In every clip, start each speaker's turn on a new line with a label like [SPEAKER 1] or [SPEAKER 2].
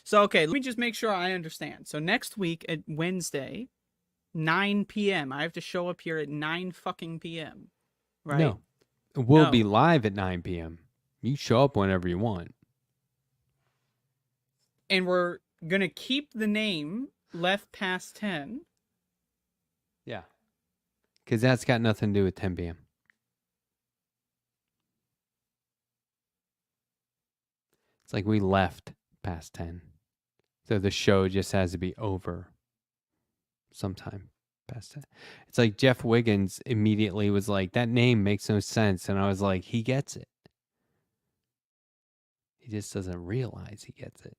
[SPEAKER 1] So, okay, let me just make sure I understand. So next week at Wednesday, 9 p.m., I have to show up here at 9 fucking p.m., right?
[SPEAKER 2] No. We'll be
[SPEAKER 1] No.
[SPEAKER 2] live at 9 p.m. You show up whenever you want.
[SPEAKER 1] And we're going to keep the name left past 10.
[SPEAKER 2] Yeah. Because that's got nothing to do with 10 p.m. It's like we left past 10. So the show just has to be over sometime past 10. It's like Jeff Wiggins immediately was like, that name makes no sense. And I was like, he gets it. He just doesn't realize he gets it.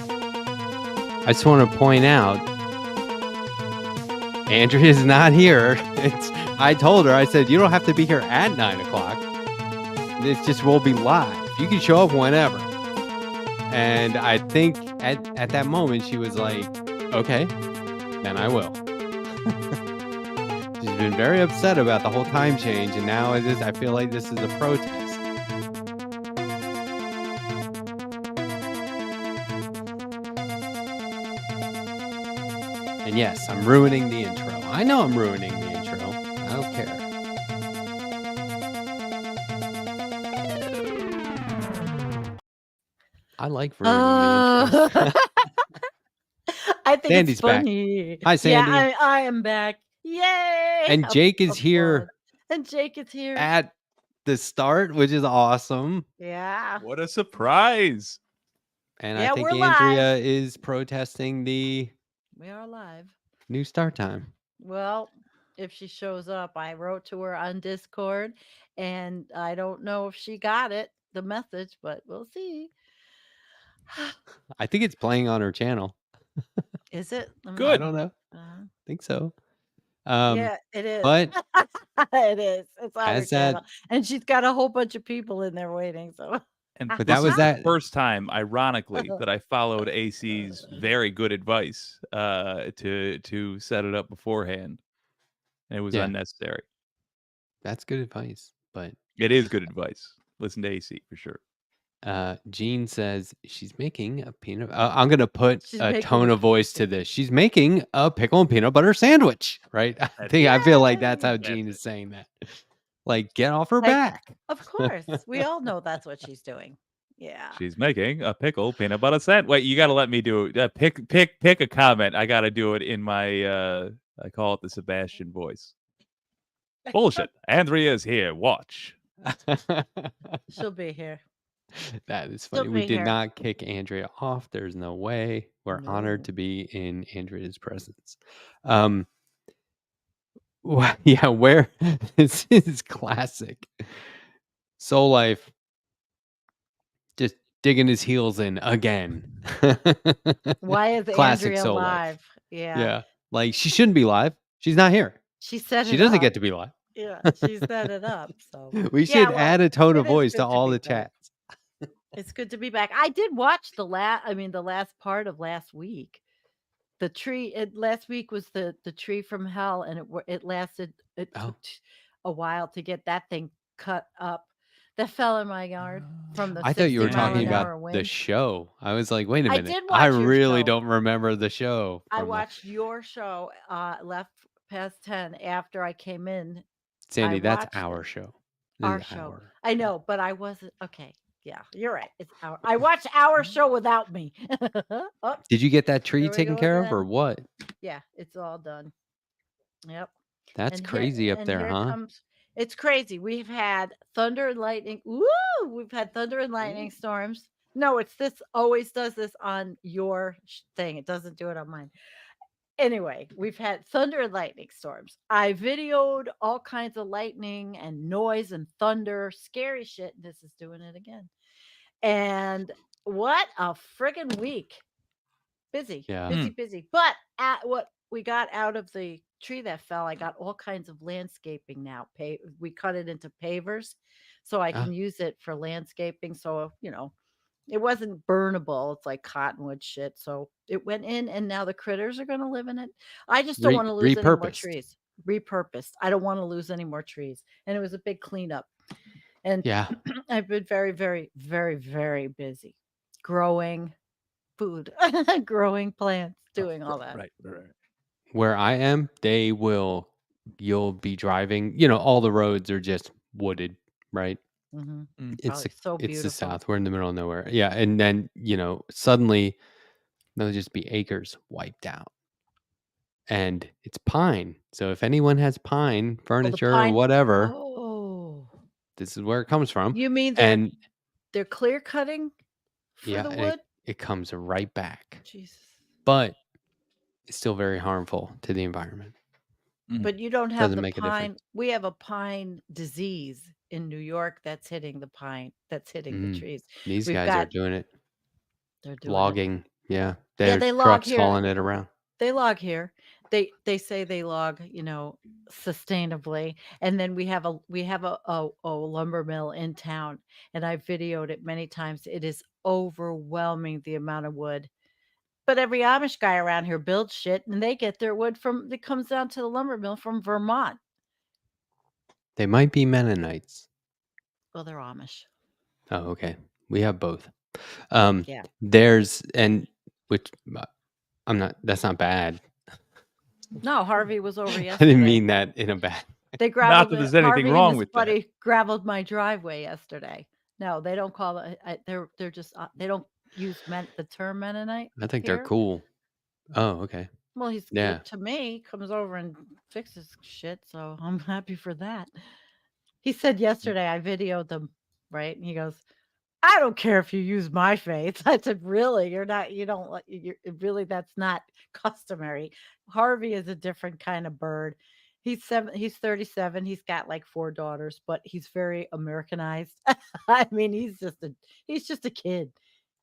[SPEAKER 2] I just want to point out, Andrea's not here. I told her, I said, you don't have to be here at 9 o'clock. It's just we'll be live. You can show up whenever. And I think at that moment, she was like, okay, then I will. She's been very upset about the whole time change. And now I feel like this is a protest. And yes, I'm ruining the intro. I know I'm ruining the intro. I don't care. I like ruining the intro.
[SPEAKER 3] I think
[SPEAKER 2] Sandy's
[SPEAKER 3] it's funny.
[SPEAKER 2] Back. Hi, Sandy.
[SPEAKER 3] Yeah, I am back. Yay!
[SPEAKER 2] And Jake is here.
[SPEAKER 3] And Jake is here.
[SPEAKER 2] At the start, which is awesome.
[SPEAKER 3] Yeah.
[SPEAKER 4] What a surprise.
[SPEAKER 2] And
[SPEAKER 3] Yeah,
[SPEAKER 2] I think
[SPEAKER 3] we're
[SPEAKER 2] Andrea
[SPEAKER 3] live.
[SPEAKER 2] is protesting the
[SPEAKER 3] We are live.
[SPEAKER 2] new start time.
[SPEAKER 3] Well, if she shows up, I wrote to her on Discord, and I don't know if she got it, the message, but we'll see.
[SPEAKER 2] I think it's playing on her channel.
[SPEAKER 3] Is it?
[SPEAKER 4] Good.
[SPEAKER 2] I don't know. I think so.
[SPEAKER 3] Yeah, it is.
[SPEAKER 2] But
[SPEAKER 3] it is. It's on her
[SPEAKER 2] as
[SPEAKER 3] channel.
[SPEAKER 2] that,
[SPEAKER 3] And she's got a whole bunch of people in there waiting. So
[SPEAKER 4] And
[SPEAKER 2] but
[SPEAKER 4] this
[SPEAKER 2] that was
[SPEAKER 4] is the
[SPEAKER 2] that.
[SPEAKER 4] first time, ironically, that I followed AC's very good advice to set it up beforehand. And it was
[SPEAKER 2] Yeah.
[SPEAKER 4] unnecessary.
[SPEAKER 2] That's good advice. But
[SPEAKER 4] It is good advice. Listen to AC for sure.
[SPEAKER 2] Jean says she's making a peanut. I'm gonna put
[SPEAKER 3] She's
[SPEAKER 2] a
[SPEAKER 3] making
[SPEAKER 2] tone
[SPEAKER 3] a-
[SPEAKER 2] of voice to this. She's making a pickle and peanut butter sandwich, right? I feel like that's how
[SPEAKER 4] That's
[SPEAKER 2] Jean
[SPEAKER 4] it.
[SPEAKER 2] is saying that. Like, get off her
[SPEAKER 3] Like,
[SPEAKER 2] back.
[SPEAKER 3] of course. We all know that's what she's doing. Yeah.
[SPEAKER 4] She's making a pickle peanut butter sandwich. Wait, you got to let me do it. Pick a comment. I got to do it in my I call it the Sebastian voice. Bullshit. Andrea's here. Watch.
[SPEAKER 3] She'll be here.
[SPEAKER 2] That is
[SPEAKER 3] She'll
[SPEAKER 2] funny. We
[SPEAKER 3] be
[SPEAKER 2] did
[SPEAKER 3] here.
[SPEAKER 2] not kick Andrea off. There's no way. We're honored
[SPEAKER 3] No.
[SPEAKER 2] to be in Andrea's presence. Yeah, where this is classic. Soul Life just digging his heels in again.
[SPEAKER 3] Why is
[SPEAKER 2] Classic
[SPEAKER 3] Andrea
[SPEAKER 2] Soul Life.
[SPEAKER 3] live? Yeah.
[SPEAKER 2] Yeah. Like she shouldn't be live. She's not here.
[SPEAKER 3] She set
[SPEAKER 2] She
[SPEAKER 3] it
[SPEAKER 2] doesn't
[SPEAKER 3] up.
[SPEAKER 2] get to be live.
[SPEAKER 3] Yeah, she set it up. So
[SPEAKER 2] We
[SPEAKER 3] Yeah,
[SPEAKER 2] should
[SPEAKER 3] well,
[SPEAKER 2] add a tone of
[SPEAKER 3] it is
[SPEAKER 2] voice
[SPEAKER 3] good
[SPEAKER 2] to
[SPEAKER 3] to
[SPEAKER 2] all
[SPEAKER 3] be
[SPEAKER 2] the
[SPEAKER 3] back.
[SPEAKER 2] chats.
[SPEAKER 3] It's good to be back. I did watch the last part of last week. The tree. Last week was the tree from hell, and it lasted. It
[SPEAKER 2] Oh.
[SPEAKER 3] took a while to get that thing cut up. That fell in my yard from the
[SPEAKER 2] I thought you were
[SPEAKER 3] 60-mile-an-hour
[SPEAKER 2] talking about
[SPEAKER 3] wind.
[SPEAKER 2] the show. I was like, wait a
[SPEAKER 3] I
[SPEAKER 2] minute.
[SPEAKER 3] did
[SPEAKER 2] I
[SPEAKER 3] watch your
[SPEAKER 2] really
[SPEAKER 3] show.
[SPEAKER 2] don't remember the show.
[SPEAKER 3] I
[SPEAKER 2] from the-
[SPEAKER 3] watched your show. Left past 10 after I came in.
[SPEAKER 2] Sandy, that's
[SPEAKER 3] watched
[SPEAKER 2] our
[SPEAKER 3] it.
[SPEAKER 2] show. This
[SPEAKER 3] Our
[SPEAKER 2] is
[SPEAKER 3] show.
[SPEAKER 2] our-
[SPEAKER 3] I know, but I wasn't okay. Yeah, you're right. It's our. I watched our show without me. Oh,
[SPEAKER 2] Did you get that tree
[SPEAKER 3] Here we
[SPEAKER 2] taken
[SPEAKER 3] go
[SPEAKER 2] care of
[SPEAKER 3] again.
[SPEAKER 2] or what?
[SPEAKER 3] yeah, it's all done. Yep.
[SPEAKER 2] That's
[SPEAKER 3] And
[SPEAKER 2] crazy up
[SPEAKER 3] and
[SPEAKER 2] there,
[SPEAKER 3] here
[SPEAKER 2] huh?
[SPEAKER 3] comes. It's crazy. We've had thunder and lightning. Woo! We've had thunder and lightning storms. No, it's this. Always does this on your thing. It doesn't do it on mine. Anyway, we've had thunder and lightning storms. I videoed all kinds of lightning and noise and thunder, scary shit. This is doing it again. And what a friggin' week. Busy,
[SPEAKER 2] Yeah.
[SPEAKER 3] busy. But at what we got out of the tree that fell, I got all kinds of landscaping now. We cut it into pavers. so I
[SPEAKER 2] Ah.
[SPEAKER 3] can use it for landscaping. So, it wasn't burnable. It's like cottonwood shit. So it went in, and now the critters are going to live in it. I just don't want to lose any more
[SPEAKER 2] Repurposed.
[SPEAKER 3] trees. Repurposed. I don't want to lose any more trees. And it was a big cleanup. And
[SPEAKER 2] Yeah.
[SPEAKER 3] I've been very, very, very, very busy growing food, growing plants, doing all that.
[SPEAKER 4] Right.
[SPEAKER 2] Where I am, you'll be driving, all the roads are just wooded, right?
[SPEAKER 3] Hmm.
[SPEAKER 2] It's
[SPEAKER 3] Probably so
[SPEAKER 2] the
[SPEAKER 3] beautiful.
[SPEAKER 2] South. We're in the middle of nowhere. Yeah, and then, suddenly there'll just be acres wiped out. And it's pine. So if anyone has pine
[SPEAKER 3] Oh, the
[SPEAKER 2] furniture or
[SPEAKER 3] pine.
[SPEAKER 2] whatever,
[SPEAKER 3] Oh,
[SPEAKER 2] this is where it comes from.
[SPEAKER 3] you mean
[SPEAKER 2] And
[SPEAKER 3] they're clear cutting for
[SPEAKER 2] yeah,
[SPEAKER 3] the
[SPEAKER 2] and
[SPEAKER 3] wood?
[SPEAKER 2] it comes right back.
[SPEAKER 3] Jesus.
[SPEAKER 2] But it's still very harmful to the environment.
[SPEAKER 3] But you don't have
[SPEAKER 2] Doesn't
[SPEAKER 3] the
[SPEAKER 2] make a
[SPEAKER 3] pine.
[SPEAKER 2] difference.
[SPEAKER 3] We have a pine disease in New York that's hitting the pine, that's hitting the trees.
[SPEAKER 2] These
[SPEAKER 3] We've
[SPEAKER 2] guys are
[SPEAKER 3] got,
[SPEAKER 2] doing it.
[SPEAKER 3] they're doing it.
[SPEAKER 2] Logging. Yeah.
[SPEAKER 3] Yeah,
[SPEAKER 2] Their
[SPEAKER 3] they log
[SPEAKER 2] trucks
[SPEAKER 3] here.
[SPEAKER 2] hauling it around.
[SPEAKER 3] They log here. They say they log, sustainably. And then we have a lumber mill in town, and I videoed it many times. It is overwhelming the amount of wood. But every Amish guy around here builds shit, and they get their wood it comes down to the lumber mill from Vermont.
[SPEAKER 2] They might be Mennonites.
[SPEAKER 3] Well, they're Amish.
[SPEAKER 2] Oh, okay. We have both.
[SPEAKER 3] Yeah.
[SPEAKER 2] That's not bad.
[SPEAKER 3] No, Harvey was over
[SPEAKER 2] I
[SPEAKER 3] yesterday.
[SPEAKER 2] didn't mean that in a bad.
[SPEAKER 3] They
[SPEAKER 4] Not
[SPEAKER 3] graveled
[SPEAKER 4] that there's
[SPEAKER 3] it.
[SPEAKER 4] anything
[SPEAKER 3] Harvey
[SPEAKER 4] wrong
[SPEAKER 3] and his
[SPEAKER 4] with that.
[SPEAKER 3] buddy graveled my driveway yesterday. No, they don't call it. They're just they don't use the term Mennonite.
[SPEAKER 2] I think they're
[SPEAKER 3] here.
[SPEAKER 2] cool. Oh, okay.
[SPEAKER 3] Well, he's
[SPEAKER 2] Yeah.
[SPEAKER 3] good to me. Comes over and fixes shit, so I'm happy for that. He said yesterday I videoed them, right? And he goes, "I don't care if you use my face." I said, "Really? You're not. You don't. You're really. That's not customary." Harvey is a different kind of bird. He's 37. He's got like 4 daughters, but he's very Americanized. I mean, he's just a kid.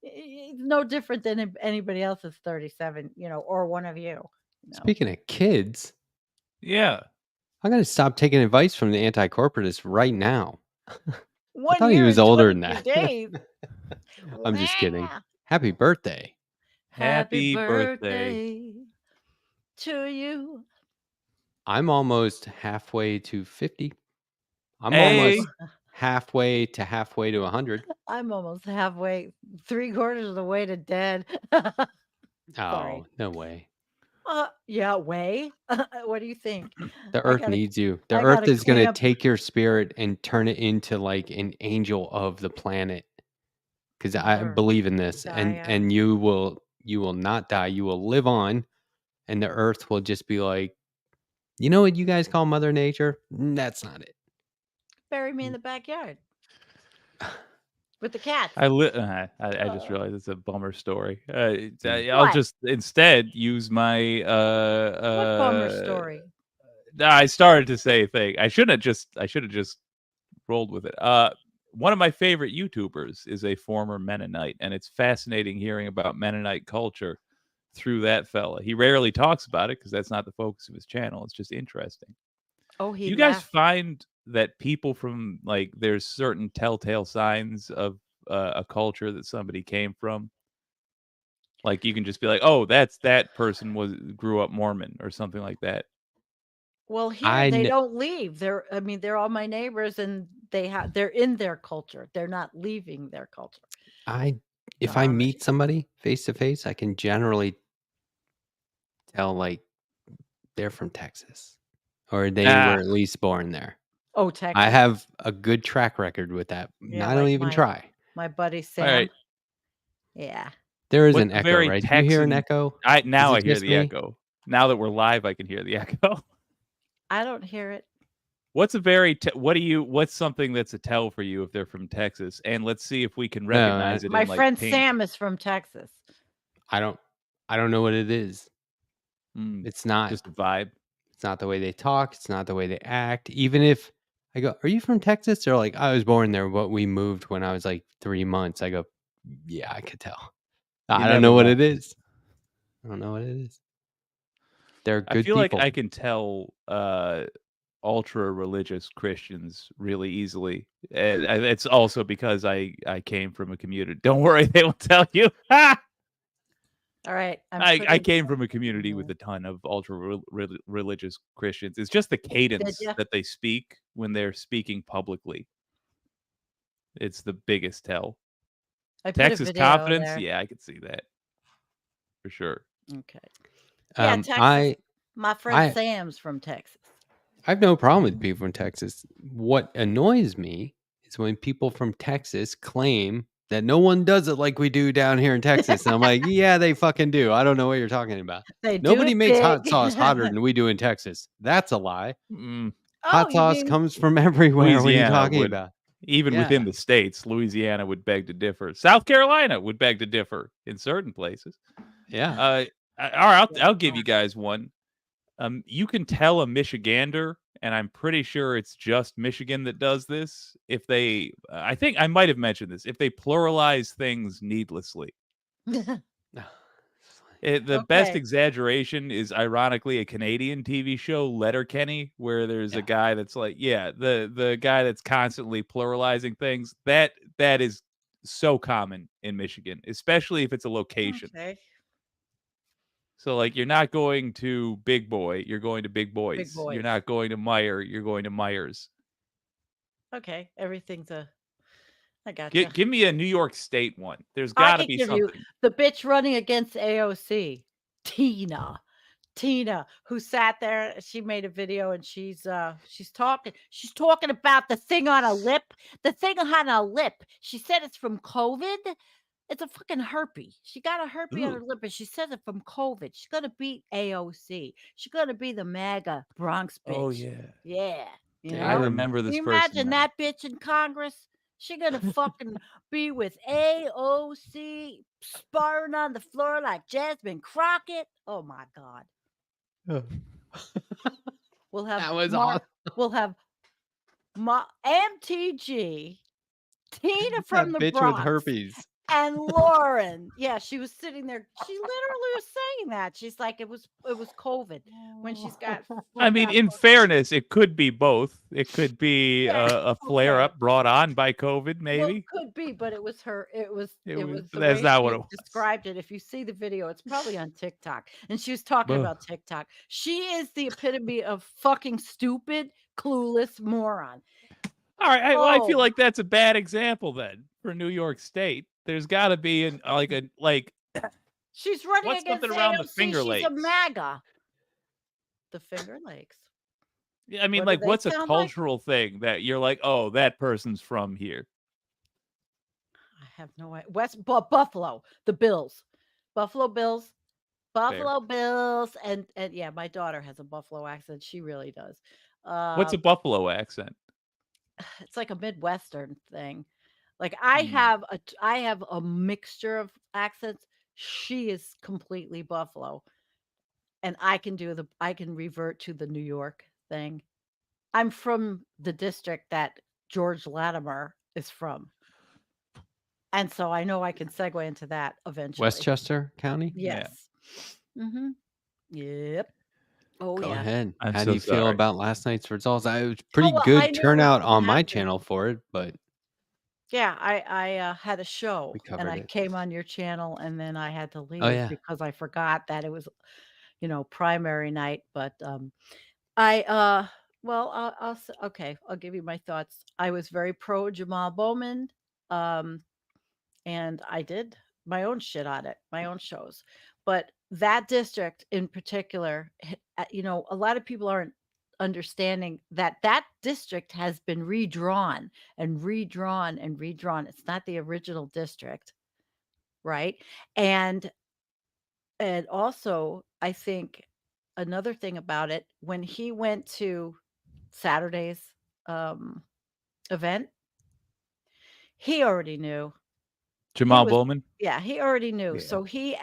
[SPEAKER 3] He's no different than anybody else that's 37, or one of you.
[SPEAKER 2] Speaking of kids,
[SPEAKER 4] Yeah.
[SPEAKER 2] I'm gonna stop taking advice from the anti-corporatists right now.
[SPEAKER 3] One
[SPEAKER 2] thought he
[SPEAKER 3] year
[SPEAKER 2] was
[SPEAKER 3] and
[SPEAKER 2] older than
[SPEAKER 3] 22
[SPEAKER 2] that.
[SPEAKER 3] days.
[SPEAKER 2] I'm just kidding.
[SPEAKER 3] Wow.
[SPEAKER 2] Happy birthday.
[SPEAKER 3] Happy
[SPEAKER 4] Happy birthday.
[SPEAKER 3] birthday to you.
[SPEAKER 2] I'm almost halfway to 50. I'm
[SPEAKER 4] Hey.
[SPEAKER 2] almost halfway to 100.
[SPEAKER 3] I'm almost halfway, 3/4 of the way to dead. Sorry.
[SPEAKER 2] Oh, no way.
[SPEAKER 3] Yeah, way. What do you think?
[SPEAKER 2] The
[SPEAKER 3] I
[SPEAKER 2] earth
[SPEAKER 3] gotta-
[SPEAKER 2] needs you. The
[SPEAKER 3] I
[SPEAKER 2] earth
[SPEAKER 3] gotta
[SPEAKER 2] is going to
[SPEAKER 3] clean up-
[SPEAKER 2] take your spirit and turn it into like an angel of the planet. Because I
[SPEAKER 3] Mother
[SPEAKER 2] believe in this,
[SPEAKER 3] Gaia.
[SPEAKER 2] and you will not die. You will live on, and the earth will just be like, you know what you guys call Mother Nature? That's not it.
[SPEAKER 3] Bury me in the backyard with the cats.
[SPEAKER 4] I just realized it's a bummer story. I'll
[SPEAKER 3] What?
[SPEAKER 4] just instead use my
[SPEAKER 3] What bummer story?
[SPEAKER 4] I started to say a thing. I should have just rolled with it. One of my favorite YouTubers is a former Mennonite, and it's fascinating hearing about Mennonite culture through that fella. He rarely talks about it because that's not the focus of his channel. It's just interesting.
[SPEAKER 3] Oh, he
[SPEAKER 4] You guys
[SPEAKER 3] left.
[SPEAKER 4] find that people from there's certain telltale signs of a culture that somebody came from? Like you can just be like, oh, that person grew up Mormon or something like that.
[SPEAKER 3] Well, here they don't leave. They're all my neighbors, and they're in their culture. They're not leaving their culture.
[SPEAKER 2] If I meet somebody face to face, I can generally tell like they're from Texas or they were at least born there.
[SPEAKER 3] Oh, Texas.
[SPEAKER 2] I have a good track record with that.
[SPEAKER 3] Yeah,
[SPEAKER 2] I don't even try.
[SPEAKER 3] My buddy Sam.
[SPEAKER 4] Right.
[SPEAKER 3] Yeah.
[SPEAKER 2] There is
[SPEAKER 4] What's
[SPEAKER 2] an
[SPEAKER 4] a
[SPEAKER 2] echo,
[SPEAKER 4] very
[SPEAKER 2] right? Do you hear an
[SPEAKER 4] Texan-
[SPEAKER 2] echo?
[SPEAKER 4] Now
[SPEAKER 2] Is
[SPEAKER 4] I
[SPEAKER 2] it
[SPEAKER 4] hear
[SPEAKER 2] just
[SPEAKER 4] the
[SPEAKER 2] me?
[SPEAKER 4] echo. Now that we're live, I can hear the echo.
[SPEAKER 3] I don't hear it.
[SPEAKER 4] What's a very what's something that's a tell for you if they're from Texas? And let's see if we can recognize it.
[SPEAKER 3] My
[SPEAKER 4] in, like,
[SPEAKER 3] friend
[SPEAKER 4] pink.
[SPEAKER 3] Sam is from Texas.
[SPEAKER 2] I don't know what it is. It's not
[SPEAKER 4] Just a vibe.
[SPEAKER 2] It's not the way they talk. It's not the way they act. Even if I go, "Are you from Texas?" They're like, "I was born there, but we moved when I was like 3 months." I go, "Yeah, I could tell." I don't know what it is. I don't know what it is. They're good
[SPEAKER 4] I feel
[SPEAKER 2] people.
[SPEAKER 4] like I can tell ultra religious Christians really easily. And it's also because I came from a community. Don't worry, they will tell you. Ha!
[SPEAKER 3] All right.
[SPEAKER 4] I came from a community
[SPEAKER 3] Mhm.
[SPEAKER 4] with a ton of ultra religious Christians. It's just the
[SPEAKER 3] Did
[SPEAKER 4] cadence
[SPEAKER 3] you?
[SPEAKER 4] that they speak when they're speaking publicly. It's the biggest tell.
[SPEAKER 3] I put a
[SPEAKER 4] Texas
[SPEAKER 3] video
[SPEAKER 4] confidence,
[SPEAKER 3] there.
[SPEAKER 4] yeah, I could see that for sure.
[SPEAKER 3] Okay. Yeah, Texas.
[SPEAKER 2] I
[SPEAKER 3] My friend
[SPEAKER 2] I
[SPEAKER 3] Sam's from Texas.
[SPEAKER 2] I have no problem with people from Texas. What annoys me is when people from Texas claim that no one does it like we do down here in Texas. And I'm like, yeah, they fucking do. I don't know what you're talking about.
[SPEAKER 3] They do
[SPEAKER 2] Nobody
[SPEAKER 3] it
[SPEAKER 2] makes
[SPEAKER 3] big.
[SPEAKER 2] hot sauce hotter than we do in Texas. That's a lie.
[SPEAKER 4] Mm,
[SPEAKER 3] Oh,
[SPEAKER 2] Hot
[SPEAKER 3] you
[SPEAKER 2] sauce
[SPEAKER 3] mean
[SPEAKER 2] comes from everywhere. What are you
[SPEAKER 4] Louisiana
[SPEAKER 2] talking
[SPEAKER 4] would,
[SPEAKER 2] about?
[SPEAKER 4] even
[SPEAKER 2] Yeah.
[SPEAKER 4] within the states, Louisiana would beg to differ. South Carolina would beg to differ in certain places.
[SPEAKER 2] Yeah.
[SPEAKER 4] All right,
[SPEAKER 3] Yeah,
[SPEAKER 4] I'll give you guys one. You can tell a Michigander, and I'm pretty sure it's just Michigan that does this. If they, I think I might have mentioned this, if they pluralize things needlessly. The best
[SPEAKER 3] Okay.
[SPEAKER 4] exaggeration is ironically a Canadian TV show, Letterkenny, where there's
[SPEAKER 2] Yeah.
[SPEAKER 4] a guy that's like, yeah, the guy that's constantly pluralizing things. That is so common in Michigan, especially if it's a location.
[SPEAKER 3] Okay.
[SPEAKER 4] So like you're not going to Big Boy, you're going to Big
[SPEAKER 3] Big
[SPEAKER 4] Boys. You're
[SPEAKER 3] boys.
[SPEAKER 4] not going to Meyer, you're going to Myers.
[SPEAKER 3] Okay. Everything's a. I gotcha.
[SPEAKER 4] Give me a New York State one. There's
[SPEAKER 3] I
[SPEAKER 4] got to
[SPEAKER 3] could
[SPEAKER 4] be
[SPEAKER 3] give you
[SPEAKER 4] something.
[SPEAKER 3] the bitch running against AOC, Tina. Tina, who sat there, she made a video and she's talking about the thing on her lip. The thing on her lip. She said it's from COVID. It's a fucking herpes. She got a herpes on her
[SPEAKER 4] Ooh.
[SPEAKER 3] lip and she says it from COVID. She's gonna beat AOC. She's gonna be the MAGA Bronx bitch.
[SPEAKER 4] Oh yeah.
[SPEAKER 3] Yeah. You
[SPEAKER 4] I
[SPEAKER 3] know?
[SPEAKER 4] remember
[SPEAKER 3] Can
[SPEAKER 4] this
[SPEAKER 3] you
[SPEAKER 4] person
[SPEAKER 3] imagine
[SPEAKER 4] now.
[SPEAKER 3] that bitch in Congress? She gonna fucking be with AOC sparring on the floor like Jasmine Crockett. Oh my God. We'll have
[SPEAKER 2] That was
[SPEAKER 3] Mark.
[SPEAKER 2] awesome.
[SPEAKER 3] We'll have MTG, Tina from
[SPEAKER 2] That
[SPEAKER 3] the
[SPEAKER 2] bitch with
[SPEAKER 3] Bronx,
[SPEAKER 2] herpes.
[SPEAKER 3] and Lauren. Yeah, she was sitting there. She literally was saying that. She's like, it was COVID when she's got.
[SPEAKER 4] I mean, in fairness, it could be both. It could be
[SPEAKER 3] Yeah,
[SPEAKER 4] a flare
[SPEAKER 3] okay.
[SPEAKER 4] up brought on by COVID,
[SPEAKER 3] Well,
[SPEAKER 4] maybe.
[SPEAKER 3] could be, but it was her. It was
[SPEAKER 4] It was.
[SPEAKER 3] the
[SPEAKER 4] That's
[SPEAKER 3] way
[SPEAKER 4] not
[SPEAKER 3] she
[SPEAKER 4] what it was.
[SPEAKER 3] described it. If you see the video, it's probably on TikTok, and she was talking
[SPEAKER 4] Ugh.
[SPEAKER 3] about TikTok. She is the epitome of fucking stupid, clueless moron.
[SPEAKER 4] All right, I feel
[SPEAKER 3] Oh,
[SPEAKER 4] like that's a bad example then for New York State. There's got to be like
[SPEAKER 3] she's running
[SPEAKER 4] what's
[SPEAKER 3] against
[SPEAKER 4] something around the
[SPEAKER 3] AOC.
[SPEAKER 4] Finger
[SPEAKER 3] She's a
[SPEAKER 4] Lakes?
[SPEAKER 3] MAGA. The Finger Lakes.
[SPEAKER 4] Yeah, I mean,
[SPEAKER 3] What do
[SPEAKER 4] like,
[SPEAKER 3] they
[SPEAKER 4] what's a
[SPEAKER 3] sound like?
[SPEAKER 4] cultural thing that you're like, oh, that person's from here?
[SPEAKER 3] I have no idea. Buffalo, the Bills, Buffalo Bills, Buffalo Bills, and yeah, my daughter has a Buffalo accent. She really does.
[SPEAKER 4] What's a Buffalo accent?
[SPEAKER 3] It's like a Midwestern thing. Like
[SPEAKER 4] Hmm.
[SPEAKER 3] I have a mixture of accents. She is completely Buffalo, and I can revert to the New York thing. I'm from the district that George Latimer is from. And so I know I can segue into that eventually.
[SPEAKER 2] Westchester County?
[SPEAKER 4] Yeah.
[SPEAKER 3] Yes. Mhm. Yep. Oh,
[SPEAKER 2] Go
[SPEAKER 3] yeah.
[SPEAKER 2] ahead.
[SPEAKER 4] I'm
[SPEAKER 2] How
[SPEAKER 4] so
[SPEAKER 2] do you feel
[SPEAKER 4] sorry.
[SPEAKER 2] about last night's results? I was pretty
[SPEAKER 3] well, I
[SPEAKER 2] good
[SPEAKER 3] knew it was
[SPEAKER 2] turnout
[SPEAKER 3] gonna
[SPEAKER 2] on my
[SPEAKER 3] happen.
[SPEAKER 2] channel for it, but
[SPEAKER 3] Yeah, I had a show
[SPEAKER 2] we
[SPEAKER 3] and
[SPEAKER 2] covered
[SPEAKER 3] I
[SPEAKER 2] it.
[SPEAKER 3] came on your channel and then I had to
[SPEAKER 2] Oh
[SPEAKER 3] leave
[SPEAKER 2] yeah.
[SPEAKER 3] because I forgot that it was, primary night, but, I, well, okay, I'll give you my thoughts. I was very pro Jamal Bowman, um, and I did my own shit on it, my own shows. But that district in particular, a lot of people aren't understanding that that district has been redrawn and redrawn and redrawn. It's not the original district, right? And also, I think another thing about it, when he went to Saturday's um, event, he already knew. He
[SPEAKER 4] Jamal
[SPEAKER 3] was
[SPEAKER 4] Bowman.
[SPEAKER 3] Yeah, he already knew.
[SPEAKER 4] Yeah.
[SPEAKER 3] So he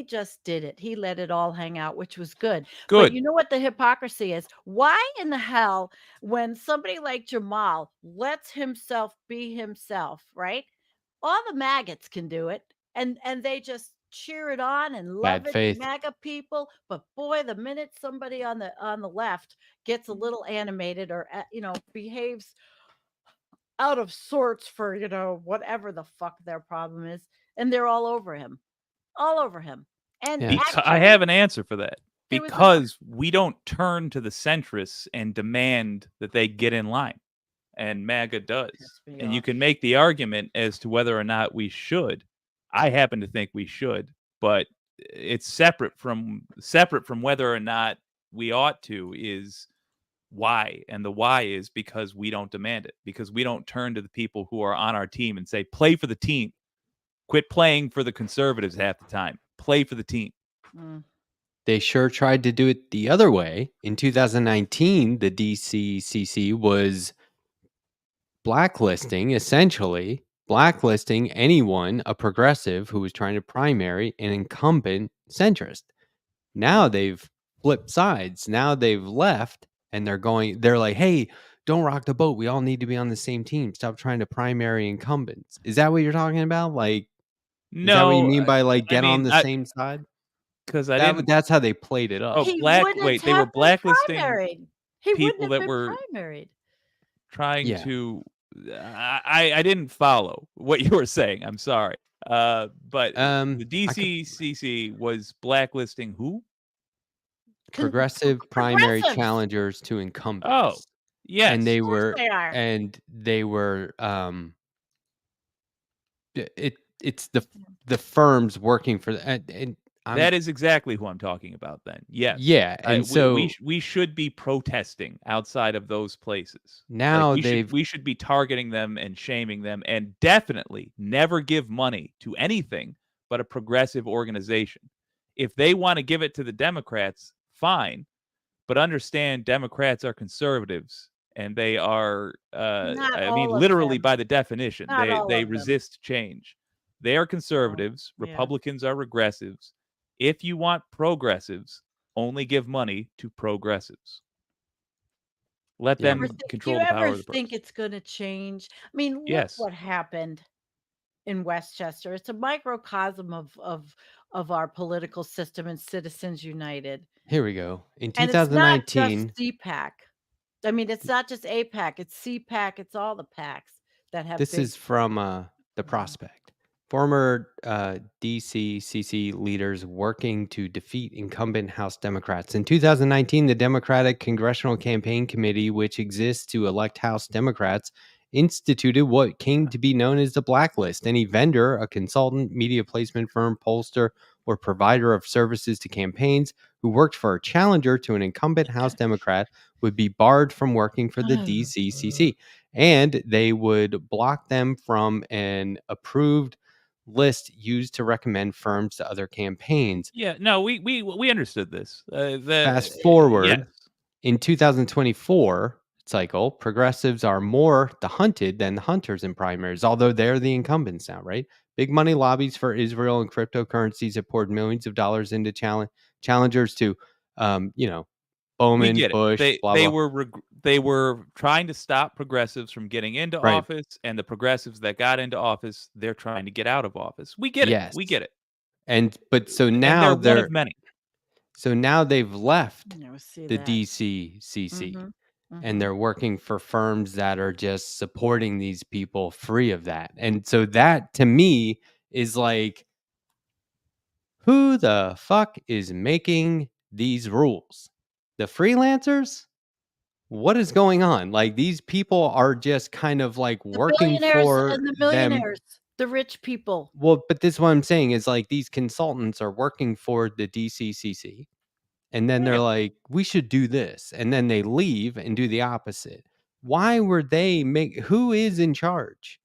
[SPEAKER 3] just did it. He let it all hang out, which was good. But
[SPEAKER 4] Good.
[SPEAKER 3] you know what the hypocrisy is? Why in the hell, when somebody like Jamal lets himself be himself, right? All the maggots can do it, and they just cheer it on and
[SPEAKER 2] Bad
[SPEAKER 3] love it,
[SPEAKER 2] faith.
[SPEAKER 3] MAGA people. But boy, the minute somebody on the left gets a little animated or behaves out of sorts for whatever the fuck their problem is, and they're all over him, And
[SPEAKER 2] Yeah.
[SPEAKER 4] I have an answer for that.
[SPEAKER 3] there was a-
[SPEAKER 4] Because we don't turn to the centrists and demand that they get in line, and MAGA does.
[SPEAKER 3] Piss me
[SPEAKER 4] And you
[SPEAKER 3] off.
[SPEAKER 4] can make the argument as to whether or not we should. I happen to think we should, but it's separate from whether or not we ought to is why. And the why is because we don't demand it, because we don't turn to the people who are on our team and say, play for the team. Quit playing for the conservatives half the time. Play for the team.
[SPEAKER 3] Mm.
[SPEAKER 2] They sure tried to do it the other way. In 2019, the DCCC was essentially blacklisting anyone, a progressive, who was trying to primary an incumbent centrist. Now they've flipped sides. Now they've left and they're like, hey, don't rock the boat. We all need to be on the same team. Stop trying to primary incumbents. Is that what you're talking about? Like, is that what you
[SPEAKER 4] No,
[SPEAKER 2] mean by like
[SPEAKER 4] I
[SPEAKER 2] get on
[SPEAKER 4] mean,
[SPEAKER 2] the same side?
[SPEAKER 4] because I didn't.
[SPEAKER 2] That's how they played it up.
[SPEAKER 4] Oh,
[SPEAKER 3] He
[SPEAKER 4] they
[SPEAKER 3] wouldn't
[SPEAKER 4] were
[SPEAKER 3] have been
[SPEAKER 4] blacklisting
[SPEAKER 3] primaried. He wouldn't
[SPEAKER 4] people
[SPEAKER 3] have
[SPEAKER 4] that
[SPEAKER 3] been
[SPEAKER 4] were
[SPEAKER 3] primaried.
[SPEAKER 4] trying
[SPEAKER 2] Yeah.
[SPEAKER 4] to. I didn't follow what you were saying. I'm sorry. But the DCCC was blacklisting who?
[SPEAKER 2] Progressive primary
[SPEAKER 3] Progressives.
[SPEAKER 2] challengers to incumbents.
[SPEAKER 4] Oh, yes.
[SPEAKER 2] And they
[SPEAKER 3] Of course
[SPEAKER 2] were
[SPEAKER 3] they are.
[SPEAKER 2] it's the firms working for and
[SPEAKER 4] that is exactly who I'm talking about then. Yes.
[SPEAKER 2] Yeah, and so
[SPEAKER 4] we should be protesting outside of those places.
[SPEAKER 2] now
[SPEAKER 4] we should be targeting them and shaming them, and definitely never give money to anything but a progressive organization. If they want to give it to the Democrats, fine, but understand Democrats are conservatives, and they are
[SPEAKER 3] Not
[SPEAKER 4] I
[SPEAKER 3] all
[SPEAKER 4] mean
[SPEAKER 3] of
[SPEAKER 4] literally
[SPEAKER 3] them.
[SPEAKER 4] by the definition,
[SPEAKER 3] Not all
[SPEAKER 4] they
[SPEAKER 3] of them.
[SPEAKER 4] resist change. They are conservatives,
[SPEAKER 3] yeah.
[SPEAKER 4] Republicans are regressives. If you want progressives, only give money to progressives. Let
[SPEAKER 2] Yeah.
[SPEAKER 4] them control
[SPEAKER 3] Do
[SPEAKER 4] the
[SPEAKER 3] you
[SPEAKER 4] power
[SPEAKER 3] ever
[SPEAKER 4] of the purse.
[SPEAKER 3] think it's going to change? I mean, look
[SPEAKER 4] Yes.
[SPEAKER 3] what happened in Westchester. It's a microcosm of our political system and Citizens United.
[SPEAKER 2] Here we go. In
[SPEAKER 3] And it's not
[SPEAKER 2] 2019,
[SPEAKER 3] just CPAC. I mean, it's not just APAC. It's CPAC. It's all the PACs that have.
[SPEAKER 2] this is from the Prospect. Former DCCC leaders working to defeat incumbent House Democrats. In 2019, the Democratic Congressional Campaign Committee, which exists to elect House Democrats, instituted what came to be known as the blacklist. Any vendor, a consultant, media placement firm, pollster, or provider of services to campaigns who worked for a challenger to an incumbent House Democrat would be barred from working for the DCCC, and they would block them from an approved list used to recommend firms to other campaigns.
[SPEAKER 4] Yeah, no, we understood this.
[SPEAKER 2] Fast forward,
[SPEAKER 4] yes.
[SPEAKER 2] in 2024 cycle, progressives are more the hunted than the hunters in primaries, although they're the incumbents now, right? Big money lobbies for Israel and cryptocurrencies have poured millions of dollars into challengers to, Bowman,
[SPEAKER 4] We get it.
[SPEAKER 2] Bush, blah, blah.
[SPEAKER 4] They were trying to stop progressives from getting into
[SPEAKER 2] Right.
[SPEAKER 4] office, and the progressives that got into office, they're trying to get out of office. We get
[SPEAKER 2] Yes.
[SPEAKER 4] it. We get it.
[SPEAKER 2] But so
[SPEAKER 4] And
[SPEAKER 2] now
[SPEAKER 4] they're one of many.
[SPEAKER 2] So now they've left
[SPEAKER 3] See
[SPEAKER 2] the
[SPEAKER 3] that.
[SPEAKER 2] DCCC.
[SPEAKER 3] Mhm,
[SPEAKER 2] And they're working for firms that are just supporting these people free of that. And so that to me is like, who the fuck is making these rules? The freelancers? What is going on? Like, these people are just kind of like
[SPEAKER 3] the
[SPEAKER 2] working
[SPEAKER 3] billionaires
[SPEAKER 2] for
[SPEAKER 3] and the
[SPEAKER 2] them.
[SPEAKER 3] millionaires, the rich people.
[SPEAKER 2] Well, but this is what I'm saying is like these consultants are working for the DCCC. And then they're
[SPEAKER 4] Yeah.
[SPEAKER 2] like, we should do this. And then they leave and do the opposite. Why were they who is in charge?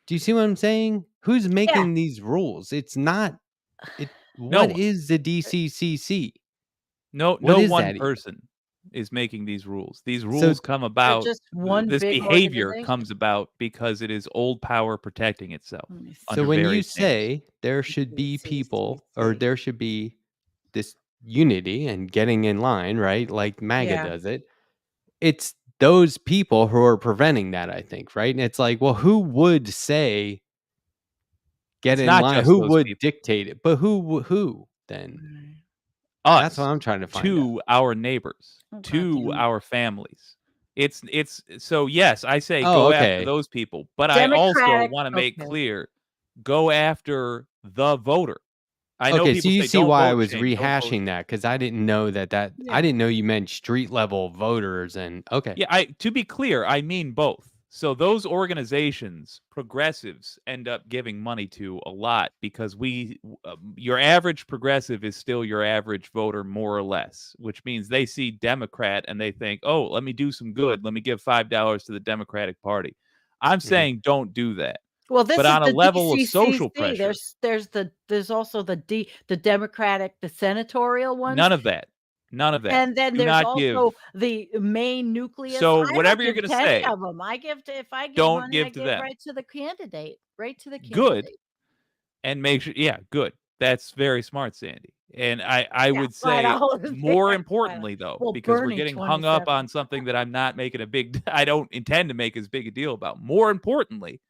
[SPEAKER 2] Do you see what I'm saying? Who's making these rules? It's not what
[SPEAKER 4] one.
[SPEAKER 2] is the DCCC?
[SPEAKER 4] No
[SPEAKER 2] What is
[SPEAKER 4] one
[SPEAKER 2] that even?
[SPEAKER 4] person is making these rules. These rules come
[SPEAKER 3] They're
[SPEAKER 4] about.
[SPEAKER 3] just one
[SPEAKER 4] This
[SPEAKER 3] big
[SPEAKER 4] behavior
[SPEAKER 3] organization.
[SPEAKER 4] comes about because it is old power protecting itself.
[SPEAKER 3] Let me see.
[SPEAKER 2] So
[SPEAKER 4] under
[SPEAKER 2] when you
[SPEAKER 4] various names.
[SPEAKER 2] say there should be people or
[SPEAKER 3] DCCC.
[SPEAKER 2] there should be this unity and getting in line, right? Like MAGA
[SPEAKER 3] Yeah.
[SPEAKER 2] does it. It's those people who are preventing that, I think, right? And it's like, well, who would say get
[SPEAKER 4] It's
[SPEAKER 2] in
[SPEAKER 4] not
[SPEAKER 2] line?
[SPEAKER 4] just
[SPEAKER 2] Who
[SPEAKER 4] those
[SPEAKER 2] would
[SPEAKER 4] people.
[SPEAKER 2] dictate it? But who then?
[SPEAKER 1] Right.
[SPEAKER 2] That's what
[SPEAKER 4] Us
[SPEAKER 2] I'm trying to find out.
[SPEAKER 4] to our neighbors,
[SPEAKER 3] Oh,
[SPEAKER 4] to
[SPEAKER 3] goddamn.
[SPEAKER 4] our families. It's so yes, I say
[SPEAKER 2] Oh,
[SPEAKER 4] go after
[SPEAKER 2] okay.
[SPEAKER 4] those people, but I also
[SPEAKER 3] Democratic.
[SPEAKER 4] want to make
[SPEAKER 3] Okay.
[SPEAKER 4] clear, go after the voter. I know
[SPEAKER 2] Okay, so
[SPEAKER 4] people
[SPEAKER 2] you
[SPEAKER 4] say
[SPEAKER 2] see
[SPEAKER 4] don't
[SPEAKER 2] why I
[SPEAKER 4] vote
[SPEAKER 2] was
[SPEAKER 4] shame, don't vote
[SPEAKER 2] rehashing
[SPEAKER 4] shame.
[SPEAKER 2] that because I didn't know that I
[SPEAKER 3] Yeah.
[SPEAKER 2] didn't know you meant street level voters and okay.
[SPEAKER 4] Yeah, I to be clear, I mean both. So those organizations, progressives, end up giving money to a lot because your average progressive is still your average voter, more or less, which means they see Democrat and they think, oh, let me do some good. Let me give $5 to the Democratic Party. I'm
[SPEAKER 2] Mhm.
[SPEAKER 4] saying don't do that.
[SPEAKER 3] Well, this
[SPEAKER 4] But
[SPEAKER 3] is
[SPEAKER 4] on a
[SPEAKER 3] the
[SPEAKER 4] level of social
[SPEAKER 3] DCCC.
[SPEAKER 4] pressure,
[SPEAKER 3] There's also the Democratic, the senatorial ones,
[SPEAKER 4] none of that. None of that.
[SPEAKER 3] and then
[SPEAKER 4] Do
[SPEAKER 3] there's
[SPEAKER 4] not give.
[SPEAKER 3] also the main nucleus.
[SPEAKER 4] So
[SPEAKER 3] I don't
[SPEAKER 4] whatever you're
[SPEAKER 3] give
[SPEAKER 4] going to
[SPEAKER 3] to any
[SPEAKER 4] say,
[SPEAKER 3] of them. I give to if I give
[SPEAKER 4] don't
[SPEAKER 3] money, I
[SPEAKER 4] give to
[SPEAKER 3] give
[SPEAKER 4] them.
[SPEAKER 3] right to the candidate, right to the
[SPEAKER 4] Good.
[SPEAKER 3] candidate.
[SPEAKER 4] And make sure, yeah, good. That's very smart, Sandy. And I
[SPEAKER 3] Yeah,
[SPEAKER 4] would
[SPEAKER 3] right
[SPEAKER 4] say
[SPEAKER 3] on.
[SPEAKER 4] more
[SPEAKER 3] Right on.
[SPEAKER 4] importantly though,
[SPEAKER 3] Well,
[SPEAKER 4] because we're
[SPEAKER 3] Bernie
[SPEAKER 4] getting hung up
[SPEAKER 3] 27.
[SPEAKER 4] on something that I'm not making a big I don't intend to make as big a deal about. More importantly,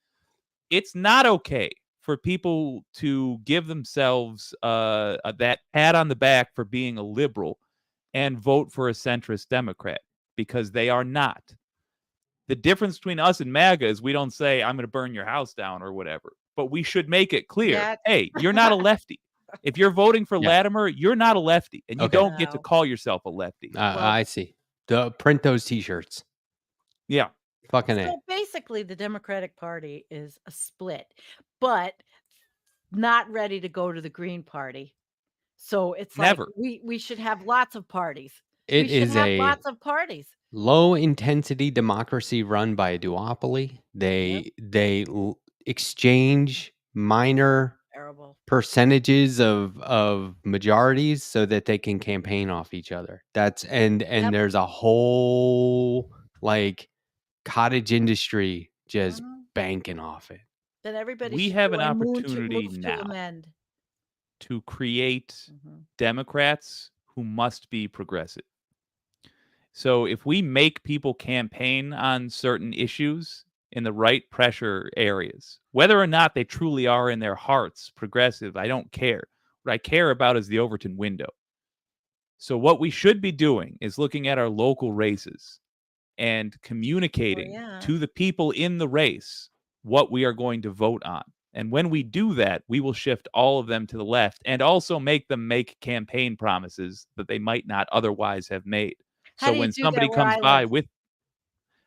[SPEAKER 4] it's not okay for people to give themselves that pat on the back for being a liberal and vote for a centrist Democrat because they are not. The difference between us and MAGA is we don't say, I'm going to burn your house down or whatever, but we should make it clear,
[SPEAKER 3] Yeah.
[SPEAKER 4] hey, you're not a lefty. If you're voting for
[SPEAKER 2] Yeah.
[SPEAKER 4] Latimer, you're not a lefty, and you
[SPEAKER 2] Okay.
[SPEAKER 4] don't get to
[SPEAKER 3] No.
[SPEAKER 4] call yourself a lefty.
[SPEAKER 3] Well,
[SPEAKER 2] I see. Print those T-shirts.
[SPEAKER 4] Yeah.
[SPEAKER 2] Fucking A.
[SPEAKER 3] so basically, the Democratic Party is a split, but not ready to go to the Green Party. So it's like
[SPEAKER 4] Never.
[SPEAKER 3] we should have lots of parties.
[SPEAKER 2] It
[SPEAKER 3] We should
[SPEAKER 2] is
[SPEAKER 3] have
[SPEAKER 2] a
[SPEAKER 3] lots of parties.
[SPEAKER 2] low intensity democracy run by a duopoly.
[SPEAKER 3] Yep.
[SPEAKER 2] They exchange minor
[SPEAKER 3] Terrible.
[SPEAKER 2] percentages of majorities so that they can campaign off each other. That's and
[SPEAKER 3] Yep.
[SPEAKER 2] there's a whole like cottage industry just
[SPEAKER 3] Mhm.
[SPEAKER 2] banking off it.
[SPEAKER 3] Then everybody
[SPEAKER 4] We
[SPEAKER 3] should
[SPEAKER 4] have an
[SPEAKER 3] join
[SPEAKER 4] opportunity
[SPEAKER 3] move to
[SPEAKER 4] now
[SPEAKER 3] amend.
[SPEAKER 4] to create
[SPEAKER 3] Mhm.
[SPEAKER 4] Democrats who must be progressive. So if we make people campaign on certain issues in the right pressure areas, whether or not they truly are in their hearts progressive, I don't care. What I care about is the Overton window. So what we should be doing is looking at our local races and
[SPEAKER 3] Oh
[SPEAKER 4] communicating
[SPEAKER 3] yeah.
[SPEAKER 4] to the people in the race what we are going to vote on. And when we do that, we will shift all of them to the left and also make them make campaign promises that they might not otherwise have made.
[SPEAKER 3] How
[SPEAKER 4] So
[SPEAKER 3] do you
[SPEAKER 4] when
[SPEAKER 3] do that
[SPEAKER 4] somebody
[SPEAKER 3] where
[SPEAKER 4] comes
[SPEAKER 3] I
[SPEAKER 4] by
[SPEAKER 3] live?
[SPEAKER 4] with,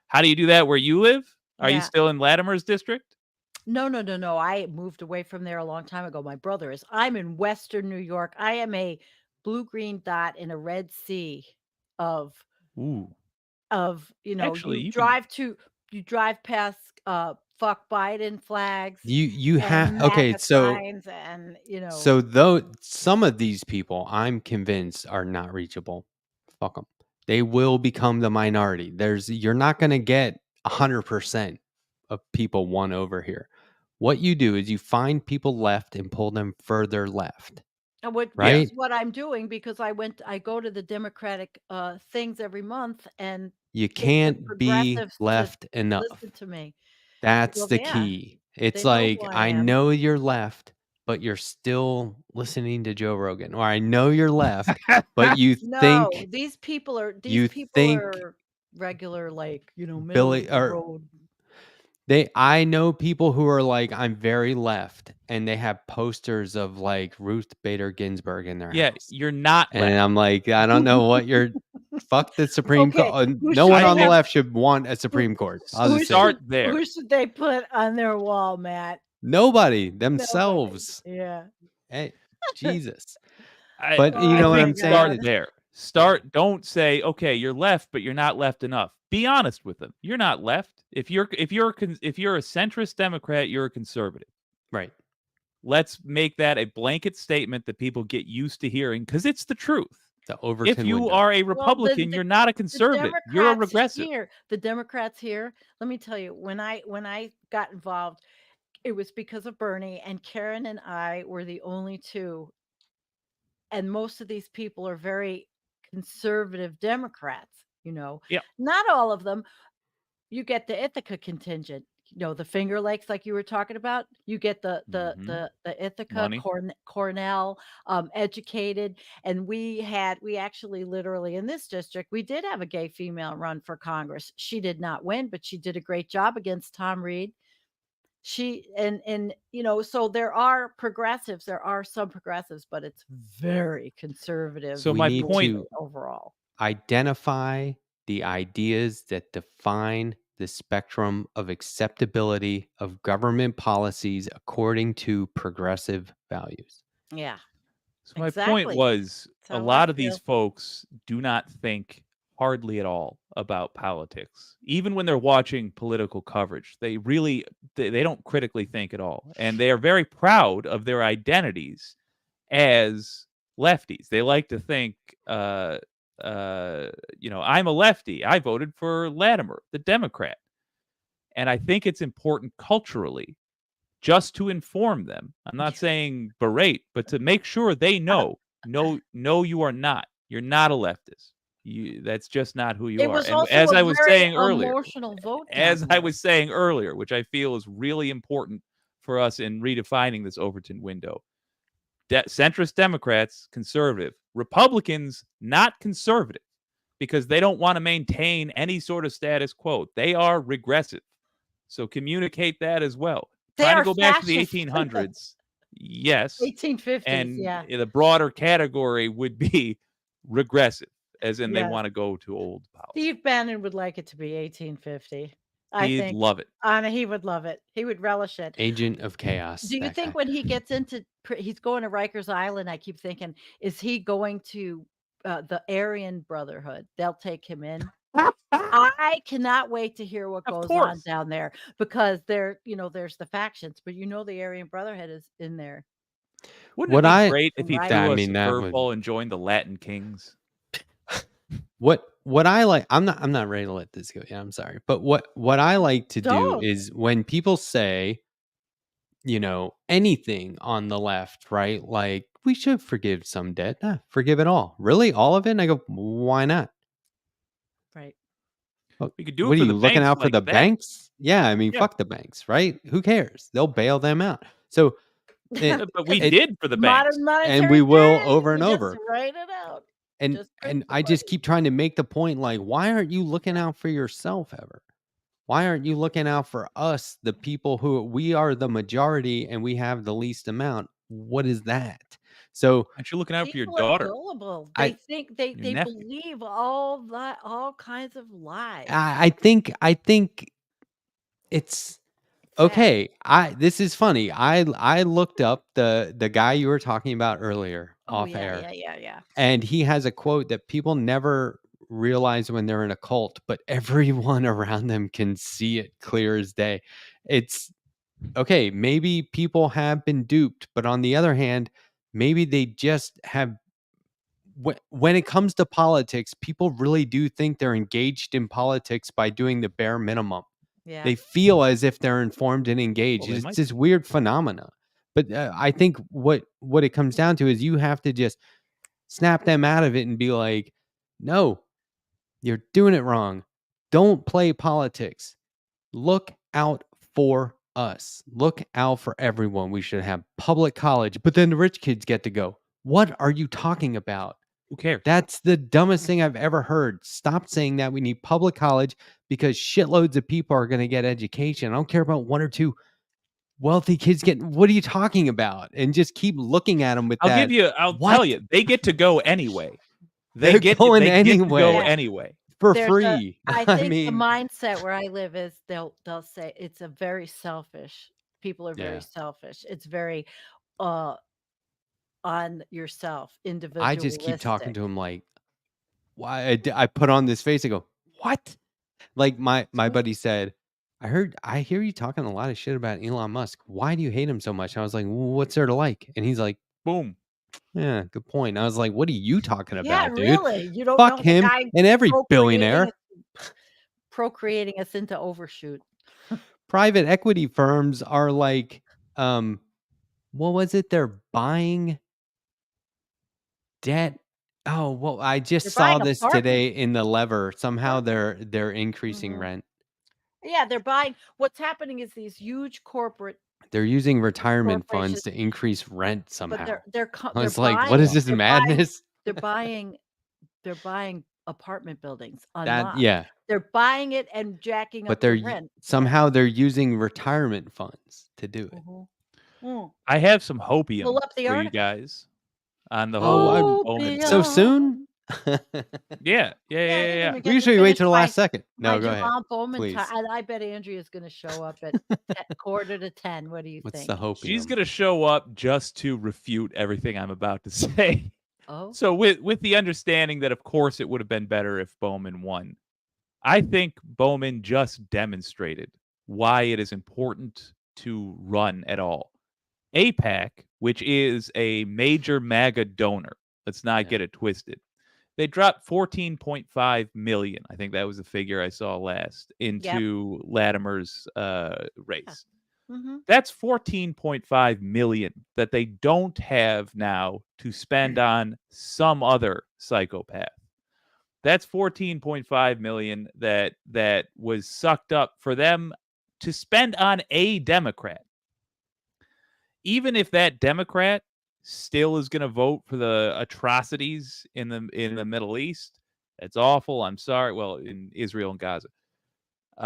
[SPEAKER 4] how do you do that where you live? Are you
[SPEAKER 3] Yeah.
[SPEAKER 4] still in Latimer's district?
[SPEAKER 3] No. I moved away from there a long time ago. My brother is. I'm in Western New York. I am a blue-green dot in a red sea of
[SPEAKER 4] Ooh, actually,
[SPEAKER 3] you drive past fuck Biden flags
[SPEAKER 2] You have
[SPEAKER 3] and
[SPEAKER 2] okay,
[SPEAKER 3] MAGA
[SPEAKER 2] so
[SPEAKER 3] signs and
[SPEAKER 2] though some of these people I'm convinced are not reachable. Fuck them. They will become the minority. You're not going to get 100% of people won over here. What you do is you find people left and pull them further left,
[SPEAKER 3] and which
[SPEAKER 4] yeah.
[SPEAKER 3] is
[SPEAKER 2] right?
[SPEAKER 3] what I'm doing because I go to the Democratic things every month and
[SPEAKER 2] You
[SPEAKER 3] get the
[SPEAKER 2] can't be
[SPEAKER 3] progressives to
[SPEAKER 2] left enough.
[SPEAKER 3] listen to me
[SPEAKER 2] That's
[SPEAKER 3] because
[SPEAKER 2] the
[SPEAKER 3] yeah,
[SPEAKER 2] key. It's
[SPEAKER 3] they know
[SPEAKER 2] like,
[SPEAKER 3] who I
[SPEAKER 2] I
[SPEAKER 3] am.
[SPEAKER 2] know you're left, but you're still listening to Joe Rogan. Or I know you're left, but
[SPEAKER 3] No, these
[SPEAKER 2] you
[SPEAKER 3] people
[SPEAKER 2] think
[SPEAKER 3] are regular, like, middle of
[SPEAKER 2] Billy
[SPEAKER 3] the
[SPEAKER 2] or
[SPEAKER 3] road.
[SPEAKER 2] I know people who are like, I'm very left, and they have posters of like Ruth Bader Ginsburg in their
[SPEAKER 4] Yeah,
[SPEAKER 2] house.
[SPEAKER 4] you're not
[SPEAKER 2] And
[SPEAKER 4] left.
[SPEAKER 2] I'm like, I don't know what you're fuck the Supreme
[SPEAKER 3] Okay,
[SPEAKER 2] Court.
[SPEAKER 3] who
[SPEAKER 2] No
[SPEAKER 3] should
[SPEAKER 2] one
[SPEAKER 4] I
[SPEAKER 3] they
[SPEAKER 2] on the
[SPEAKER 3] have?
[SPEAKER 4] think
[SPEAKER 2] left should want a
[SPEAKER 3] Who,
[SPEAKER 2] Supreme Court. I'll
[SPEAKER 3] who
[SPEAKER 2] just say it.
[SPEAKER 4] start
[SPEAKER 3] should
[SPEAKER 4] there.
[SPEAKER 3] who should they put on their wall, Matt?
[SPEAKER 2] Nobody
[SPEAKER 3] Nobody.
[SPEAKER 2] themselves.
[SPEAKER 3] Yeah.
[SPEAKER 2] Hey, Jesus.
[SPEAKER 4] I
[SPEAKER 2] But you
[SPEAKER 3] Oh
[SPEAKER 4] I
[SPEAKER 2] know what
[SPEAKER 3] my
[SPEAKER 4] think
[SPEAKER 2] I'm saying?
[SPEAKER 4] start
[SPEAKER 3] God.
[SPEAKER 2] It's
[SPEAKER 4] there.
[SPEAKER 2] yeah.
[SPEAKER 4] Don't say, "Okay, you're left, but you're not left enough." Be honest with them. You're not left. If you're a centrist Democrat, you're a conservative.
[SPEAKER 2] Right.
[SPEAKER 4] Let's make that a blanket statement that people get used to hearing because it's the truth.
[SPEAKER 2] The
[SPEAKER 4] If
[SPEAKER 2] Overton
[SPEAKER 4] you
[SPEAKER 2] window.
[SPEAKER 4] are a
[SPEAKER 3] Well,
[SPEAKER 4] Republican, you're not a conservative. You're a regressive.
[SPEAKER 3] The Democrats here, let me tell you, when I got involved, it was because of Bernie and Karen and I were the only two. And most of these people are very conservative Democrats.
[SPEAKER 4] Yeah.
[SPEAKER 3] Not all of them. You get the Ithaca contingent. the Finger Lakes, like you were talking about. You get the
[SPEAKER 4] Mhm.
[SPEAKER 3] Ithaca,
[SPEAKER 4] Money.
[SPEAKER 3] Cornell, educated, and we actually literally in this district we did have a gay female run for Congress. She did not win, but she did a great job against Tom Reed. She and so there are progressives, there are some progressives, but it's very conservative
[SPEAKER 4] So
[SPEAKER 2] We
[SPEAKER 4] my
[SPEAKER 2] need
[SPEAKER 4] point
[SPEAKER 2] to
[SPEAKER 3] overall.
[SPEAKER 2] identify the ideas that define the spectrum of acceptability of government policies according to progressive values.
[SPEAKER 3] Yeah,
[SPEAKER 4] So my point
[SPEAKER 3] exactly.
[SPEAKER 4] was
[SPEAKER 3] That's
[SPEAKER 4] a
[SPEAKER 3] how I
[SPEAKER 4] lot of these
[SPEAKER 3] feel.
[SPEAKER 4] folks do not think hardly at all about politics. Even when they're watching political coverage, they don't critically think at all. And they are very proud of their identities as lefties. They like to think I'm a lefty. I voted for Latimer, the Democrat. And I think it's important culturally just to inform them. I'm not saying berate, but to make sure they know. No, no, you are not. You're not a leftist. That's just not who you
[SPEAKER 3] It
[SPEAKER 4] are.
[SPEAKER 3] was
[SPEAKER 4] And
[SPEAKER 3] also a very emotional vote down
[SPEAKER 4] as I
[SPEAKER 3] there.
[SPEAKER 4] was saying earlier, which I feel is really important for us in redefining this Overton window. Centrist Democrats, conservative. Republicans, not conservative, because they don't want to maintain any sort of status quo. They are regressive. So communicate that as well.
[SPEAKER 3] They
[SPEAKER 4] Trying to
[SPEAKER 3] are
[SPEAKER 4] go back to the
[SPEAKER 3] fascist.
[SPEAKER 4] 1800s, yes.
[SPEAKER 3] 1850s,
[SPEAKER 4] And
[SPEAKER 3] yeah.
[SPEAKER 4] the broader category would be regressive, as in they
[SPEAKER 3] Yes.
[SPEAKER 4] want to go to old policy.
[SPEAKER 3] Steve Bannon would like it to be 1850. I
[SPEAKER 4] He'd
[SPEAKER 3] think.
[SPEAKER 4] love it.
[SPEAKER 3] He would love it. He would relish it.
[SPEAKER 2] Agent of chaos.
[SPEAKER 3] Do you
[SPEAKER 2] that
[SPEAKER 3] think
[SPEAKER 2] guy.
[SPEAKER 3] when he gets into he's going to Rikers Island, I keep thinking, is he going to the Aryan Brotherhood? They'll take him in. I cannot wait to hear what
[SPEAKER 4] Of
[SPEAKER 3] goes on
[SPEAKER 4] course.
[SPEAKER 3] down there because there's the factions, but the Aryan Brotherhood is in there.
[SPEAKER 4] Wouldn't
[SPEAKER 2] What
[SPEAKER 4] it be
[SPEAKER 2] I
[SPEAKER 4] great if he
[SPEAKER 3] Right.
[SPEAKER 4] threw
[SPEAKER 2] I
[SPEAKER 4] us
[SPEAKER 2] mean,
[SPEAKER 4] a
[SPEAKER 2] that would
[SPEAKER 4] curveball and joined the Latin Kings?
[SPEAKER 2] what I like. I'm not ready to let this go. Yeah, I'm sorry. But what I like to do
[SPEAKER 3] Don't.
[SPEAKER 2] is when people say, anything on the left, right? Like we should forgive some debt. Forgive it all. Really, all of it? And I go, why not?
[SPEAKER 3] Right.
[SPEAKER 4] We could do
[SPEAKER 2] What
[SPEAKER 4] it
[SPEAKER 2] are
[SPEAKER 4] for
[SPEAKER 2] you
[SPEAKER 4] the
[SPEAKER 2] looking
[SPEAKER 4] banks
[SPEAKER 2] out for
[SPEAKER 4] like
[SPEAKER 2] the
[SPEAKER 4] that.
[SPEAKER 2] banks? Yeah, I mean,
[SPEAKER 4] Yeah.
[SPEAKER 2] fuck the banks, right? Who cares? They'll bail them out. So it,
[SPEAKER 4] But we
[SPEAKER 2] it
[SPEAKER 4] did for the banks.
[SPEAKER 3] Modern
[SPEAKER 2] and
[SPEAKER 3] monetary
[SPEAKER 2] we will
[SPEAKER 3] theory.
[SPEAKER 2] over
[SPEAKER 3] You
[SPEAKER 2] and
[SPEAKER 3] just
[SPEAKER 2] over.
[SPEAKER 3] write it out.
[SPEAKER 2] And
[SPEAKER 3] Just print the
[SPEAKER 2] I just
[SPEAKER 3] money.
[SPEAKER 2] keep trying to make the point, like, why aren't you looking out for yourself ever? Why aren't you looking out for us, the people who we are the majority and we have the least amount? What is that? So
[SPEAKER 4] Aren't you looking out for your
[SPEAKER 3] People are
[SPEAKER 4] daughter,
[SPEAKER 3] gullible. They
[SPEAKER 2] I
[SPEAKER 3] think
[SPEAKER 4] your
[SPEAKER 3] they
[SPEAKER 4] nephew?
[SPEAKER 3] believe all kinds of lies.
[SPEAKER 2] I think it's
[SPEAKER 3] Sad.
[SPEAKER 2] okay. This is funny. I looked up the guy you were talking about earlier
[SPEAKER 3] Oh
[SPEAKER 2] off
[SPEAKER 3] yeah,
[SPEAKER 2] air,
[SPEAKER 3] yeah, yeah, yeah.
[SPEAKER 2] and he has a quote that people never realize when they're in a cult, but everyone around them can see it clear as day. It's okay, maybe people have been duped, but on the other hand, maybe they just have when it comes to politics, people really do think they're engaged in politics by doing the bare minimum.
[SPEAKER 3] Yeah.
[SPEAKER 2] They feel as if they're informed and engaged.
[SPEAKER 4] Well, they
[SPEAKER 2] It's
[SPEAKER 4] might
[SPEAKER 2] this
[SPEAKER 4] be.
[SPEAKER 2] weird phenomena. But I think what it comes down to is you have to just snap them out of it and be like, "No, you're doing it wrong. Don't play politics. Look out for us. Look out for everyone. We should have public college, but then the rich kids get to go. What are you talking about?
[SPEAKER 4] Who cares?
[SPEAKER 2] That's the dumbest thing I've ever heard. Stop saying that we need public college because shitloads of people are going to get education. I don't care about one or two wealthy kids getting. What are you talking about? And just keep looking at them with that.
[SPEAKER 4] I'll tell
[SPEAKER 2] What?
[SPEAKER 4] you, they get to go anyway.
[SPEAKER 2] They're going
[SPEAKER 4] They get to go
[SPEAKER 2] anyway.
[SPEAKER 4] anyway.
[SPEAKER 2] For
[SPEAKER 3] There's
[SPEAKER 2] free.
[SPEAKER 3] I
[SPEAKER 2] I
[SPEAKER 3] think the
[SPEAKER 2] mean,
[SPEAKER 3] mindset where I live is they'll say it's a very selfish. People are very
[SPEAKER 2] yeah.
[SPEAKER 3] selfish. It's very uh on yourself,
[SPEAKER 2] I just keep talking
[SPEAKER 3] individualistic.
[SPEAKER 2] to him like, why? I put on this face and go, what? Like my buddy said, I hear you talking a lot of shit about Elon Musk. Why do you hate him so much? I was like, what's there to like? And he's like,
[SPEAKER 4] Boom.
[SPEAKER 2] yeah, good point. I was like, what are you talking
[SPEAKER 3] Yeah,
[SPEAKER 2] about, dude?
[SPEAKER 3] really. You don't
[SPEAKER 2] Fuck
[SPEAKER 3] know the
[SPEAKER 2] him
[SPEAKER 3] guy
[SPEAKER 2] and every
[SPEAKER 3] procreating
[SPEAKER 2] billionaire.
[SPEAKER 3] procreating us into overshoot.
[SPEAKER 2] Private equity firms are like, what was it? They're buying debt. Oh, well, I just
[SPEAKER 3] They're
[SPEAKER 2] saw
[SPEAKER 3] buying
[SPEAKER 2] this
[SPEAKER 3] apartments.
[SPEAKER 2] today in the lever. Somehow they're increasing
[SPEAKER 3] Mhm.
[SPEAKER 2] rent.
[SPEAKER 3] Yeah, they're buying. What's happening is these huge corporate
[SPEAKER 2] They're using retirement funds
[SPEAKER 3] corporations,
[SPEAKER 2] to increase rent
[SPEAKER 3] but
[SPEAKER 2] somehow.
[SPEAKER 3] they're
[SPEAKER 2] I
[SPEAKER 3] they're
[SPEAKER 2] was like, what
[SPEAKER 3] buying
[SPEAKER 2] is this
[SPEAKER 3] they're buying
[SPEAKER 2] madness?
[SPEAKER 3] they're buying they're buying apartment buildings en
[SPEAKER 2] That
[SPEAKER 3] masse.
[SPEAKER 2] yeah,
[SPEAKER 3] They're buying it and jacking
[SPEAKER 2] but
[SPEAKER 3] up the
[SPEAKER 2] they're
[SPEAKER 3] rent.
[SPEAKER 2] somehow they're using retirement funds to do it.
[SPEAKER 3] Mhm. Mm.
[SPEAKER 4] I have some
[SPEAKER 3] Pull
[SPEAKER 4] hopium
[SPEAKER 3] up the
[SPEAKER 4] for you
[SPEAKER 3] article.
[SPEAKER 4] guys on the
[SPEAKER 2] Oh,
[SPEAKER 4] whole
[SPEAKER 2] I'm
[SPEAKER 4] Bowman
[SPEAKER 2] so
[SPEAKER 4] thing.
[SPEAKER 2] soon?
[SPEAKER 3] Opium.
[SPEAKER 4] Yeah, yeah,
[SPEAKER 3] Yeah, I
[SPEAKER 4] yeah,
[SPEAKER 3] didn't
[SPEAKER 4] yeah.
[SPEAKER 3] even
[SPEAKER 2] We
[SPEAKER 3] get to
[SPEAKER 2] usually wait
[SPEAKER 3] finish
[SPEAKER 2] till the
[SPEAKER 3] my
[SPEAKER 2] last second. No, go ahead,
[SPEAKER 3] Jamal Bowman time.
[SPEAKER 2] please.
[SPEAKER 3] And I bet Andrea's going to show up at quarter to 10. What do you
[SPEAKER 2] What's
[SPEAKER 3] think?
[SPEAKER 2] the
[SPEAKER 4] She's
[SPEAKER 2] hopium?
[SPEAKER 4] gonna show up just to refute everything I'm about to say.
[SPEAKER 3] Oh,
[SPEAKER 4] So with the understanding that of course it would have been better if Bowman won. I think Bowman just demonstrated why it is important to run at all. APAC, which is a major MAGA donor, let's not
[SPEAKER 2] Yeah.
[SPEAKER 4] get it twisted. They dropped 14.5 million. I think that was the figure I saw last
[SPEAKER 3] yep.
[SPEAKER 4] into Latimer's race.
[SPEAKER 3] Mm-hmm.
[SPEAKER 4] That's 14.5 million that they don't have now to spend on some other psychopath. That's 14.5 million that was sucked up for them to spend on a Democrat. Even if that Democrat still is going to vote for the atrocities in the Middle East, that's awful. I'm sorry. Well, in Israel and Gaza. They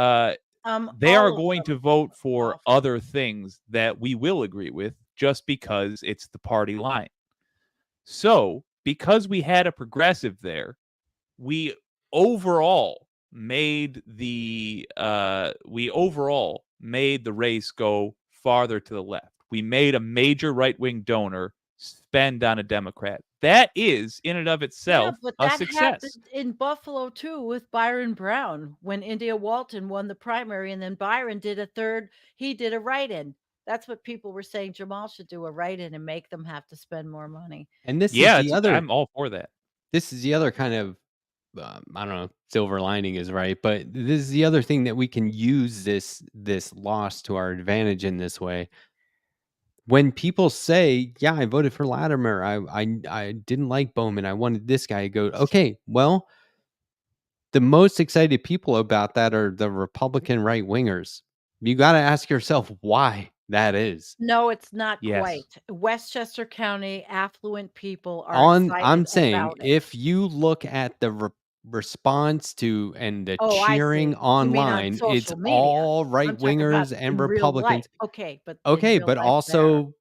[SPEAKER 4] are
[SPEAKER 3] All of
[SPEAKER 4] going
[SPEAKER 3] them
[SPEAKER 4] to vote for
[SPEAKER 3] awful.
[SPEAKER 4] other things that we will agree with just because it's the party line. So, because we had a progressive there, we overall made the race go farther to the left. We made a major right-wing donor spend on a Democrat. That is in and of
[SPEAKER 3] Yeah,
[SPEAKER 4] itself
[SPEAKER 3] but
[SPEAKER 4] a
[SPEAKER 3] that
[SPEAKER 4] success.
[SPEAKER 3] happened in Buffalo too with Byron Brown when India Walton won the primary, and then Byron did a third. He did a write-in. That's what people were saying. Jamal should do a write-in and make them have to spend more money.
[SPEAKER 2] And this is
[SPEAKER 4] Yeah,
[SPEAKER 2] the other
[SPEAKER 4] I'm all for that.
[SPEAKER 2] kind of I don't know, silver lining is right, but this is the other thing that we can use this loss to our advantage in this way. When people say, "Yeah, I voted for Latimer. I didn't like Bowman. I wanted this guy," I go, "Okay, well, the most excited people about that are the Republican right wingers. You got to ask yourself why that is."
[SPEAKER 3] No, it's not
[SPEAKER 4] Yes.
[SPEAKER 3] quite. Westchester County affluent people are
[SPEAKER 2] I'm
[SPEAKER 3] excited
[SPEAKER 2] saying
[SPEAKER 3] about it.
[SPEAKER 2] if you look at the response to and the
[SPEAKER 3] Oh, I
[SPEAKER 2] cheering
[SPEAKER 3] see. You mean on
[SPEAKER 2] online, it's
[SPEAKER 3] social media.
[SPEAKER 2] all right
[SPEAKER 3] I'm talking about
[SPEAKER 2] wingers and
[SPEAKER 3] in real life.
[SPEAKER 2] Republicans.
[SPEAKER 3] Okay, but in
[SPEAKER 2] Okay,
[SPEAKER 3] real
[SPEAKER 2] but
[SPEAKER 3] life there.
[SPEAKER 2] also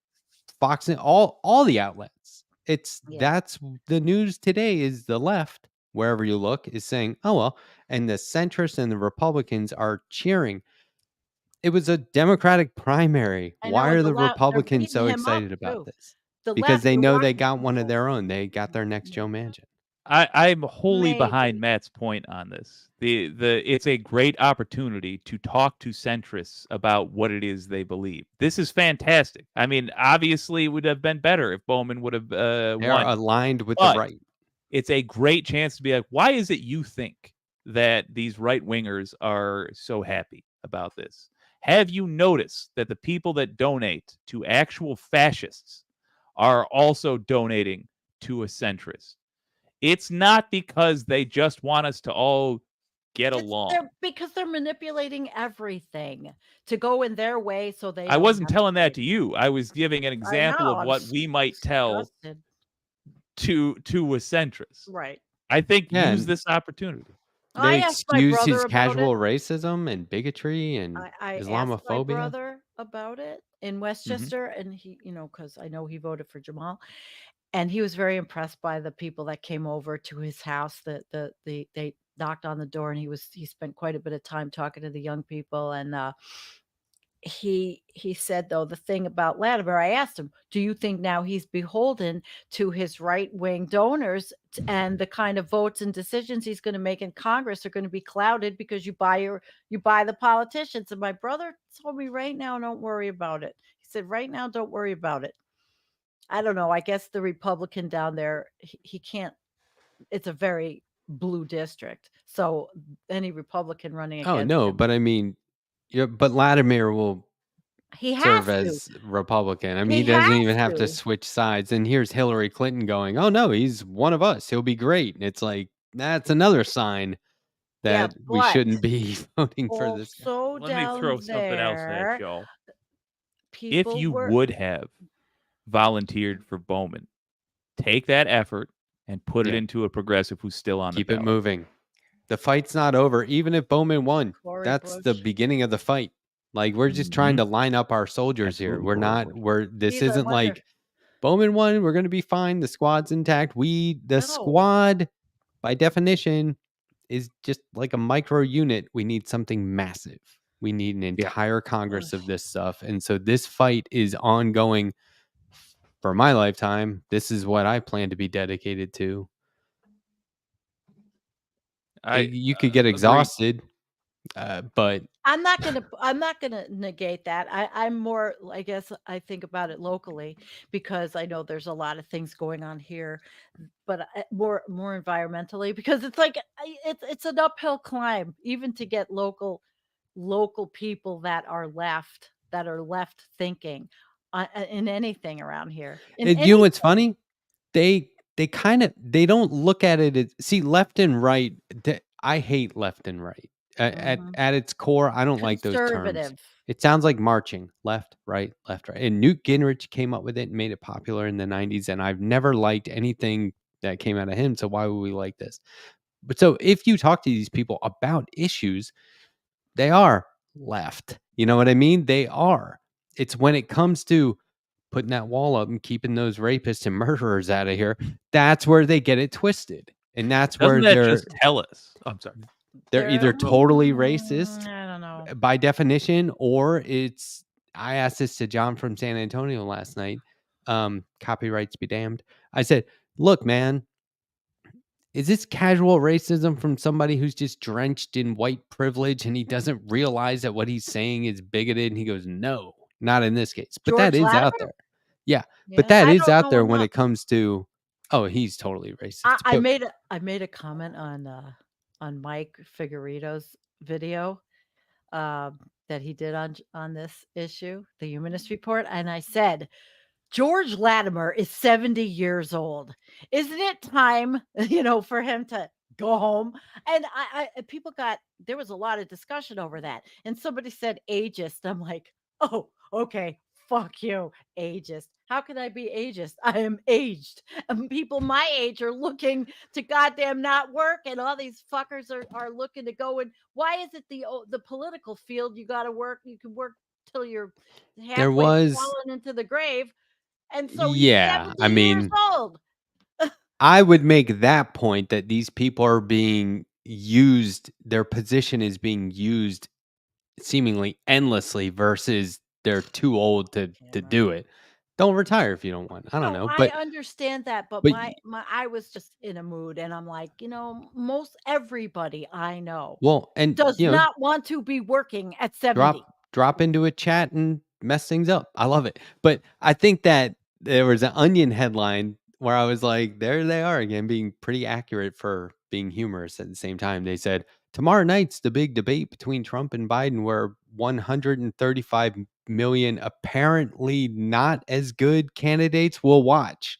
[SPEAKER 2] Fox and all the outlets.
[SPEAKER 3] Yeah.
[SPEAKER 2] That's the news today is the left, wherever you look, is saying, "Oh well," and the centrists and the Republicans are cheering. It was a Democratic primary.
[SPEAKER 3] I
[SPEAKER 2] Why
[SPEAKER 3] know, and
[SPEAKER 2] are
[SPEAKER 3] the
[SPEAKER 2] the
[SPEAKER 3] they're
[SPEAKER 2] Republicans
[SPEAKER 3] beating
[SPEAKER 2] so
[SPEAKER 3] him up
[SPEAKER 2] excited about
[SPEAKER 3] too.
[SPEAKER 2] this?
[SPEAKER 3] The
[SPEAKER 2] Because
[SPEAKER 3] left,
[SPEAKER 2] they
[SPEAKER 3] the
[SPEAKER 2] know they got
[SPEAKER 3] Washington
[SPEAKER 2] one of
[SPEAKER 3] Post.
[SPEAKER 2] their own. They got their next Joe Manchin.
[SPEAKER 4] I'm wholly
[SPEAKER 3] Maybe.
[SPEAKER 4] behind Matt's point on this. It's a great opportunity to talk to centrists about what it is they believe. This is fantastic. I mean, obviously, it would have been better if Bowman would have
[SPEAKER 2] They are
[SPEAKER 4] won.
[SPEAKER 2] aligned with the
[SPEAKER 4] But
[SPEAKER 2] right.
[SPEAKER 4] it's a great chance to be like, why is it you think that these right wingers are so happy about this? Have you noticed that the people that donate to actual fascists are also donating to a centrist? It's not because they just want us to all get along.
[SPEAKER 3] Because they're manipulating everything to go in their way, so they
[SPEAKER 4] I
[SPEAKER 3] don't
[SPEAKER 4] wasn't
[SPEAKER 3] have
[SPEAKER 4] telling
[SPEAKER 3] to.
[SPEAKER 4] that to you. I was giving an
[SPEAKER 3] I
[SPEAKER 4] example
[SPEAKER 3] know.
[SPEAKER 4] of
[SPEAKER 3] I'm
[SPEAKER 4] what we might tell
[SPEAKER 3] disgusted.
[SPEAKER 4] to a centrist.
[SPEAKER 3] Right.
[SPEAKER 4] I think
[SPEAKER 2] Yeah,
[SPEAKER 4] use
[SPEAKER 2] and
[SPEAKER 4] this opportunity.
[SPEAKER 3] I
[SPEAKER 2] they
[SPEAKER 3] asked my
[SPEAKER 2] excuse
[SPEAKER 3] brother
[SPEAKER 2] his
[SPEAKER 3] about it.
[SPEAKER 2] casual racism and bigotry and
[SPEAKER 3] I asked my
[SPEAKER 2] Islamophobia.
[SPEAKER 3] brother about it in Westchester, and he, because I know he voted for Jamal, and he was very impressed by the people that came over to his house. They knocked on the door, and he spent quite a bit of time talking to the young people, and he said, though, the thing about Latimer, I asked him, do you think now he's beholden to his right-wing donors and the kind of votes and decisions he's going to make in Congress are going to be clouded because you buy the politicians? And my brother told me, right now, don't worry about it. He said, right now, don't worry about it. I don't know. I guess the Republican down there, he can't. It's a very blue district, so any Republican running
[SPEAKER 2] Oh
[SPEAKER 3] against
[SPEAKER 2] no,
[SPEAKER 3] him,
[SPEAKER 2] but I mean, but Latimer will
[SPEAKER 3] he has
[SPEAKER 2] serve
[SPEAKER 3] to.
[SPEAKER 2] as Republican. I mean, he
[SPEAKER 3] He
[SPEAKER 2] doesn't
[SPEAKER 3] has
[SPEAKER 2] even have to
[SPEAKER 3] to.
[SPEAKER 2] switch sides. And here's Hillary Clinton going, "Oh no, he's one of us. He'll be great." And it's like that's another sign
[SPEAKER 3] Yeah,
[SPEAKER 2] that we
[SPEAKER 3] but
[SPEAKER 2] shouldn't be voting for this guy.
[SPEAKER 3] also
[SPEAKER 4] Let me
[SPEAKER 3] down
[SPEAKER 4] throw something else at
[SPEAKER 3] there,
[SPEAKER 4] y'all. If
[SPEAKER 3] people
[SPEAKER 4] you
[SPEAKER 3] were
[SPEAKER 4] would have volunteered for Bowman, take that effort and put it
[SPEAKER 2] Yeah.
[SPEAKER 4] into a progressive who's still on
[SPEAKER 2] Keep
[SPEAKER 4] the
[SPEAKER 2] it
[SPEAKER 4] ballot.
[SPEAKER 2] moving. The fight's not over. Even if Bowman won,
[SPEAKER 3] Cory
[SPEAKER 2] that's the
[SPEAKER 3] Bush.
[SPEAKER 2] beginning of the fight. Like we're just trying to line up our soldiers here.
[SPEAKER 4] Absolutely,
[SPEAKER 2] We're
[SPEAKER 4] Cory
[SPEAKER 2] not.
[SPEAKER 4] Bush.
[SPEAKER 2] This
[SPEAKER 3] Geez, I
[SPEAKER 2] isn't
[SPEAKER 3] wonder.
[SPEAKER 2] like Bowman won. We're going to be fine. The squad's intact. The
[SPEAKER 3] No.
[SPEAKER 2] squad, by definition, is just like a micro unit. We need something massive. We need an entire Congress of this stuff. And so this fight is ongoing for my lifetime. This is what I plan to be dedicated to. You could get
[SPEAKER 4] agreed.
[SPEAKER 2] exhausted, but
[SPEAKER 3] I'm not gonna negate that. I'm more, I guess I think about it locally because I know there's a lot of things going on here, but more environmentally because it's like it's an uphill climb even to get local people that are left thinking in anything around here. In
[SPEAKER 2] and you know what's
[SPEAKER 3] anything.
[SPEAKER 2] funny? They don't look at it as see left and right. I hate left and right.
[SPEAKER 3] Mhm.
[SPEAKER 2] At its core, I don't like those terms.
[SPEAKER 3] Conservative.
[SPEAKER 2] It sounds like marching left, right, left, right. And Newt Gingrich came up with it and made it popular in the 90s. And I've never liked anything that came out of him. So why would we like this? But so if you talk to these people about issues, they are left. You know what I mean? They are. It's when it comes to putting that wall up and keeping those rapists and murderers out of here, that's where they get it twisted. And that's
[SPEAKER 4] Doesn't
[SPEAKER 2] where
[SPEAKER 4] that just tell us? I'm sorry.
[SPEAKER 2] they're either totally racist
[SPEAKER 3] I don't know.
[SPEAKER 2] by definition, or it's I asked this to John from San Antonio last night. Copyrights be damned. I said, look, man, is this casual racism from somebody who's just drenched in white privilege and he doesn't realize that what he's saying is bigoted? And he goes, no, not in this case. But that
[SPEAKER 3] George
[SPEAKER 2] is out
[SPEAKER 3] Latimer?
[SPEAKER 2] there. Yeah.
[SPEAKER 3] Yeah,
[SPEAKER 2] But that
[SPEAKER 3] I
[SPEAKER 2] is
[SPEAKER 3] don't
[SPEAKER 2] out
[SPEAKER 3] know
[SPEAKER 2] there when
[SPEAKER 3] enough.
[SPEAKER 2] it comes to, oh, he's totally racist.
[SPEAKER 3] I
[SPEAKER 2] But
[SPEAKER 3] made a comment on Mike Figueredo's video that he did on this issue, the Humanist Report, and I said, George Latimer is 70 years old. Isn't it time, for him to go home? And people there was a lot of discussion over that. And somebody said ageist. I'm like, oh, okay. Fuck you, ageist. How can I be ageist? I am aged. And people my age are looking to goddamn not work, and all these fuckers are looking to go. And why is it the political field you got to work? You can work till you're
[SPEAKER 2] there
[SPEAKER 3] halfway
[SPEAKER 2] was,
[SPEAKER 3] fallen into the grave, and so he's
[SPEAKER 2] yeah,
[SPEAKER 3] 70 years old.
[SPEAKER 2] I would make that point that these people are being used, their position is being used seemingly endlessly versus they're too old to do it. Don't retire if you don't want. I don't know.
[SPEAKER 3] I understand that, but
[SPEAKER 2] but
[SPEAKER 3] my I was just in a mood, and I'm like, most everybody I know
[SPEAKER 2] well, and
[SPEAKER 3] does not want to be working at 70.
[SPEAKER 2] drop into a chat and mess things up. I love it. But I think that there was an Onion headline where I was like, there they are again, being pretty accurate for being humorous at the same time. They said, tomorrow night's the big debate between Trump and Biden, where 135 million apparently not as good candidates will watch.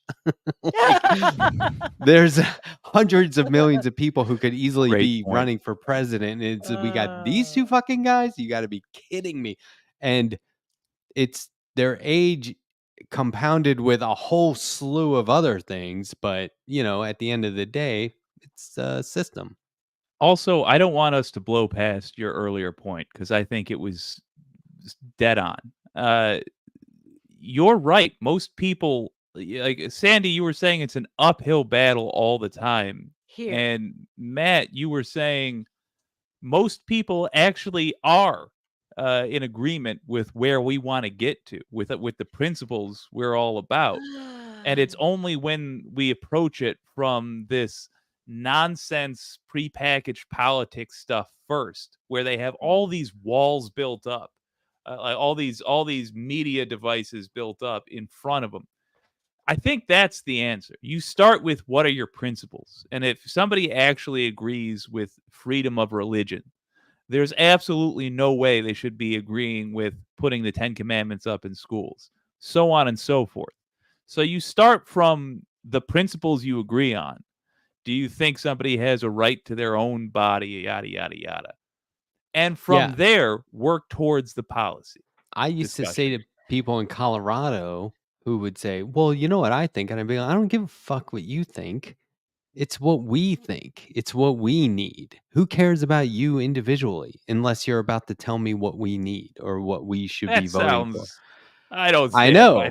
[SPEAKER 2] There's hundreds of millions of people who could easily be running for president. And we got these two fucking guys. You got to be kidding me. And it's their age compounded with a whole slew of other things. But, at the end of the day, it's a system.
[SPEAKER 4] Also, I don't want us to blow past your earlier point because I think it was dead on. You're right. Most people, like Sandy, you were saying it's an uphill battle all the time.
[SPEAKER 3] Here.
[SPEAKER 4] And Matt, you were saying most people actually are in agreement with where we want to get to, with the principles we're all about. And it's only when we approach it from this nonsense prepackaged politics stuff first, where they have all these walls built up, like all these media devices built up in front of them. I think that's the answer. You start with what are your principles, and if somebody actually agrees with freedom of religion, there's absolutely no way they should be agreeing with putting the 10 Commandments up in schools, so on and so forth. So you start from the principles you agree on. Do you think somebody has a right to their own body? Yada, yada, yada. And from there, work towards the policy.
[SPEAKER 2] I used to say
[SPEAKER 4] discussion.
[SPEAKER 2] to people in Colorado who would say, "Well, you know what I think," and I'd be like, "I don't give a fuck what you think. It's what we think. It's what we need. Who cares about you individually unless you're about to tell me what we need or what we should be
[SPEAKER 4] That
[SPEAKER 2] voting for?"
[SPEAKER 4] sounds. I don't
[SPEAKER 2] I
[SPEAKER 4] stand by
[SPEAKER 2] know.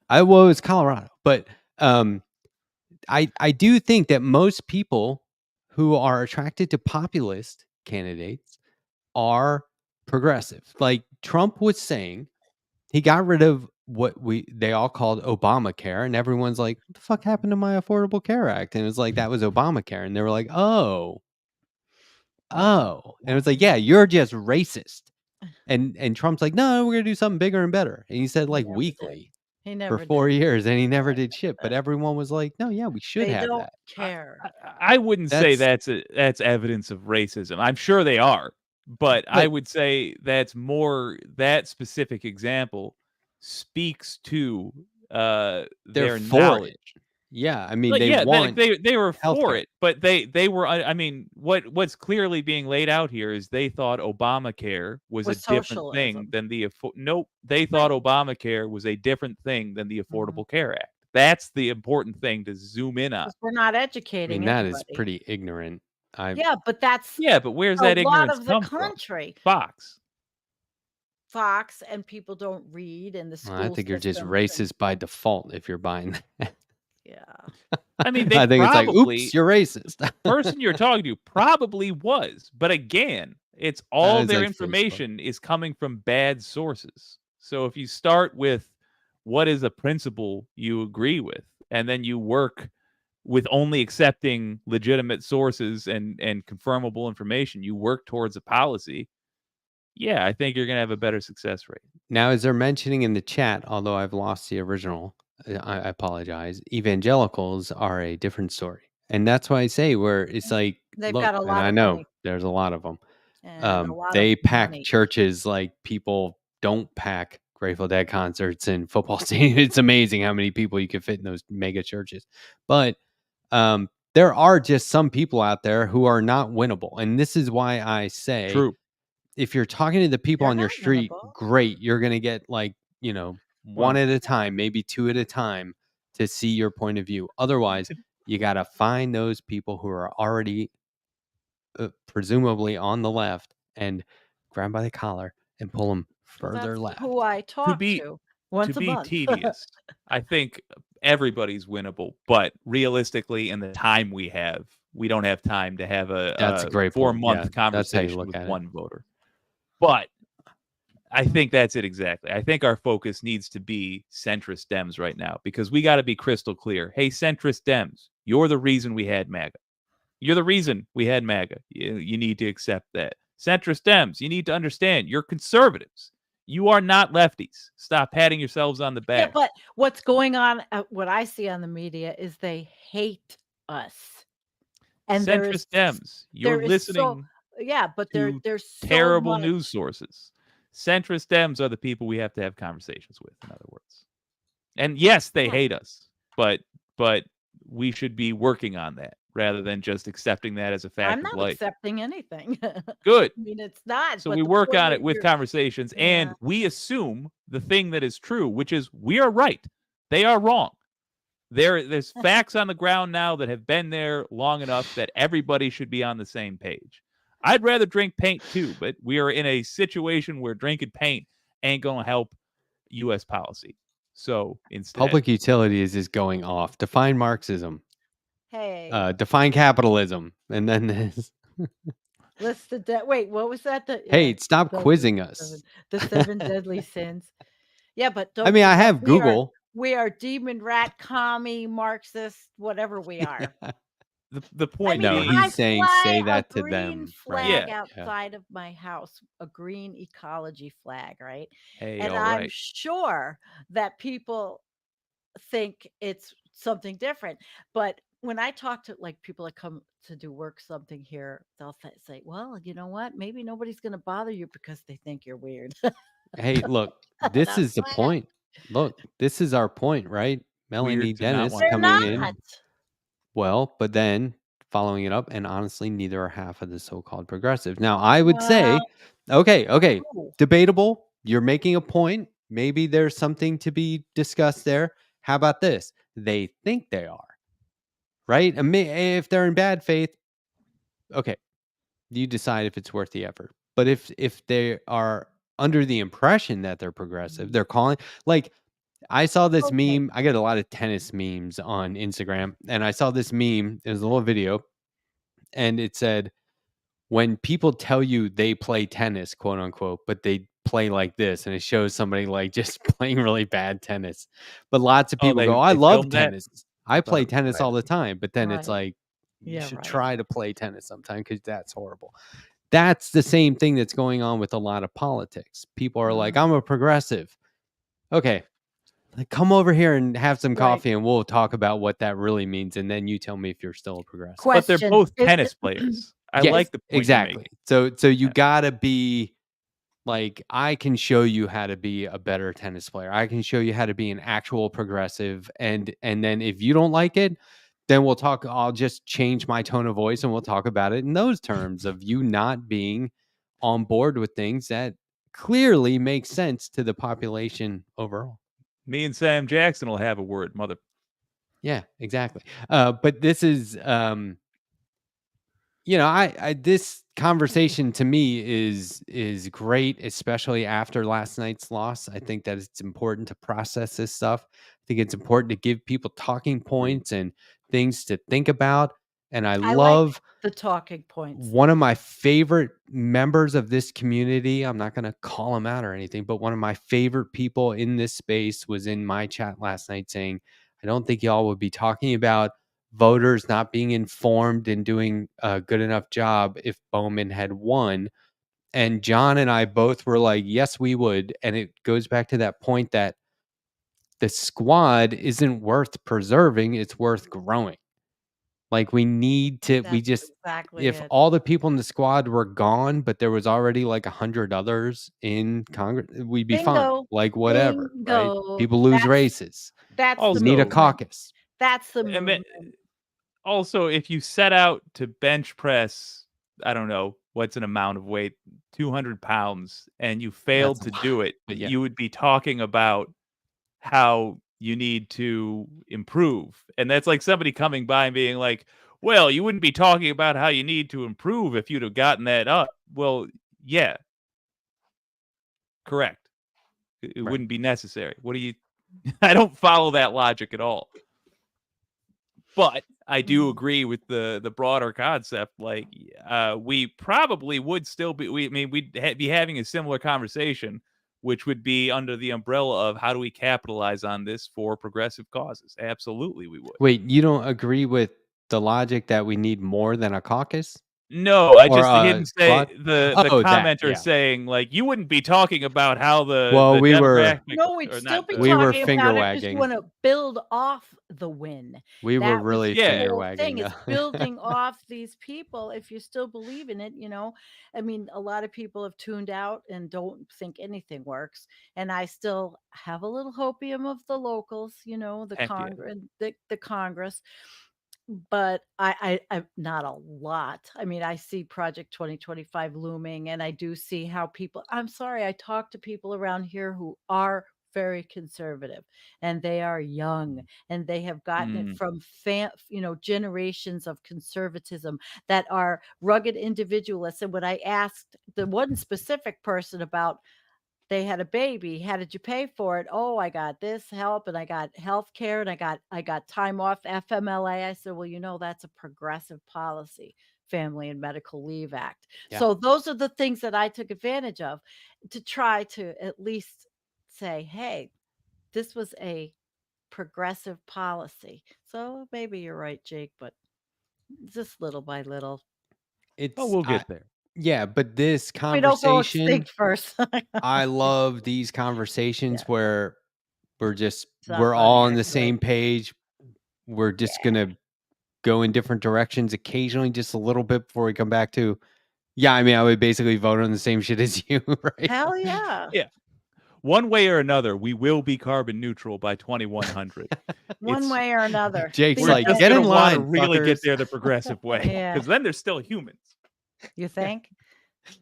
[SPEAKER 4] that.
[SPEAKER 2] Well, it's Colorado, but I do think that most people who are attracted to populist candidates are progressive. Like Trump was saying, he got rid of what they all called Obamacare, and everyone's like, "What the fuck happened to my Affordable Care Act?" And it was like that was Obamacare, and they were like, "Oh, and it was like, "Yeah, you're just racist." And Trump's like, "No, we're gonna do something bigger and better." And he said like
[SPEAKER 3] never did.
[SPEAKER 2] weekly
[SPEAKER 3] He
[SPEAKER 2] for
[SPEAKER 3] never
[SPEAKER 2] 4
[SPEAKER 3] did.
[SPEAKER 2] years, and he never did shit. But everyone was like, "No, yeah, we should
[SPEAKER 3] They
[SPEAKER 2] have
[SPEAKER 3] don't
[SPEAKER 2] that."
[SPEAKER 3] care.
[SPEAKER 4] I wouldn't say
[SPEAKER 2] That's
[SPEAKER 4] that's evidence of racism. I'm sure they are, but I
[SPEAKER 2] but
[SPEAKER 4] would say that's more that specific example speaks to
[SPEAKER 2] they're
[SPEAKER 4] their
[SPEAKER 2] for
[SPEAKER 4] knowledge.
[SPEAKER 2] it. Yeah, I mean,
[SPEAKER 4] Like,
[SPEAKER 2] they
[SPEAKER 4] yeah,
[SPEAKER 2] want
[SPEAKER 4] they were for
[SPEAKER 2] healthcare.
[SPEAKER 4] it, but they were. I mean, what's clearly being laid out here is they thought Obamacare was a
[SPEAKER 3] Was
[SPEAKER 4] different thing
[SPEAKER 3] socialism.
[SPEAKER 4] than nope. They thought
[SPEAKER 3] Right.
[SPEAKER 4] Obamacare was a different thing than the
[SPEAKER 3] Mhm.
[SPEAKER 4] Affordable Care Act. That's the important thing to zoom in on.
[SPEAKER 3] 'Cause we're not
[SPEAKER 2] I
[SPEAKER 3] educating
[SPEAKER 2] mean, that is
[SPEAKER 3] anybody.
[SPEAKER 2] pretty ignorant. I
[SPEAKER 3] Yeah, but that's
[SPEAKER 4] Yeah, but where's
[SPEAKER 3] a
[SPEAKER 4] that
[SPEAKER 3] lot
[SPEAKER 4] ignorance
[SPEAKER 3] of the
[SPEAKER 4] come from?
[SPEAKER 3] country.
[SPEAKER 4] Fox.
[SPEAKER 3] Fox and people don't read in the
[SPEAKER 2] Well, I
[SPEAKER 3] school
[SPEAKER 2] think you're just
[SPEAKER 3] systems and
[SPEAKER 2] racist by default if you're buying that.
[SPEAKER 3] yeah.
[SPEAKER 4] I mean, they
[SPEAKER 2] I think it's like,
[SPEAKER 4] probably
[SPEAKER 2] "Oops, you're racist."
[SPEAKER 4] person you're talking to probably was, but again, it's all
[SPEAKER 2] It's
[SPEAKER 4] their
[SPEAKER 2] like Facebook.
[SPEAKER 4] information is coming from bad sources. So if you start with what is a principle you agree with, and then you work with only accepting legitimate sources and confirmable information, you work towards a policy. Yeah, I think you're gonna have a better success rate.
[SPEAKER 2] Now, as they're mentioning in the chat, although I've lost the original, I apologize. Evangelicals are a different story, and that's why I say where it's like,
[SPEAKER 3] They've
[SPEAKER 2] look,
[SPEAKER 3] got a
[SPEAKER 2] and
[SPEAKER 3] lot
[SPEAKER 2] I
[SPEAKER 3] of
[SPEAKER 2] know
[SPEAKER 3] money
[SPEAKER 2] there's a lot of them.
[SPEAKER 3] and a lot of
[SPEAKER 2] They pack
[SPEAKER 3] money.
[SPEAKER 2] churches like people don't pack Grateful Dead concerts and football stadiums. It's amazing how many people you can fit in those mega churches. But there are just some people out there who are not winnable, and this is why I say,
[SPEAKER 4] True.
[SPEAKER 2] if you're talking to the people
[SPEAKER 3] They're
[SPEAKER 2] on your
[SPEAKER 3] not
[SPEAKER 2] street,
[SPEAKER 3] winnable.
[SPEAKER 2] great. You're gonna get like, one
[SPEAKER 4] Well,
[SPEAKER 2] at a time, maybe two at a time to see your point of view. Otherwise, you gotta find those people who are already presumably on the left and grab 'em by the collar and pull them
[SPEAKER 3] Well,
[SPEAKER 2] further
[SPEAKER 3] that's
[SPEAKER 2] left.
[SPEAKER 3] who I
[SPEAKER 4] to
[SPEAKER 3] talk
[SPEAKER 4] be
[SPEAKER 3] to
[SPEAKER 4] to
[SPEAKER 3] once a
[SPEAKER 4] be
[SPEAKER 3] month.
[SPEAKER 4] tedious, I think everybody's winnable, but realistically, in the time we have, we don't have time to have
[SPEAKER 2] That's a
[SPEAKER 4] a
[SPEAKER 2] great point.
[SPEAKER 4] 4-month
[SPEAKER 2] Yeah, that's how you
[SPEAKER 4] conversation
[SPEAKER 2] look
[SPEAKER 4] with
[SPEAKER 2] at it.
[SPEAKER 4] one voter. But I think that's it exactly. I think our focus needs to be centrist Dems right now because we got to be crystal clear. Hey, centrist Dems, you're the reason we had MAGA. You're the reason we had MAGA. You need to accept that. Centrist Dems, you need to understand you're conservatives. You are not lefties. Stop patting yourselves on the
[SPEAKER 3] Yeah,
[SPEAKER 4] back.
[SPEAKER 3] but what's going on, what I see on the media is they hate us. And
[SPEAKER 4] Centrist Dems, you're
[SPEAKER 3] there is so
[SPEAKER 4] listening
[SPEAKER 3] yeah, but
[SPEAKER 4] to
[SPEAKER 3] there's so
[SPEAKER 4] terrible
[SPEAKER 3] much.
[SPEAKER 4] news sources. Centrist Dems are the people we have to have conversations with, in other words. And yes, they
[SPEAKER 3] Yeah.
[SPEAKER 4] hate us, but we should be working on that rather than just accepting that as a fact
[SPEAKER 3] I'm
[SPEAKER 4] of
[SPEAKER 3] not
[SPEAKER 4] life.
[SPEAKER 3] accepting anything.
[SPEAKER 4] Good.
[SPEAKER 3] I mean, it's not.
[SPEAKER 4] So
[SPEAKER 3] but
[SPEAKER 4] we
[SPEAKER 3] the
[SPEAKER 4] work
[SPEAKER 3] point
[SPEAKER 4] on
[SPEAKER 3] is
[SPEAKER 4] it with conversations, and
[SPEAKER 3] yeah.
[SPEAKER 4] we assume the thing that is true, which is we are right. They are wrong. There's facts on the ground now that have been there long enough that everybody should be on the same page. I'd rather drink paint too, but we are in a situation where drinking paint ain't going to help U.S. policy. So instead,
[SPEAKER 2] Public utilities is going off. Define Marxism.
[SPEAKER 3] Hey,
[SPEAKER 2] Define capitalism. And then this.
[SPEAKER 3] list the wait, what was that?
[SPEAKER 2] Hey, stop
[SPEAKER 3] the
[SPEAKER 2] quizzing us.
[SPEAKER 3] The 7 deadly sins. Yeah, but don't
[SPEAKER 2] I mean, I
[SPEAKER 3] forget,
[SPEAKER 2] have Google.
[SPEAKER 3] We are demon rat, commie, Marxist, whatever we are.
[SPEAKER 4] the point
[SPEAKER 2] No,
[SPEAKER 4] being,
[SPEAKER 2] he's saying say that to
[SPEAKER 3] green
[SPEAKER 2] them, right?
[SPEAKER 3] flag
[SPEAKER 4] Yeah.
[SPEAKER 3] outside of my house, a green ecology flag, right?
[SPEAKER 4] hey,
[SPEAKER 3] And
[SPEAKER 4] all
[SPEAKER 3] I'm
[SPEAKER 4] right.
[SPEAKER 3] sure that people think it's something different. But when I talk to like people that come to do work something here, they'll say, well, you know what? Maybe nobody's going to bother you because they think you're weird.
[SPEAKER 2] Hey, look, this is the point. Look, this is our point, right? Melanie
[SPEAKER 4] Weird to not
[SPEAKER 2] Dennis
[SPEAKER 4] want to
[SPEAKER 3] They're
[SPEAKER 2] coming
[SPEAKER 4] bother
[SPEAKER 2] in.
[SPEAKER 3] not.
[SPEAKER 2] Well, but then following it up, and honestly, neither are half of the so-called progressives. Now, I would say, okay,
[SPEAKER 3] Oh,
[SPEAKER 2] debatable. You're making a point. Maybe there's something to be discussed there. How about this? They think they are, right? If they're in bad faith, okay, you decide if it's worth the effort. But if they are under the impression that they're progressive, they're calling like I saw this
[SPEAKER 3] okay.
[SPEAKER 2] meme. I get a lot of tennis memes on Instagram, and I saw this meme. It was a little video, and it said, "When people tell you they play tennis, quote unquote, but they play like this," and it shows somebody like just playing really bad tennis. But lots of
[SPEAKER 4] Oh,
[SPEAKER 2] people go, "I
[SPEAKER 4] they
[SPEAKER 2] love
[SPEAKER 4] filmed that?
[SPEAKER 2] tennis. I
[SPEAKER 4] Thought
[SPEAKER 2] play
[SPEAKER 4] it was
[SPEAKER 2] tennis all the
[SPEAKER 4] private.
[SPEAKER 2] time." But then it's
[SPEAKER 3] Right.
[SPEAKER 2] like, you
[SPEAKER 3] Yeah,
[SPEAKER 2] should
[SPEAKER 3] right.
[SPEAKER 2] try to play tennis sometime because that's horrible. That's the same thing that's going on with a lot of politics. People are like, "I'm a progressive." Okay, like, come over here and have some
[SPEAKER 3] Right.
[SPEAKER 2] coffee, and we'll talk about what that really means, and then you tell me if you're still a progressive.
[SPEAKER 4] But they're
[SPEAKER 3] Question.
[SPEAKER 4] both tennis players. I
[SPEAKER 2] Yes,
[SPEAKER 4] like the point you're making.
[SPEAKER 2] exactly. So you
[SPEAKER 4] Yeah.
[SPEAKER 2] gotta be like, I can show you how to be a better tennis player. I can show you how to be an actual progressive, and then if you don't like it, then we'll talk. I'll just change my tone of voice, and we'll talk about it in those terms of you not being on board with things that clearly make sense to the population overall.
[SPEAKER 4] Me and Sam Jackson will have a word, mother.
[SPEAKER 2] Yeah, exactly. But this is, I this conversation to me is great, especially after last night's loss. I think that it's important to process this stuff. I think it's important to give people talking points and things to think about. And I
[SPEAKER 3] I like
[SPEAKER 2] love
[SPEAKER 3] the talking points.
[SPEAKER 2] one of my favorite members of this community. I'm not going to call him out or anything, but one of my favorite people in this space was in my chat last night saying, I don't think y'all would be talking about voters not being informed and doing a good enough job if Bowman had won. And John and I both were like, yes, we would. And it goes back to that point that the squad isn't worth preserving, it's worth growing. Like we need to, we
[SPEAKER 3] That's
[SPEAKER 2] just,
[SPEAKER 3] exactly
[SPEAKER 2] if
[SPEAKER 3] it.
[SPEAKER 2] all the people in the squad were gone, but there was already like 100 others in Congress, we'd be fine.
[SPEAKER 3] Bingo.
[SPEAKER 2] Like whatever, right?
[SPEAKER 3] Bingo.
[SPEAKER 2] People lose races.
[SPEAKER 3] That's
[SPEAKER 2] You
[SPEAKER 3] the
[SPEAKER 2] need a
[SPEAKER 4] Also,
[SPEAKER 3] movement.
[SPEAKER 2] caucus.
[SPEAKER 3] That's the
[SPEAKER 4] I mean,
[SPEAKER 3] movement.
[SPEAKER 4] also, if you set out to bench press, I don't know what's an amount of weight, 200 pounds, and you failed
[SPEAKER 2] That's a
[SPEAKER 4] to
[SPEAKER 2] lot,
[SPEAKER 4] do it,
[SPEAKER 2] but yeah.
[SPEAKER 4] you would be talking about how you need to improve. And that's like somebody coming by and being like, well, you wouldn't be talking about how you need to improve if you'd have gotten that up. Well, yeah, correct. It
[SPEAKER 2] Right.
[SPEAKER 4] wouldn't be necessary. What do you I don't follow that logic at all. But I do agree with the broader concept. Like, we probably would still be. We'd be having a similar conversation, which would be under the umbrella of how do we capitalize on this for progressive causes. Absolutely, we would.
[SPEAKER 2] Wait, you don't agree with the logic that we need more than a caucus
[SPEAKER 4] No, I
[SPEAKER 2] or
[SPEAKER 4] just
[SPEAKER 2] a
[SPEAKER 4] didn't say
[SPEAKER 2] squad?
[SPEAKER 4] the
[SPEAKER 2] Oh, that,
[SPEAKER 4] commenter
[SPEAKER 2] yeah.
[SPEAKER 4] saying like you wouldn't be talking about how
[SPEAKER 2] Well,
[SPEAKER 4] the
[SPEAKER 2] we were
[SPEAKER 4] demographic
[SPEAKER 3] No, we'd
[SPEAKER 4] or
[SPEAKER 3] still
[SPEAKER 4] not
[SPEAKER 3] be
[SPEAKER 4] the
[SPEAKER 2] we were
[SPEAKER 3] talking
[SPEAKER 2] finger
[SPEAKER 3] about it because you
[SPEAKER 2] wagging.
[SPEAKER 3] want to build off the win.
[SPEAKER 2] We were
[SPEAKER 3] That was
[SPEAKER 2] really
[SPEAKER 3] the
[SPEAKER 4] Yeah.
[SPEAKER 2] finger
[SPEAKER 3] whole
[SPEAKER 2] wagging.
[SPEAKER 3] thing. It's building off these people. If you still believe in it. I mean, a lot of people have tuned out and don't think anything works. And I still have a little hopium of the locals, the
[SPEAKER 4] heck yeah.
[SPEAKER 3] Congress, the Congress. But I not a lot. I mean, I see Project 2025 looming, and I do see how people. I'm sorry, I talk to people around here who are very conservative, and they are young, and they have gotten it
[SPEAKER 4] Mm.
[SPEAKER 3] from generations of conservatism that are rugged individualists. And when I asked the one specific person about they had a baby. How did you pay for it? Oh, I got this help and I got health care and I got time off FMLA. I said, well, that's a progressive policy, Family and Medical Leave Act.
[SPEAKER 2] Yeah.
[SPEAKER 3] So those are the things that I took advantage of to try to at least say, hey, this was a progressive policy. So maybe you're right, Jake, but just little by little.
[SPEAKER 4] Oh,
[SPEAKER 2] It's
[SPEAKER 4] we'll get there.
[SPEAKER 2] yeah, but this
[SPEAKER 3] We don't go
[SPEAKER 2] conversation,
[SPEAKER 3] extinct first.
[SPEAKER 2] I love these conversations
[SPEAKER 3] Yeah.
[SPEAKER 2] where
[SPEAKER 3] It's not
[SPEAKER 2] we're all on the
[SPEAKER 3] binary, right?
[SPEAKER 2] same page. We're just gonna go in different directions occasionally, just a little bit before we come back to, yeah, I mean, I would basically vote on the same shit as you, right?
[SPEAKER 3] Hell yeah.
[SPEAKER 4] Yeah. one way or another, we will be carbon neutral by 2100.
[SPEAKER 3] One
[SPEAKER 4] It's-
[SPEAKER 3] way or another.
[SPEAKER 2] Jake's
[SPEAKER 3] The
[SPEAKER 4] We're
[SPEAKER 2] like,
[SPEAKER 4] just
[SPEAKER 2] get
[SPEAKER 4] gonna
[SPEAKER 2] in
[SPEAKER 4] want to
[SPEAKER 2] line,
[SPEAKER 4] really get
[SPEAKER 2] fuckers.
[SPEAKER 4] there the progressive way,
[SPEAKER 3] Yeah.
[SPEAKER 4] because then there's still humans.
[SPEAKER 3] You think?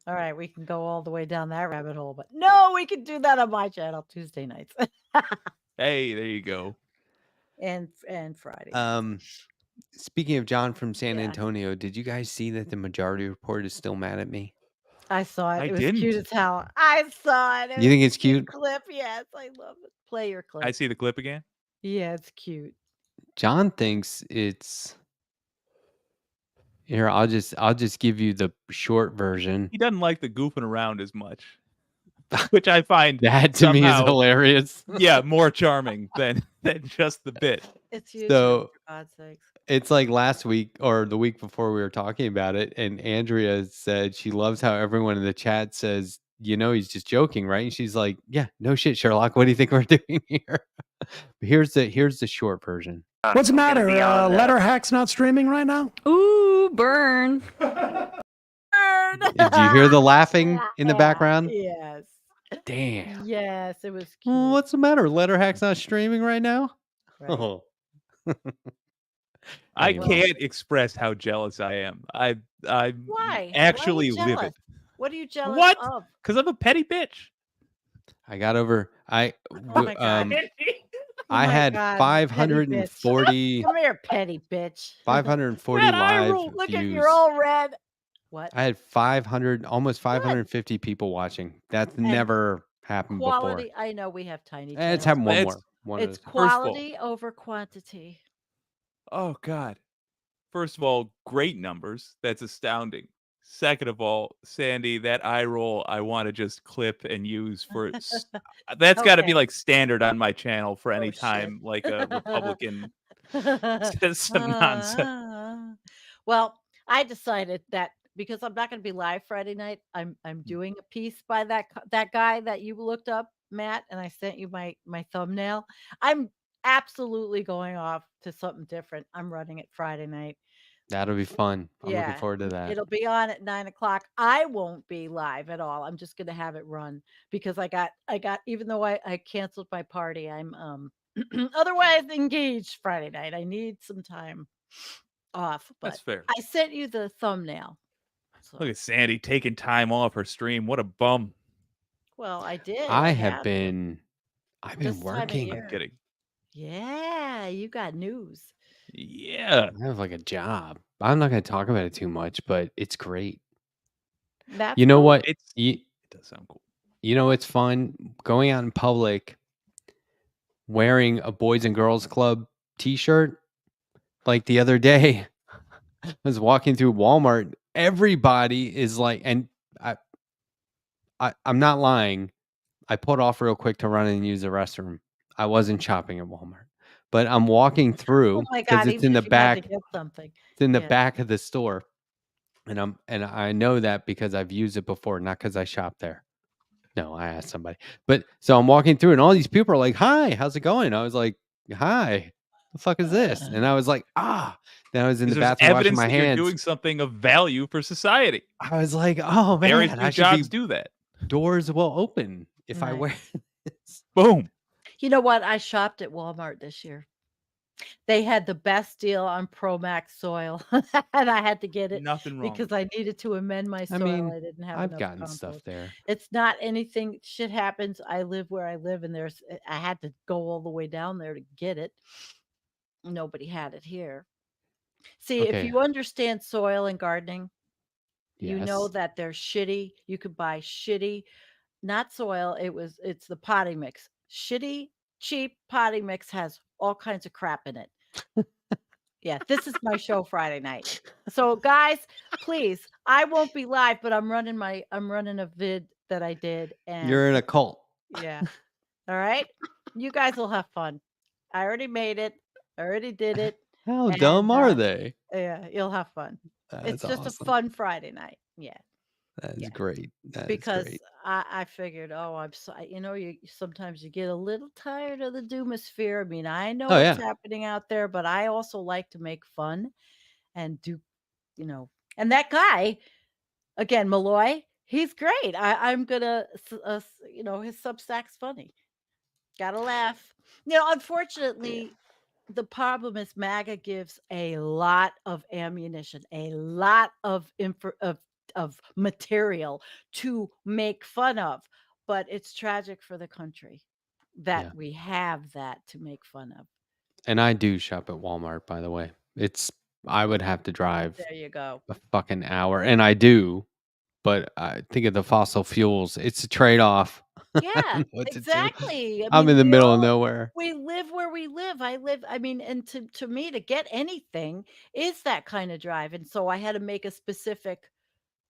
[SPEAKER 3] All right, we can go all the way down that rabbit hole, but no, we can do that on my channel Tuesday nights
[SPEAKER 4] Hey, there you go.
[SPEAKER 3] and Friday.
[SPEAKER 2] Speaking of John from San
[SPEAKER 3] Yeah.
[SPEAKER 2] Antonio, did you guys see that the Majority Report is still mad at me?
[SPEAKER 3] I saw it.
[SPEAKER 4] I
[SPEAKER 3] It was cute
[SPEAKER 4] didn't.
[SPEAKER 3] as hell. I saw it. It
[SPEAKER 2] You think
[SPEAKER 3] was
[SPEAKER 2] it's
[SPEAKER 3] a cute
[SPEAKER 2] cute?
[SPEAKER 3] clip? Yes, I love it. Play your clip.
[SPEAKER 4] I see the clip again.
[SPEAKER 3] Yeah, it's cute.
[SPEAKER 2] John thinks it's here. I'll just give you the short version.
[SPEAKER 4] He doesn't like the goofing around as much, which I find
[SPEAKER 2] That to me is
[SPEAKER 4] somehow,
[SPEAKER 2] hilarious.
[SPEAKER 4] yeah, more charming than just the bit.
[SPEAKER 3] It's YouTube,
[SPEAKER 2] So
[SPEAKER 3] for God's sakes.
[SPEAKER 2] it's like last week or the week before we were talking about it, and Andrea said she loves how everyone in the chat says, he's just joking, right? And she's like, yeah, no shit, Sherlock. What do you think we're doing here? Here's the short version.
[SPEAKER 5] What's the matter? Letterhack's not streaming right now?
[SPEAKER 6] Ooh, burn.
[SPEAKER 2] Did you hear the laughing in the background?
[SPEAKER 3] Yes.
[SPEAKER 2] Damn.
[SPEAKER 3] Yes, it was cute.
[SPEAKER 2] Well, what's the matter? Letterhack's not streaming right now?
[SPEAKER 3] Right.
[SPEAKER 2] Oh.
[SPEAKER 4] I
[SPEAKER 2] Anyway.
[SPEAKER 4] can't express how jealous I am. I'm
[SPEAKER 3] Why?
[SPEAKER 4] actually
[SPEAKER 3] Why are you
[SPEAKER 4] livid
[SPEAKER 3] jealous? What are you jealous
[SPEAKER 4] What?
[SPEAKER 3] of?
[SPEAKER 4] because I'm a petty bitch.
[SPEAKER 2] I got over
[SPEAKER 3] Oh my God.
[SPEAKER 2] I
[SPEAKER 3] my
[SPEAKER 2] had
[SPEAKER 3] God, petty
[SPEAKER 2] 540
[SPEAKER 3] Come here, petty bitch.
[SPEAKER 2] 540
[SPEAKER 4] Red eye
[SPEAKER 2] live
[SPEAKER 4] roll.
[SPEAKER 3] Look
[SPEAKER 2] views.
[SPEAKER 3] at you're all red. What?
[SPEAKER 2] I had 500, almost 550 people watching. That's never happened
[SPEAKER 3] Quality.
[SPEAKER 2] before.
[SPEAKER 3] I know we have tiny.
[SPEAKER 2] It's
[SPEAKER 3] channels,
[SPEAKER 2] happened one
[SPEAKER 4] It's-
[SPEAKER 2] more. One of
[SPEAKER 3] It's
[SPEAKER 2] those.
[SPEAKER 4] of all-
[SPEAKER 3] quality over quantity.
[SPEAKER 4] Oh God. First of all, great numbers. That's astounding. Second of all, Sandy, that eye roll I want to just clip and use for that's got to be
[SPEAKER 3] Okay.
[SPEAKER 4] like standard on my channel for any
[SPEAKER 3] Oh, shit.
[SPEAKER 4] time like a Republican says some nonsense.
[SPEAKER 3] Well, I decided that because I'm not going to be live Friday night, I'm doing a piece by that guy that you looked up, Matt, and I sent you my thumbnail. I'm absolutely going off to something different. I'm running it Friday night.
[SPEAKER 2] That'll be fun. I'm looking
[SPEAKER 3] Yeah,
[SPEAKER 2] forward to that.
[SPEAKER 3] It'll be on at 9:00. I won't be live at all. I'm just gonna have it run because I got even though I canceled my party, I'm otherwise engaged Friday night. I need some time off.
[SPEAKER 4] That's
[SPEAKER 3] But
[SPEAKER 4] fair.
[SPEAKER 3] I sent you the thumbnail. So,
[SPEAKER 4] Look at Sandy taking time off her stream. What a bum.
[SPEAKER 3] well, I did.
[SPEAKER 2] I've
[SPEAKER 3] had to.
[SPEAKER 2] been
[SPEAKER 3] This time of
[SPEAKER 2] working.
[SPEAKER 3] year.
[SPEAKER 4] I'm kidding.
[SPEAKER 3] Yeah, you got news.
[SPEAKER 4] Yeah.
[SPEAKER 2] I have like a job. I'm not going to talk about it too much, but it's great.
[SPEAKER 3] That's
[SPEAKER 2] You know
[SPEAKER 3] cool.
[SPEAKER 2] what?
[SPEAKER 4] It does sound cool.
[SPEAKER 2] You know, it's fun going out in public wearing a Boys and Girls Club t-shirt. Like the other day, I was walking through Walmart. Everybody is like, and I'm not lying. I put off real quick to run and use the restroom. I wasn't shopping at Walmart, but I'm walking through
[SPEAKER 3] Oh my
[SPEAKER 2] because
[SPEAKER 3] God!
[SPEAKER 2] it's
[SPEAKER 3] Even
[SPEAKER 2] in the
[SPEAKER 3] if you had to
[SPEAKER 2] back.
[SPEAKER 3] get something.
[SPEAKER 2] It's in the
[SPEAKER 3] Yeah.
[SPEAKER 2] back of the store. And I know that because I've used it before, not because I shop there. No, I asked somebody. But so I'm walking through and all these people are like, "Hi, how's it going?" I was like, "Hi, the fuck is this?" And I was like, "Ah." Then I was in the
[SPEAKER 4] Because there's
[SPEAKER 2] bathroom washing
[SPEAKER 4] evidence
[SPEAKER 2] my
[SPEAKER 4] that you're
[SPEAKER 2] hands.
[SPEAKER 4] doing something of value for society.
[SPEAKER 2] I was like, "Oh
[SPEAKER 4] Very
[SPEAKER 2] man,
[SPEAKER 4] few
[SPEAKER 2] I should
[SPEAKER 4] jobs
[SPEAKER 2] be
[SPEAKER 4] do that.
[SPEAKER 2] doors will open if I
[SPEAKER 3] Right.
[SPEAKER 2] wear this."
[SPEAKER 4] Boom.
[SPEAKER 3] You know what? I shopped at Walmart this year. They had the best deal on Pro Max soil, and I had to get it
[SPEAKER 4] Nothing wrong.
[SPEAKER 3] because I needed to amend my soil.
[SPEAKER 2] mean,
[SPEAKER 3] I didn't have
[SPEAKER 2] I've
[SPEAKER 3] enough
[SPEAKER 2] gotten
[SPEAKER 3] compost.
[SPEAKER 2] stuff there.
[SPEAKER 3] It's not anything. Shit happens. I live where I live, and I had to go all the way down there to get it. Nobody had it here. See, if
[SPEAKER 2] Okay.
[SPEAKER 3] you understand soil and gardening, you know
[SPEAKER 2] Yes.
[SPEAKER 3] that they're shitty. You could buy shitty, not soil. It's the potting mix. Shitty, cheap potting mix has all kinds of crap in it. Yeah, this is my show Friday night. So guys, please, I won't be live, but I'm running a vid that I did, and
[SPEAKER 2] You're in a cult.
[SPEAKER 3] yeah. All right. You guys will have fun. I already made it. I already did it.
[SPEAKER 2] How dumb
[SPEAKER 3] And,
[SPEAKER 2] are they?
[SPEAKER 3] Yeah, you'll have fun.
[SPEAKER 2] That's
[SPEAKER 3] It's just
[SPEAKER 2] awesome.
[SPEAKER 3] a fun Friday night. Yeah.
[SPEAKER 2] That is
[SPEAKER 3] yeah.
[SPEAKER 2] great. That is
[SPEAKER 3] Because
[SPEAKER 2] great.
[SPEAKER 3] I figured, you sometimes you get a little tired of the doomosphere. I mean, I know
[SPEAKER 2] Oh,
[SPEAKER 3] what's
[SPEAKER 2] yeah.
[SPEAKER 3] happening out there, but I also like to make fun and do, and that guy, again, Malloy, He's great. I'm gonna, his Substack's funny. Gotta laugh. Unfortunately, the problem is MAGA gives a lot of ammunition, a lot of of material to make fun of, but it's tragic for the country that
[SPEAKER 2] Yeah.
[SPEAKER 3] we have that to make fun of.
[SPEAKER 2] And I do shop at Walmart, by the way. I would have to drive
[SPEAKER 3] There you go.
[SPEAKER 2] a fucking hour, and I do, but I think of the fossil fuels. It's a trade-off. I
[SPEAKER 3] Yeah,
[SPEAKER 2] don't know what to do.
[SPEAKER 3] exactly. I
[SPEAKER 2] I'm
[SPEAKER 3] mean,
[SPEAKER 2] in the middle of nowhere.
[SPEAKER 3] we live where we live. I mean, and to me, to get anything is that kind of drive. And so I had to make a specific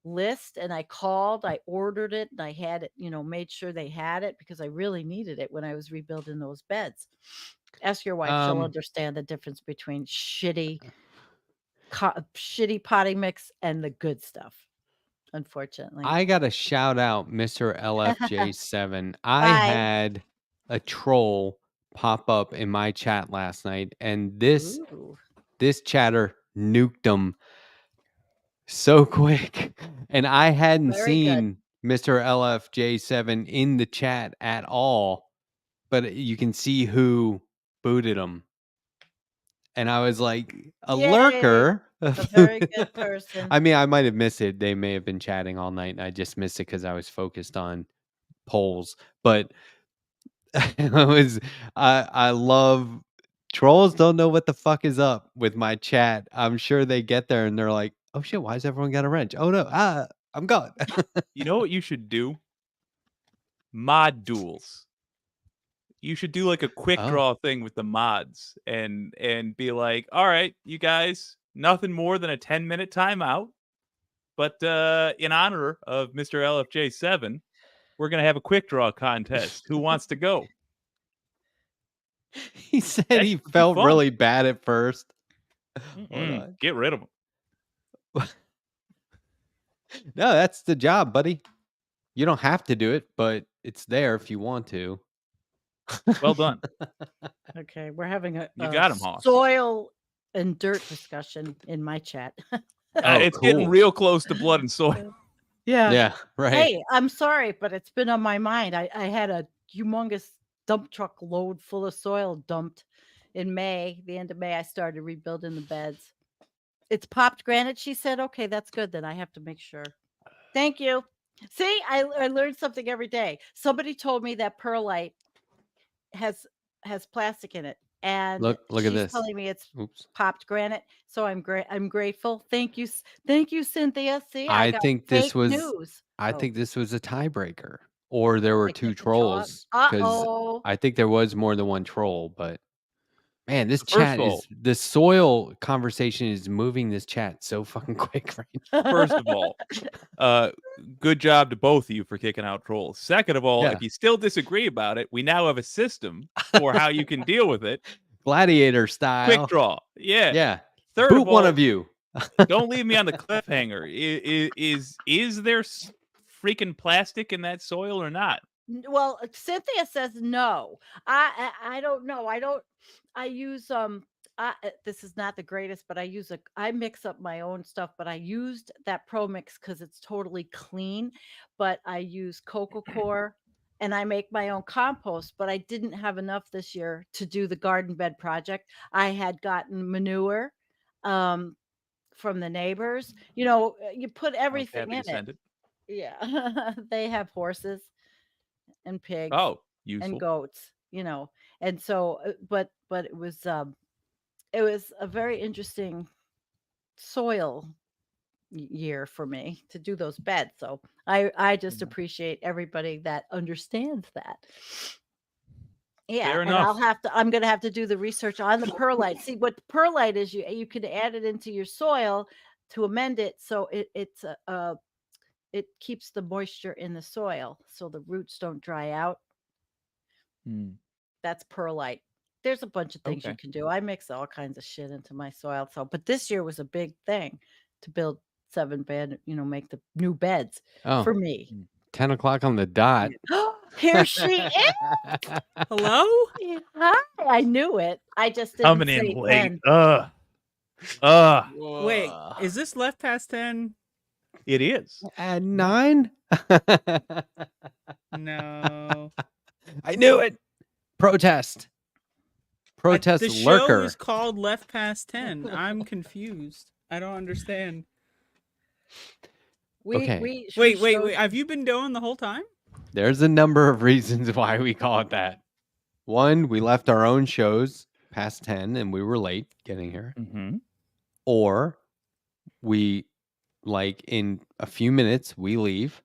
[SPEAKER 3] list, and I called, I ordered it, and I had it, made sure they had it because I really needed it when I was rebuilding those beds. Ask your wife, she'll understand the difference between shitty potting mix and the good stuff, unfortunately.
[SPEAKER 2] I gotta shout out Mr. LFJ7. I
[SPEAKER 3] Bye.
[SPEAKER 2] had a troll pop up in my chat last night, and this
[SPEAKER 3] Ooh.
[SPEAKER 2] chatter nuked him so quick. And I hadn't
[SPEAKER 3] Very good.
[SPEAKER 2] seen Mr. LFJ7 in the chat at all, but you can see who booted him. And I was like, a
[SPEAKER 3] Yay.
[SPEAKER 2] lurker.
[SPEAKER 3] A very good person.
[SPEAKER 2] I mean, I might have missed it. They may have been chatting all night, and I just missed it because I was focused on polls. But I love trolls. Don't know what the fuck is up with my chat. I'm sure they get there and they're like, "Oh shit, why has everyone got a wrench? Oh no, I'm gone."
[SPEAKER 4] You know what you should do? Mod duels. You should do like a quick
[SPEAKER 2] Oh.
[SPEAKER 4] draw thing with the mods and be like, all right, you guys, nothing more than a 10-minute timeout. But in honor of Mr. LFJ7, we're gonna have a quick draw contest. Who wants to go?
[SPEAKER 2] He said
[SPEAKER 4] That
[SPEAKER 2] he
[SPEAKER 4] would be
[SPEAKER 2] felt
[SPEAKER 4] fun.
[SPEAKER 2] really bad at first. Hold on.
[SPEAKER 4] Get rid of them.
[SPEAKER 2] No, that's the job, buddy. You don't have to do it, but it's there if you want to.
[SPEAKER 4] Well done.
[SPEAKER 3] Okay, we're having a
[SPEAKER 4] got 'em, Hoss.
[SPEAKER 3] soil and dirt discussion in my chat.
[SPEAKER 4] It's getting
[SPEAKER 2] cool.
[SPEAKER 4] real close to blood and soil.
[SPEAKER 2] Yeah, right.
[SPEAKER 3] Hey, I'm sorry, but it's been on my mind. I had a humongous dump truck load full of soil dumped in May. The end of May, I started rebuilding the beds. It's popped granite, she said. Okay, that's good. Then I have to make sure. Thank you. See, I learned something every day. Somebody told me that perlite has plastic in it, and
[SPEAKER 2] Look at
[SPEAKER 3] she's
[SPEAKER 2] this.
[SPEAKER 3] telling me it's
[SPEAKER 2] Oops.
[SPEAKER 3] popped granite. So I'm grateful. Thank you, thank you, Cynthia. See, I got
[SPEAKER 2] think
[SPEAKER 3] fake
[SPEAKER 2] this was
[SPEAKER 3] news.
[SPEAKER 2] I think this was a tiebreaker, or there were
[SPEAKER 3] Like
[SPEAKER 2] two
[SPEAKER 3] hit the jaw.
[SPEAKER 2] trolls, because
[SPEAKER 3] Uh-oh.
[SPEAKER 2] I think there was more than one troll. But man, this
[SPEAKER 4] First
[SPEAKER 2] chat
[SPEAKER 4] of all-
[SPEAKER 2] is the soil conversation is moving this chat so fucking quick right now.
[SPEAKER 4] First of all, good job to both of you for kicking out trolls. Second of all,
[SPEAKER 2] Yeah.
[SPEAKER 4] if you still disagree about it, we now have a system for how you can deal with it.
[SPEAKER 2] Gladiator style.
[SPEAKER 4] Quick draw. Yeah.
[SPEAKER 2] Yeah.
[SPEAKER 4] Third
[SPEAKER 2] Boot
[SPEAKER 4] of all,
[SPEAKER 2] one of you.
[SPEAKER 4] don't leave me on the cliffhanger. Is there freaking plastic in that soil or not?
[SPEAKER 3] Well, Cynthia says no. I don't know. I use this is not the greatest, but I mix up my own stuff, but I used that Pro Mix because it's totally clean. But I use Coco Core and I make my own compost, but I didn't have enough this year to do the garden bed project. I had gotten manure from the neighbors. You put everything
[SPEAKER 4] Happy
[SPEAKER 3] in
[SPEAKER 4] to send it.
[SPEAKER 3] Yeah. They have horses and pigs
[SPEAKER 4] Oh,
[SPEAKER 3] and
[SPEAKER 4] useful.
[SPEAKER 3] goats, and so but it was a very interesting soil year for me to do those beds. So I just appreciate everybody that understands that. Yeah,
[SPEAKER 4] Fair
[SPEAKER 3] and
[SPEAKER 4] enough.
[SPEAKER 3] I'm gonna have to do the research on the perlite. See what the perlite is. You could add it into your soil to amend it, so it keeps the moisture in the soil, so the roots don't dry out. That's perlite. There's a bunch of things you
[SPEAKER 4] Okay.
[SPEAKER 3] can do. I mix all kinds of shit into my soil. But this year was a big thing to build 7 bed, make the new beds
[SPEAKER 2] Oh,
[SPEAKER 3] for me.
[SPEAKER 2] 10 o'clock on the dot.
[SPEAKER 3] Here she is.
[SPEAKER 1] Hello?
[SPEAKER 3] Hi. I knew it. I just didn't
[SPEAKER 4] Coming
[SPEAKER 3] say
[SPEAKER 4] in late.
[SPEAKER 3] when.
[SPEAKER 4] Ugh.
[SPEAKER 1] Wait, is this left past 10?
[SPEAKER 4] It is.
[SPEAKER 2] At 9?
[SPEAKER 1] No.
[SPEAKER 2] I knew it. Protest. Protest
[SPEAKER 1] The
[SPEAKER 2] lurker.
[SPEAKER 1] show is called Left Past 10. I'm confused. I don't understand.
[SPEAKER 2] Okay.
[SPEAKER 1] Wait. Have you been doing the whole time?
[SPEAKER 2] There's a number of reasons why we call it that. One, we left our own shows past 10 and we were late getting here.
[SPEAKER 4] Mm-hmm.
[SPEAKER 2] Or we, like, in a few minutes, we leave.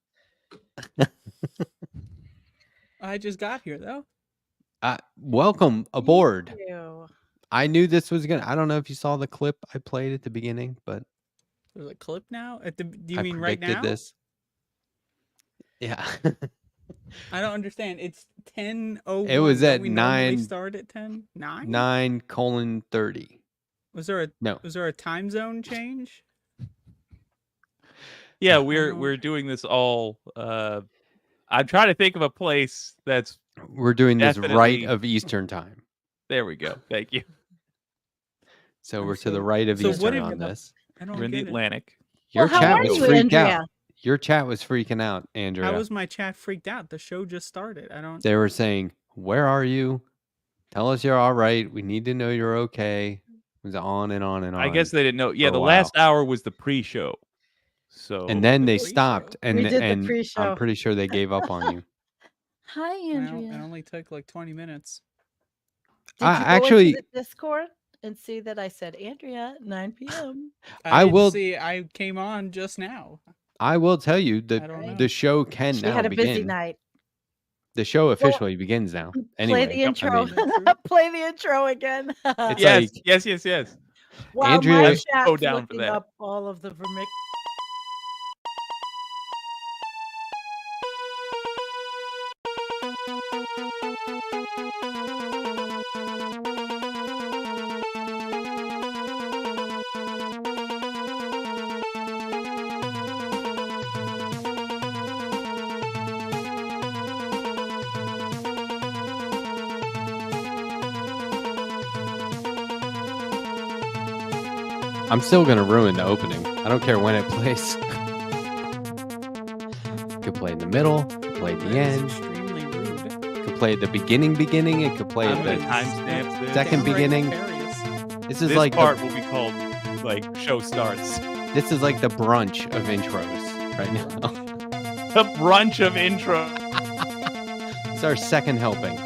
[SPEAKER 1] I just got here though.
[SPEAKER 2] Welcome aboard.
[SPEAKER 3] Thank you.
[SPEAKER 2] I knew this was gonna. I don't know if you saw the clip I played at the beginning, but
[SPEAKER 1] There's a clip now. Do you
[SPEAKER 2] I
[SPEAKER 1] mean right
[SPEAKER 2] predicted
[SPEAKER 1] now?
[SPEAKER 2] this. Yeah.
[SPEAKER 1] I don't understand. It's 10:01.
[SPEAKER 2] It was at
[SPEAKER 1] we normally
[SPEAKER 2] 9
[SPEAKER 1] start at 10? 9?
[SPEAKER 2] 9:30.
[SPEAKER 1] Was there a
[SPEAKER 2] No.
[SPEAKER 1] Was there a time zone change?
[SPEAKER 4] Yeah,
[SPEAKER 1] Oh.
[SPEAKER 4] we're doing this all. I'm trying to think of a place that's.
[SPEAKER 2] We're doing this right
[SPEAKER 4] Definitely.
[SPEAKER 2] of Eastern time.
[SPEAKER 4] There we go. Thank you.
[SPEAKER 2] So
[SPEAKER 1] I'm
[SPEAKER 2] we're to the
[SPEAKER 1] so-
[SPEAKER 2] right of
[SPEAKER 1] so what
[SPEAKER 2] Eastern
[SPEAKER 1] did-
[SPEAKER 2] on this.
[SPEAKER 1] I don't
[SPEAKER 4] We're in the
[SPEAKER 1] get it.
[SPEAKER 4] Atlantic.
[SPEAKER 2] Your
[SPEAKER 3] Well, how
[SPEAKER 2] chat
[SPEAKER 3] are
[SPEAKER 2] was
[SPEAKER 3] you,
[SPEAKER 2] freaked
[SPEAKER 3] Andrea?
[SPEAKER 2] out. Your chat was freaking out, Andrea.
[SPEAKER 1] How was my chat freaked out? The show just started. I don't.
[SPEAKER 2] They were saying, "Where are you? Tell us you're all right. We need to know you're okay." It was on and on and on.
[SPEAKER 4] I guess they didn't know. Yeah,
[SPEAKER 2] for a
[SPEAKER 4] the
[SPEAKER 2] while.
[SPEAKER 4] last hour was the pre-show. So
[SPEAKER 2] And then
[SPEAKER 1] the
[SPEAKER 2] they
[SPEAKER 1] pre-show.
[SPEAKER 2] stopped, and
[SPEAKER 3] We did the
[SPEAKER 2] and
[SPEAKER 3] pre-show.
[SPEAKER 2] I'm pretty sure they gave up on you.
[SPEAKER 3] Hi,
[SPEAKER 1] It
[SPEAKER 3] Andrea.
[SPEAKER 1] only took like 20 minutes.
[SPEAKER 3] Did you go
[SPEAKER 2] actually-
[SPEAKER 3] into the Discord and see that I said Andrea at 9 p.m.?
[SPEAKER 2] I
[SPEAKER 1] didn't
[SPEAKER 2] will-
[SPEAKER 1] see. I came on just now.
[SPEAKER 2] I will tell you
[SPEAKER 1] I
[SPEAKER 2] that
[SPEAKER 1] don't know.
[SPEAKER 2] the show can
[SPEAKER 3] She
[SPEAKER 2] now
[SPEAKER 3] had a
[SPEAKER 2] begin.
[SPEAKER 3] busy night.
[SPEAKER 2] The show officially begins now. Anyway,
[SPEAKER 3] Play the intro.
[SPEAKER 1] Is that true?
[SPEAKER 3] Play the intro again.
[SPEAKER 2] It's
[SPEAKER 4] yes,
[SPEAKER 2] like-
[SPEAKER 4] yes.
[SPEAKER 3] While
[SPEAKER 2] Andrea-
[SPEAKER 3] my
[SPEAKER 2] I'm
[SPEAKER 4] so
[SPEAKER 3] chat's
[SPEAKER 4] down for
[SPEAKER 3] looking
[SPEAKER 4] that.
[SPEAKER 3] up all of the vermic.
[SPEAKER 2] I'm still gonna ruin the opening. I don't care when it plays. Could play in the middle. Could play at the
[SPEAKER 1] That is
[SPEAKER 2] end.
[SPEAKER 1] extremely rude.
[SPEAKER 2] Could play at the beginning. It could play
[SPEAKER 4] I'm
[SPEAKER 2] at
[SPEAKER 4] gonna
[SPEAKER 2] the.
[SPEAKER 4] timestamp this.
[SPEAKER 2] Second
[SPEAKER 1] Downright
[SPEAKER 2] beginning.
[SPEAKER 1] nefarious.
[SPEAKER 2] This is
[SPEAKER 4] This
[SPEAKER 2] like
[SPEAKER 4] part will be called like show starts.
[SPEAKER 2] this is like the brunch of intros right now.
[SPEAKER 4] The brunch of intro.
[SPEAKER 2] It's our second helping.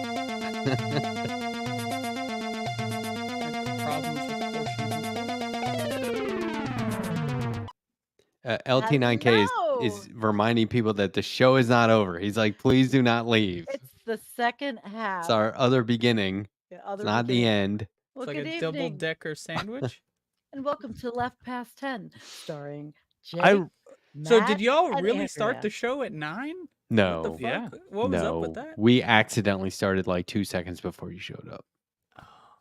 [SPEAKER 1] Problems with portion control.
[SPEAKER 2] LT9K is reminding people that the show is not over. He's like, please do not leave.
[SPEAKER 3] It's the second half.
[SPEAKER 2] It's our other beginning.
[SPEAKER 3] The
[SPEAKER 2] It's
[SPEAKER 3] other
[SPEAKER 2] not the
[SPEAKER 3] beginning.
[SPEAKER 2] end.
[SPEAKER 3] Well,
[SPEAKER 1] It's like
[SPEAKER 3] good
[SPEAKER 1] a
[SPEAKER 3] evening,
[SPEAKER 1] double-decker sandwich.
[SPEAKER 3] and welcome to Left Past 10, starring Jay.
[SPEAKER 4] I
[SPEAKER 1] So
[SPEAKER 3] Matt,
[SPEAKER 1] did y'all
[SPEAKER 3] and
[SPEAKER 1] really start
[SPEAKER 3] Andrea.
[SPEAKER 1] the show at 9?
[SPEAKER 2] No.
[SPEAKER 1] What the fuck?
[SPEAKER 4] Yeah.
[SPEAKER 1] What was
[SPEAKER 2] no.
[SPEAKER 1] up with that?
[SPEAKER 2] We accidentally started like 2 seconds before you showed up.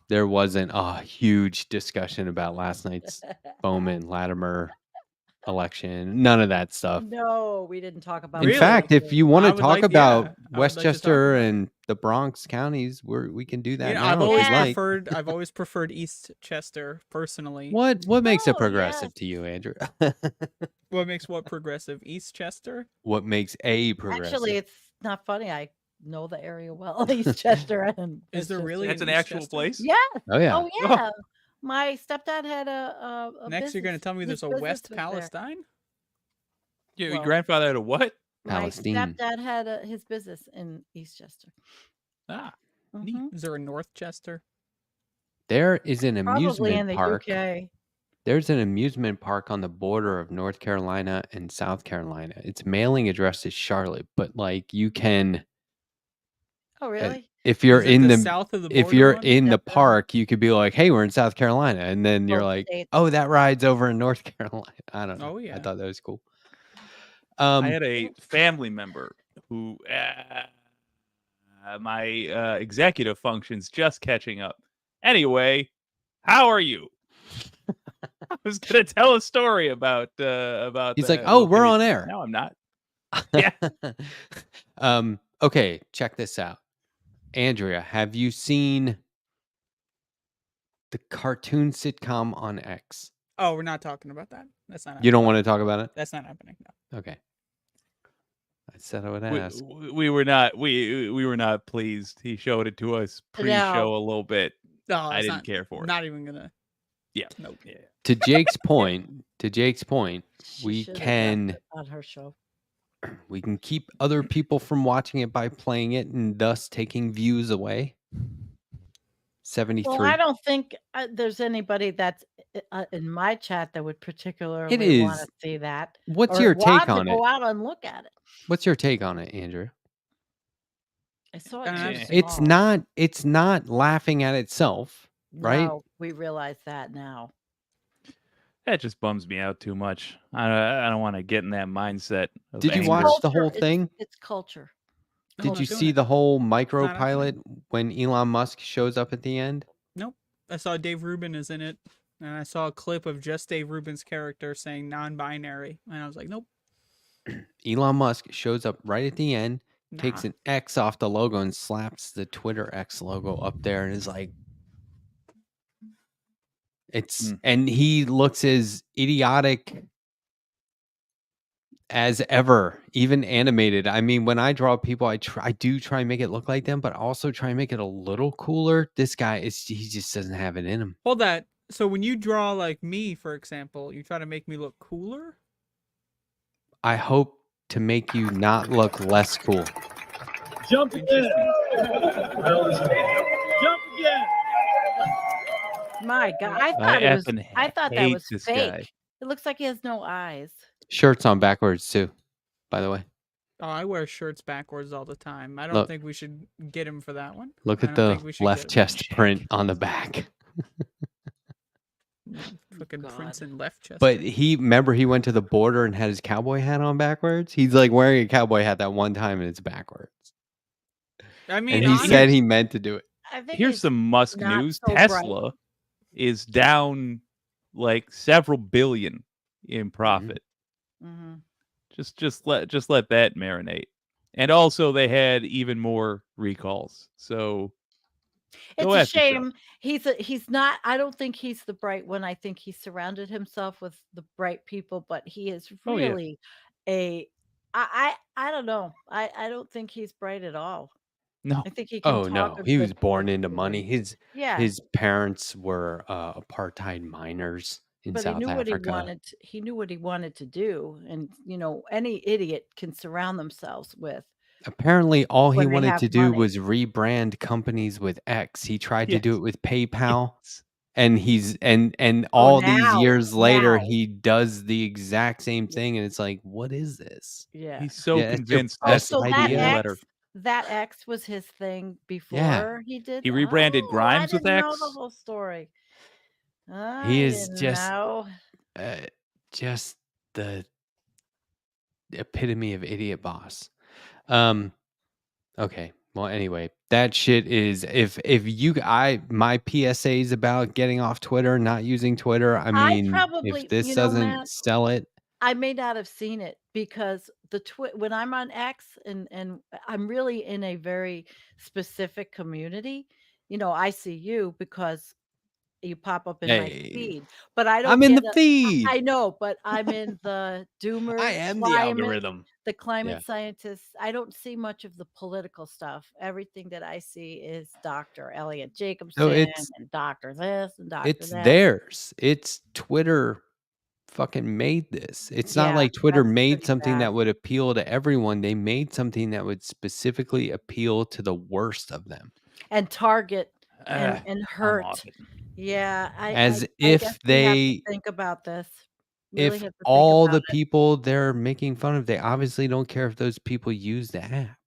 [SPEAKER 2] There wasn't a huge discussion about last night's Bowman Latimer election. None of that stuff.
[SPEAKER 3] No, we didn't talk about.
[SPEAKER 2] In
[SPEAKER 1] Really?
[SPEAKER 2] fact, if you want
[SPEAKER 1] I
[SPEAKER 2] to
[SPEAKER 1] would
[SPEAKER 2] talk
[SPEAKER 1] like-
[SPEAKER 2] about
[SPEAKER 1] yeah, I would like to talk
[SPEAKER 2] Westchester
[SPEAKER 1] about it.
[SPEAKER 2] and the Bronx counties, we can do that
[SPEAKER 1] You know,
[SPEAKER 2] now
[SPEAKER 1] I've
[SPEAKER 2] if
[SPEAKER 1] always
[SPEAKER 2] you'd like.
[SPEAKER 1] preferred Eastchester personally.
[SPEAKER 2] What makes it
[SPEAKER 3] Oh,
[SPEAKER 2] progressive
[SPEAKER 3] yes.
[SPEAKER 2] to you, Andrew?
[SPEAKER 1] What makes what progressive? Eastchester?
[SPEAKER 2] What makes a progressive?
[SPEAKER 3] Actually, it's not funny. I know the area well, Eastchester and
[SPEAKER 1] Is there
[SPEAKER 3] Westchester.
[SPEAKER 1] really
[SPEAKER 4] That's
[SPEAKER 1] in
[SPEAKER 4] an actual
[SPEAKER 1] Eastchester?
[SPEAKER 4] place.
[SPEAKER 3] Yeah.
[SPEAKER 2] Oh yeah.
[SPEAKER 3] Oh yeah. My stepdad had a
[SPEAKER 1] Next, you're going to
[SPEAKER 3] business.
[SPEAKER 1] tell me
[SPEAKER 3] His
[SPEAKER 1] there's a
[SPEAKER 3] business
[SPEAKER 1] West
[SPEAKER 3] was there.
[SPEAKER 1] Palestine?
[SPEAKER 4] Your
[SPEAKER 3] Well-
[SPEAKER 4] grandfather had a what?
[SPEAKER 3] My
[SPEAKER 2] Palestine.
[SPEAKER 3] stepdad had his business in Eastchester.
[SPEAKER 4] Ah,
[SPEAKER 3] Mhm.
[SPEAKER 1] Is there a Northchester?
[SPEAKER 2] There is an
[SPEAKER 3] Probably in
[SPEAKER 2] amusement
[SPEAKER 3] the
[SPEAKER 2] park.
[SPEAKER 3] UK.
[SPEAKER 2] There's an amusement park on the border of North Carolina and South Carolina. Its mailing address is Charlotte, but like you can,
[SPEAKER 3] Oh really?
[SPEAKER 2] if you're
[SPEAKER 1] Is it
[SPEAKER 2] in the
[SPEAKER 1] south of the
[SPEAKER 2] if
[SPEAKER 1] border
[SPEAKER 2] you're
[SPEAKER 1] one?
[SPEAKER 2] in the
[SPEAKER 3] Step down.
[SPEAKER 2] park, you could be like, "Hey, we're in South Carolina," and then you're
[SPEAKER 3] Both
[SPEAKER 2] like,
[SPEAKER 3] states.
[SPEAKER 2] "Oh, that ride's over in North Carolina." I don't know.
[SPEAKER 1] Oh,
[SPEAKER 2] I
[SPEAKER 1] yeah.
[SPEAKER 2] thought that was cool.
[SPEAKER 4] I had a family member who my executive functions just catching up. Anyway, how are you? I was gonna tell a story about
[SPEAKER 2] He's
[SPEAKER 4] the
[SPEAKER 2] like, "Oh, we're
[SPEAKER 4] location.
[SPEAKER 2] on air."
[SPEAKER 4] No, I'm not. Yeah.
[SPEAKER 2] Okay, check this out. Andrea, have you seen the cartoon sitcom on X?
[SPEAKER 1] Oh, we're not talking about that. That's not.
[SPEAKER 2] You don't
[SPEAKER 1] happening.
[SPEAKER 2] want to talk about it?
[SPEAKER 1] That's not happening. No.
[SPEAKER 2] Okay. I said I would ask.
[SPEAKER 4] We were not pleased. He showed it to us pre-show a little bit.
[SPEAKER 1] No,
[SPEAKER 4] I
[SPEAKER 1] it's
[SPEAKER 4] didn't
[SPEAKER 1] not,
[SPEAKER 4] care for it.
[SPEAKER 1] Not even gonna.
[SPEAKER 4] Yeah.
[SPEAKER 1] Nope.
[SPEAKER 4] Yeah.
[SPEAKER 2] To Jake's point,
[SPEAKER 3] She
[SPEAKER 2] we
[SPEAKER 3] should have
[SPEAKER 2] can
[SPEAKER 3] done it on her show.
[SPEAKER 2] we can keep other people from watching it by playing it and thus taking views away. 73.
[SPEAKER 3] Well, I don't think there's anybody that's in my chat that would particularly
[SPEAKER 2] It
[SPEAKER 3] want
[SPEAKER 2] is.
[SPEAKER 3] to see that.
[SPEAKER 2] What's
[SPEAKER 3] or
[SPEAKER 2] your
[SPEAKER 3] want
[SPEAKER 2] take on
[SPEAKER 3] to
[SPEAKER 2] it?
[SPEAKER 3] go out and look at it.
[SPEAKER 2] What's your take on it, Andrew?
[SPEAKER 3] I saw it
[SPEAKER 1] Eh.
[SPEAKER 3] too
[SPEAKER 2] It's
[SPEAKER 3] small.
[SPEAKER 2] not laughing at itself, right?
[SPEAKER 3] No, we realize that now.
[SPEAKER 4] That just bums me out too much. I don't want to get in that mindset. Of
[SPEAKER 2] Did you
[SPEAKER 4] anger.
[SPEAKER 2] watch the
[SPEAKER 3] Culture,
[SPEAKER 2] whole thing?
[SPEAKER 3] It's culture.
[SPEAKER 1] No,
[SPEAKER 2] Did
[SPEAKER 1] I'm
[SPEAKER 2] you
[SPEAKER 1] not doing
[SPEAKER 2] see
[SPEAKER 1] it.
[SPEAKER 2] the whole micro
[SPEAKER 1] not happening.
[SPEAKER 2] pilot when Elon Musk shows up at the end?
[SPEAKER 1] Nope. I saw Dave Rubin is in it, and I saw a clip of just Dave Rubin's character saying non-binary, and I was like, nope.
[SPEAKER 2] Elon Musk shows up right at the end, takes
[SPEAKER 1] Nah.
[SPEAKER 2] an X off the logo and slaps the Twitter X logo up there and is like, and he looks as idiotic as ever, even animated. I mean, when I draw people, I do try and make it look like them, but also try and make it a little cooler. This guy he just doesn't have it in him.
[SPEAKER 1] Hold that. So when you draw like me, for example, you try to make me look cooler?
[SPEAKER 2] I hope to make you not look less cool.
[SPEAKER 7] Jump again. Jump again.
[SPEAKER 3] My God, I thought that
[SPEAKER 4] hate
[SPEAKER 3] was
[SPEAKER 4] this
[SPEAKER 3] fake.
[SPEAKER 4] guy.
[SPEAKER 3] It looks like he has no eyes.
[SPEAKER 2] Shirts on backwards too, by the way.
[SPEAKER 1] Oh, I wear shirts backwards all the time. I don't
[SPEAKER 2] Look.
[SPEAKER 1] think we should get him for that one.
[SPEAKER 2] Look
[SPEAKER 1] I
[SPEAKER 2] at
[SPEAKER 1] don't
[SPEAKER 2] the
[SPEAKER 1] think we should
[SPEAKER 2] left
[SPEAKER 1] get him.
[SPEAKER 2] chest print on the back.
[SPEAKER 1] Fucking
[SPEAKER 3] God.
[SPEAKER 1] Prince and left chest.
[SPEAKER 2] But he went to the border and had his cowboy hat on backwards. He's like wearing a cowboy hat that one time and it's backwards.
[SPEAKER 1] I mean,
[SPEAKER 2] And he
[SPEAKER 1] honestly,
[SPEAKER 2] said he meant to do it.
[SPEAKER 3] I think
[SPEAKER 4] Here's
[SPEAKER 3] he's
[SPEAKER 4] some Musk
[SPEAKER 3] not
[SPEAKER 4] news.
[SPEAKER 3] so bright.
[SPEAKER 4] Tesla is down like several billion in profit.
[SPEAKER 3] Mhm.
[SPEAKER 4] Just let that marinate. And also they had even more recalls. So
[SPEAKER 3] It's
[SPEAKER 4] go
[SPEAKER 3] a
[SPEAKER 4] after yourself.
[SPEAKER 3] shame. He's not. I don't think he's the bright one. I think he surrounded himself with the bright people, but he is
[SPEAKER 4] Oh, yeah.
[SPEAKER 3] really I don't know. I don't think he's bright at all.
[SPEAKER 4] No.
[SPEAKER 3] I think he can
[SPEAKER 2] Oh
[SPEAKER 3] talk
[SPEAKER 2] no,
[SPEAKER 3] a
[SPEAKER 2] he
[SPEAKER 3] good
[SPEAKER 2] was born
[SPEAKER 3] point
[SPEAKER 2] into
[SPEAKER 3] to
[SPEAKER 2] money.
[SPEAKER 3] him.
[SPEAKER 2] His parents were apartheid miners in
[SPEAKER 3] But he
[SPEAKER 2] South
[SPEAKER 3] knew what he
[SPEAKER 2] Africa.
[SPEAKER 3] wanted. He knew what he wanted to do, and any idiot can surround themselves with.
[SPEAKER 2] Apparently, all he
[SPEAKER 3] when they
[SPEAKER 2] wanted
[SPEAKER 3] have
[SPEAKER 2] to do
[SPEAKER 3] money.
[SPEAKER 2] was rebrand companies with X. He tried to do
[SPEAKER 4] Yes.
[SPEAKER 2] it with PayPal,
[SPEAKER 4] Yes.
[SPEAKER 2] and he's and all these
[SPEAKER 3] now-
[SPEAKER 2] years later,
[SPEAKER 3] now.
[SPEAKER 2] he does the exact same thing, and it's like, what is this?
[SPEAKER 3] Yeah.
[SPEAKER 4] He's so
[SPEAKER 2] Yeah, it's your
[SPEAKER 4] convinced
[SPEAKER 3] Oh,
[SPEAKER 2] best
[SPEAKER 4] that's
[SPEAKER 3] so
[SPEAKER 4] the
[SPEAKER 2] idea.
[SPEAKER 3] that
[SPEAKER 4] letter.
[SPEAKER 3] X was his thing before he did.
[SPEAKER 4] He rebranded
[SPEAKER 3] Oh,
[SPEAKER 4] Grimes
[SPEAKER 3] I
[SPEAKER 4] with
[SPEAKER 3] didn't know
[SPEAKER 4] X.
[SPEAKER 3] the whole story.
[SPEAKER 2] He is
[SPEAKER 3] didn't
[SPEAKER 2] just-
[SPEAKER 3] know.
[SPEAKER 2] Just the epitome of idiot boss. Okay. Well, anyway, that shit is my PSAs about getting off Twitter, not using Twitter. I mean,
[SPEAKER 3] probably-
[SPEAKER 2] if this
[SPEAKER 3] you know,
[SPEAKER 2] doesn't
[SPEAKER 3] Matt,
[SPEAKER 2] sell it,
[SPEAKER 3] I may not have seen it because when I'm on X and I'm really in a very specific community, I see you because you pop up in my
[SPEAKER 2] Hey,
[SPEAKER 3] feed, but I don't.
[SPEAKER 2] I'm in
[SPEAKER 3] get
[SPEAKER 2] the feed.
[SPEAKER 3] I know, but I'm in the doomer.
[SPEAKER 2] I am the
[SPEAKER 3] climate,
[SPEAKER 2] algorithm.
[SPEAKER 3] The climate
[SPEAKER 2] Yeah.
[SPEAKER 3] scientists. I don't see much of the political stuff. Everything that I see is Dr. Elliot Jacobson and Dr. this and Dr.
[SPEAKER 2] It's
[SPEAKER 3] that.
[SPEAKER 2] theirs. It's Twitter fucking made this. It's not
[SPEAKER 3] Yeah,
[SPEAKER 2] like Twitter
[SPEAKER 3] that's
[SPEAKER 2] made
[SPEAKER 3] pretty
[SPEAKER 2] something
[SPEAKER 3] bad.
[SPEAKER 2] that would appeal to everyone. They made something that would specifically appeal to the worst of them.
[SPEAKER 3] And target and
[SPEAKER 4] I'm
[SPEAKER 3] hurt.
[SPEAKER 4] off it.
[SPEAKER 3] Yeah,
[SPEAKER 2] As
[SPEAKER 3] I
[SPEAKER 2] if
[SPEAKER 3] guess we have to
[SPEAKER 2] they-
[SPEAKER 3] think about this. Really
[SPEAKER 2] If
[SPEAKER 3] have to think
[SPEAKER 2] all
[SPEAKER 3] about
[SPEAKER 2] the
[SPEAKER 3] it.
[SPEAKER 2] people they're making fun of, they obviously don't care if those people use the app.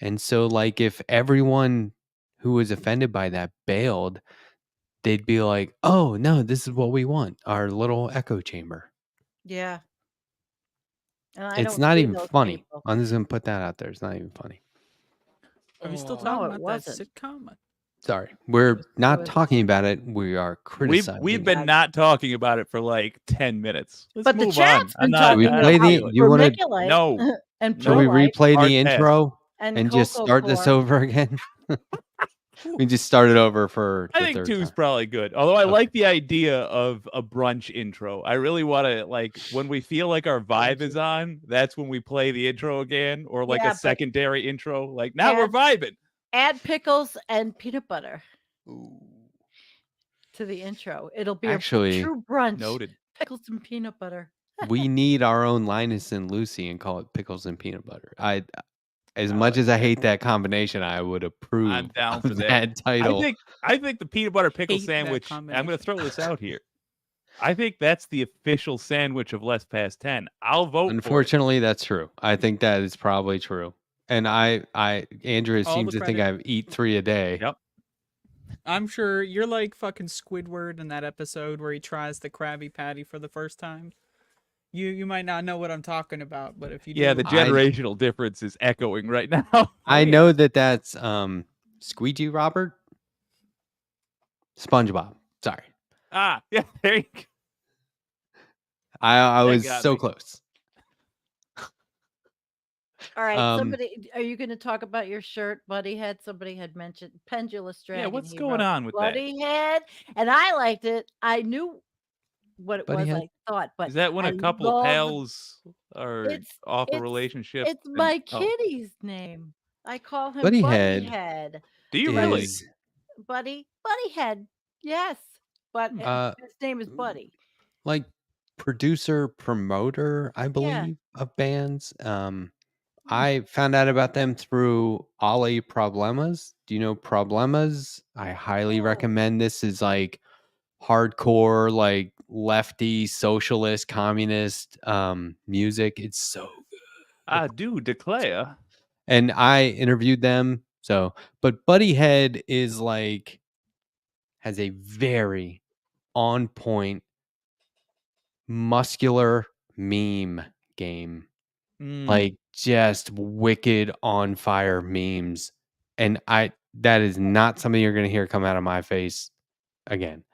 [SPEAKER 2] And so, like, if everyone who was offended by that bailed, they'd be like, oh, no, this is what we want, our little echo chamber.
[SPEAKER 3] Yeah. And I
[SPEAKER 2] It's
[SPEAKER 3] don't
[SPEAKER 2] not
[SPEAKER 3] see
[SPEAKER 2] even
[SPEAKER 3] those
[SPEAKER 2] funny.
[SPEAKER 3] people.
[SPEAKER 2] I'm just going to put that out there. It's not even funny.
[SPEAKER 1] Are we still
[SPEAKER 3] No,
[SPEAKER 1] talking
[SPEAKER 3] it
[SPEAKER 1] about
[SPEAKER 3] wasn't.
[SPEAKER 1] that sitcom?
[SPEAKER 2] Sorry. We're not
[SPEAKER 3] was-
[SPEAKER 2] talking about it. We are criticizing
[SPEAKER 4] We've
[SPEAKER 2] it.
[SPEAKER 4] been not talking about it for like 10 minutes. Let's
[SPEAKER 3] But the
[SPEAKER 4] move
[SPEAKER 3] chat's
[SPEAKER 4] on.
[SPEAKER 3] been
[SPEAKER 4] I'm
[SPEAKER 3] talking
[SPEAKER 2] we
[SPEAKER 4] not,
[SPEAKER 2] play
[SPEAKER 3] about
[SPEAKER 2] the- you wanna-
[SPEAKER 3] vermiculite
[SPEAKER 4] No.
[SPEAKER 3] and
[SPEAKER 2] Shall we
[SPEAKER 3] perlite
[SPEAKER 2] replay
[SPEAKER 4] Hard
[SPEAKER 2] the
[SPEAKER 4] pass.
[SPEAKER 2] intro
[SPEAKER 3] and
[SPEAKER 2] and just start this
[SPEAKER 3] cocoa
[SPEAKER 2] over again? We just started over for
[SPEAKER 4] I
[SPEAKER 2] the
[SPEAKER 4] think
[SPEAKER 2] third
[SPEAKER 4] 2's
[SPEAKER 2] time.
[SPEAKER 4] probably good. Although I
[SPEAKER 2] Okay.
[SPEAKER 4] like the idea of a brunch intro. I really want to like when we feel like our vibe is on, that's when we play the intro again, or like
[SPEAKER 3] Yeah,
[SPEAKER 4] a
[SPEAKER 3] but
[SPEAKER 4] secondary intro. Like now we're
[SPEAKER 3] add
[SPEAKER 4] vibing.
[SPEAKER 3] add pickles and peanut butter
[SPEAKER 2] Ooh.
[SPEAKER 3] to the intro. It'll be a
[SPEAKER 2] Actually,
[SPEAKER 3] true brunch.
[SPEAKER 4] Noted.
[SPEAKER 3] Pickles and peanut butter.
[SPEAKER 2] we need our own Linus and Lucy and call it pickles and peanut butter. As
[SPEAKER 4] I
[SPEAKER 2] much
[SPEAKER 4] like
[SPEAKER 2] as I
[SPEAKER 4] that.
[SPEAKER 2] hate that combination, I would approve
[SPEAKER 4] I'm down for
[SPEAKER 2] of
[SPEAKER 4] that.
[SPEAKER 2] that title.
[SPEAKER 4] I think the peanut butter pickle
[SPEAKER 1] Hate that
[SPEAKER 4] sandwich. I'm going to
[SPEAKER 1] combination.
[SPEAKER 4] throw this out here. I think that's the official sandwich of Less Past 10. I'll vote for it.
[SPEAKER 2] Unfortunately, that's true. I think that is probably true. And Andrea
[SPEAKER 1] All
[SPEAKER 2] seems
[SPEAKER 1] the
[SPEAKER 2] to think
[SPEAKER 1] credit.
[SPEAKER 2] I eat 3 a day.
[SPEAKER 4] Yep.
[SPEAKER 1] I'm sure you're like fucking Squidward in that episode where he tries the Krabby Patty for the first time. You might not know what I'm talking about, but if you
[SPEAKER 4] Yeah,
[SPEAKER 1] do,
[SPEAKER 4] the
[SPEAKER 2] I-
[SPEAKER 4] generational difference is echoing right now.
[SPEAKER 2] I know that that's Squeegee Robert? SpongeBob. Sorry.
[SPEAKER 4] Yeah, there you go.
[SPEAKER 2] I
[SPEAKER 4] That
[SPEAKER 2] was
[SPEAKER 4] got
[SPEAKER 2] so
[SPEAKER 4] me.
[SPEAKER 2] close.
[SPEAKER 3] All right,
[SPEAKER 2] Um,
[SPEAKER 3] are you going to talk about your shirt, Buddy Head? Somebody had mentioned Pendulous Dragon.
[SPEAKER 4] what's
[SPEAKER 3] He
[SPEAKER 4] going
[SPEAKER 3] wrote
[SPEAKER 4] on with that?
[SPEAKER 3] Buddy Head, and I liked it. I knew what it
[SPEAKER 2] Buddy
[SPEAKER 3] was.
[SPEAKER 2] Head?
[SPEAKER 3] I thought, but
[SPEAKER 4] Is that when
[SPEAKER 3] I
[SPEAKER 4] a couple of
[SPEAKER 3] love
[SPEAKER 4] pals are
[SPEAKER 3] it's
[SPEAKER 4] off a
[SPEAKER 3] it's
[SPEAKER 4] relationship?
[SPEAKER 3] it's
[SPEAKER 4] and-
[SPEAKER 3] my
[SPEAKER 4] oh,
[SPEAKER 3] kitty's name. I call him
[SPEAKER 2] Buddy
[SPEAKER 3] Buddy
[SPEAKER 2] Head
[SPEAKER 3] Head.
[SPEAKER 4] do you really?
[SPEAKER 2] is
[SPEAKER 3] Buddy Head. Yes, but his name is Buddy.
[SPEAKER 2] like producer promoter, I believe, of bands. I found out about them through Ali Problemas. Do you know Problemas? I highly
[SPEAKER 3] No.
[SPEAKER 2] recommend. This is like hardcore, like lefty, socialist, communist music. It's so good.
[SPEAKER 4] I do declare.
[SPEAKER 2] And I interviewed them. So, but Buddy Head is like has a very on point muscular meme game.
[SPEAKER 4] Mm.
[SPEAKER 2] Like just wicked on fire memes. And that is not something you're going to hear come out of my face again.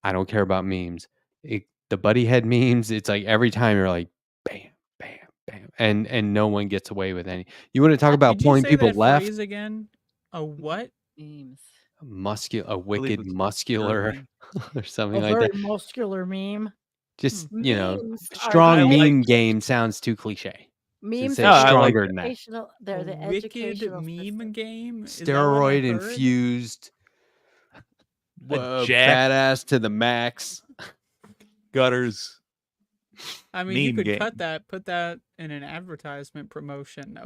[SPEAKER 2] I don't care about memes. The Buddy Head memes, it's like every time you're like bam, bam, bam, and no one gets away with any. You want to talk about
[SPEAKER 1] Did you
[SPEAKER 2] pulling
[SPEAKER 1] say
[SPEAKER 2] people
[SPEAKER 1] that
[SPEAKER 2] left?
[SPEAKER 1] phrase again? A what?
[SPEAKER 3] Memes.
[SPEAKER 2] A wicked
[SPEAKER 4] it's
[SPEAKER 2] muscular
[SPEAKER 4] meme.
[SPEAKER 2] or something
[SPEAKER 3] A
[SPEAKER 2] like
[SPEAKER 3] very
[SPEAKER 2] that.
[SPEAKER 3] muscular meme.
[SPEAKER 2] Just
[SPEAKER 3] Memes are
[SPEAKER 2] strong
[SPEAKER 3] the
[SPEAKER 2] meme
[SPEAKER 3] education-
[SPEAKER 2] game sounds too cliche.
[SPEAKER 3] Memes
[SPEAKER 2] say
[SPEAKER 4] No, I like
[SPEAKER 2] stronger than that.
[SPEAKER 3] educational. They're the
[SPEAKER 1] Wicked
[SPEAKER 3] educational
[SPEAKER 1] meme
[SPEAKER 3] system.
[SPEAKER 1] game? Is that what I
[SPEAKER 2] Steroid
[SPEAKER 1] heard?
[SPEAKER 2] infused,
[SPEAKER 4] jack-
[SPEAKER 2] badass to the max.
[SPEAKER 4] Gutters.
[SPEAKER 1] I mean, you
[SPEAKER 4] meme
[SPEAKER 1] could
[SPEAKER 4] game.
[SPEAKER 1] cut that, put that in an advertisement promotion.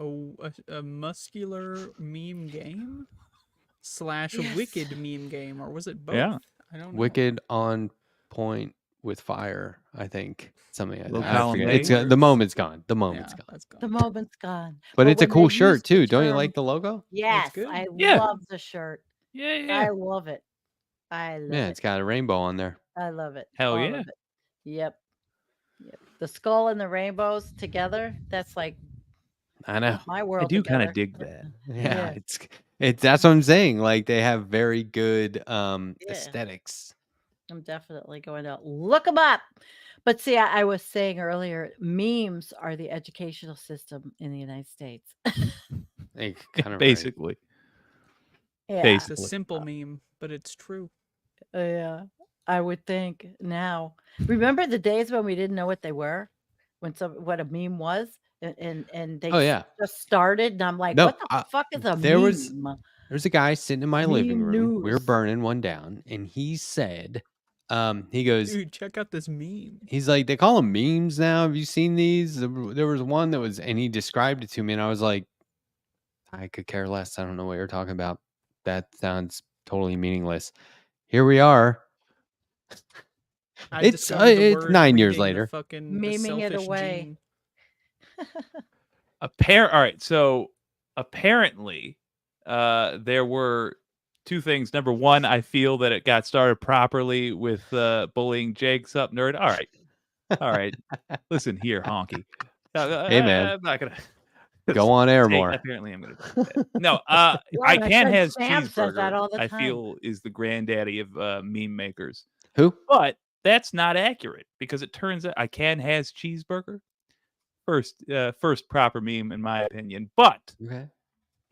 [SPEAKER 1] A muscular meme game /
[SPEAKER 3] Yes.
[SPEAKER 1] wicked meme game, or was it both?
[SPEAKER 4] Yeah.
[SPEAKER 1] I don't know.
[SPEAKER 2] Wicked on point with fire. I think something like
[SPEAKER 4] Low
[SPEAKER 2] that. I
[SPEAKER 4] column
[SPEAKER 2] forget.
[SPEAKER 4] A.
[SPEAKER 2] It's the moment's gone. The
[SPEAKER 1] Yeah,
[SPEAKER 2] moment's gone.
[SPEAKER 1] that's gone.
[SPEAKER 3] The moment's gone.
[SPEAKER 2] But it's a
[SPEAKER 3] when
[SPEAKER 2] cool
[SPEAKER 3] they
[SPEAKER 2] shirt
[SPEAKER 3] used the
[SPEAKER 2] too. Don't you
[SPEAKER 3] term-
[SPEAKER 2] like the logo?
[SPEAKER 3] Yes,
[SPEAKER 1] good.
[SPEAKER 3] I
[SPEAKER 4] Yeah.
[SPEAKER 3] love the shirt.
[SPEAKER 4] Yeah,
[SPEAKER 3] I love it. I love
[SPEAKER 2] Yeah,
[SPEAKER 3] it.
[SPEAKER 2] it's got a rainbow on there.
[SPEAKER 3] I love it.
[SPEAKER 4] Hell
[SPEAKER 3] all
[SPEAKER 4] yeah.
[SPEAKER 3] of it. Yep. The skull and the rainbows together. That's like
[SPEAKER 2] I know.
[SPEAKER 3] my world.
[SPEAKER 4] I do kind
[SPEAKER 3] together.
[SPEAKER 4] of dig that.
[SPEAKER 2] Yeah, it's that's what I'm saying. Like they have very good aesthetics.
[SPEAKER 3] I'm definitely going to look them up. But see, I was saying earlier, memes are the educational system in the United States.
[SPEAKER 2] Like, kind of
[SPEAKER 4] Basically.
[SPEAKER 3] Yeah.
[SPEAKER 1] It's a
[SPEAKER 4] Basically.
[SPEAKER 1] simple meme, but it's true.
[SPEAKER 3] Yeah. I would think now. Remember the days when we didn't know what they were? What a meme was? And they
[SPEAKER 2] Oh yeah.
[SPEAKER 3] just started, and I'm like,
[SPEAKER 2] No,
[SPEAKER 3] what the fuck is a
[SPEAKER 2] there
[SPEAKER 3] meme?
[SPEAKER 2] was- There's a guy sitting in my living
[SPEAKER 3] Meme
[SPEAKER 2] room. We were
[SPEAKER 3] news.
[SPEAKER 2] burning one down, and he said, he goes,
[SPEAKER 1] Dude, check out this meme.
[SPEAKER 2] he's like, they call them memes now. Have you seen these? There was one that was, and he described it to me, and I was like, I could care less. I don't know what you're talking about. That sounds totally meaningless. Here we are.
[SPEAKER 1] I
[SPEAKER 2] It's,
[SPEAKER 1] discovered the
[SPEAKER 2] it's
[SPEAKER 1] word
[SPEAKER 2] 9 years
[SPEAKER 1] reading the
[SPEAKER 2] later.
[SPEAKER 1] fucking the
[SPEAKER 3] Memeing it
[SPEAKER 1] selfish
[SPEAKER 3] away.
[SPEAKER 1] gene.
[SPEAKER 4] All right, so apparently there were two things. Number one, I feel that it got started properly with bullying Jake's up nerd. All right. Listen here, honky.
[SPEAKER 2] Hey, man.
[SPEAKER 4] I'm not gonna
[SPEAKER 2] Go on air
[SPEAKER 4] Jake,
[SPEAKER 2] more.
[SPEAKER 4] Apparently, I'm gonna. Do that. No,
[SPEAKER 3] my
[SPEAKER 4] I can't
[SPEAKER 3] friend
[SPEAKER 4] has
[SPEAKER 3] Sam says that
[SPEAKER 4] cheeseburger.
[SPEAKER 3] all the
[SPEAKER 4] I
[SPEAKER 3] time.
[SPEAKER 4] feel is the granddaddy of meme makers,
[SPEAKER 2] Who?
[SPEAKER 4] but that's not accurate because it turns out I can has cheeseburger. First proper meme in my opinion, but
[SPEAKER 2] Okay.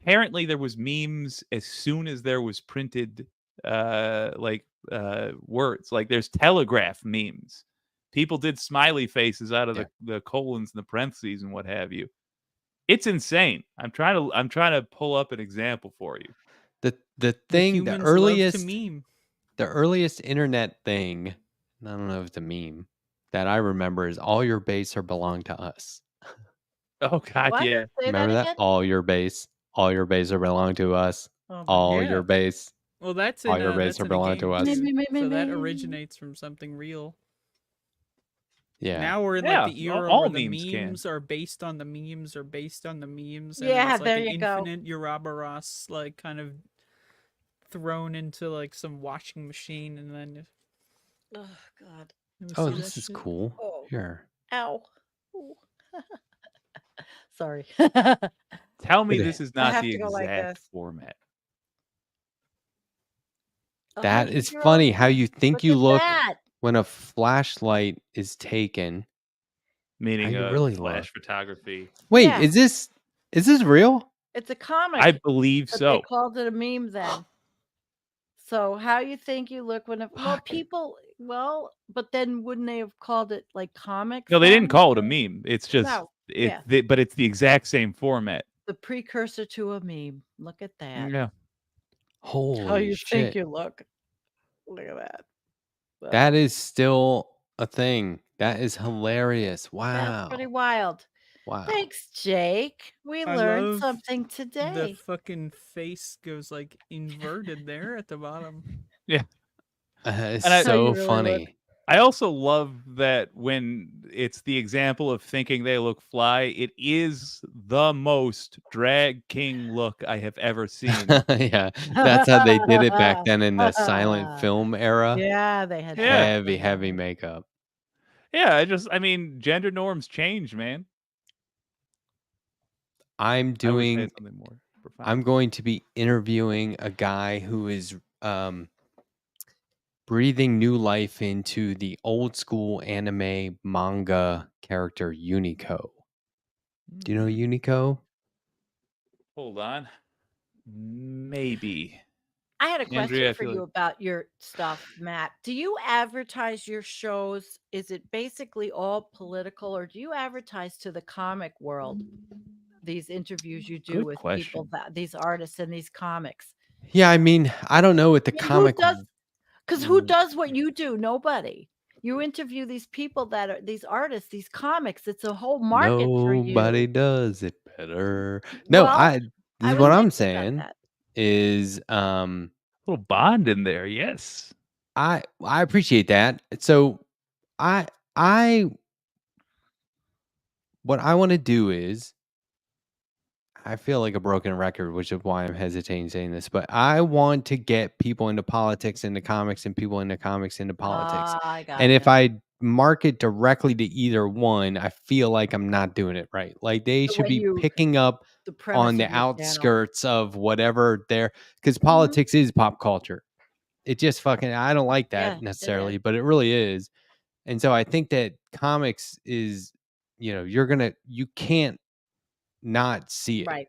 [SPEAKER 4] apparently there was memes as soon as there was printed words. Like there's telegraph memes. People did smiley faces out of the colons and the parentheses and what have you. It's insane. I'm trying to pull up an example for you.
[SPEAKER 2] The
[SPEAKER 1] The
[SPEAKER 2] thing, the
[SPEAKER 1] humans love to
[SPEAKER 2] earliest
[SPEAKER 1] meme.
[SPEAKER 2] the earliest internet thing, I don't know if it's a meme, that I remember is all your base or belong to us.
[SPEAKER 4] Oh God,
[SPEAKER 3] What?
[SPEAKER 4] yeah.
[SPEAKER 3] Say
[SPEAKER 2] Remember
[SPEAKER 3] that
[SPEAKER 2] that?
[SPEAKER 3] again?
[SPEAKER 2] All your base or belong to us.
[SPEAKER 3] Oh my
[SPEAKER 2] All
[SPEAKER 3] God.
[SPEAKER 1] Yeah.
[SPEAKER 2] your base,
[SPEAKER 1] Well, that's
[SPEAKER 2] all
[SPEAKER 1] in
[SPEAKER 2] your base
[SPEAKER 1] that's
[SPEAKER 2] or
[SPEAKER 1] in a
[SPEAKER 2] belong to
[SPEAKER 1] game
[SPEAKER 2] us.
[SPEAKER 1] too.
[SPEAKER 3] Me, me, me,
[SPEAKER 1] So that
[SPEAKER 3] me.
[SPEAKER 1] originates from something real.
[SPEAKER 2] Yeah.
[SPEAKER 1] Now we're in
[SPEAKER 4] Yeah,
[SPEAKER 1] like the era
[SPEAKER 4] all
[SPEAKER 1] where the
[SPEAKER 4] memes can.
[SPEAKER 1] memes are based on the memes are based on the memes, and
[SPEAKER 3] Yeah,
[SPEAKER 1] it's like
[SPEAKER 3] there
[SPEAKER 1] an
[SPEAKER 3] you go.
[SPEAKER 1] infinite Ouroboros, like kind of thrown into like some washing machine, and then
[SPEAKER 3] Oh God.
[SPEAKER 1] you
[SPEAKER 2] Oh,
[SPEAKER 1] see that
[SPEAKER 2] this is
[SPEAKER 1] shit?
[SPEAKER 2] cool.
[SPEAKER 3] Oh.
[SPEAKER 2] Here.
[SPEAKER 3] Ow. Ooh. Sorry.
[SPEAKER 4] Tell me
[SPEAKER 2] Look at
[SPEAKER 4] this
[SPEAKER 2] that.
[SPEAKER 4] is
[SPEAKER 3] I
[SPEAKER 4] not
[SPEAKER 3] have
[SPEAKER 4] the
[SPEAKER 3] to go like
[SPEAKER 4] exact
[SPEAKER 3] this.
[SPEAKER 4] format.
[SPEAKER 2] That is
[SPEAKER 3] 100-year-old
[SPEAKER 2] funny how you think
[SPEAKER 3] Look
[SPEAKER 2] you
[SPEAKER 3] at
[SPEAKER 2] look
[SPEAKER 3] that.
[SPEAKER 2] when a flashlight is taken.
[SPEAKER 4] Meaning
[SPEAKER 2] you really
[SPEAKER 4] flash
[SPEAKER 2] look.
[SPEAKER 4] photography.
[SPEAKER 2] Wait,
[SPEAKER 3] Yeah.
[SPEAKER 2] is this real?
[SPEAKER 3] It's a comic,
[SPEAKER 4] I believe
[SPEAKER 3] but they
[SPEAKER 4] so.
[SPEAKER 3] called it a meme then. So how you think you look when well,
[SPEAKER 2] What?
[SPEAKER 3] people but then wouldn't they have called it like comics
[SPEAKER 4] No, they didn't
[SPEAKER 3] then?
[SPEAKER 4] call it a meme. It's just
[SPEAKER 3] No. Yeah.
[SPEAKER 4] but it's the exact same format.
[SPEAKER 3] The precursor to a meme. Look at that.
[SPEAKER 4] Yeah.
[SPEAKER 3] How
[SPEAKER 2] Holy
[SPEAKER 3] you think
[SPEAKER 2] shit.
[SPEAKER 3] you look. Look at that.
[SPEAKER 2] That is still a thing. That is hilarious.
[SPEAKER 3] That's pretty
[SPEAKER 2] Wow.
[SPEAKER 3] wild.
[SPEAKER 2] Wow.
[SPEAKER 3] Thanks, Jake. We
[SPEAKER 1] I
[SPEAKER 3] learned
[SPEAKER 1] love
[SPEAKER 3] something
[SPEAKER 1] The
[SPEAKER 3] today.
[SPEAKER 1] fucking face goes like inverted there at the bottom.
[SPEAKER 4] Yeah.
[SPEAKER 2] It's
[SPEAKER 4] And I-
[SPEAKER 3] How you
[SPEAKER 2] so
[SPEAKER 3] really look.
[SPEAKER 2] funny.
[SPEAKER 4] I also love that when it's the example of thinking they look fly, it is the most drag king look I have ever seen.
[SPEAKER 2] Yeah. That's how they did it back then in the silent film era.
[SPEAKER 3] Yeah, they had
[SPEAKER 4] Yeah.
[SPEAKER 2] Heavy makeup.
[SPEAKER 4] Yeah, I mean, gender norms change, man.
[SPEAKER 2] I'm
[SPEAKER 4] I wish I
[SPEAKER 2] doing
[SPEAKER 4] had something more profound.
[SPEAKER 2] I'm going to be interviewing a guy who is breathing new life into the old school anime manga character Unico. Do you know Unico?
[SPEAKER 4] Hold on. Maybe.
[SPEAKER 3] I had a question
[SPEAKER 4] Andrea, I
[SPEAKER 3] for
[SPEAKER 4] feel
[SPEAKER 3] you
[SPEAKER 4] like-
[SPEAKER 3] about your stuff, Matt. Do you advertise your shows? Is it basically all political, or do you advertise to the comic world? These interviews you do
[SPEAKER 4] Good
[SPEAKER 3] with people,
[SPEAKER 4] question.
[SPEAKER 3] these artists and these comics.
[SPEAKER 2] Yeah, I mean, I don't know what the
[SPEAKER 3] I mean,
[SPEAKER 2] comic
[SPEAKER 3] because who does what you do? Nobody. You interview these people that are these artists, these comics. It's a whole market for you.
[SPEAKER 2] Nobody does it better. No,
[SPEAKER 3] Well,
[SPEAKER 2] this
[SPEAKER 3] I
[SPEAKER 2] is
[SPEAKER 3] was
[SPEAKER 2] what I'm
[SPEAKER 3] thinking about
[SPEAKER 2] saying
[SPEAKER 3] that.
[SPEAKER 2] is
[SPEAKER 4] Little bond in there, yes.
[SPEAKER 2] I appreciate that. So I what I want to do is I feel like a broken record, which is why I'm hesitating saying this, but I want to get people into politics, into comics, and people into comics, into politics.
[SPEAKER 3] I got
[SPEAKER 2] And if I market directly to either one, I feel like I'm not doing it right. Like they
[SPEAKER 3] The
[SPEAKER 2] should
[SPEAKER 3] way
[SPEAKER 2] be
[SPEAKER 3] you-
[SPEAKER 2] picking up
[SPEAKER 3] the premise
[SPEAKER 2] on the
[SPEAKER 3] of your channel.
[SPEAKER 2] outskirts of whatever they're, because politics is pop culture. It just fucking, I don't like
[SPEAKER 3] Yeah,
[SPEAKER 2] that
[SPEAKER 3] it
[SPEAKER 2] necessarily,
[SPEAKER 3] is.
[SPEAKER 2] but it really is. And so I think that comics is, you can't not see it.
[SPEAKER 3] Right.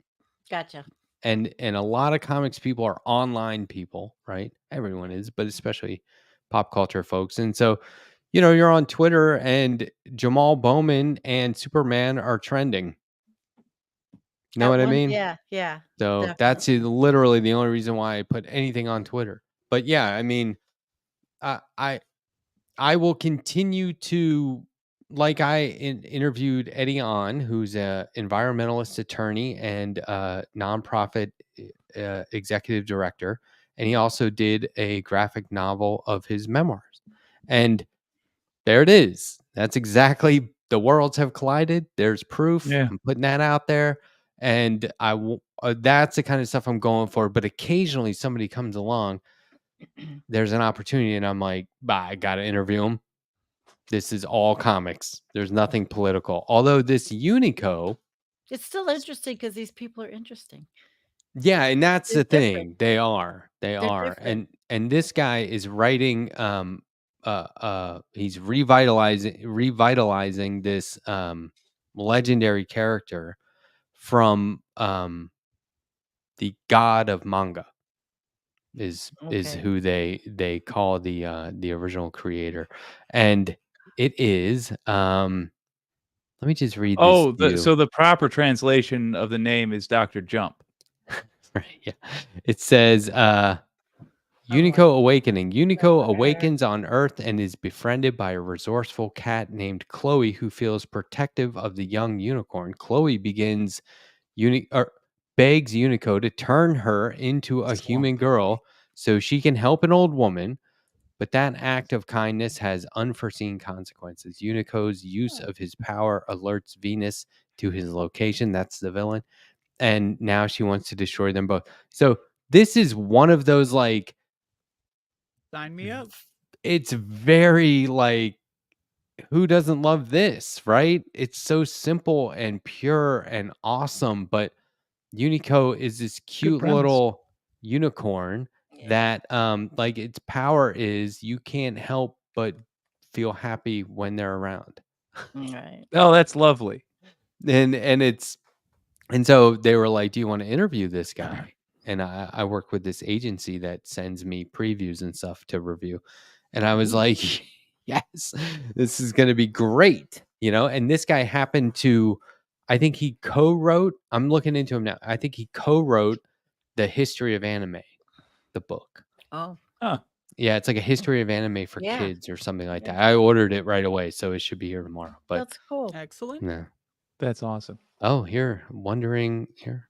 [SPEAKER 3] Gotcha.
[SPEAKER 2] And a lot of comics people are online people, right? Everyone is, but especially pop culture folks. And so, you're on Twitter and Jamal Bowman and Superman are trending. Know what I mean?
[SPEAKER 3] Yeah, yeah.
[SPEAKER 2] So
[SPEAKER 3] definitely.
[SPEAKER 2] that's literally the only reason why I put anything on Twitter. But yeah, I mean, I will continue to, like I interviewed Eddie On, who's a environmentalist attorney and nonprofit executive director, and he also did a graphic novel of his memoirs. And there it is. That's exactly, the worlds have collided. There's proof.
[SPEAKER 4] Yeah.
[SPEAKER 2] I'm putting that out there, and that's the kind of stuff I'm going for. But occasionally somebody comes along, there's an opportunity, and I'm like, bah, I got to interview him. This is all comics. There's nothing political. Although this Unico,
[SPEAKER 3] It's still interesting because these people are interesting.
[SPEAKER 2] yeah, and that's
[SPEAKER 3] They're
[SPEAKER 2] the thing.
[SPEAKER 3] different.
[SPEAKER 2] They are.
[SPEAKER 3] different.
[SPEAKER 2] And this guy is writing he's revitalizing this legendary character from the god of manga is
[SPEAKER 3] Okay.
[SPEAKER 2] who they call the original creator, and it is let me just read this
[SPEAKER 4] Oh,
[SPEAKER 2] to you.
[SPEAKER 4] so the proper translation of the name is Dr. Jump.
[SPEAKER 2] Right, yeah. It says Unico Awakening. Unico awakens on Earth and is befriended by a resourceful cat named Chloe who feels protective of the young unicorn. Chloe begs Unico to turn her into a human girl so she can help an old woman, but that act of kindness has unforeseen consequences. Unico's use of his power alerts Venus to his location. That's the villain. And now she wants to destroy them both. So this is one of those, like,
[SPEAKER 1] Sign me up.
[SPEAKER 2] it's very like, who doesn't love this, right? It's so simple and pure and awesome, but Unico is this cute
[SPEAKER 5] premise.
[SPEAKER 2] little unicorn that like its power is you can't help but feel happy when they're around.
[SPEAKER 3] Right.
[SPEAKER 4] Oh, that's lovely.
[SPEAKER 2] And so they were like, do you want to interview this guy? And I work with this agency that sends me previews and stuff to review. And I was like, yes, this is going to be great. And this guy happened to, I think he co-wrote, I'm looking into him now. I think he co-wrote The History of Anime, the book.
[SPEAKER 3] Oh.
[SPEAKER 4] Huh.
[SPEAKER 2] Yeah, it's like a history of anime for
[SPEAKER 3] Yeah.
[SPEAKER 2] kids or something like that. I ordered it right away, so it should be here tomorrow. But
[SPEAKER 3] That's cool.
[SPEAKER 1] Excellent.
[SPEAKER 2] no.
[SPEAKER 4] That's awesome.
[SPEAKER 2] Oh, here, wondering here.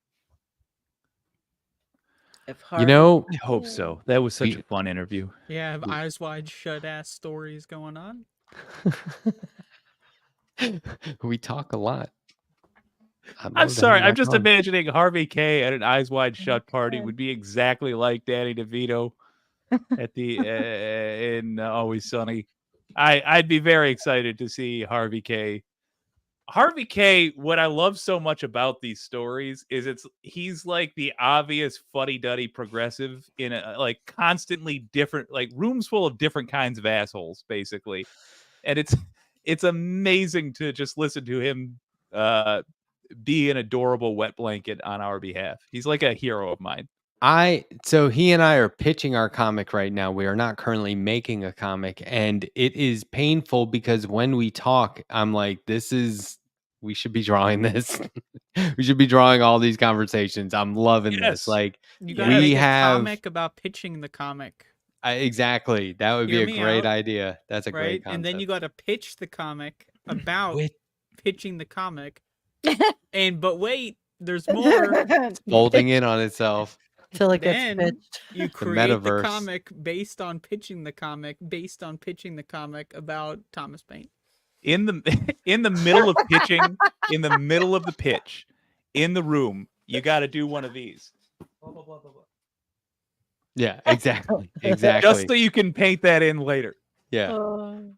[SPEAKER 3] If
[SPEAKER 2] You know,
[SPEAKER 4] I hope so. That was such
[SPEAKER 2] We-
[SPEAKER 4] a fun interview.
[SPEAKER 1] Yeah, have eyes wide shut ass stories going on.
[SPEAKER 2] we talk a lot. I'd
[SPEAKER 4] I'm
[SPEAKER 2] love to
[SPEAKER 4] sorry.
[SPEAKER 2] have
[SPEAKER 4] I'm
[SPEAKER 2] that
[SPEAKER 4] just
[SPEAKER 2] on.
[SPEAKER 4] imagining Harvey K at an Eyes Wide Shut party would be exactly like Danny DeVito at the in Always Sunny. I'd be very excited to see Harvey K. Harvey K. What I love so much about these stories is he's like the obvious fuddy-duddy progressive in a like constantly different, like rooms full of different kinds of assholes, basically, and it's amazing to just listen to him be an adorable wet blanket on our behalf. He's like a hero of mine.
[SPEAKER 2] So he and I are pitching our comic right now. We are not currently making a comic, and it is painful because when we talk, I'm like, we should be drawing this. We should be drawing all these conversations. I'm loving this.
[SPEAKER 4] Yes.
[SPEAKER 2] Like,
[SPEAKER 1] You gotta
[SPEAKER 2] we
[SPEAKER 1] make
[SPEAKER 2] have
[SPEAKER 1] a comic about pitching the comic,
[SPEAKER 2] exactly. That would be
[SPEAKER 1] Hear
[SPEAKER 2] a
[SPEAKER 1] me
[SPEAKER 2] great
[SPEAKER 1] out,
[SPEAKER 2] idea. That's a great
[SPEAKER 1] right?
[SPEAKER 2] concept.
[SPEAKER 1] And then you gotta pitch the comic about
[SPEAKER 2] With
[SPEAKER 1] pitching the comic. But wait, there's more.
[SPEAKER 2] folding in on itself.
[SPEAKER 3] Till it gets
[SPEAKER 1] Then
[SPEAKER 3] pitched.
[SPEAKER 1] you create the
[SPEAKER 2] metaverse.
[SPEAKER 1] comic based on pitching the comic about Thomas Paine.
[SPEAKER 4] In the middle of pitching, in the middle of the pitch, in the room, you got to do one of these.
[SPEAKER 2] Yeah, exactly. Exactly.
[SPEAKER 4] Just so you can paint that in later.
[SPEAKER 2] Yeah.
[SPEAKER 3] Oh,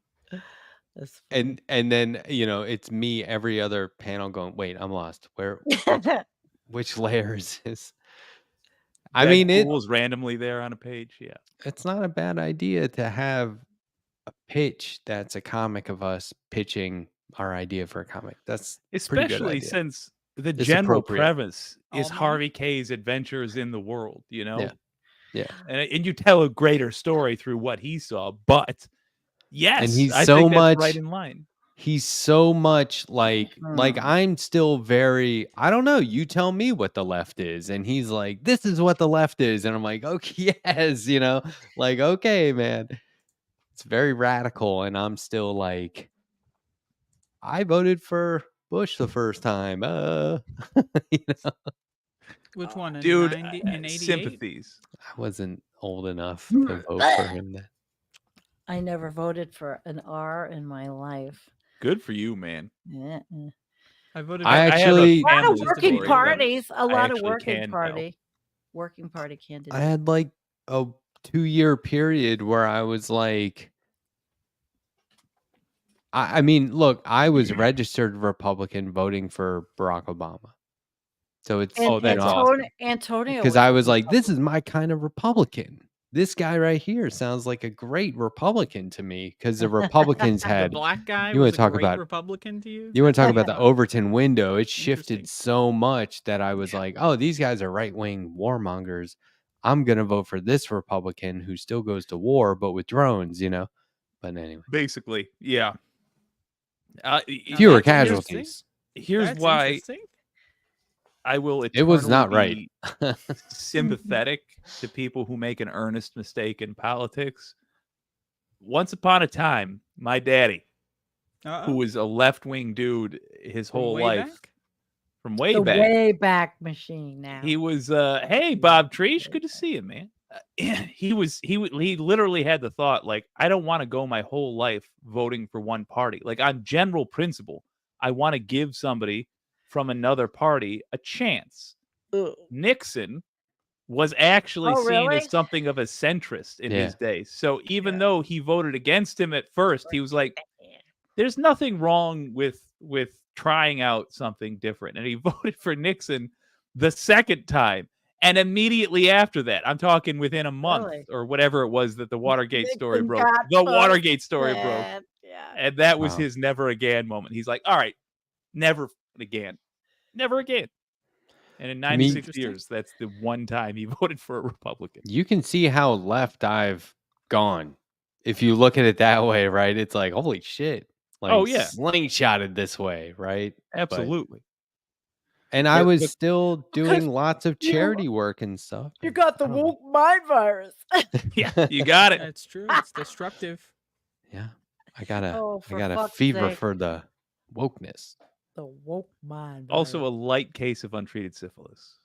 [SPEAKER 3] that's funny.
[SPEAKER 2] And then it's me every other panel going, wait, I'm lost. Which layer is this? I mean,
[SPEAKER 4] Deadpool's randomly there on a page. Yeah,
[SPEAKER 2] it's not a bad idea to have a pitch that's a comic of us pitching our idea for a comic. That's a pretty good
[SPEAKER 4] especially
[SPEAKER 2] idea.
[SPEAKER 4] since the
[SPEAKER 2] It's
[SPEAKER 4] general
[SPEAKER 2] appropriate.
[SPEAKER 4] premise is
[SPEAKER 1] Alma?
[SPEAKER 4] Harvey K's adventures in the world.
[SPEAKER 2] Yeah.
[SPEAKER 4] And you tell a greater story through what he saw. But yes,
[SPEAKER 2] he's
[SPEAKER 4] I
[SPEAKER 2] so
[SPEAKER 4] think that's
[SPEAKER 2] much-
[SPEAKER 4] right in line.
[SPEAKER 2] He's so much like I'm still very, I don't know, you tell me what the left is. And he's like, this is what the left is. And I'm like, okay, yes, like, okay, man. It's very radical. And I'm still like, I voted for Bush the first time.
[SPEAKER 1] Which one? In
[SPEAKER 4] Dude,
[SPEAKER 1] 90 in 88?
[SPEAKER 4] sympathies.
[SPEAKER 2] I wasn't old enough to vote for him then.
[SPEAKER 3] I never voted for an R in my life.
[SPEAKER 4] Good for you, man.
[SPEAKER 3] Uh-uh.
[SPEAKER 1] I voted.
[SPEAKER 2] I
[SPEAKER 1] for-
[SPEAKER 4] have a
[SPEAKER 2] actually-
[SPEAKER 3] A lot of
[SPEAKER 4] family
[SPEAKER 3] working
[SPEAKER 4] story, but
[SPEAKER 3] parties. A lot of
[SPEAKER 4] actually
[SPEAKER 3] working
[SPEAKER 4] can tell.
[SPEAKER 3] working party candidates.
[SPEAKER 2] I had like a 2-year period where I was like, I mean, look, I was registered Republican voting for Barack Obama. So it's
[SPEAKER 3] And
[SPEAKER 4] Oh, that's awesome.
[SPEAKER 3] Antonio.
[SPEAKER 2] because I was like, this is my kind of Republican. this guy right here sounds like a great Republican to me because the Republicans
[SPEAKER 1] The
[SPEAKER 2] had.
[SPEAKER 1] black guy
[SPEAKER 2] You wanna
[SPEAKER 1] was a
[SPEAKER 2] talk
[SPEAKER 1] great
[SPEAKER 2] about-
[SPEAKER 1] Republican to you?
[SPEAKER 2] You want to talk
[SPEAKER 1] That's
[SPEAKER 2] about the Overton window? It shifted
[SPEAKER 1] Interesting.
[SPEAKER 2] so much that I was like, oh, these guys are right wing warmongers. I'm going to vote for this Republican who still goes to war, but with drones, But anyway,
[SPEAKER 4] Basically, yeah.
[SPEAKER 1] Now
[SPEAKER 2] fewer
[SPEAKER 1] that's interesting.
[SPEAKER 2] casualties.
[SPEAKER 4] Here's
[SPEAKER 1] That's
[SPEAKER 4] why
[SPEAKER 1] interesting.
[SPEAKER 4] I will
[SPEAKER 2] It was not
[SPEAKER 4] eternally
[SPEAKER 2] right.
[SPEAKER 4] be sympathetic to people who make an earnest mistake in politics. Once upon a time, my daddy,
[SPEAKER 1] Uh-oh.
[SPEAKER 4] who was a left-wing dude his
[SPEAKER 1] From
[SPEAKER 4] whole
[SPEAKER 1] way
[SPEAKER 4] life,
[SPEAKER 1] back?
[SPEAKER 4] from way
[SPEAKER 3] The
[SPEAKER 4] back,
[SPEAKER 3] way back machine now.
[SPEAKER 4] he was hey Bob Treesh, good to see you, man. He literally had the thought, like, I don't want to go my whole life voting for one party. Like, on general principle, I want to give somebody from another party a chance.
[SPEAKER 3] Ugh.
[SPEAKER 4] Nixon was actually
[SPEAKER 3] Oh,
[SPEAKER 4] seen
[SPEAKER 3] really?
[SPEAKER 4] as something of a centrist in
[SPEAKER 2] Yeah.
[SPEAKER 4] his day. So even though he voted against him at first, he was like, there's nothing wrong with trying out something different. And he voted for Nixon the second time. And immediately after that, I'm talking within a month
[SPEAKER 3] Really?
[SPEAKER 4] or whatever it was that the Watergate story
[SPEAKER 3] Nixon
[SPEAKER 4] broke.
[SPEAKER 3] got
[SPEAKER 4] The Watergate story broke.
[SPEAKER 3] busted. Yeah.
[SPEAKER 4] And that was
[SPEAKER 2] Wow.
[SPEAKER 4] his never again moment. He's like, all right, never again. Never again. And in 96
[SPEAKER 1] Interesting.
[SPEAKER 4] years, that's the one time he voted for a Republican.
[SPEAKER 2] You can see how left I've gone. If you look at it that way, right? It's like, holy shit. Like,
[SPEAKER 4] Oh, yeah.
[SPEAKER 2] slingshotted this way, right?
[SPEAKER 4] Absolutely.
[SPEAKER 2] And I
[SPEAKER 4] But-
[SPEAKER 2] was
[SPEAKER 4] but-
[SPEAKER 2] still doing lots of
[SPEAKER 3] you-
[SPEAKER 2] charity work and stuff.
[SPEAKER 3] You
[SPEAKER 2] but
[SPEAKER 3] got the
[SPEAKER 2] I don't know.
[SPEAKER 3] woke mind virus.
[SPEAKER 4] Yeah, you got it.
[SPEAKER 1] That's true. It's destructive.
[SPEAKER 2] Yeah. I got
[SPEAKER 3] Oh,
[SPEAKER 2] a
[SPEAKER 3] for
[SPEAKER 2] I got a
[SPEAKER 3] fuck's
[SPEAKER 2] fever
[SPEAKER 3] sake.
[SPEAKER 2] for the wokeness.
[SPEAKER 3] The woke mind virus.
[SPEAKER 4] Also, a light case of untreated syphilis,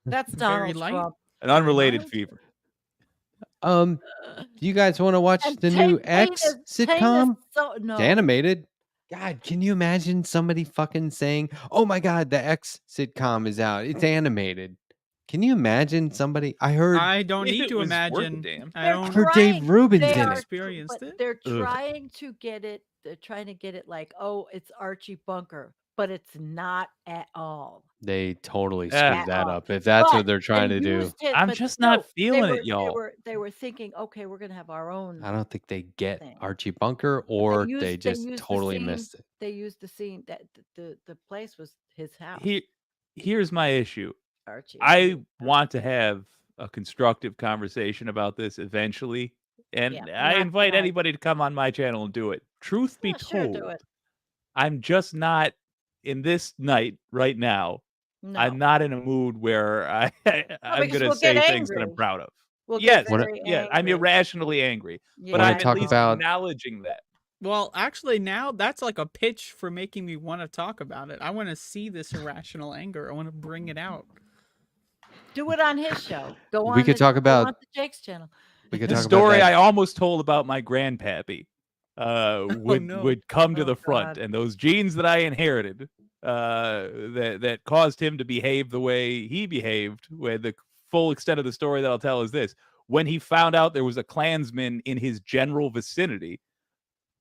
[SPEAKER 3] That's
[SPEAKER 1] Very
[SPEAKER 3] Donald
[SPEAKER 1] light.
[SPEAKER 3] Trump.
[SPEAKER 4] an unrelated
[SPEAKER 1] mild?
[SPEAKER 4] fever.
[SPEAKER 2] Do you guys want to watch
[SPEAKER 3] And
[SPEAKER 2] the new
[SPEAKER 3] Tate
[SPEAKER 2] X
[SPEAKER 3] is- Tate is
[SPEAKER 2] sitcom?
[SPEAKER 3] no.
[SPEAKER 2] It's animated. God, can you imagine somebody fucking saying, "Oh my God, the X sitcom is out. It's animated." Can you imagine somebody? I heard
[SPEAKER 1] I don't
[SPEAKER 4] If
[SPEAKER 1] need
[SPEAKER 4] it
[SPEAKER 1] to
[SPEAKER 4] was worth a
[SPEAKER 1] imagine.
[SPEAKER 4] damn.
[SPEAKER 1] I
[SPEAKER 3] They're
[SPEAKER 1] don't.
[SPEAKER 2] heard Dave
[SPEAKER 3] trying-
[SPEAKER 2] Rubin's
[SPEAKER 3] they
[SPEAKER 2] in
[SPEAKER 3] are-
[SPEAKER 2] it.
[SPEAKER 1] Experienced
[SPEAKER 3] but
[SPEAKER 1] it.
[SPEAKER 3] they're
[SPEAKER 4] Ugh.
[SPEAKER 3] trying to get it. They're trying to get it like, oh, it's Archie Bunker, but it's not at all.
[SPEAKER 2] They totally
[SPEAKER 4] Yeah.
[SPEAKER 2] screwed that up. If that's what
[SPEAKER 3] But
[SPEAKER 2] they're trying
[SPEAKER 3] they
[SPEAKER 2] to do,
[SPEAKER 3] used it-
[SPEAKER 4] I'm
[SPEAKER 3] but
[SPEAKER 4] just not
[SPEAKER 3] no,
[SPEAKER 4] feeling
[SPEAKER 3] they
[SPEAKER 4] it,
[SPEAKER 3] were-
[SPEAKER 4] y'all.
[SPEAKER 3] They were thinking, okay, we're gonna have our own.
[SPEAKER 2] I don't think they get
[SPEAKER 3] Thing.
[SPEAKER 2] Archie Bunker, or
[SPEAKER 3] used-
[SPEAKER 2] they
[SPEAKER 3] they
[SPEAKER 2] just
[SPEAKER 3] used the
[SPEAKER 2] totally
[SPEAKER 3] scene-
[SPEAKER 2] missed it.
[SPEAKER 3] They used the scene that the place was his house.
[SPEAKER 4] Here's my issue.
[SPEAKER 3] Archie.
[SPEAKER 4] I want to have a constructive conversation about this eventually, and
[SPEAKER 3] Yeah,
[SPEAKER 4] I
[SPEAKER 3] not
[SPEAKER 4] invite
[SPEAKER 3] tonight.
[SPEAKER 4] anybody to come on my channel and do it. Truth be
[SPEAKER 3] Yeah, sure,
[SPEAKER 4] told,
[SPEAKER 3] do it.
[SPEAKER 4] I'm just not in this night right now.
[SPEAKER 3] No.
[SPEAKER 4] I'm not in a mood where I'm
[SPEAKER 3] because
[SPEAKER 4] going to
[SPEAKER 3] we'll
[SPEAKER 4] say
[SPEAKER 3] get
[SPEAKER 4] things that I'm
[SPEAKER 3] angry.
[SPEAKER 4] proud of.
[SPEAKER 3] We'll
[SPEAKER 4] Yes,
[SPEAKER 3] get very
[SPEAKER 4] yeah, I'm
[SPEAKER 3] angry.
[SPEAKER 4] irrationally angry, but
[SPEAKER 2] Wanna
[SPEAKER 4] I'm at
[SPEAKER 2] talk
[SPEAKER 4] least
[SPEAKER 2] about-
[SPEAKER 4] acknowledging that.
[SPEAKER 1] Well, actually, now that's like a pitch for making me want to talk about it. I want to see this irrational anger. I want to bring it out.
[SPEAKER 3] Do it on his show. Go on.
[SPEAKER 2] We could talk
[SPEAKER 3] go
[SPEAKER 2] about-
[SPEAKER 3] on to Jake's channel.
[SPEAKER 2] We could
[SPEAKER 4] The
[SPEAKER 2] talk
[SPEAKER 4] story
[SPEAKER 2] about
[SPEAKER 4] I
[SPEAKER 2] that.
[SPEAKER 4] almost told about my grandpappy would
[SPEAKER 1] no.
[SPEAKER 4] would come to
[SPEAKER 3] Oh,
[SPEAKER 4] the front,
[SPEAKER 3] God.
[SPEAKER 4] and those genes that I inherited that caused him to behave the way he behaved. Where the full extent of the story that I'll tell is this: when he found out there was a Klansman in his general vicinity,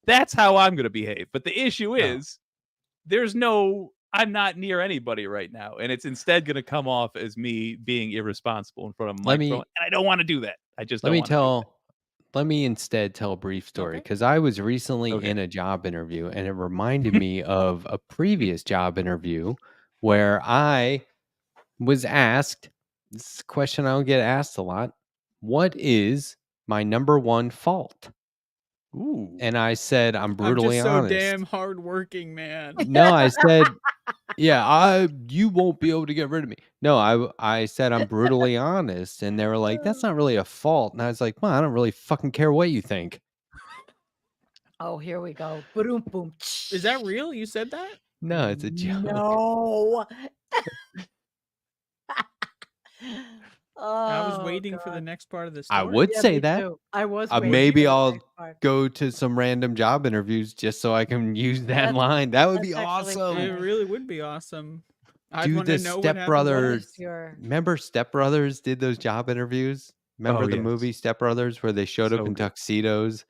[SPEAKER 4] that's how I'm going to behave. But the issue is, I'm not near anybody right now, and it's instead going to come off as me being irresponsible in front of a
[SPEAKER 2] Let me-
[SPEAKER 4] microphone, and I don't want to do that. I just
[SPEAKER 2] Let
[SPEAKER 4] don't
[SPEAKER 2] me
[SPEAKER 4] wanna do that.
[SPEAKER 2] let me instead tell a brief story
[SPEAKER 1] Okay.
[SPEAKER 2] because I was recently
[SPEAKER 4] Okay.
[SPEAKER 2] in a job interview and it reminded me of a previous job interview where I was asked this is a question I don't get asked a lot. What is my number one fault?
[SPEAKER 4] Ooh.
[SPEAKER 2] And I said, I'm
[SPEAKER 1] I'm
[SPEAKER 2] brutally
[SPEAKER 1] just so
[SPEAKER 2] honest.
[SPEAKER 1] damn hardworking, man.
[SPEAKER 2] No, I said, yeah, you won't be able to get rid of me. No, I said I'm brutally honest, and they were like, that's not really a fault. And I was like, well, I don't really fucking care what you think.
[SPEAKER 3] Oh, here we go. Boom, boom.
[SPEAKER 1] Is that real? You said that?
[SPEAKER 2] No, it's a joke.
[SPEAKER 3] No.
[SPEAKER 1] I was
[SPEAKER 3] Oh,
[SPEAKER 1] waiting for the
[SPEAKER 3] God.
[SPEAKER 1] next part of the story.
[SPEAKER 2] I would
[SPEAKER 3] Yeah,
[SPEAKER 2] say
[SPEAKER 3] me
[SPEAKER 2] that.
[SPEAKER 3] too. I was.
[SPEAKER 2] Maybe
[SPEAKER 3] waiting for the
[SPEAKER 2] I'll
[SPEAKER 3] next part.
[SPEAKER 2] Go to some random job interviews just so I can use that
[SPEAKER 3] That's-
[SPEAKER 2] line. That would be
[SPEAKER 3] that's actually
[SPEAKER 2] awesome.
[SPEAKER 1] It
[SPEAKER 3] fair.
[SPEAKER 1] really would be awesome. I
[SPEAKER 2] Do
[SPEAKER 1] want to
[SPEAKER 2] the
[SPEAKER 1] know
[SPEAKER 2] Step
[SPEAKER 1] what
[SPEAKER 2] Brothers-
[SPEAKER 3] What is your-
[SPEAKER 2] Remember Step Brothers did those job interviews? Remember
[SPEAKER 4] Oh,
[SPEAKER 2] the
[SPEAKER 4] yes.
[SPEAKER 2] movie Step Brothers where they showed up
[SPEAKER 4] So
[SPEAKER 2] in
[SPEAKER 4] good.
[SPEAKER 2] tuxedos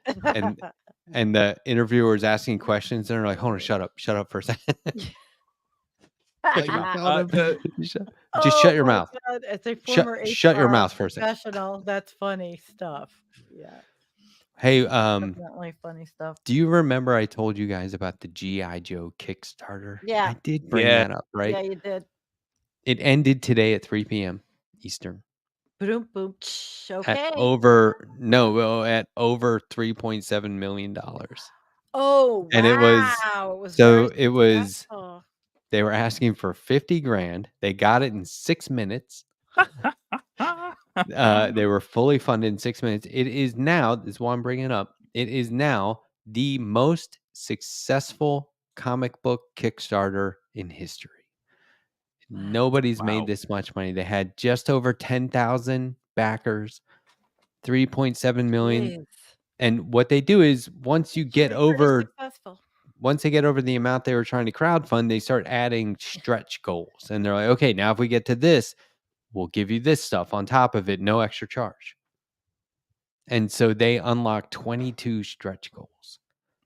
[SPEAKER 2] and the interviewer was asking questions and they're like, hold on, shut up for a second. Shut your
[SPEAKER 1] you
[SPEAKER 2] mouth.
[SPEAKER 4] Uh, the-
[SPEAKER 2] Just shut your
[SPEAKER 3] my
[SPEAKER 2] mouth.
[SPEAKER 3] God. As a former
[SPEAKER 2] Shut your
[SPEAKER 3] HR
[SPEAKER 2] mouth for a second.
[SPEAKER 3] professional, that's funny stuff. Yeah,
[SPEAKER 2] Hey,
[SPEAKER 3] definitely funny stuff.
[SPEAKER 2] do you remember I told you guys about the GI Joe Kickstarter?
[SPEAKER 3] Yeah.
[SPEAKER 2] I did bring
[SPEAKER 4] Yeah.
[SPEAKER 2] that up, right?
[SPEAKER 3] Yeah, you did.
[SPEAKER 2] It ended today at 3 p.m. Eastern.
[SPEAKER 3] Boom, boom.
[SPEAKER 2] At
[SPEAKER 3] Okay.
[SPEAKER 2] over at over $3.7 million.
[SPEAKER 3] Oh,
[SPEAKER 2] And it was
[SPEAKER 3] wow. It was
[SPEAKER 2] so
[SPEAKER 3] very
[SPEAKER 2] it was
[SPEAKER 3] successful.
[SPEAKER 2] they were asking for 50 grand. They got it in 6 minutes. They were fully funded in 6 minutes. It is now, this is why I'm bringing it up. It is now the most successful comic book Kickstarter in history. Nobody's made
[SPEAKER 4] Wow.
[SPEAKER 2] this much money. They had just over 10,000 backers, 3.7 million.
[SPEAKER 3] Jeez.
[SPEAKER 2] And what they do is once they get over the amount they were trying to crowdfund, they start adding stretch goals. And they're like, okay, now if we get to this, we'll give you this stuff on top of it, no extra charge. And so they unlocked 22 stretch goals.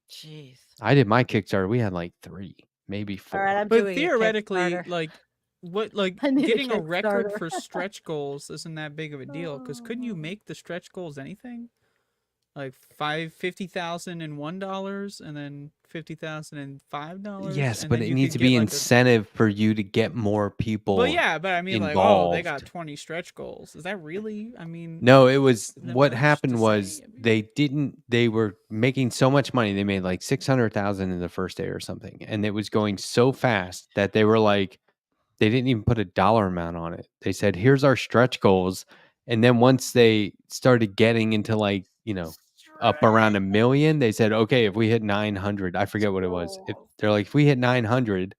[SPEAKER 3] Jeez.
[SPEAKER 2] I did my Kickstarter. We had like 3, maybe 4.
[SPEAKER 3] All right, I'm
[SPEAKER 1] But
[SPEAKER 3] doing a
[SPEAKER 1] theoretically,
[SPEAKER 3] Kickstarter.
[SPEAKER 1] like, what, like,
[SPEAKER 3] I need a
[SPEAKER 1] getting a record
[SPEAKER 3] Kickstarter.
[SPEAKER 1] for stretch goals isn't that big of a deal. Because couldn't you make the stretch goals anything? Like $50,001 and then $50,005.
[SPEAKER 2] Yes,
[SPEAKER 1] and
[SPEAKER 2] but
[SPEAKER 1] then
[SPEAKER 2] it
[SPEAKER 1] you
[SPEAKER 2] needs
[SPEAKER 1] could
[SPEAKER 2] to be
[SPEAKER 1] get, like,
[SPEAKER 2] incentive for you to get more people
[SPEAKER 1] But yeah, but I mean, like, oh,
[SPEAKER 2] involved.
[SPEAKER 1] they got 20 stretch goals. Is that really? I mean,
[SPEAKER 2] No, it was
[SPEAKER 1] that
[SPEAKER 2] what
[SPEAKER 1] much
[SPEAKER 2] happened
[SPEAKER 1] to
[SPEAKER 2] was
[SPEAKER 1] say? I mean,
[SPEAKER 2] they were making so much money. They made like 600,000 in the first day or something. And it was going so fast that they were like, they didn't even put a dollar amount on it. They said, here's our stretch goals. And then once they started getting into like, up around 1 million, they said, okay, if we hit 900, I forget what it was. They're like, if we hit 900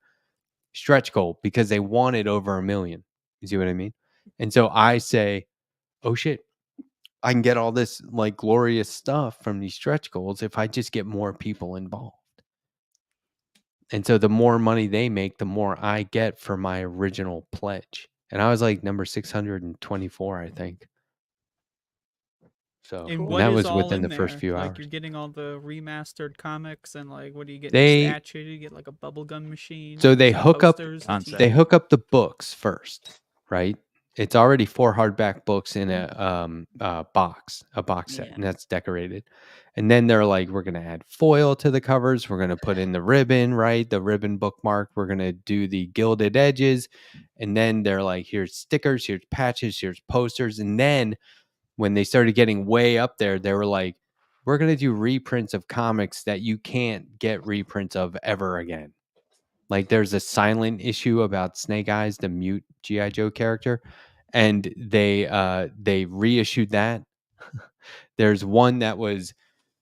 [SPEAKER 2] stretch goal, because they wanted over 1 million. You see what I mean? And so I say, oh shit, I can get all this like glorious stuff from these stretch goals if I just get more people involved. And so the more money they make, the more I get for my original pledge. And I was like number 624, I think. So
[SPEAKER 1] and
[SPEAKER 2] and
[SPEAKER 1] what
[SPEAKER 2] that
[SPEAKER 1] is
[SPEAKER 2] was
[SPEAKER 1] all
[SPEAKER 2] within
[SPEAKER 1] in
[SPEAKER 2] the first
[SPEAKER 1] there?
[SPEAKER 2] few
[SPEAKER 1] Like,
[SPEAKER 2] hours.
[SPEAKER 1] you're getting all the remastered comics, and like, what do you get?
[SPEAKER 2] They-
[SPEAKER 1] Statue? You get like a bubblegum machine.
[SPEAKER 2] So they
[SPEAKER 1] some
[SPEAKER 2] hook up
[SPEAKER 1] posters, a
[SPEAKER 4] Concept.
[SPEAKER 2] they
[SPEAKER 1] TV.
[SPEAKER 2] hook up the books first, right? It's already 4 hardback books in a box set,
[SPEAKER 3] Yeah.
[SPEAKER 2] and that's decorated. And then they're like, we're gonna add foil to the covers. We're gonna put in the ribbon, right? The ribbon bookmark. We're gonna do the gilded edges, and then they're like, here's stickers, here's patches, here's posters. And then when they started getting way up there, they were like, we're gonna do reprints of comics that you can't get reprints of ever again. Like there's a silent issue about Snake Eyes, the mute GI Joe character, and they reissued that. There's one that was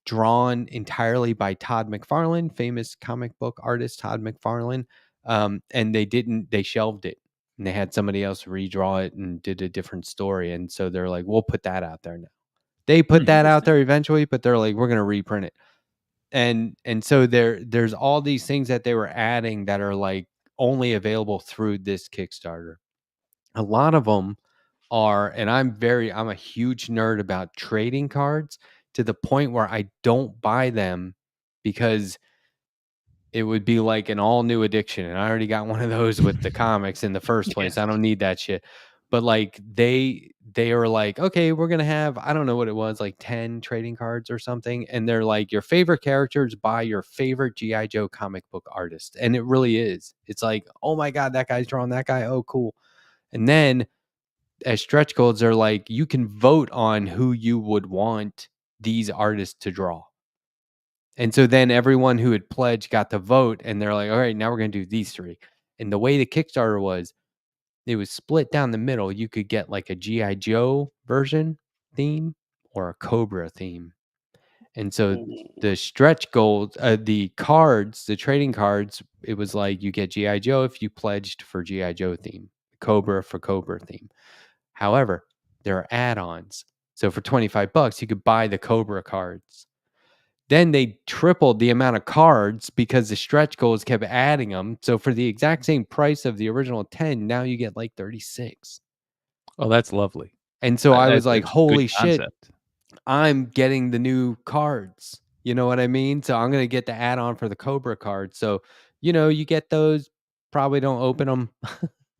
[SPEAKER 2] drawn entirely by Todd McFarlane, famous comic book artist Todd McFarlane, and they shelved it, and they had somebody else redraw it and did a different story, and so they're like, we'll put that out there now. They put that out there eventually, but they're like, we're gonna reprint it. And so there's all these things that they were adding that are like only available through this Kickstarter. A lot of them are, and I'm a huge nerd about trading cards to the point where I don't buy them because it would be like an all new addiction. And I already got one of those with the comics in the first place. I don't need that shit. But like they are like, okay, we're gonna have, I don't know what it was, like 10 trading cards or something. And they're like, your favorite characters by your favorite GI Joe comic book artist. And it really is. It's like, oh my God, that guy's drawing that guy. Oh, cool. And then as stretch goals, they're like, you can vote on who you would want these artists to draw. And so then everyone who had pledged got to vote, and they're like, all right, now we're going to do these 3. And the way the Kickstarter was, it was split down the middle. You could get like a G.I. Joe version theme or a Cobra theme. And so the stretch goals, the cards, the trading cards, it was like you get G.I. Joe if you pledged for G.I. Joe theme, Cobra for Cobra theme. However, there are add-ons. So for $25, you could buy the Cobra cards. Then they tripled the amount of cards because the stretch goals kept adding them. So for the exact same price of the original 10, now you get like 36.
[SPEAKER 4] Oh, that's lovely.
[SPEAKER 2] And so I was
[SPEAKER 4] That's
[SPEAKER 2] like,
[SPEAKER 4] a good
[SPEAKER 2] holy shit,
[SPEAKER 4] concept.
[SPEAKER 2] I'm getting the new cards. You know what I mean? So I'm going to get the add-on for the Cobra card. So, you get those probably don't open them.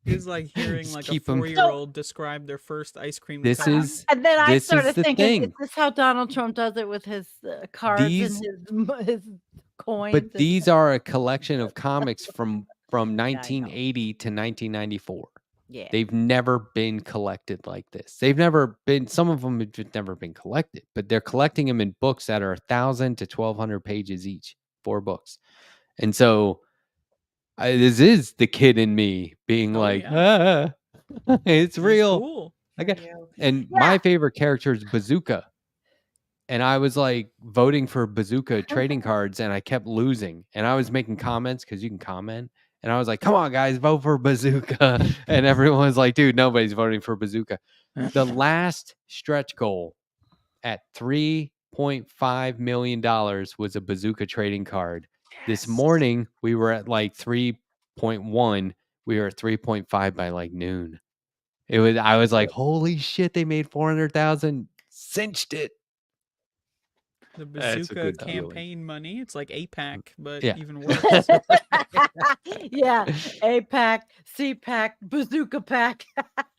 [SPEAKER 1] It's like hearing
[SPEAKER 2] Just
[SPEAKER 1] like a
[SPEAKER 2] keep 'em-
[SPEAKER 1] 4-year-old describe their first ice cream
[SPEAKER 2] This
[SPEAKER 1] cone.
[SPEAKER 2] is
[SPEAKER 3] And then I
[SPEAKER 2] this is
[SPEAKER 3] started
[SPEAKER 2] the
[SPEAKER 3] thinking, is
[SPEAKER 2] thing.
[SPEAKER 3] this how Donald Trump does it with his cards
[SPEAKER 2] These
[SPEAKER 3] and his coins?
[SPEAKER 2] But
[SPEAKER 3] and-
[SPEAKER 2] these are a collection of comics from
[SPEAKER 3] Yeah, I know.
[SPEAKER 2] 1980 to 1994.
[SPEAKER 3] Yeah.
[SPEAKER 2] They've never been collected like this. They've never been. Some of them have just never been collected, but they're collecting them in books that are 1,000 to 1,200 pages each. 4 books, and so this is the kid in me being
[SPEAKER 1] Oh,
[SPEAKER 2] like,
[SPEAKER 1] yeah.
[SPEAKER 2] it's
[SPEAKER 1] He's
[SPEAKER 2] real.
[SPEAKER 1] cool.
[SPEAKER 2] I got,
[SPEAKER 3] you.
[SPEAKER 2] and
[SPEAKER 3] Yeah.
[SPEAKER 2] my favorite character is Bazooka. And I was like voting for Bazooka trading cards and I kept losing. And I was making comments because you can comment. And I was like, come on, guys, vote for Bazooka. And everyone was like, dude, nobody's voting for Bazooka. The last stretch goal at $3.5 million was a Bazooka trading card. This morning, we were at like 3.1. We were at 3.5 by like noon. I was like, holy shit, they made 400,000, cinched it.
[SPEAKER 1] The
[SPEAKER 4] That's a
[SPEAKER 1] bazooka
[SPEAKER 4] good feeling.
[SPEAKER 1] campaign money. It's like APAC, but
[SPEAKER 2] Yeah.
[SPEAKER 1] even worse.
[SPEAKER 3] Yeah, APAC, CPAC, Bazooka Pack.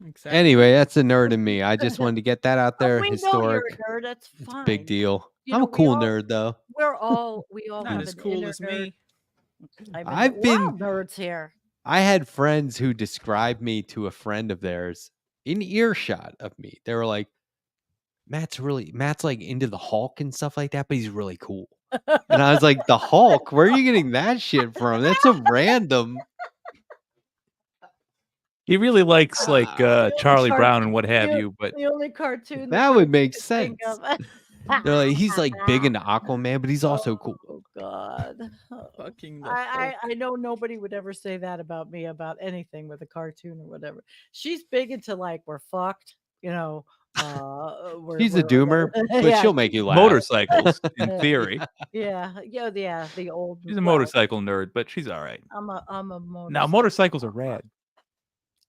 [SPEAKER 1] Exactly.
[SPEAKER 2] Anyway, that's the nerd in me. I just wanted to get that out there.
[SPEAKER 3] We know
[SPEAKER 2] Historic.
[SPEAKER 3] you're a nerd. That's
[SPEAKER 2] It's
[SPEAKER 3] fine.
[SPEAKER 2] a big deal.
[SPEAKER 3] You
[SPEAKER 2] I'm
[SPEAKER 3] know,
[SPEAKER 2] a cool
[SPEAKER 3] we all-
[SPEAKER 2] nerd, though.
[SPEAKER 3] We all
[SPEAKER 1] Not
[SPEAKER 3] have
[SPEAKER 1] as
[SPEAKER 3] an
[SPEAKER 1] cool
[SPEAKER 3] inner
[SPEAKER 1] as
[SPEAKER 3] nerd.
[SPEAKER 1] me.
[SPEAKER 2] I've
[SPEAKER 3] We're all
[SPEAKER 2] been-
[SPEAKER 3] nerds here.
[SPEAKER 2] I had friends who described me to a friend of theirs in earshot of me. They were like, Matt's like into the Hulk and stuff like that, but he's really cool. And I was like, the Hulk? Where are you getting that shit from? That's so random.
[SPEAKER 4] He really likes like Charlie
[SPEAKER 3] Cart-
[SPEAKER 4] Brown and what have
[SPEAKER 3] the-
[SPEAKER 4] you, but
[SPEAKER 3] The only cartoon
[SPEAKER 2] That would make
[SPEAKER 3] I think
[SPEAKER 2] sense.
[SPEAKER 3] of.
[SPEAKER 2] They're like, he's like big into Aquaman, but he's also cool.
[SPEAKER 3] Oh God.
[SPEAKER 1] Fucking the
[SPEAKER 3] I know nobody would ever say that about me about anything with a cartoon or whatever. She's big into like we're fucked, you know.
[SPEAKER 2] She's a doomer, but
[SPEAKER 3] yeah,
[SPEAKER 2] she'll make you laugh.
[SPEAKER 4] motorcycles in theory.
[SPEAKER 3] yeah, the old.
[SPEAKER 4] She's a
[SPEAKER 3] well,
[SPEAKER 4] motorcycle nerd, but she's all right.
[SPEAKER 3] I'm a motorcycle.
[SPEAKER 4] Now motorcycles are rad.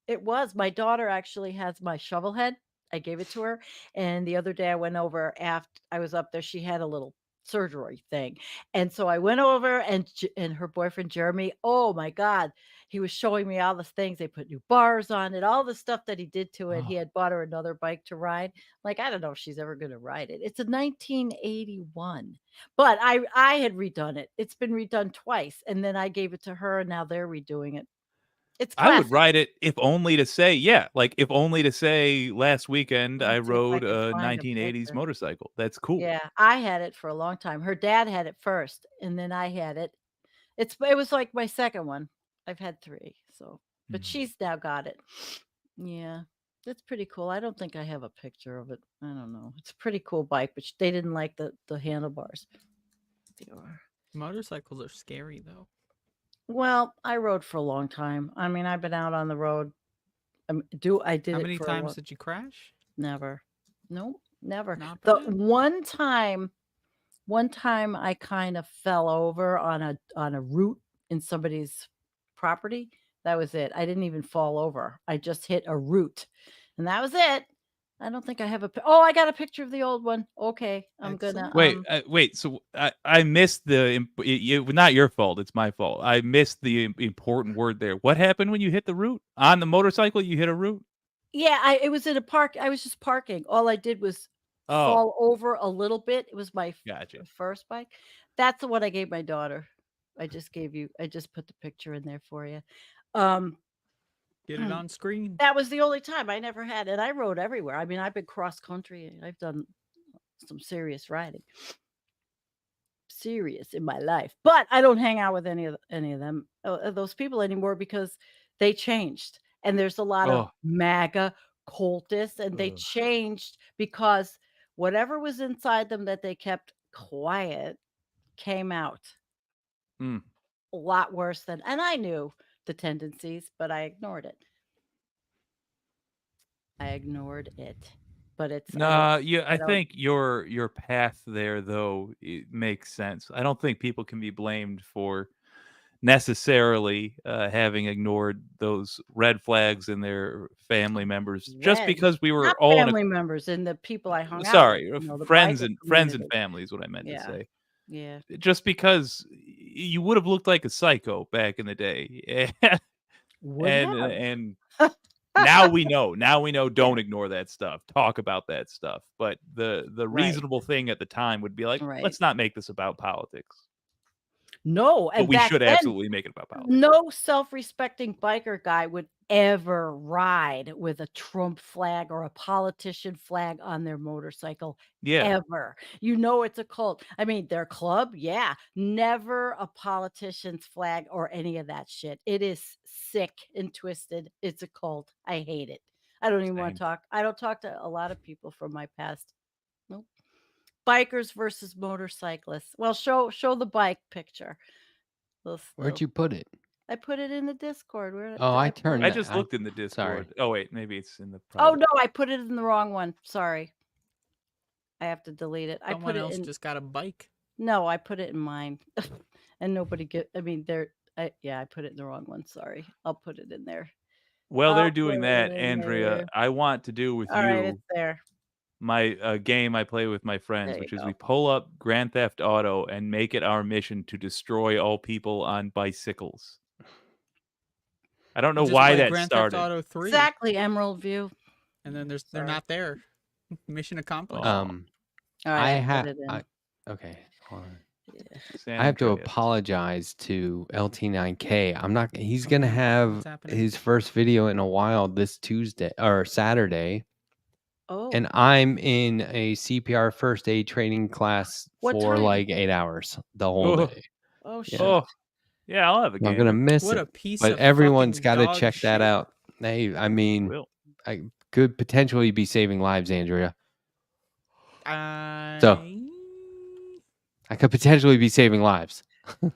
[SPEAKER 3] It was. My daughter actually has my shovel head. I gave it to her. And the other day I went over after I was up there. She had a little surgery thing. And so I went over and her boyfriend, Jeremy, oh my God, he was showing me all the things. They put new bars on it, all the stuff that he did to it. He had bought her another bike to ride. Like, I don't know if she's ever going to ride it. It's a 1981, but I had redone it. It's been redone twice. And then I gave it to her and now they're redoing it. It's
[SPEAKER 4] I would
[SPEAKER 3] classic.
[SPEAKER 4] ride it if only to say, if only to say last weekend
[SPEAKER 3] Let me
[SPEAKER 4] I
[SPEAKER 3] see if I
[SPEAKER 4] rode
[SPEAKER 3] can
[SPEAKER 4] a
[SPEAKER 3] find a
[SPEAKER 4] 1980s
[SPEAKER 3] picture.
[SPEAKER 4] motorcycle. That's cool.
[SPEAKER 3] Yeah, I had it for a long time. Her dad had it first, and then I had it. It was like my second one. I've had 3, so but
[SPEAKER 4] Mhm.
[SPEAKER 3] she's now got it. Yeah, that's pretty cool. I don't think I have a picture of it. I don't know. It's a pretty cool bike, but they didn't like the handlebars. They are.
[SPEAKER 1] Motorcycles are scary though.
[SPEAKER 3] Well, I rode for a long time. I mean, I've been out on the road. I did
[SPEAKER 1] How
[SPEAKER 3] it
[SPEAKER 1] many
[SPEAKER 3] for a
[SPEAKER 1] times
[SPEAKER 3] while.
[SPEAKER 1] did you crash?
[SPEAKER 3] Never. Nope, never.
[SPEAKER 1] Not
[SPEAKER 3] The
[SPEAKER 1] bad.
[SPEAKER 3] one time I kind of fell over on a root in somebody's property. That was it. I didn't even fall over. I just hit a root, and that was it. I don't think I have I got a picture of the old one. Okay, I'm gonna
[SPEAKER 1] Excellent.
[SPEAKER 4] Wait. So I missed not your fault. It's my fault. I missed the important word there. What happened when you hit the root on the motorcycle? You hit a root.
[SPEAKER 3] Yeah, it was in a park. I was just parking. All I did was fall over a little bit. It was my
[SPEAKER 4] Gotcha.
[SPEAKER 3] first bike. That's the one I gave my daughter. I just put the picture in there for you.
[SPEAKER 1] Get it on screen.
[SPEAKER 3] That was the only time. I never had it. I rode everywhere. I mean, I've been cross country. I've done some serious riding. Serious in my life. But I don't hang out with any of them those people anymore because they changed. And there's a lot of MAGA cultists, and they changed because whatever was inside them that they kept quiet came out.
[SPEAKER 4] Mm.
[SPEAKER 3] A lot worse than, and I knew the tendencies, but I ignored it. But it's
[SPEAKER 4] I think your path there though it makes sense. I don't think people can be blamed for necessarily having ignored those red flags in their family members just
[SPEAKER 3] Red.
[SPEAKER 4] because we were
[SPEAKER 3] Not
[SPEAKER 4] all in a
[SPEAKER 3] family members and the people I hung out
[SPEAKER 4] sorry
[SPEAKER 3] with, the
[SPEAKER 4] friends
[SPEAKER 3] biker
[SPEAKER 4] and
[SPEAKER 3] community.
[SPEAKER 4] family is what I meant to
[SPEAKER 3] Yeah.
[SPEAKER 4] say.
[SPEAKER 3] Yeah.
[SPEAKER 4] Just because you would have looked like a psycho back in the day.
[SPEAKER 3] Would
[SPEAKER 4] and
[SPEAKER 3] have.
[SPEAKER 4] and now we know. Now we know. Don't ignore that stuff. Talk about that stuff. But the
[SPEAKER 3] Right.
[SPEAKER 4] reasonable thing at the time would be like,
[SPEAKER 3] Right.
[SPEAKER 4] let's not make this about politics.
[SPEAKER 3] No,
[SPEAKER 4] But
[SPEAKER 3] and
[SPEAKER 4] we
[SPEAKER 3] back
[SPEAKER 4] should
[SPEAKER 3] then,
[SPEAKER 4] absolutely make it about politics.
[SPEAKER 3] no self-respecting biker guy would ever ride with a Trump flag or a politician flag on their motorcycle.
[SPEAKER 4] Yeah.
[SPEAKER 3] Ever. You know it's a cult. I mean, their club, yeah. Never a politician's flag or any of that shit. It is sick and twisted. It's a cult. I hate it. I don't even want
[SPEAKER 4] Same.
[SPEAKER 3] to talk. I don't talk to a lot of people from my past. Nope. Bikers versus motorcyclists. Well, show the bike picture.
[SPEAKER 2] Where'd you put it?
[SPEAKER 3] I put it in the Discord. Where
[SPEAKER 2] Oh, I
[SPEAKER 3] put
[SPEAKER 2] turned
[SPEAKER 4] I
[SPEAKER 3] it-
[SPEAKER 2] that-
[SPEAKER 4] just looked in the Discord.
[SPEAKER 2] sorry.
[SPEAKER 4] Oh wait, maybe it's in the
[SPEAKER 3] Oh
[SPEAKER 4] private.
[SPEAKER 3] no, I put it in the wrong one. Sorry. I have to delete it. I
[SPEAKER 1] Someone
[SPEAKER 3] put it
[SPEAKER 1] else
[SPEAKER 3] in.
[SPEAKER 1] just got a bike.
[SPEAKER 3] No, I put it in mine, and nobody get. I mean, I put it in the wrong one. Sorry. I'll put it in there.
[SPEAKER 4] While they're
[SPEAKER 3] I'll
[SPEAKER 4] doing
[SPEAKER 3] put it
[SPEAKER 4] that,
[SPEAKER 3] in
[SPEAKER 4] Andrea,
[SPEAKER 3] there.
[SPEAKER 4] I want to do with
[SPEAKER 3] All right,
[SPEAKER 4] you
[SPEAKER 3] it's there.
[SPEAKER 4] my game I play with my friends,
[SPEAKER 3] There you
[SPEAKER 4] which is
[SPEAKER 3] go.
[SPEAKER 4] we pull up Grand Theft Auto and make it our mission to destroy all people on bicycles. I don't know
[SPEAKER 1] Just
[SPEAKER 4] why
[SPEAKER 1] play
[SPEAKER 4] that
[SPEAKER 1] Grand
[SPEAKER 4] started.
[SPEAKER 1] Theft Auto 3,
[SPEAKER 3] Exactly, Emerald View.
[SPEAKER 1] and then they're
[SPEAKER 3] Sorry.
[SPEAKER 1] not there. Mission accomplished.
[SPEAKER 4] Oh.
[SPEAKER 3] All right,
[SPEAKER 2] I
[SPEAKER 3] I
[SPEAKER 2] have.
[SPEAKER 3] put it in.
[SPEAKER 2] Okay, hold on.
[SPEAKER 3] Yeah.
[SPEAKER 4] San
[SPEAKER 2] I have to
[SPEAKER 4] Andreas.
[SPEAKER 2] apologize to LT9K. I'm not. He's gonna have
[SPEAKER 1] What's happening?
[SPEAKER 2] his first video in a while this Tuesday or Saturday,
[SPEAKER 3] Oh,
[SPEAKER 2] and I'm in a CPR first aid training class
[SPEAKER 3] What
[SPEAKER 2] for
[SPEAKER 3] time?
[SPEAKER 2] like 8 hours the whole
[SPEAKER 4] Oh.
[SPEAKER 2] day.
[SPEAKER 3] oh shit.
[SPEAKER 4] Oh, yeah, I'll have a game.
[SPEAKER 2] I'm gonna miss
[SPEAKER 1] What
[SPEAKER 2] it,
[SPEAKER 1] a piece
[SPEAKER 2] but
[SPEAKER 1] of
[SPEAKER 2] everyone's
[SPEAKER 1] fucking
[SPEAKER 2] got to
[SPEAKER 1] dog
[SPEAKER 2] check that
[SPEAKER 1] shit.
[SPEAKER 2] out. Hey, I mean,
[SPEAKER 4] Will.
[SPEAKER 2] I could potentially be saving lives, Andrea.
[SPEAKER 1] I
[SPEAKER 2] I could potentially be saving lives.
[SPEAKER 1] mean,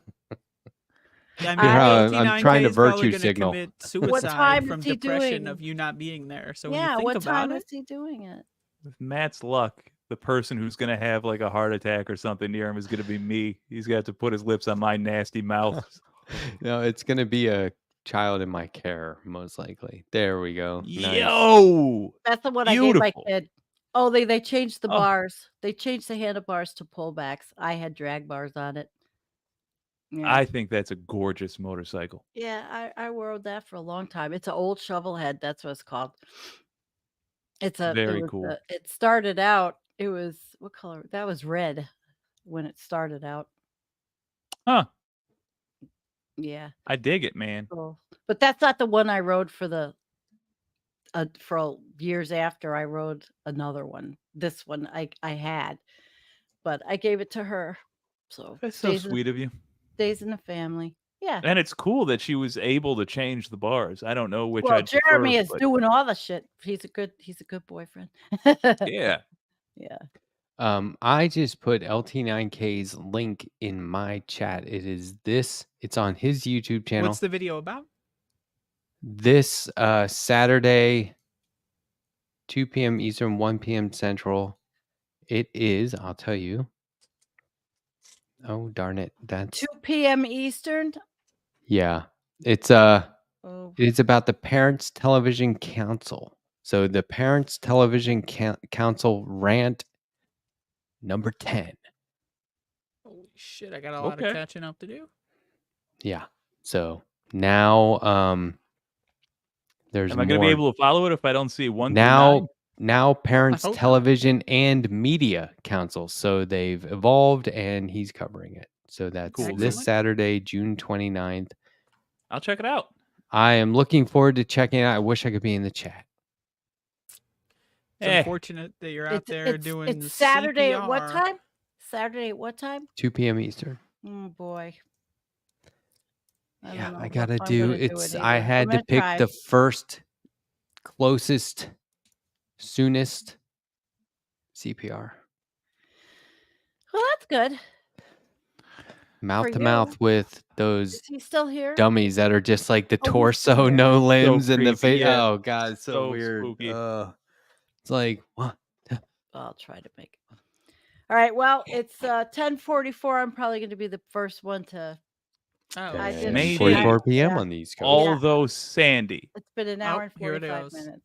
[SPEAKER 2] how I'm
[SPEAKER 1] LT9K
[SPEAKER 2] trying to
[SPEAKER 1] is probably
[SPEAKER 2] virtue
[SPEAKER 1] gonna
[SPEAKER 2] signal.
[SPEAKER 1] commit
[SPEAKER 3] What
[SPEAKER 1] suicide
[SPEAKER 3] time
[SPEAKER 1] from
[SPEAKER 3] is he
[SPEAKER 1] depression
[SPEAKER 3] doing?
[SPEAKER 1] of you not being there. So when you
[SPEAKER 3] Yeah,
[SPEAKER 1] think
[SPEAKER 3] what
[SPEAKER 1] about
[SPEAKER 3] time
[SPEAKER 1] it,
[SPEAKER 3] is he doing it?
[SPEAKER 4] With Matt's luck, the person who's going to have like a heart attack or something near him is going to be me. He's got to put his lips on my nasty mouth.
[SPEAKER 2] No, it's gonna be a child in my care, most likely. There we go. Nice.
[SPEAKER 4] Yo!
[SPEAKER 3] That's the one I gave my
[SPEAKER 4] Beautiful.
[SPEAKER 3] kid. Oh, they changed the
[SPEAKER 4] Oh.
[SPEAKER 3] bars. They changed the handlebars to pullbacks. I had drag bars on it. Yeah.
[SPEAKER 4] I think that's a gorgeous motorcycle.
[SPEAKER 3] Yeah, I rode that for a long time. It's an old shovel head. That's what it's called.
[SPEAKER 4] Very cool.
[SPEAKER 3] It started out. It was what color? That was red when it started out.
[SPEAKER 4] Huh.
[SPEAKER 3] Yeah.
[SPEAKER 4] I dig it, man.
[SPEAKER 3] Cool. But that's not the one I rode for years after. I rode another one. This one I had, but I gave it to her. So
[SPEAKER 4] That's so
[SPEAKER 3] stays in-
[SPEAKER 4] sweet of you.
[SPEAKER 3] stays in the family. Yeah.
[SPEAKER 4] And it's cool that she was able to change the bars. I don't know which
[SPEAKER 3] Well,
[SPEAKER 4] I'd prefer,
[SPEAKER 3] Jeremy is
[SPEAKER 4] but
[SPEAKER 3] doing all the shit. He's a good boyfriend.
[SPEAKER 4] yeah.
[SPEAKER 3] Yeah.
[SPEAKER 2] I just put LT9K's link in my chat. It is this. It's on his YouTube channel.
[SPEAKER 1] what's the video about?
[SPEAKER 2] This Saturday, 2 p.m. Eastern, 1 p.m. Central. It is. I'll tell you. Oh darn it! That's
[SPEAKER 3] 2 p.m. Eastern.
[SPEAKER 2] yeah. It's
[SPEAKER 3] Oh,
[SPEAKER 2] It's about the Parents Television Council. So the Parents Television Council rant number 10.
[SPEAKER 1] Holy shit! I got a lot of
[SPEAKER 4] Okay.
[SPEAKER 1] catching up to do.
[SPEAKER 2] Yeah. So now there's
[SPEAKER 4] Am I going to be
[SPEAKER 2] more.
[SPEAKER 4] able to follow it if I don't see 1 through
[SPEAKER 2] now
[SPEAKER 4] 9?
[SPEAKER 2] now Parents
[SPEAKER 1] hope not.
[SPEAKER 2] Television and Media Council. So they've evolved and he's covering it. So that's
[SPEAKER 4] Cool.
[SPEAKER 2] this
[SPEAKER 1] Excellent.
[SPEAKER 2] Saturday, June 29th.
[SPEAKER 4] I'll check it out.
[SPEAKER 2] I am looking forward to checking it out. I wish I could be in the chat.
[SPEAKER 1] It's
[SPEAKER 4] Eh.
[SPEAKER 1] unfortunate that you're out there doing
[SPEAKER 3] it's
[SPEAKER 1] the
[SPEAKER 3] Saturday at what
[SPEAKER 1] CPR.
[SPEAKER 3] time? Saturday at what time?
[SPEAKER 2] 2 p.m. Eastern.
[SPEAKER 3] Oh boy. I don't
[SPEAKER 2] Yeah,
[SPEAKER 3] know
[SPEAKER 2] I
[SPEAKER 3] if
[SPEAKER 2] gotta
[SPEAKER 3] I'm
[SPEAKER 2] do
[SPEAKER 3] gonna
[SPEAKER 2] it's.
[SPEAKER 3] it
[SPEAKER 2] I
[SPEAKER 3] either.
[SPEAKER 2] had
[SPEAKER 3] I'm
[SPEAKER 2] to
[SPEAKER 3] gonna
[SPEAKER 2] pick
[SPEAKER 3] try.
[SPEAKER 2] the first, closest, soonest CPR.
[SPEAKER 3] Well, that's good.
[SPEAKER 2] Mouth
[SPEAKER 3] For
[SPEAKER 2] to
[SPEAKER 3] you.
[SPEAKER 2] mouth with those
[SPEAKER 3] Is he still here?
[SPEAKER 2] dummies that are just like the
[SPEAKER 3] Oh, he's
[SPEAKER 2] torso,
[SPEAKER 3] still
[SPEAKER 2] no limbs, and the
[SPEAKER 4] creepy,
[SPEAKER 2] face.
[SPEAKER 4] yeah.
[SPEAKER 2] Oh god, it's so
[SPEAKER 4] So
[SPEAKER 2] weird.
[SPEAKER 4] spooky.
[SPEAKER 2] It's like what?
[SPEAKER 3] I'll try to make it. All right. Well, it's 10:44. I'm probably going to be the first one to.
[SPEAKER 1] Oh,
[SPEAKER 3] I
[SPEAKER 1] shit.
[SPEAKER 3] did
[SPEAKER 4] Maybe
[SPEAKER 2] 44 p.m.
[SPEAKER 3] yeah.
[SPEAKER 2] on the East Coast.
[SPEAKER 4] Although Sandy.
[SPEAKER 3] It's been an hour
[SPEAKER 1] Oh,
[SPEAKER 3] and
[SPEAKER 1] here it
[SPEAKER 3] 45
[SPEAKER 1] is.
[SPEAKER 3] minutes.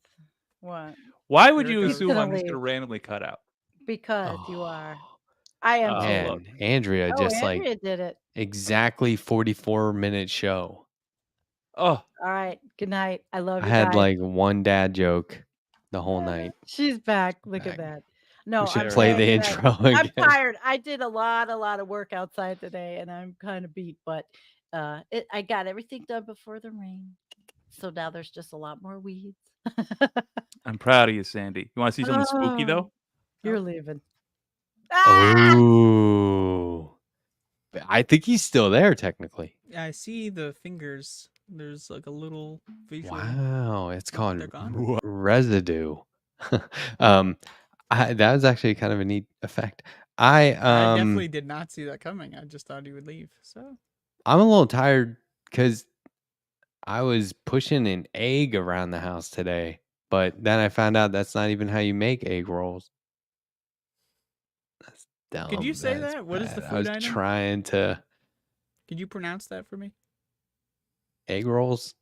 [SPEAKER 3] What?
[SPEAKER 4] Why would
[SPEAKER 1] Here it
[SPEAKER 4] you
[SPEAKER 1] goes.
[SPEAKER 4] assume
[SPEAKER 3] Gonna
[SPEAKER 4] I'm just going to
[SPEAKER 3] leave.
[SPEAKER 4] randomly cut out?
[SPEAKER 3] Because you are. I am
[SPEAKER 4] Oh,
[SPEAKER 3] too.
[SPEAKER 2] Man,
[SPEAKER 4] look.
[SPEAKER 2] Andrea
[SPEAKER 3] Oh,
[SPEAKER 2] just
[SPEAKER 3] Andrea
[SPEAKER 2] like
[SPEAKER 3] did it.
[SPEAKER 2] exactly 44-minute show.
[SPEAKER 4] Oh,
[SPEAKER 3] All right. Good night. I love
[SPEAKER 2] I
[SPEAKER 3] you
[SPEAKER 2] had
[SPEAKER 3] guys.
[SPEAKER 2] like one dad joke the whole night.
[SPEAKER 3] She's back. Look at
[SPEAKER 2] Back.
[SPEAKER 3] that.
[SPEAKER 2] We
[SPEAKER 3] No,
[SPEAKER 2] should
[SPEAKER 3] I'm
[SPEAKER 2] play the
[SPEAKER 3] saying that
[SPEAKER 2] intro
[SPEAKER 3] I'm
[SPEAKER 2] again.
[SPEAKER 3] tired. I did a lot of work outside today, and I'm kind of beat. But I got everything done before the rain, so now there's just a lot more weeds.
[SPEAKER 4] I'm proud of you, Sandy. You want to see something spooky though?
[SPEAKER 3] Oh, you're leaving. Ah!
[SPEAKER 2] Oh, I think he's still there technically.
[SPEAKER 1] I see the fingers. There's like a little visual.
[SPEAKER 2] Wow, it's called
[SPEAKER 1] They're gone.
[SPEAKER 2] residue. um, that was actually kind of a neat effect. I
[SPEAKER 1] I definitely did not see that coming. I just thought he would leave. So
[SPEAKER 2] I'm a little tired because I was pushing an egg around the house today, but then I found out that's not even how you make egg rolls. That's dumb.
[SPEAKER 1] could you say
[SPEAKER 2] That's
[SPEAKER 1] that? What is the
[SPEAKER 2] bad. I
[SPEAKER 1] food
[SPEAKER 2] was
[SPEAKER 1] item?
[SPEAKER 2] trying to
[SPEAKER 1] Could you pronounce that for me?
[SPEAKER 2] egg rolls,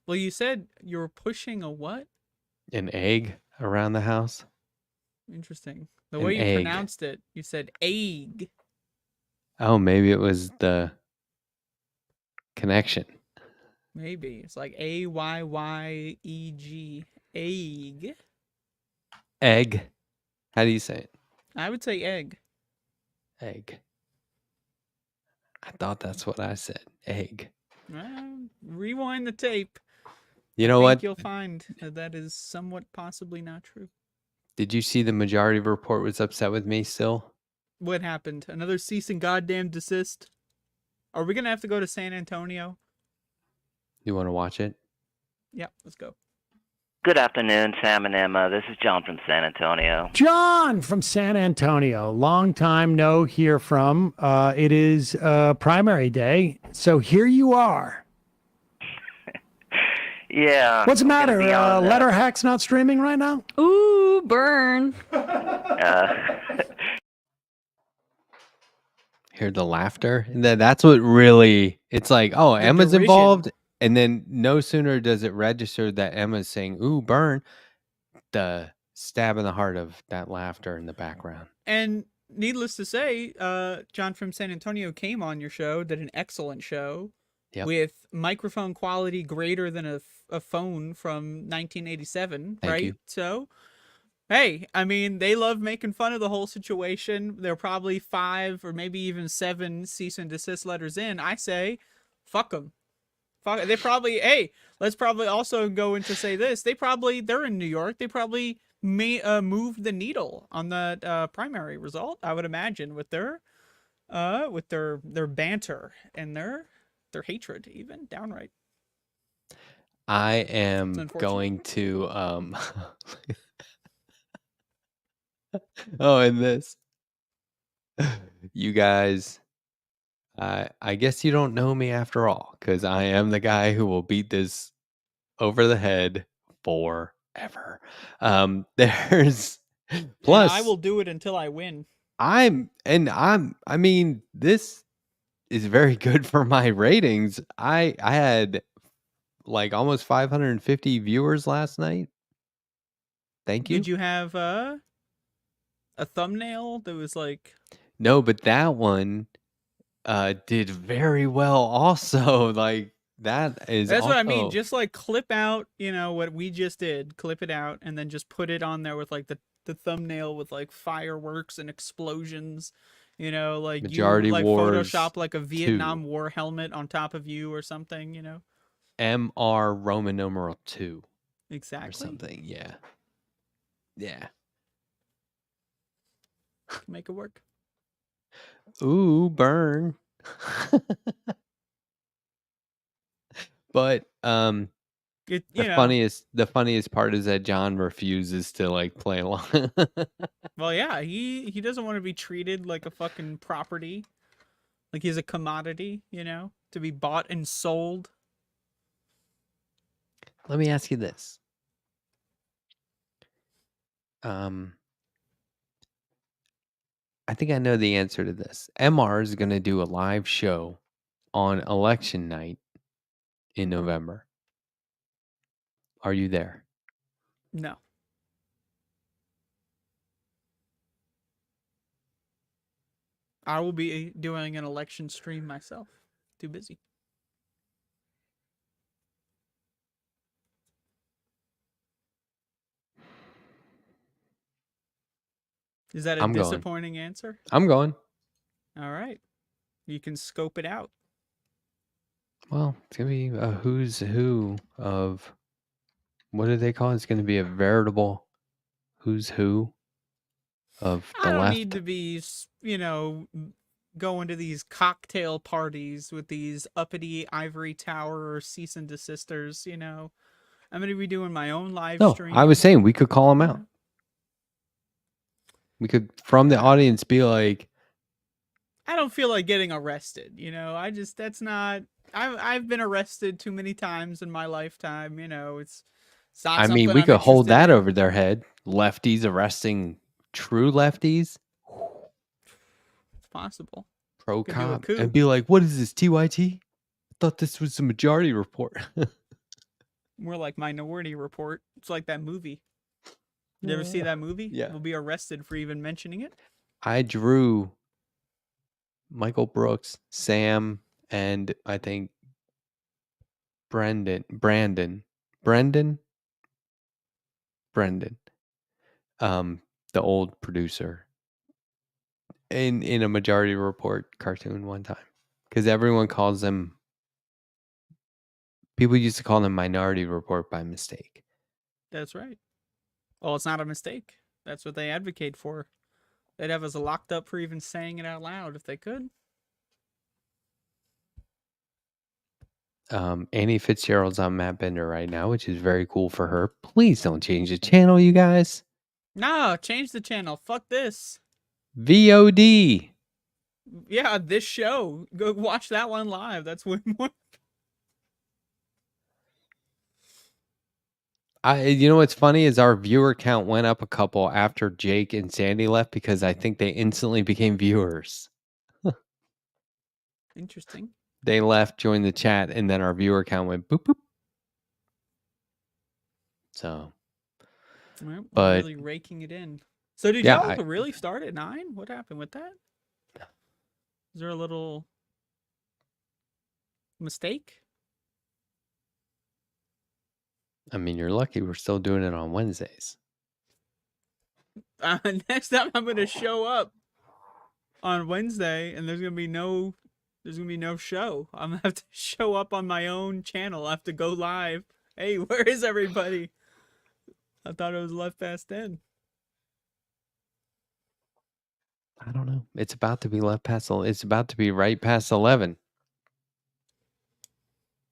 [SPEAKER 1] Well, you said you were pushing a what?
[SPEAKER 2] an egg around the house.
[SPEAKER 1] Interesting. The
[SPEAKER 2] An
[SPEAKER 1] way you
[SPEAKER 2] egg.
[SPEAKER 1] pronounced it, you said egg.
[SPEAKER 2] Oh, maybe it was the connection.
[SPEAKER 1] Maybe it's like AYYEG. Egg.
[SPEAKER 2] Egg. How do you say it?
[SPEAKER 1] I would say egg.
[SPEAKER 2] Egg. I thought that's what I said. Egg.
[SPEAKER 1] Rewind the tape.
[SPEAKER 2] You know
[SPEAKER 1] I
[SPEAKER 2] what?
[SPEAKER 1] think you'll find that is somewhat possibly not true.
[SPEAKER 2] Did you see the majority report was upset with me still?
[SPEAKER 1] What happened? Another cease and goddamn desist? Are we gonna have to go to San Antonio?
[SPEAKER 2] You want to watch it?
[SPEAKER 1] Yeah, let's go.
[SPEAKER 8] Good afternoon, Sam and Emma. This is John from San Antonio.
[SPEAKER 5] John from San Antonio. Long time no hear from. It is primary day. So here you are.
[SPEAKER 8] Yeah.
[SPEAKER 5] What's the
[SPEAKER 8] I'm gonna
[SPEAKER 5] matter?
[SPEAKER 8] be on,
[SPEAKER 5] Letter Hack's not streaming right now?
[SPEAKER 6] Ooh, burn.
[SPEAKER 2] Hear the laughter? And that's what really, it's like, oh,
[SPEAKER 1] The
[SPEAKER 2] Emma's
[SPEAKER 1] derision.
[SPEAKER 2] involved. And then no sooner does it register that Emma's saying, ooh, burn, the stab in the heart of that laughter in the background.
[SPEAKER 1] And needless to say, John from San Antonio came on your show, did an excellent show
[SPEAKER 2] Yep.
[SPEAKER 1] with microphone quality greater than a phone from 1987,
[SPEAKER 2] Thank
[SPEAKER 1] right?
[SPEAKER 2] you.
[SPEAKER 1] So, hey, I mean, they love making fun of the whole situation. They're probably 5 or maybe even 7 cease and desist letters in. I say, fuck them. Fuck. They probably, hey, let's probably also go into say this. They're in New York. They probably may move the needle on the primary result. I would imagine with their banter and their hatred, even downright.
[SPEAKER 2] I am
[SPEAKER 1] unfortunate.
[SPEAKER 2] going to oh, and this. You guys, I guess you don't know me after all, because I am the guy who will beat this over the head forever. There's plus
[SPEAKER 1] And I will do it until I win.
[SPEAKER 2] I mean, this is very good for my ratings. I had like almost 550 viewers last night. Thank you.
[SPEAKER 1] Did you have a thumbnail that was like?
[SPEAKER 2] No, but that one did very well also. Like that is
[SPEAKER 1] That's what I mean.
[SPEAKER 2] also-
[SPEAKER 1] Just like clip out, what we just did. Clip it out, and then just put it on there with like the thumbnail with like fireworks and explosions. Like
[SPEAKER 2] Majority
[SPEAKER 1] you like
[SPEAKER 2] Wars
[SPEAKER 1] Photoshop like a Vietnam War helmet on top of you or something.
[SPEAKER 2] MR Roman numeral 2
[SPEAKER 1] Exactly.
[SPEAKER 2] or something. Yeah. Yeah.
[SPEAKER 1] Make it work.
[SPEAKER 2] Ooh, burn. But
[SPEAKER 1] The
[SPEAKER 2] funniest part is that John refuses to like play along.
[SPEAKER 1] Well, yeah, he doesn't want to be treated like a fucking property, like he's a commodity, to be bought and sold.
[SPEAKER 2] Let me ask you this. I think I know the answer to this. MR is going to do a live show on election night in November. Are you there?
[SPEAKER 1] No. I will be doing an election stream myself. Too busy. Is that a
[SPEAKER 2] I'm going.
[SPEAKER 1] disappointing answer?
[SPEAKER 2] I'm going.
[SPEAKER 1] All right. You can scope it out.
[SPEAKER 2] Well, it's gonna be a who's who of what do they call it? It's gonna be a veritable who's who of the
[SPEAKER 1] I don't
[SPEAKER 2] left.
[SPEAKER 1] need to be, going to these cocktail parties with these uppity ivory tower or cease and desisters, I'm going to be doing my own live
[SPEAKER 2] No,
[SPEAKER 1] stream.
[SPEAKER 2] I was saying we could call them out. We could, from the audience, be like,
[SPEAKER 1] I don't feel like getting arrested, that's not, I've been arrested too many times in my lifetime, it's not
[SPEAKER 2] I mean,
[SPEAKER 1] something
[SPEAKER 2] we
[SPEAKER 1] I'm
[SPEAKER 2] could hold
[SPEAKER 1] interested
[SPEAKER 2] that
[SPEAKER 1] in.
[SPEAKER 2] over their head. Lefties arresting true lefties,
[SPEAKER 1] It's possible.
[SPEAKER 2] pro
[SPEAKER 1] Could do a
[SPEAKER 2] cop,
[SPEAKER 1] coup.
[SPEAKER 2] and be like, what is this, TYT? I thought this was the majority report.
[SPEAKER 1] More like Minority Report. It's like that movie. You ever see that movie?
[SPEAKER 2] Yeah.
[SPEAKER 1] We'll be arrested for even mentioning it.
[SPEAKER 2] I drew Michael Brooks, Sam, and I think Brendan, the old producer, in a Majority Report cartoon one time, because everyone calls them. People used to call them Minority Report by mistake.
[SPEAKER 1] That's right. Well, it's not a mistake. That's what they advocate for. They'd have us locked up for even saying it out loud if they could.
[SPEAKER 2] Annie Fitzgerald's on Matt Bender right now, which is very cool for her. Please don't change the channel, you guys.
[SPEAKER 1] No, change the channel. Fuck this.
[SPEAKER 2] VOD.
[SPEAKER 1] Yeah, this show. Go watch that one live. That's way more.
[SPEAKER 2] You know what's funny is our viewer count went up a couple after Jake and Sandy left because I think they instantly became viewers.
[SPEAKER 1] Interesting.
[SPEAKER 2] They left, joined the chat, and then our viewer count went boop boop. So,
[SPEAKER 1] Well,
[SPEAKER 2] but
[SPEAKER 1] really raking it in. So did
[SPEAKER 2] yeah,
[SPEAKER 1] y'all really start at 9? What happened with that? Is there a little mistake?
[SPEAKER 2] I mean, you're lucky we're still doing it on Wednesdays.
[SPEAKER 1] Next time I'm gonna show up on Wednesday, and there's gonna be no show. I'm gonna have to show up on my own channel. I have to go live. Hey, where is everybody? I thought it was left past 10.
[SPEAKER 2] I don't know. It's about to be left past. It's about to be right past 11.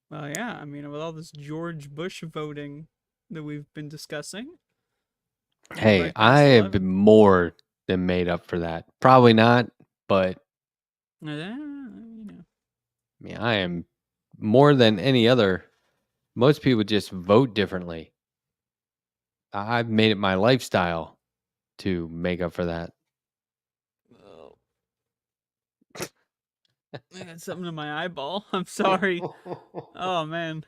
[SPEAKER 1] Well, yeah. I mean, with all this George Bush voting that we've been discussing.
[SPEAKER 2] Hey,
[SPEAKER 1] right
[SPEAKER 2] I
[SPEAKER 1] past
[SPEAKER 2] have
[SPEAKER 1] 11.
[SPEAKER 2] been more than made up for that. Probably not, but
[SPEAKER 1] Yeah,
[SPEAKER 2] I mean, I am more than any other. Most people just vote differently. I've made it my lifestyle to make up for that.
[SPEAKER 1] Oh. I got something in my eyeball. I'm sorry. Oh man,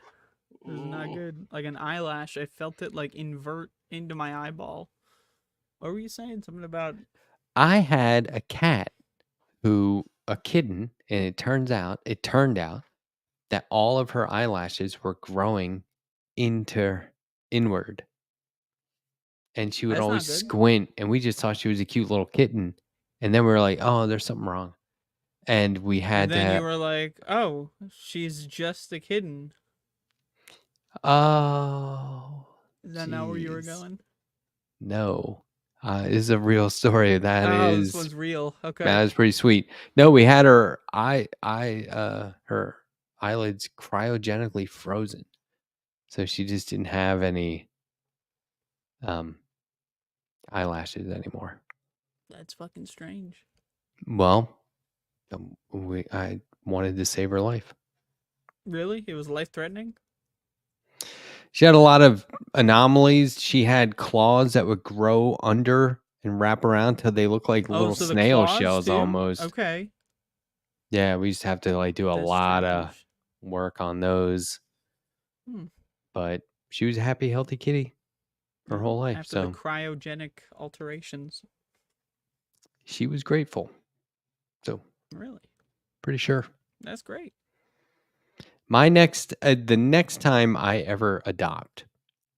[SPEAKER 1] this is not good. Like an eyelash. I felt it like invert into my eyeball. What were you saying? Something about?
[SPEAKER 2] I had a cat a kitten, and it turned out that all of her eyelashes were growing inward. And she would
[SPEAKER 1] That's not
[SPEAKER 2] always
[SPEAKER 1] good.
[SPEAKER 2] squint, and we just thought she was a cute little kitten. And then we were like, oh, there's something wrong. And we had
[SPEAKER 1] And then
[SPEAKER 2] to.
[SPEAKER 1] you were like, "Oh, she's just a kitten."
[SPEAKER 2] Oh.
[SPEAKER 1] Is that not where you were
[SPEAKER 2] jeez.
[SPEAKER 1] going?
[SPEAKER 2] No. This is a real story.
[SPEAKER 1] This one's real. Okay.
[SPEAKER 2] That is pretty sweet. No, we had her her eyelids cryogenically frozen. So she just didn't have any eyelashes anymore.
[SPEAKER 1] That's fucking strange.
[SPEAKER 2] Well, I wanted to save her life.
[SPEAKER 1] Really? It was life-threatening?
[SPEAKER 2] She had a lot of anomalies. She had claws that would grow under and wrap around till they look like little
[SPEAKER 1] so the
[SPEAKER 2] snail
[SPEAKER 1] claws
[SPEAKER 2] shells
[SPEAKER 1] too?
[SPEAKER 2] almost.
[SPEAKER 1] Okay.
[SPEAKER 2] Yeah, we used to have to do a
[SPEAKER 1] That's
[SPEAKER 2] lot of
[SPEAKER 1] strange.
[SPEAKER 2] work on those. But she was a happy, healthy kitty her whole life.
[SPEAKER 1] After the cryogenic alterations.
[SPEAKER 2] She was grateful. So
[SPEAKER 1] Really?
[SPEAKER 2] pretty sure.
[SPEAKER 1] That's great.
[SPEAKER 2] The next time I ever adopt,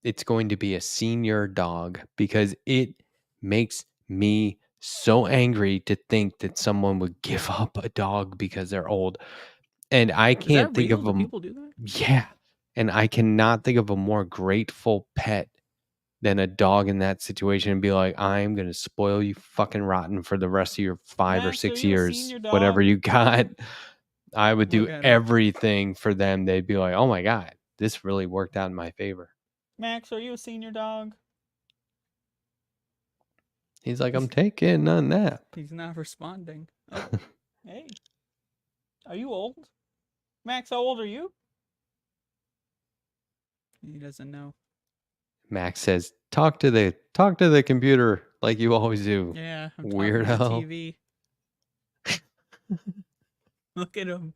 [SPEAKER 2] it's going to be a senior dog because it makes me so angry to think that someone would give up a dog because they're old. And I
[SPEAKER 1] Is that
[SPEAKER 2] can't think
[SPEAKER 1] real?
[SPEAKER 2] of
[SPEAKER 1] Do
[SPEAKER 2] a
[SPEAKER 1] people do that?
[SPEAKER 2] yeah. And I cannot think of a more grateful pet than a dog in that situation and be like, I'm gonna spoil you fucking rotten for the rest of your 5 or
[SPEAKER 1] Max, are
[SPEAKER 2] 6
[SPEAKER 1] you a
[SPEAKER 2] years,
[SPEAKER 1] senior
[SPEAKER 2] whatever
[SPEAKER 1] dog?
[SPEAKER 2] you got. I would
[SPEAKER 1] Look
[SPEAKER 2] do
[SPEAKER 1] at him.
[SPEAKER 2] everything for them. They'd be like, oh my God, this really worked out in my favor.
[SPEAKER 1] Max, are you a senior dog?
[SPEAKER 2] He's like, I'm taking a nap.
[SPEAKER 1] He's not responding. Oh, hey. Are you old? Max, how old are you? He doesn't know.
[SPEAKER 2] Max says, talk to the computer like you always do.
[SPEAKER 1] Yeah, I'm talking to the
[SPEAKER 2] Weirdo.
[SPEAKER 1] TV. Look at him.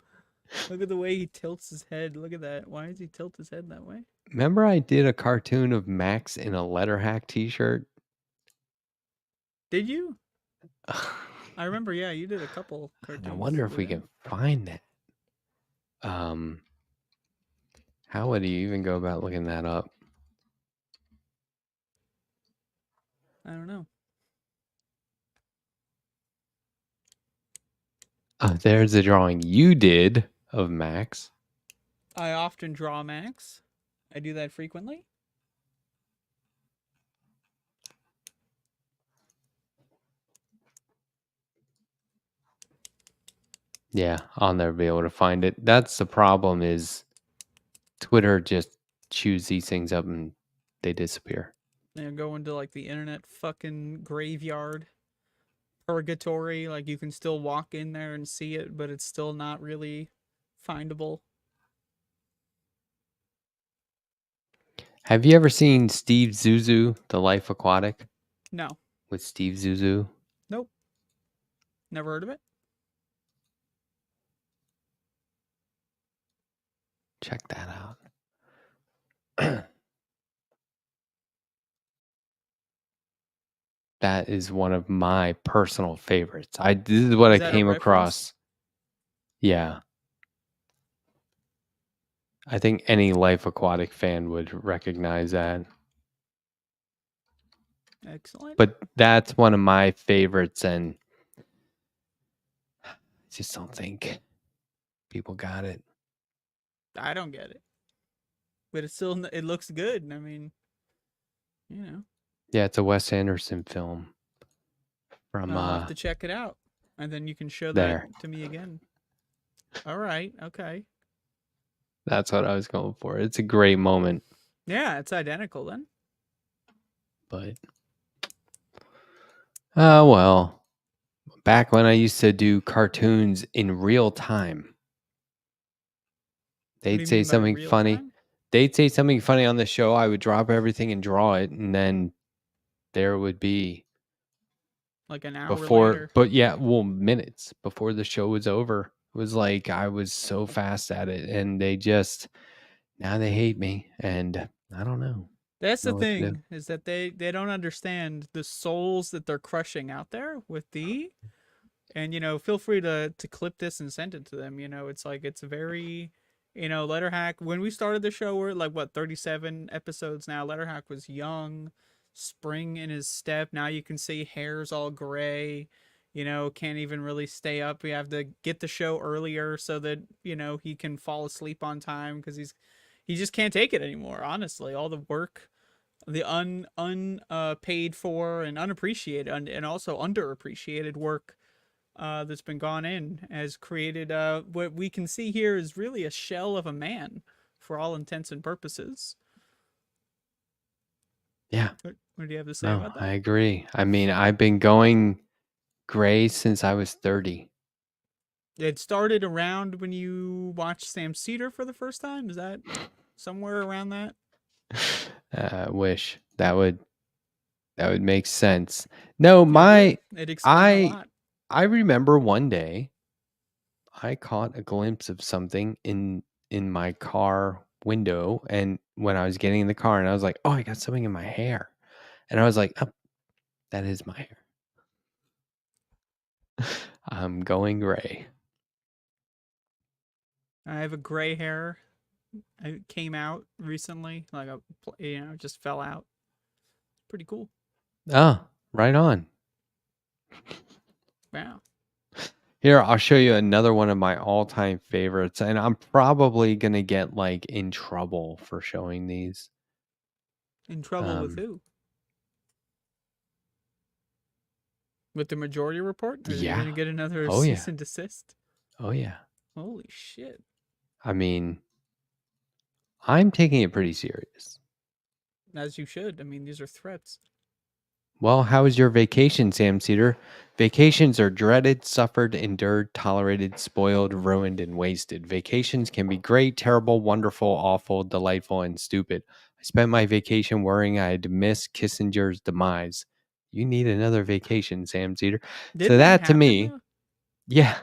[SPEAKER 1] Look at the way he tilts his head. Look at that. Why does he tilt his head that way?
[SPEAKER 2] Remember I did a cartoon of Max in a letter hack t-shirt?
[SPEAKER 1] Did you? I remember, yeah, you did a couple cartoons.
[SPEAKER 2] I wonder if
[SPEAKER 1] with
[SPEAKER 2] we
[SPEAKER 1] it.
[SPEAKER 2] can find that. How would you even go about looking that up?
[SPEAKER 1] I don't know.
[SPEAKER 2] There's the drawing you did of Max.
[SPEAKER 1] I often draw Max. I do that frequently.
[SPEAKER 2] Yeah, I'll never be able to find it. That's the problem is Twitter just chews these things up and they disappear.
[SPEAKER 1] They go into like the internet fucking graveyard. Purgatory. Like you can still walk in there and see it, but it's still not really findable.
[SPEAKER 2] Have you ever seen Steve Zuzu, The Life Aquatic?
[SPEAKER 1] No.
[SPEAKER 2] With Steve Zuzu?
[SPEAKER 1] Nope. Never heard of it.
[SPEAKER 2] Check that out. That is one of my personal favorites. This is what
[SPEAKER 1] Is
[SPEAKER 2] I
[SPEAKER 1] that a
[SPEAKER 2] came
[SPEAKER 1] reference?
[SPEAKER 2] across. Yeah. I think any Life Aquatic fan would recognize that.
[SPEAKER 1] Excellent.
[SPEAKER 2] But that's one of my favorites, and I just don't think people got it.
[SPEAKER 1] I don't get it. But it's still, it looks good. I mean, you know.
[SPEAKER 2] Yeah, it's a Wes Anderson film. From
[SPEAKER 1] I'll have to check it out. And then you can show
[SPEAKER 2] there.
[SPEAKER 1] that to me again. All right. Okay.
[SPEAKER 2] That's what I was going for. It's a great moment.
[SPEAKER 1] Yeah, it's identical then.
[SPEAKER 2] But well, back when I used to do cartoons in real time, they'd say something funny. They'd say something funny on the show. I would drop everything and draw it, and then there would be
[SPEAKER 1] like an hour later.
[SPEAKER 2] But yeah, well, minutes before the show was over. It was like I was so fast at it, and now they hate me, and I don't know.
[SPEAKER 1] That's the thing, is that they don't understand the souls that they're crushing out there with the, and feel free to clip this and send it to them. It's like, it's very, Letterhack, when we started the show, we're like, what, 37 episodes now. Letterhack was young, spring in his step. Now you can see hair's all gray, can't even really stay up. We have to get the show earlier so that, he can fall asleep on time, because he just can't take it anymore, honestly. All the work, the unpaid for and unappreciated and also underappreciated work that's been gone in has created what we can see here is really a shell of a man for all intents and purposes.
[SPEAKER 2] Yeah.
[SPEAKER 1] What do you have to say about that?
[SPEAKER 2] I agree. I mean, I've been going gray since I was 30.
[SPEAKER 1] It started around when you watched Sam Cedar for the first time. Is that somewhere around that?
[SPEAKER 2] Wish that would make sense. No,
[SPEAKER 1] it explains a lot.
[SPEAKER 2] I remember one day I caught a glimpse of something in my car window, and when I was getting in the car, and I was like, "Oh, I got something in my hair," and I was like, "Oh, that is my hair." I'm going gray.
[SPEAKER 1] I have a gray hair. It came out recently, like just fell out. Pretty cool.
[SPEAKER 2] Oh, right on.
[SPEAKER 1] Wow.
[SPEAKER 2] Here, I'll show you another one of my all-time favorites, and I'm probably gonna get like in trouble for showing these.
[SPEAKER 1] In trouble with who? With the Majority Report? Are you
[SPEAKER 2] Yeah.
[SPEAKER 1] gonna get another
[SPEAKER 2] Oh,
[SPEAKER 1] cease
[SPEAKER 2] yeah.
[SPEAKER 1] and desist?
[SPEAKER 2] Oh yeah.
[SPEAKER 1] Holy shit.
[SPEAKER 2] I mean, I'm taking it pretty serious.
[SPEAKER 1] As you should. I mean, these are threats.
[SPEAKER 2] Well, how was your vacation, Sam Cedar? Vacations are dreaded, suffered, endured, tolerated, spoiled, ruined, and wasted. Vacations can be great, terrible, wonderful, awful, delightful, and stupid. I spent my vacation worrying I'd miss Kissinger's demise. You need another vacation, Sam Cedar.
[SPEAKER 1] Didn't that
[SPEAKER 2] To
[SPEAKER 1] happen,
[SPEAKER 2] me,
[SPEAKER 1] though?
[SPEAKER 2] yeah.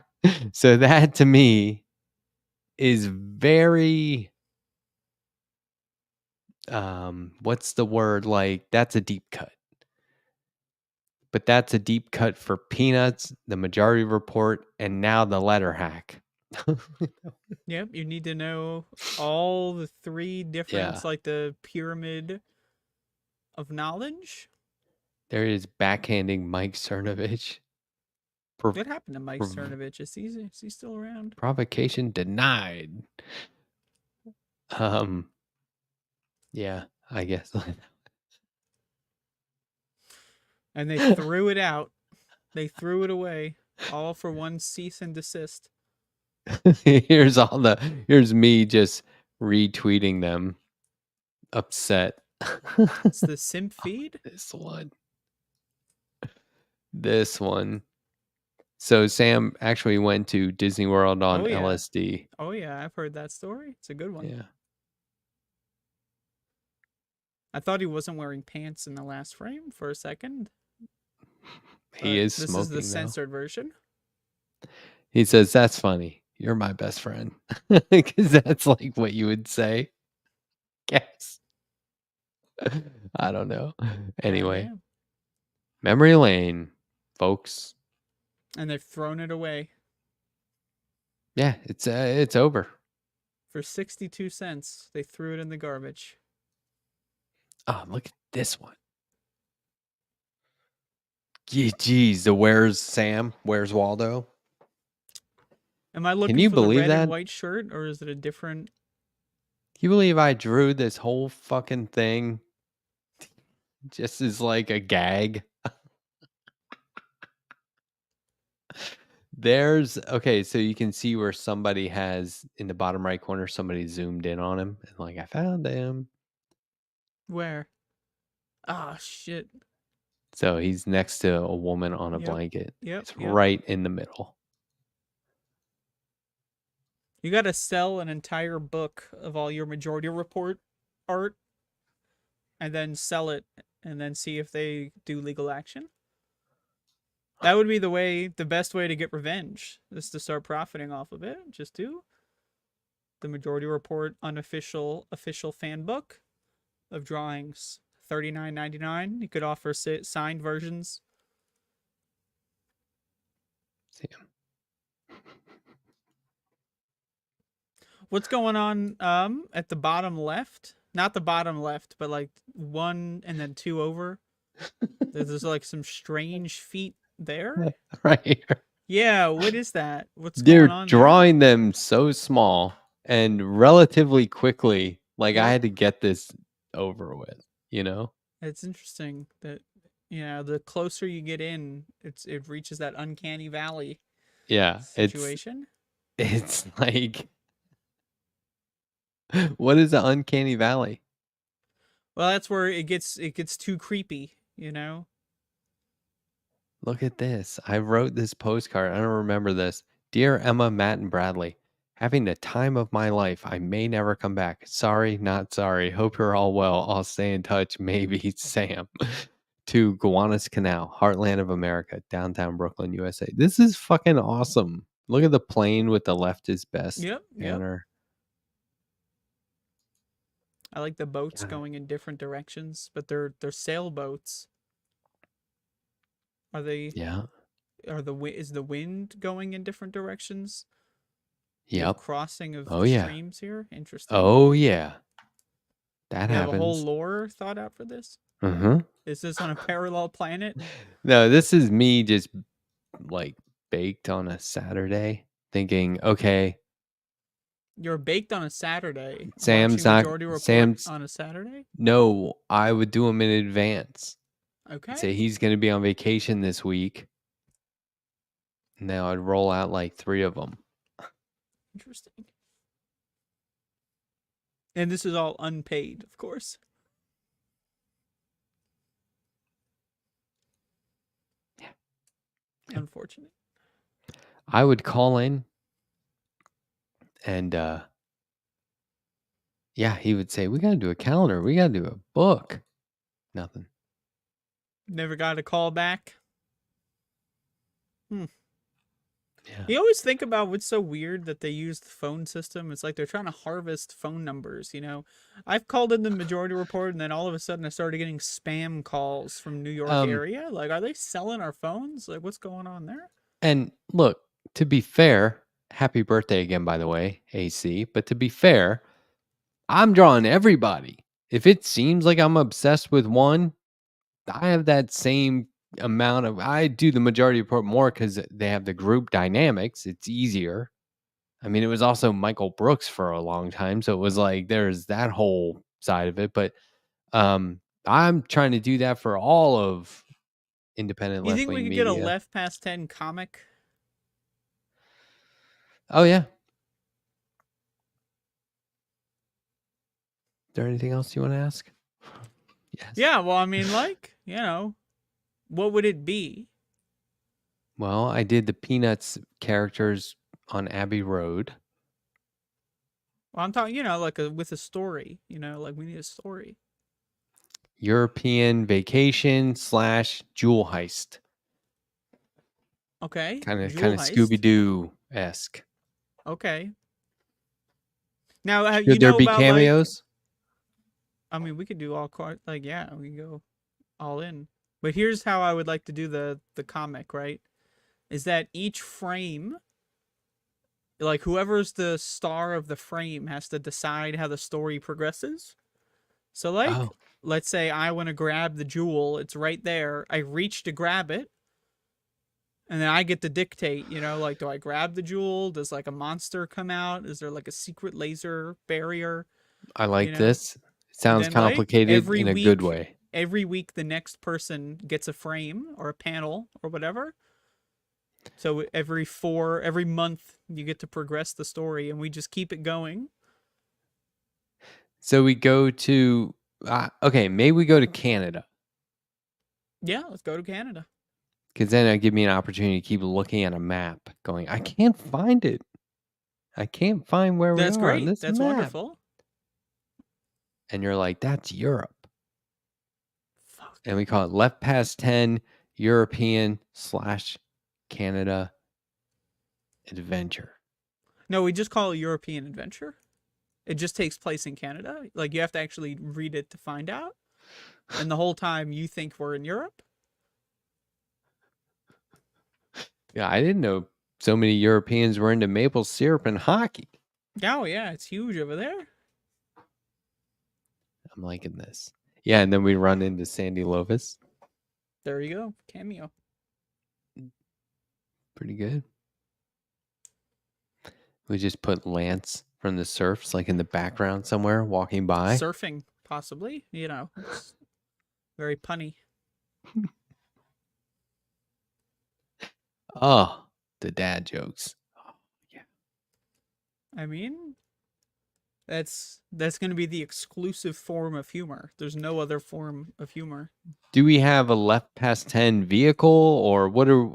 [SPEAKER 2] So that to me is very what's the word? Like, that's a deep cut. But that's a deep cut for Peanuts, the Majority Report, and now the letter hack.
[SPEAKER 1] Yep, you need to know all the three different,
[SPEAKER 2] Yeah.
[SPEAKER 1] it's like the pyramid of knowledge.
[SPEAKER 2] There is backhanding Mike Cernovich.
[SPEAKER 1] What happened to Mike
[SPEAKER 2] prov-
[SPEAKER 1] Cernovich? Is he still around?
[SPEAKER 2] Provocation denied. Yeah, I guess.
[SPEAKER 1] And they threw it out. They threw it away. All for one cease and desist.
[SPEAKER 2] Here's me just retweeting them, upset.
[SPEAKER 1] It's the simp feed?
[SPEAKER 2] This one. So Sam actually went to Disney World on
[SPEAKER 1] Oh, yeah.
[SPEAKER 2] LSD.
[SPEAKER 1] Oh, yeah, I've heard that story. It's a good one.
[SPEAKER 2] Yeah.
[SPEAKER 1] I thought he wasn't wearing pants in the last frame for a second.
[SPEAKER 2] He is
[SPEAKER 1] This
[SPEAKER 2] smoking,
[SPEAKER 1] is the
[SPEAKER 2] though.
[SPEAKER 1] censored version.
[SPEAKER 2] He says, "That's funny. You're my best friend." Because that's like what you would say. Guess. I don't know. Anyway,
[SPEAKER 1] Goddamn.
[SPEAKER 2] memory lane, folks.
[SPEAKER 1] And they've thrown it away
[SPEAKER 2] Yeah, it's over.
[SPEAKER 1] for 62 cents. They threw it in the garbage.
[SPEAKER 2] Oh, look at this one. Geez, the Where's Sam? Where's Waldo?
[SPEAKER 1] Am I looking
[SPEAKER 2] you
[SPEAKER 1] for the
[SPEAKER 2] believe
[SPEAKER 1] red
[SPEAKER 2] that?
[SPEAKER 1] and white shirt, or is it a different?
[SPEAKER 2] Can you believe I drew this whole fucking thing just as like a gag? Okay, so you can see where somebody has in the bottom right corner, somebody zoomed in on him and like, I found him.
[SPEAKER 1] Where? Ah, shit.
[SPEAKER 2] So he's next to a woman on a
[SPEAKER 1] Yep,
[SPEAKER 2] blanket.
[SPEAKER 1] yep,
[SPEAKER 2] It's
[SPEAKER 1] yep.
[SPEAKER 2] right in the middle.
[SPEAKER 1] You got to sell an entire book of all your Majority Report art and then sell it and then see if they do legal action. That would be the best way to get revenge, is to start profiting off of it. Just do the Majority Report unofficial fan book of drawings, $39.99. You could offer signed versions.
[SPEAKER 2] Sam.
[SPEAKER 1] What's going on at the bottom left? Not the bottom left, but like one and then two over. There's like some strange feet there.
[SPEAKER 2] Right here.
[SPEAKER 1] Yeah, what is that? What's
[SPEAKER 2] They're
[SPEAKER 1] going on
[SPEAKER 2] drawing them so small and relatively quickly. Like I
[SPEAKER 1] Yep.
[SPEAKER 2] had to get this over with, you know?
[SPEAKER 1] there? It's interesting that the closer you get in, it reaches that uncanny valley
[SPEAKER 2] Yeah.
[SPEAKER 1] situation.
[SPEAKER 2] It's like what is the uncanny valley?
[SPEAKER 1] Well, that's where it gets too creepy,
[SPEAKER 2] Look at this. I wrote this postcard. I don't remember this. Dear Emma, Matt, and Bradley, having the time of my life. I may never come back. Sorry, not sorry. Hope you're all well. I'll stay in touch. Maybe Sam. To Gowanus Canal, Heartland of America, downtown Brooklyn, USA. This is fucking awesome. Look at the plane with the left is best
[SPEAKER 1] Yep.
[SPEAKER 2] banner.
[SPEAKER 1] I like the boats
[SPEAKER 2] God.
[SPEAKER 1] going in different directions, but they're sailboats. Are they?
[SPEAKER 2] Yeah.
[SPEAKER 1] Is the wind going in different directions? The
[SPEAKER 2] Yep.
[SPEAKER 1] crossing of
[SPEAKER 2] Oh,
[SPEAKER 1] the
[SPEAKER 2] yeah.
[SPEAKER 1] streams here. Interesting.
[SPEAKER 2] Oh yeah. That
[SPEAKER 1] You have a whole
[SPEAKER 2] happens.
[SPEAKER 1] lore thought out for this.
[SPEAKER 2] Mm-hmm.
[SPEAKER 1] Is this on a parallel planet?
[SPEAKER 2] No, this is me just like baked on a Saturday, thinking, okay,
[SPEAKER 1] You're baked on a Saturday,
[SPEAKER 2] Sam's
[SPEAKER 1] watching
[SPEAKER 2] not.
[SPEAKER 1] Majority Report
[SPEAKER 2] Sam's
[SPEAKER 1] on a Saturday?
[SPEAKER 2] no. I would do them in advance.
[SPEAKER 1] Okay.
[SPEAKER 2] Say he's going to be on vacation this week. Now I'd roll out like 3 of them.
[SPEAKER 1] Interesting. And this is all unpaid, of course.
[SPEAKER 2] Yeah.
[SPEAKER 1] Unfortunate.
[SPEAKER 2] I would call in and yeah, he would say, we got to do a calendar. We got to do a book. Nothing.
[SPEAKER 1] Never got a call back.
[SPEAKER 2] Yeah.
[SPEAKER 1] You always think about what's so weird that they use the phone system. It's like they're trying to harvest phone numbers, you know? I've called in the Majority Report, and then all of a sudden I started getting spam calls from New York area. Like, are they selling our phones? Like, what's going on there?
[SPEAKER 2] And look, to be fair, happy birthday again, by the way, AC. But to be fair, I'm drawing everybody. If it seems like I'm obsessed with one, I have that same amount of. I do the Majority Report more because they have the group dynamics. It's easier. I mean, it was also Michael Brooks for a long time, so it was like there's that whole side of it. But I'm trying to do that for all of independent
[SPEAKER 1] You
[SPEAKER 2] left
[SPEAKER 1] think we
[SPEAKER 2] wing
[SPEAKER 1] could
[SPEAKER 2] media.
[SPEAKER 1] get a Left Past 10 comic?
[SPEAKER 2] Oh yeah. Is there anything else you want to ask? Yes.
[SPEAKER 1] Yeah, well, I mean, like, you know, what would it be?
[SPEAKER 2] Well, I did the Peanuts characters on Abbey Road.
[SPEAKER 1] Well, I'm talking, you know, like with a story. You know, like we need a story.
[SPEAKER 2] European vacation / jewel heist.
[SPEAKER 1] Okay.
[SPEAKER 2] Kind of
[SPEAKER 1] Jewel heist.
[SPEAKER 2] Scooby-Doo-esque.
[SPEAKER 1] Okay. Now, you
[SPEAKER 2] Should there
[SPEAKER 1] know
[SPEAKER 2] be
[SPEAKER 1] about
[SPEAKER 2] cameos?
[SPEAKER 1] I mean, we could do all like, yeah, we can go all in. But here's how I would like to do the comic, right? Is that each frame, like whoever's the star of the frame has to decide how the story progresses. So like,
[SPEAKER 2] Oh.
[SPEAKER 1] let's say I want to grab the jewel, it's right there. I reach to grab it. And then I get to dictate, you know, like, do I grab the jewel? Does like a monster come out? Is there like a secret laser barrier?
[SPEAKER 2] I like
[SPEAKER 1] you know?
[SPEAKER 2] this. It sounds
[SPEAKER 1] then, like,
[SPEAKER 2] complicated
[SPEAKER 1] every
[SPEAKER 2] in a good
[SPEAKER 1] week-
[SPEAKER 2] way.
[SPEAKER 1] Every week, the next person gets a frame or a panel or whatever. So every month, you get to progress the story, and we just keep it going.
[SPEAKER 2] So we go to okay, maybe we go to Canada.
[SPEAKER 1] Yeah, let's go to Canada.
[SPEAKER 2] Because then it'll give me an opportunity to keep looking at a map, going, I can't find it. I can't find where
[SPEAKER 1] That's
[SPEAKER 2] we are on
[SPEAKER 1] great.
[SPEAKER 2] this
[SPEAKER 1] That's
[SPEAKER 2] map.
[SPEAKER 1] wonderful.
[SPEAKER 2] And you're like, that's Europe.
[SPEAKER 1] Fuck.
[SPEAKER 2] And we call it Left Past 10 European / Canada Adventure.
[SPEAKER 1] No, we just call it European Adventure. It just takes place in Canada. Like, you have to actually read it to find out. And the whole time you think we're in Europe.
[SPEAKER 2] Yeah, I didn't know so many Europeans were into maple syrup and hockey.
[SPEAKER 1] Oh, yeah, it's huge over there.
[SPEAKER 2] I'm liking this. Yeah, and then we run into Sandy Lovis.
[SPEAKER 1] There you go. Cameo.
[SPEAKER 2] Pretty good. We just put Lance from the Surfs like in the background somewhere walking by.
[SPEAKER 1] Surfing, possibly. You know, it's very punny.
[SPEAKER 2] Oh, the dad jokes. Oh, yeah.
[SPEAKER 1] I mean, that's going to be the exclusive form of humor. There's no other form of humor.
[SPEAKER 2] Do we have a Left Past 10 vehicle, or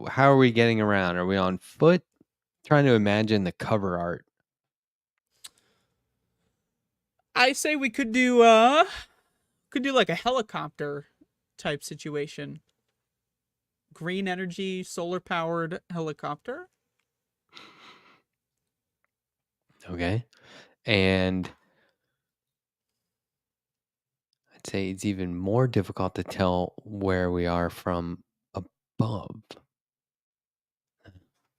[SPEAKER 2] how are we getting around? Are we on foot? Trying to imagine the cover art.
[SPEAKER 1] I say we could do like a helicopter type situation. Green energy, solar powered helicopter.
[SPEAKER 2] Okay. And I'd say it's even more difficult to tell where we are from above.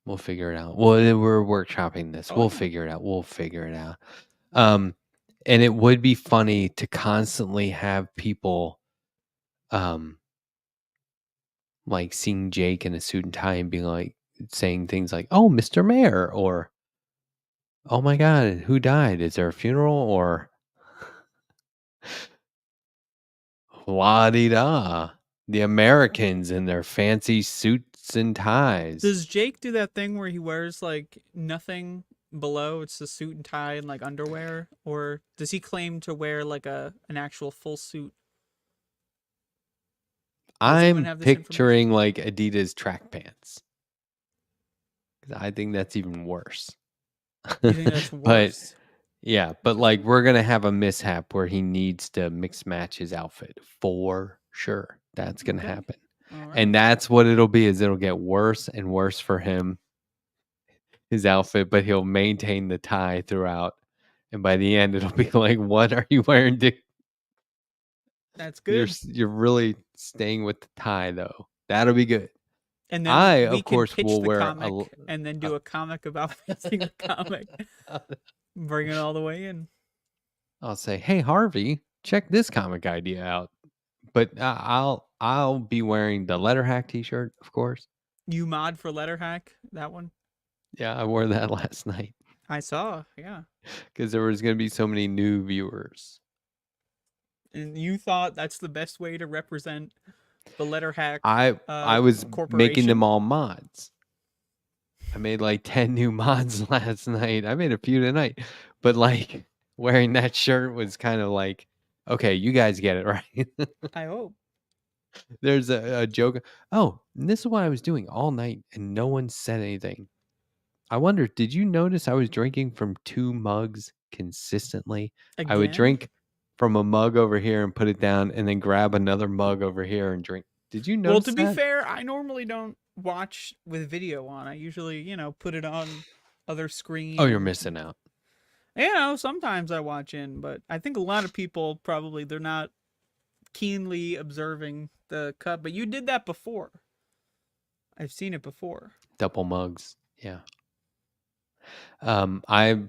[SPEAKER 2] We'll figure it out. Well, we're workshopping this.
[SPEAKER 1] Oh,
[SPEAKER 2] We'll
[SPEAKER 1] yeah.
[SPEAKER 2] figure it out. We'll figure it out. And it would be funny to constantly have people like seeing Jake in a suit and tie and being like saying things like, "Oh, Mr. Mayor," or "Oh my God, who died? Is there a funeral?" or "La di da." The Americans in their fancy suits and ties.
[SPEAKER 1] Does Jake do that thing where he wears like nothing below? It's the suit and tie and like underwear, or does he claim to wear like an actual full suit? Does anyone
[SPEAKER 2] I'm
[SPEAKER 1] have this
[SPEAKER 2] picturing like Adidas track pants. 'Cause I think that's even worse.
[SPEAKER 1] You think that's
[SPEAKER 2] But
[SPEAKER 1] worse?
[SPEAKER 2] yeah, but like we're gonna have a mishap where he needs to mix match his outfit for sure. That's gonna
[SPEAKER 1] Okay.
[SPEAKER 2] happen.
[SPEAKER 1] All right.
[SPEAKER 2] And that's what it'll be, is it'll get worse and worse for him, his outfit, but he'll maintain the tie throughout. And by the end it'll be like, what are you wearing, Dick?
[SPEAKER 1] That's
[SPEAKER 2] You're
[SPEAKER 1] good.
[SPEAKER 2] you're really staying with the tie though. That'll be good.
[SPEAKER 1] And then
[SPEAKER 2] I,
[SPEAKER 1] we
[SPEAKER 2] of
[SPEAKER 1] can
[SPEAKER 2] course,
[SPEAKER 1] pitch
[SPEAKER 2] will
[SPEAKER 1] the
[SPEAKER 2] wear
[SPEAKER 1] comic and then do a comic about pitching the comic. Bring it all the way in.
[SPEAKER 2] I'll say, "Hey Harvey, check this comic idea out." But I'll be wearing the Letter Hack T-shirt, of course.
[SPEAKER 1] You mod for Letter Hack, that one?
[SPEAKER 2] Yeah, I wore that last night
[SPEAKER 1] I saw, yeah.
[SPEAKER 2] because there was going to be so many new viewers.
[SPEAKER 1] And you thought that's the best way to represent the Letter Hack
[SPEAKER 2] I was making
[SPEAKER 1] corporation?
[SPEAKER 2] them all mods. I made like 10 new mods last night. I made a few tonight, but like wearing that shirt was kind of like, okay, you guys get it, right?
[SPEAKER 1] I hope.
[SPEAKER 2] There's a joke. Oh, and this is what I was doing all night, and no one said anything. I wonder, did you notice I was drinking from 2 mugs consistently? I would
[SPEAKER 1] Again?
[SPEAKER 2] drink from a mug over here and put it down, and then grab another mug over here and drink. Did you
[SPEAKER 1] Well,
[SPEAKER 2] notice
[SPEAKER 1] to be
[SPEAKER 2] that?
[SPEAKER 1] fair, I normally don't watch with video on. I usually, put it on other screen.
[SPEAKER 2] Oh, you're
[SPEAKER 1] and-
[SPEAKER 2] missing out.
[SPEAKER 1] Sometimes I watch in, but I think a lot of people probably they're not keenly observing the cut. But you did that before. I've seen it before.
[SPEAKER 2] Double mugs. Yeah. I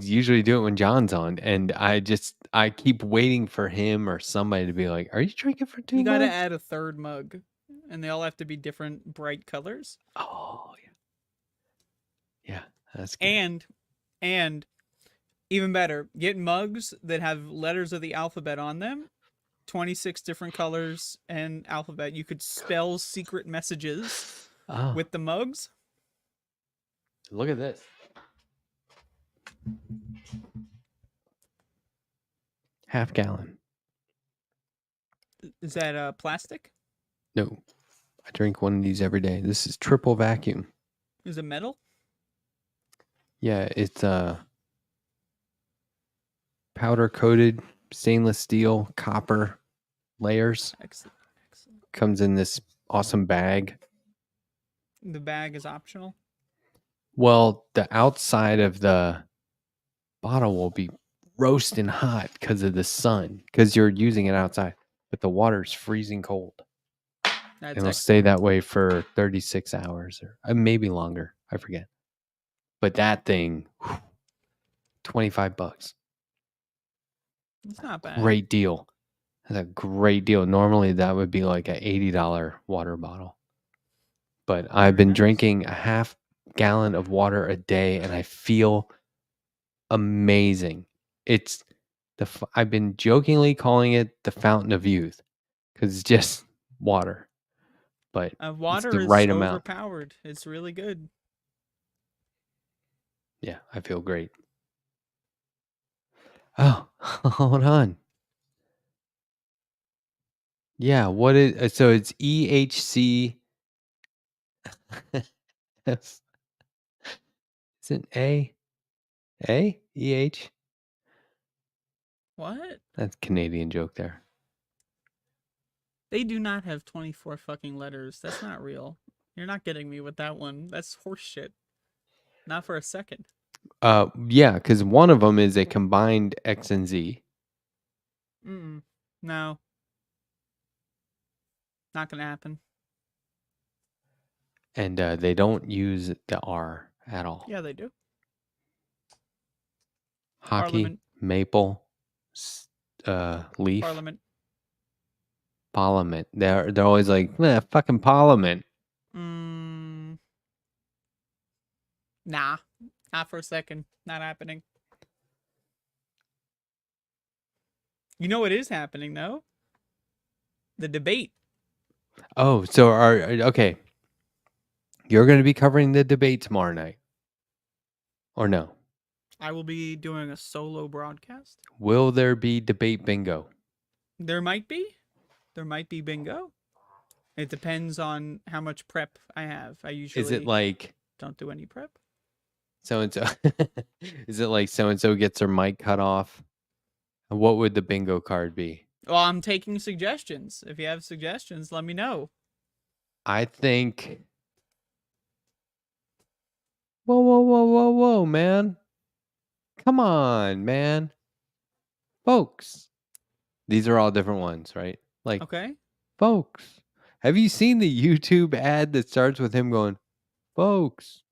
[SPEAKER 2] usually do it when John's on, and I keep waiting for him or somebody to be like, "Are you drinking for 2
[SPEAKER 1] You got to
[SPEAKER 2] mugs?"
[SPEAKER 1] add a third mug, and they all have to be different bright colors.
[SPEAKER 2] Oh, yeah. Yeah, that's good.
[SPEAKER 1] And even better, get mugs that have letters of the alphabet on them. 26 different colors and alphabet. You could spell secret messages
[SPEAKER 2] Oh,
[SPEAKER 1] with the mugs.
[SPEAKER 2] look at this. Half gallon.
[SPEAKER 1] Is that plastic?
[SPEAKER 2] No, I drink one of these every day. This is triple vacuum.
[SPEAKER 1] Is it metal?
[SPEAKER 2] Yeah, it's powder coated stainless steel copper layers.
[SPEAKER 1] Excellent.
[SPEAKER 2] Comes in this awesome bag.
[SPEAKER 1] The bag is optional.
[SPEAKER 2] Well, the outside of the bottle will be roasting hot because of the sun, because you're using it outside, but the water's freezing cold.
[SPEAKER 1] That's
[SPEAKER 2] And it'll stay that way for 36 hours or maybe longer. I forget. But that thing, $25.
[SPEAKER 1] It's not bad.
[SPEAKER 2] Great deal. That's a great deal. Normally that would be like an $80 water bottle. But I've been
[SPEAKER 1] nice.
[SPEAKER 2] drinking a half gallon of water a day and I feel amazing. It's I've been jokingly calling it the fountain of youth because it's just water. But
[SPEAKER 1] Water
[SPEAKER 2] it's the
[SPEAKER 1] is
[SPEAKER 2] right amount.
[SPEAKER 1] overpowered. It's really good.
[SPEAKER 2] Yeah, I feel great. Oh, hold on. Yeah, what is so it's EHC. Is it A? EH?
[SPEAKER 1] What?
[SPEAKER 2] That's a Canadian joke there.
[SPEAKER 1] They do not have 24 fucking letters. That's not real. You're not getting me with that one. That's horse shit. Not for a second.
[SPEAKER 2] Yeah, because one of them is a combined X and Z.
[SPEAKER 1] No. Not gonna happen.
[SPEAKER 2] And they don't use the R at all.
[SPEAKER 1] Yeah, they do.
[SPEAKER 2] Hockey,
[SPEAKER 1] Parliament.
[SPEAKER 2] maple, leaf,
[SPEAKER 1] Parliament.
[SPEAKER 2] Parliament. They're always like, fucking Parliament.
[SPEAKER 1] Nah, not for a second. Not happening. You know what is happening though? The debate.
[SPEAKER 2] Oh, so okay. You're going to be covering the debate tomorrow night, or no?
[SPEAKER 1] I will be doing a solo broadcast.
[SPEAKER 2] Will there be debate bingo?
[SPEAKER 1] There might be. There might be bingo. It depends on how much prep I have. I usually
[SPEAKER 2] Is it like
[SPEAKER 1] don't do any prep.
[SPEAKER 2] so and so? Is it like so and so gets their mic cut off? What would the bingo card be?
[SPEAKER 1] Well, I'm taking suggestions. If you have suggestions, let me know.
[SPEAKER 2] I think. Whoa, man! Come on, man, folks. These are all different ones, right? Like,
[SPEAKER 1] Okay.
[SPEAKER 2] folks. Have you seen the YouTube ad that starts with him going, folks?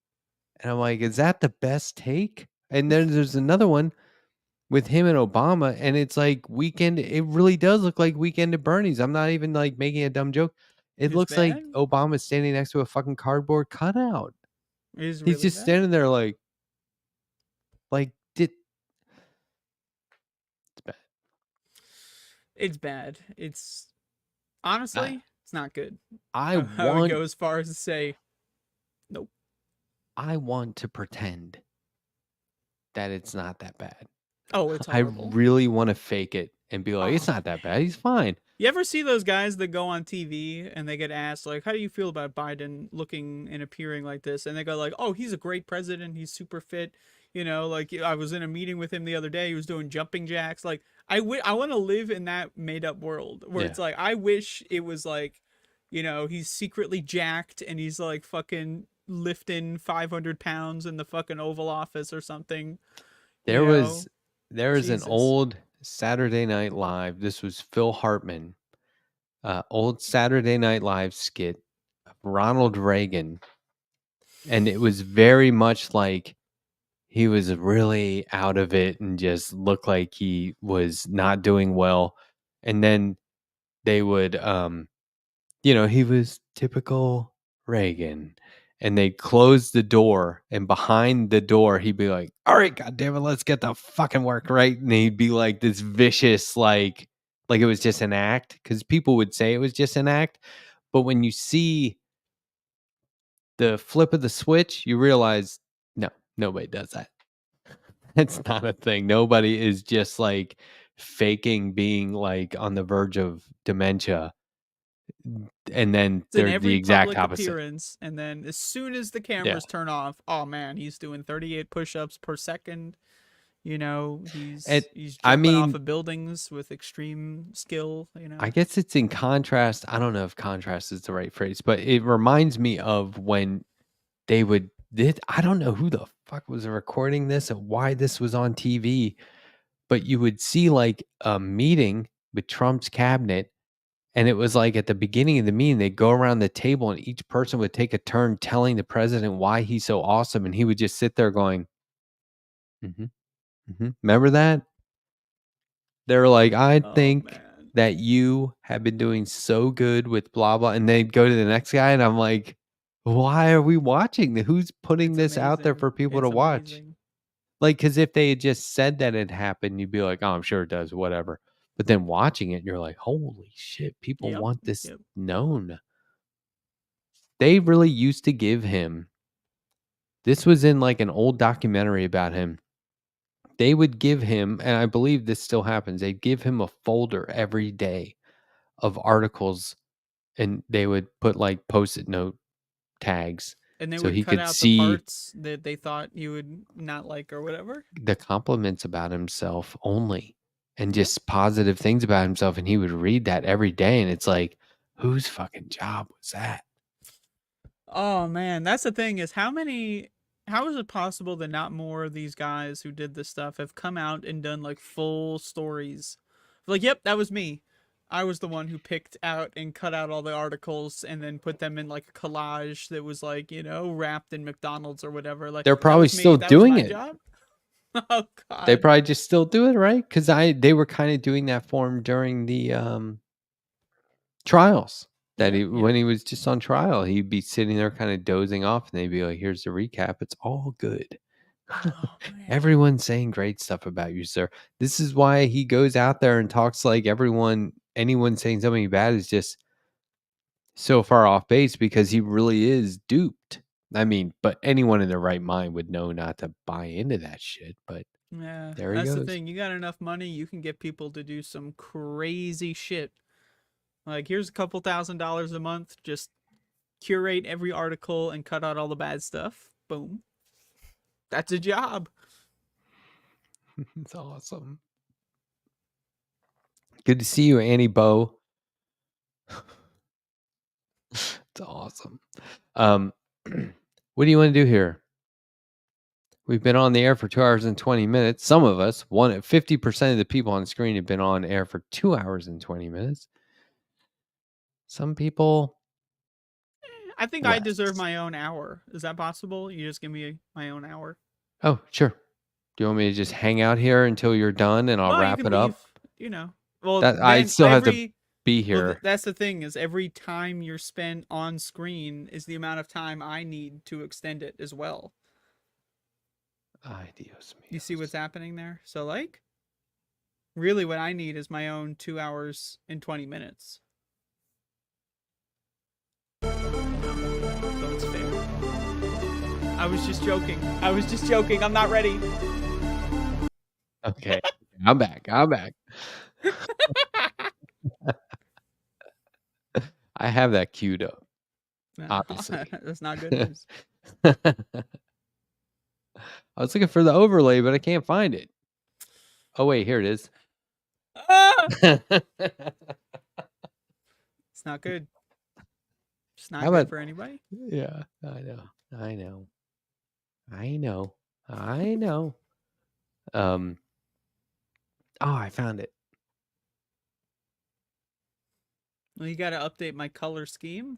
[SPEAKER 2] And I'm like, is that the best take? And then there's another one with him and Obama, and it's like Weekend. It really does look like Weekend at Bernie's. I'm not even like making a dumb joke. It
[SPEAKER 1] It's
[SPEAKER 2] looks like
[SPEAKER 1] bad?
[SPEAKER 2] Obama's standing next to a fucking cardboard cutout.
[SPEAKER 1] It is
[SPEAKER 2] He's
[SPEAKER 1] really
[SPEAKER 2] just
[SPEAKER 1] bad.
[SPEAKER 2] standing there it's bad.
[SPEAKER 1] It's bad. It's honestly, it's not good.
[SPEAKER 2] I
[SPEAKER 1] would
[SPEAKER 2] want
[SPEAKER 1] go as far as to say, nope.
[SPEAKER 2] I want to pretend that it's not that bad.
[SPEAKER 1] Oh, it's
[SPEAKER 2] I
[SPEAKER 1] horrible.
[SPEAKER 2] really want to fake it and be like, it's
[SPEAKER 1] Oh.
[SPEAKER 2] not that bad. He's fine.
[SPEAKER 1] You ever see those guys that go on TV and they get asked, like, how do you feel about Biden looking and appearing like this? And they go like, oh, he's a great president. He's super fit. You know, like I was in a meeting with him the other day. He was doing jumping jacks. Like I want to live in that made up world where it's like, I wish it was like, you know, he's secretly jacked and he's like fucking lifting 500 pounds in the fucking Oval Office or something.
[SPEAKER 2] There was an
[SPEAKER 1] Jesus.
[SPEAKER 2] old Saturday Night Live. This was Phil Hartman. Old Saturday Night Live skit of Ronald Reagan. And it was very much like he was really out of it and just looked like he was not doing well. And then they would, he was typical Reagan. And they'd close the door, and behind the door, he'd be like, all right, goddammit, let's get the fucking work right. And he'd be like this vicious, like it was just an act, because people would say it was just an act. But when you see the flip of the switch, you realize, no, nobody does that. It's not a thing. Nobody is just like faking being like on the verge of dementia. And then
[SPEAKER 1] It's in
[SPEAKER 2] they're
[SPEAKER 1] every
[SPEAKER 2] the exact
[SPEAKER 1] public
[SPEAKER 2] opposite.
[SPEAKER 1] appearance, and then as soon as the cameras turn off, oh man, he's doing 38 push-ups per second. You know, he's jumping off of buildings with extreme skill. You know,
[SPEAKER 2] I guess it's in contrast. I don't know if contrast is the right phrase, but it reminds me of when they would. I don't know who the fuck was recording this and why this was on TV, but you would see like a meeting with Trump's cabinet. And it was like at the beginning of the meeting, they'd go around the table and each person would take a turn telling the president why he's so awesome. And he would just sit there going, remember that? They're like, I think that you have been doing so good with blah, blah. And they'd go to the next guy. And I'm like, why are we watching? Who's putting this out there for people to watch? Like, because if they had just said that it happened, you'd be like, oh, I'm sure it does, whatever. But then watching it, you're like, holy shit, people want this known. They really used to give him, this was in like an old documentary about him. They would give him, and I believe this still happens, they'd give him a folder every day of articles, and they would put like Post-it note tags.
[SPEAKER 1] And they
[SPEAKER 2] so
[SPEAKER 1] would
[SPEAKER 2] he
[SPEAKER 1] cut
[SPEAKER 2] could
[SPEAKER 1] out
[SPEAKER 2] see
[SPEAKER 1] the parts that they thought you would not like or whatever.
[SPEAKER 2] The compliments about himself only. And just positive things about himself, and he would read that every day, and it's like, whose fucking job was that?
[SPEAKER 1] Oh man, that's the thing is how is it possible that not more of these guys who did this stuff have come out and done like full stories? Like, yep, that was me. I was the one who picked out and cut out all the articles and then put them in like a collage that was like, you know, wrapped in McDonald's or whatever. Like
[SPEAKER 2] they're probably still doing it.
[SPEAKER 1] Job? Oh god.
[SPEAKER 2] They probably just still do it, right? Because they were kind of doing that for him during the trials. That
[SPEAKER 1] Yeah,
[SPEAKER 2] when he was just on trial, he'd be sitting there kind of dozing off, and they'd be like, "Here's the recap. It's all good.
[SPEAKER 1] Oh, man.
[SPEAKER 2] Everyone's saying great stuff about you, sir." This is why he goes out there and talks like everyone. Anyone saying something bad is just so far off base because he really is duped. I mean, but anyone in their right mind would know not to buy into that shit. But
[SPEAKER 1] Yeah,
[SPEAKER 2] there he
[SPEAKER 1] that's the
[SPEAKER 2] goes.
[SPEAKER 1] thing. You got enough money, you can get people to do some crazy shit. Like, here's a couple $1,000s a month. Just curate every article and cut out all the bad stuff. Boom. That's a job.
[SPEAKER 2] It's awesome. Good to see you, Annie Bo. It's awesome. What do you want to do here? We've been on the air for 2 hours and 20 minutes. Some of us, 50% of the people on screen have been on air for 2 hours and 20 minutes. Some people,
[SPEAKER 1] I think I
[SPEAKER 2] less.
[SPEAKER 1] deserve my own hour. Is that possible? You just give me my own hour.
[SPEAKER 2] Oh, sure. Do you want me to just hang out here until you're done and I'll
[SPEAKER 1] Well, you
[SPEAKER 2] wrap
[SPEAKER 1] can
[SPEAKER 2] it up?
[SPEAKER 1] leave, you know. Well,
[SPEAKER 2] That I
[SPEAKER 1] then
[SPEAKER 2] still have to
[SPEAKER 1] every
[SPEAKER 2] be
[SPEAKER 1] well,
[SPEAKER 2] here.
[SPEAKER 1] that's the thing is every time you're spent on screen is the amount of time I need to extend it as well.
[SPEAKER 2] Ay, Dios mío.
[SPEAKER 1] You see what's happening there? So like, really, what I need is my own 2 hours and 20 minutes. So it's fair. I was just joking. I'm not ready.
[SPEAKER 2] Okay. I'm back. I have that queued up.
[SPEAKER 1] No,
[SPEAKER 2] Obviously.
[SPEAKER 1] that's not good news.
[SPEAKER 2] I was looking for the overlay, but I can't find it. Oh, wait, here it is.
[SPEAKER 1] Ah! It's not good. It's not
[SPEAKER 2] How
[SPEAKER 1] good
[SPEAKER 2] about-
[SPEAKER 1] for anybody.
[SPEAKER 2] Yeah, I know. Oh, I found it.
[SPEAKER 1] Well, you got to update my color scheme.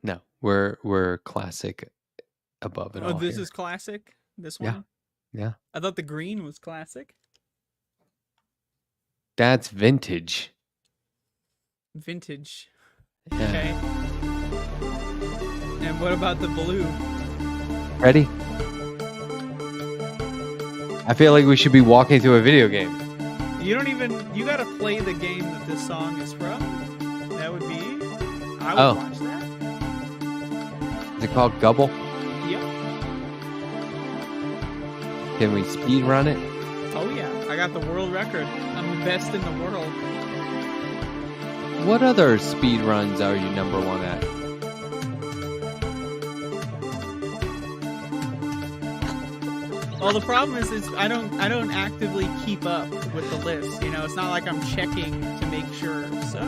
[SPEAKER 2] No, we're classic above it
[SPEAKER 1] Oh,
[SPEAKER 2] all
[SPEAKER 1] this
[SPEAKER 2] here.
[SPEAKER 1] is classic. This
[SPEAKER 2] Yeah.
[SPEAKER 1] one.
[SPEAKER 2] Yeah.
[SPEAKER 1] I thought the green was classic.
[SPEAKER 2] That's vintage.
[SPEAKER 1] Vintage.
[SPEAKER 2] Yeah.
[SPEAKER 1] Okay. And what about the blue?
[SPEAKER 2] Ready? I feel like we should be walking through a video game.
[SPEAKER 1] You gotta play the game that this song is from. That would be, I would
[SPEAKER 2] Oh.
[SPEAKER 1] watch that.
[SPEAKER 2] Is it called Gubble?
[SPEAKER 1] Yep.
[SPEAKER 2] Can we speed run it?
[SPEAKER 1] Oh yeah, I got the world record. I'm the best in the world.
[SPEAKER 2] What other speed runs are you number one at?
[SPEAKER 1] Well, the problem is I don't actively keep up with the list. You know, it's not like I'm checking to make sure. So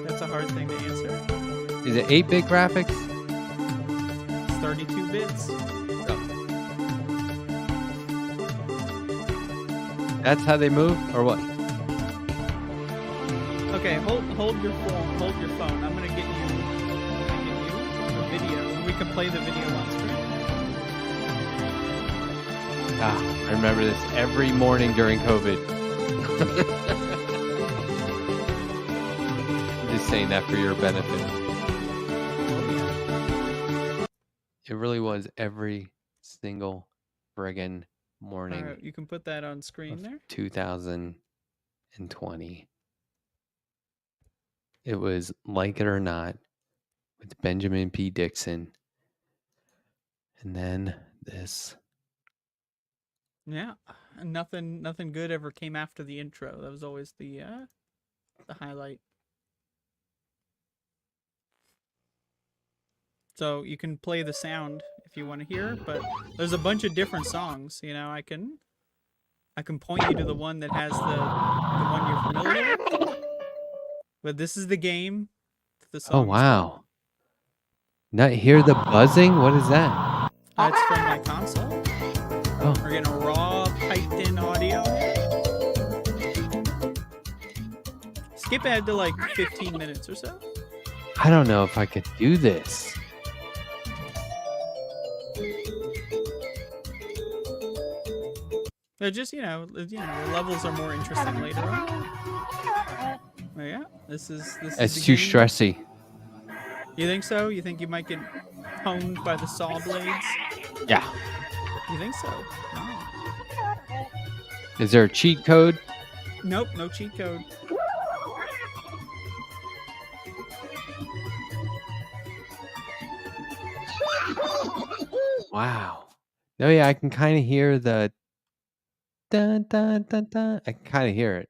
[SPEAKER 1] that's a hard thing to answer.
[SPEAKER 2] Is it 8-bit graphics?
[SPEAKER 1] It's 32 bits.
[SPEAKER 2] That's how they move, or what?
[SPEAKER 1] Okay, hold your phone. Hold your phone. I'm gonna get you a video. We can play the video on screen.
[SPEAKER 2] Ah, I remember this every morning during COVID. Just saying that for your benefit. It really was every single friggin' morning.
[SPEAKER 1] All right, you can put that on screen there.
[SPEAKER 2] 2020. It was Like It or Not with Benjamin P. Dixon. And then this.
[SPEAKER 1] Yeah, nothing good ever came after the intro. That was always the highlight. So you can play the sound if you want to hear, but there's a bunch of different songs. You know, I can point you to the one that has the one you're familiar with. But this is the game. The song
[SPEAKER 2] Oh, wow. Not hear the buzzing? What is that?
[SPEAKER 1] That's from my console.
[SPEAKER 2] Oh.
[SPEAKER 1] We're getting raw, piped-in audio here. Skip ahead to like 15 minutes or so.
[SPEAKER 2] I don't know if I could do this.
[SPEAKER 1] They're just, the levels are more interesting later on. Yeah, this is
[SPEAKER 2] It's too
[SPEAKER 1] beginning.
[SPEAKER 2] stressy.
[SPEAKER 1] You think so? You think you might get honed by the saw blades?
[SPEAKER 2] Yeah.
[SPEAKER 1] You think so? Wow.
[SPEAKER 2] Is there a cheat code?
[SPEAKER 1] Nope, no cheat code.
[SPEAKER 2] Wow. No, yeah, I can kind of hear the dun dun dun dun. I can kind of hear it.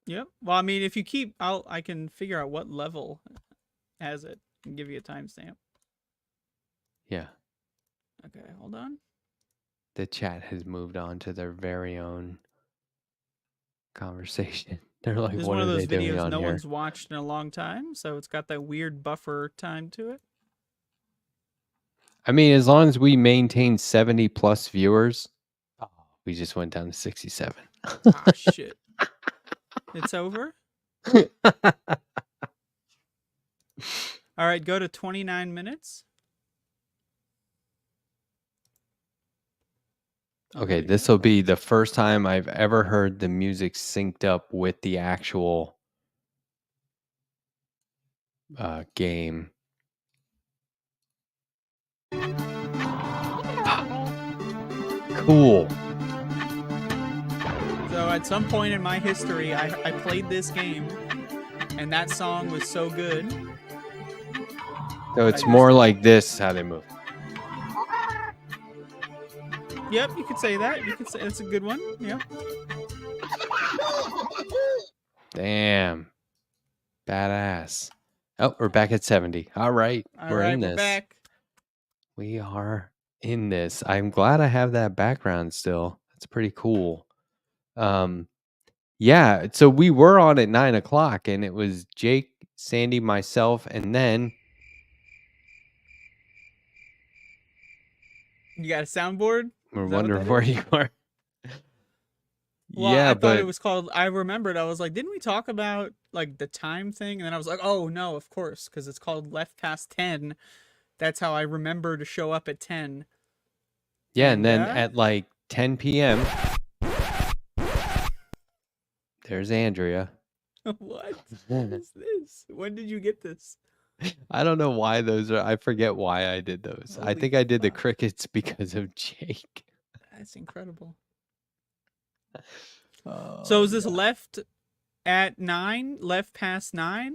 [SPEAKER 1] Yep. Well, I mean, if you keep, I can figure out what level has it and give you a timestamp.
[SPEAKER 2] Yeah.
[SPEAKER 1] Okay, hold on.
[SPEAKER 2] The chat has moved on to their very own conversation. They're like,
[SPEAKER 1] This is
[SPEAKER 2] what
[SPEAKER 1] one of
[SPEAKER 2] are
[SPEAKER 1] those
[SPEAKER 2] they doing
[SPEAKER 1] videos
[SPEAKER 2] on
[SPEAKER 1] no
[SPEAKER 2] here?
[SPEAKER 1] one's watched in a long time, so it's got that weird buffer time to it.
[SPEAKER 2] I mean, as long as we maintain 70 plus viewers, we just went down to 67.
[SPEAKER 1] Ah, shit. It's over? All right, go to 29 minutes.
[SPEAKER 2] Okay, this will be the first time I've ever heard the music synced up with the actual game. Cool.
[SPEAKER 1] So at some point in my history, I played this game, and that song was so good.
[SPEAKER 2] So it's more like this, how they move.
[SPEAKER 1] Yep, you could say that. You could say it's a good one. Yep.
[SPEAKER 2] Damn. Badass. Oh, we're back at 70. All right.
[SPEAKER 1] All right, we're back.
[SPEAKER 2] We are in this. I'm glad I have that background still. That's pretty cool. Yeah, so we were on at 9 o'clock, and it was Jake, Sandy, myself, and then
[SPEAKER 1] You got a soundboard?
[SPEAKER 2] we're
[SPEAKER 1] Is that what
[SPEAKER 2] wondering
[SPEAKER 1] that
[SPEAKER 2] where
[SPEAKER 1] is?
[SPEAKER 2] you are.
[SPEAKER 1] Well,
[SPEAKER 2] Yeah,
[SPEAKER 1] I thought
[SPEAKER 2] but
[SPEAKER 1] it was called. I remembered. I was like, didn't we talk about like the time thing? And then I was like, oh no, of course, because it's called Left Past 10. That's how I remember to show up at 10.
[SPEAKER 2] yeah, and then
[SPEAKER 1] yeah?
[SPEAKER 2] at like 10 p.m., there's Andrea.
[SPEAKER 1] What? What is this? When did you get this?
[SPEAKER 2] I don't know why those are. I forget why I did those. I
[SPEAKER 1] Holy
[SPEAKER 2] think I did the
[SPEAKER 1] fuck.
[SPEAKER 2] crickets because of Jake.
[SPEAKER 1] That's incredible.
[SPEAKER 2] Oh,
[SPEAKER 1] So is this left at 9? Left past 9?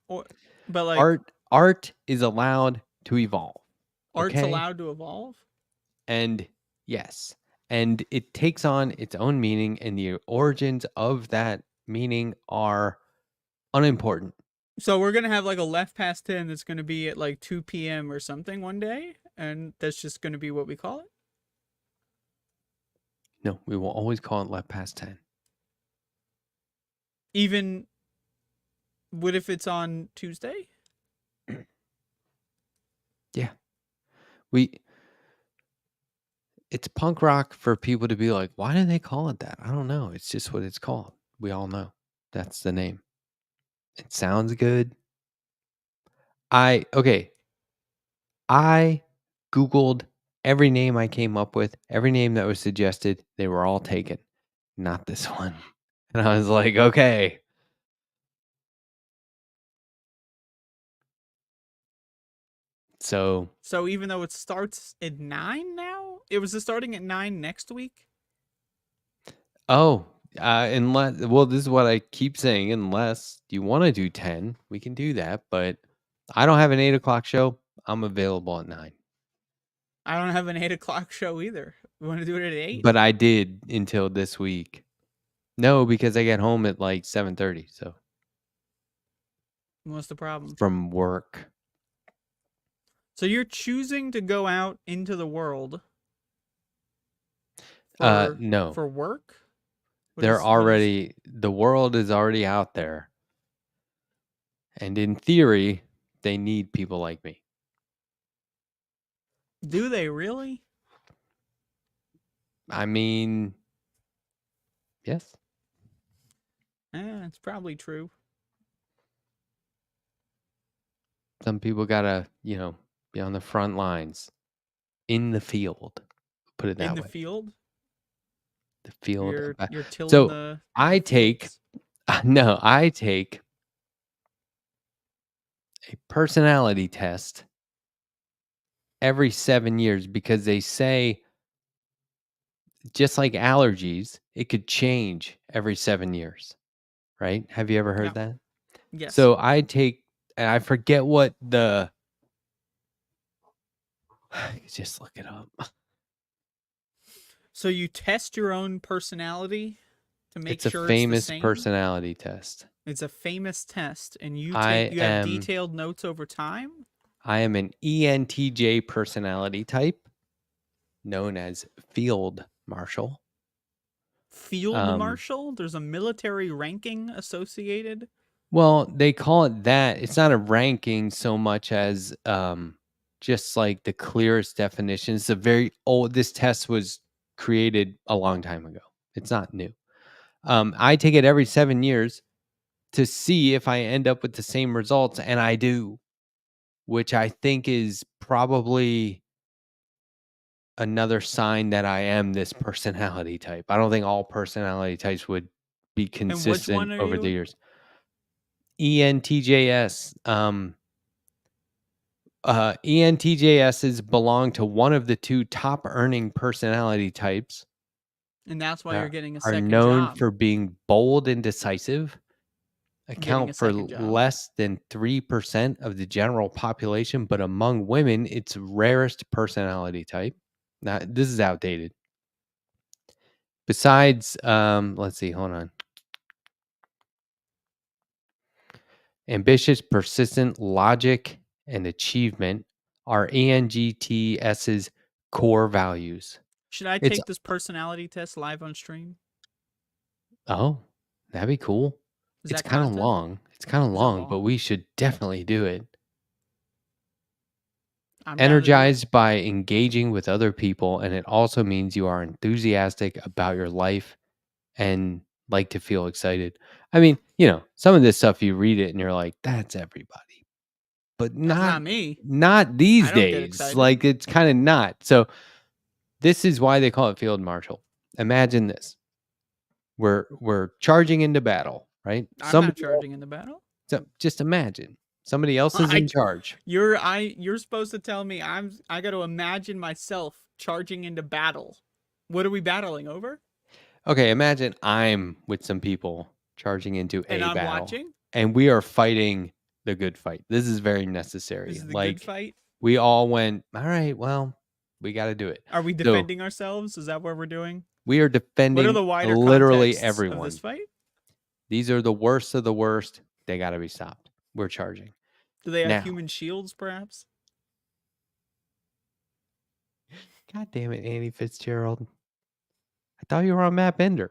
[SPEAKER 1] Or, but like
[SPEAKER 2] art is allowed to evolve.
[SPEAKER 1] art's
[SPEAKER 2] Okay?
[SPEAKER 1] allowed to evolve?
[SPEAKER 2] And yes, and it takes on its own meaning, and the origins of that meaning are unimportant.
[SPEAKER 1] So we're gonna have like a left past 10 that's gonna be at like 2 p.m. or something one day, and that's just gonna be what we call it.
[SPEAKER 2] No, we will always call it left past 10.
[SPEAKER 1] Even what if it's on Tuesday?
[SPEAKER 2] Yeah. It's punk rock for people to be like, why do they call it that? I don't know. It's just what it's called. We all know that's the name. It sounds good. I Googled every name I came up with, every name that was suggested. They were all taken. Not this one. And I was like, okay. So
[SPEAKER 1] even though it starts at 9 now, it was starting at 9 next week.
[SPEAKER 2] unless, well, this is what I keep saying. Unless you want to do 10, we can do that. But I don't have an 8 o'clock show. I'm available at 9.
[SPEAKER 1] I don't have an 8 o'clock show either. We want to do it at 8?
[SPEAKER 2] But I did until this week. No, because I get home at like 7:30. So
[SPEAKER 1] What's the problem?
[SPEAKER 2] from work.
[SPEAKER 1] So you're choosing to go out into the world
[SPEAKER 2] No.
[SPEAKER 1] for work?
[SPEAKER 2] The world is already out there. And in theory, they need people like me.
[SPEAKER 1] Do they really?
[SPEAKER 2] I mean, yes.
[SPEAKER 1] It's probably true.
[SPEAKER 2] Some people gotta, be on the front lines. In the field. Put it that way.
[SPEAKER 1] In the field?
[SPEAKER 2] The field.
[SPEAKER 1] You're tilling
[SPEAKER 2] So
[SPEAKER 1] the
[SPEAKER 2] I take
[SPEAKER 1] fields?
[SPEAKER 2] No, I take a personality test every 7 years because they say, just like allergies, it could change every 7 years, right? Have you ever
[SPEAKER 1] Yeah.
[SPEAKER 2] heard that?
[SPEAKER 1] Yes.
[SPEAKER 2] So I take, and I forget what just look it up.
[SPEAKER 1] So you test your own personality to make
[SPEAKER 2] It's a
[SPEAKER 1] sure it's the
[SPEAKER 2] famous
[SPEAKER 1] same.
[SPEAKER 2] personality test.
[SPEAKER 1] It's a famous test, and you
[SPEAKER 2] I
[SPEAKER 1] have
[SPEAKER 2] am
[SPEAKER 1] detailed notes over time.
[SPEAKER 2] I am an ENTJ personality type, known as Field Marshal.
[SPEAKER 1] Field Marshal. There's a military ranking associated.
[SPEAKER 2] Well, they call it that. It's not a ranking so much as just like the clearest definition. It's a very old. This test was created a long time ago. It's not new. I take it every 7 years to see if I end up with the same results, and I do, which I think is probably another sign that I am this personality type. I don't think all personality types would be
[SPEAKER 1] And which
[SPEAKER 2] consistent
[SPEAKER 1] one are
[SPEAKER 2] over the
[SPEAKER 1] you?
[SPEAKER 2] years. ENTJS. ENTJSs belong to one of the two top earning personality types.
[SPEAKER 1] And that's why you're getting a
[SPEAKER 2] Are
[SPEAKER 1] second
[SPEAKER 2] known
[SPEAKER 1] job.
[SPEAKER 2] for being bold and decisive.
[SPEAKER 1] Getting a
[SPEAKER 2] Account for
[SPEAKER 1] second job.
[SPEAKER 2] less than 3% of the general population, but among women, it's rarest personality type. Now, this is outdated. Besides, let's see, hold on. Ambitious, persistent, logic, and achievement are ENGTS's core values.
[SPEAKER 1] Should I
[SPEAKER 2] It's
[SPEAKER 1] take this personality test live on stream?
[SPEAKER 2] Oh, that'd be cool.
[SPEAKER 1] Is
[SPEAKER 2] It's
[SPEAKER 1] that
[SPEAKER 2] kind of
[SPEAKER 1] content?
[SPEAKER 2] long. It's kind of
[SPEAKER 1] Is it
[SPEAKER 2] long, but
[SPEAKER 1] long?
[SPEAKER 2] we should definitely do it.
[SPEAKER 1] I'm down to do it.
[SPEAKER 2] Energized by engaging with other people, and it also means you are enthusiastic about your life and like to feel excited. I mean, some of this stuff you read it and you're like, that's everybody. But
[SPEAKER 1] That's not me.
[SPEAKER 2] not these
[SPEAKER 1] I don't get
[SPEAKER 2] days.
[SPEAKER 1] excited.
[SPEAKER 2] Like it's kind of not. So this is why they call it Field Marshal. Imagine this. We're charging into battle, right?
[SPEAKER 1] I'm not charging in the battle.
[SPEAKER 2] So just imagine somebody else is in charge.
[SPEAKER 1] You're supposed to tell me I got to imagine myself charging into battle. What are we battling over?
[SPEAKER 2] Okay, imagine I'm with some people charging into
[SPEAKER 1] And
[SPEAKER 2] a
[SPEAKER 1] I'm
[SPEAKER 2] battle,
[SPEAKER 1] watching.
[SPEAKER 2] and we are fighting the good fight. This is very necessary.
[SPEAKER 1] This is the
[SPEAKER 2] like
[SPEAKER 1] good fight.
[SPEAKER 2] we all went, all right, well, we got to do it.
[SPEAKER 1] Are we
[SPEAKER 2] So,
[SPEAKER 1] defending ourselves? Is that what we're doing?
[SPEAKER 2] we are
[SPEAKER 1] What
[SPEAKER 2] defending
[SPEAKER 1] are the wider
[SPEAKER 2] literally
[SPEAKER 1] contexts
[SPEAKER 2] everyone.
[SPEAKER 1] of this fight?
[SPEAKER 2] These are the worst of the worst. They got to be stopped. We're charging.
[SPEAKER 1] Do they have
[SPEAKER 2] Now.
[SPEAKER 1] human shields, perhaps?
[SPEAKER 2] God damn it, Annie Fitzgerald. I thought you were on Matt Bender.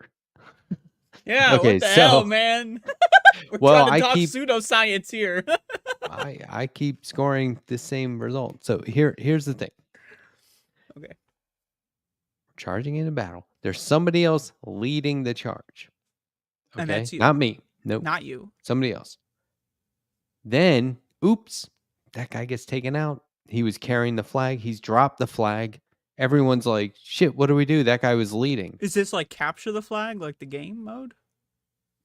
[SPEAKER 1] Yeah,
[SPEAKER 2] Okay,
[SPEAKER 1] what the
[SPEAKER 2] so-
[SPEAKER 1] hell, man? We're
[SPEAKER 2] Well,
[SPEAKER 1] trying to
[SPEAKER 2] I
[SPEAKER 1] talk
[SPEAKER 2] keep-
[SPEAKER 1] pseudoscience here.
[SPEAKER 2] I keep scoring the same result. So here's the thing.
[SPEAKER 1] Okay.
[SPEAKER 2] Charging into battle. There's somebody else leading the charge. Okay?
[SPEAKER 1] And that's you.
[SPEAKER 2] Not me. Nope.
[SPEAKER 1] Not you.
[SPEAKER 2] Somebody else. Then, oops, that guy gets taken out. He was carrying the flag. He's dropped the flag. Everyone's like, shit, what do we do? That guy was leading.
[SPEAKER 1] Is this like capture the flag, like the game mode?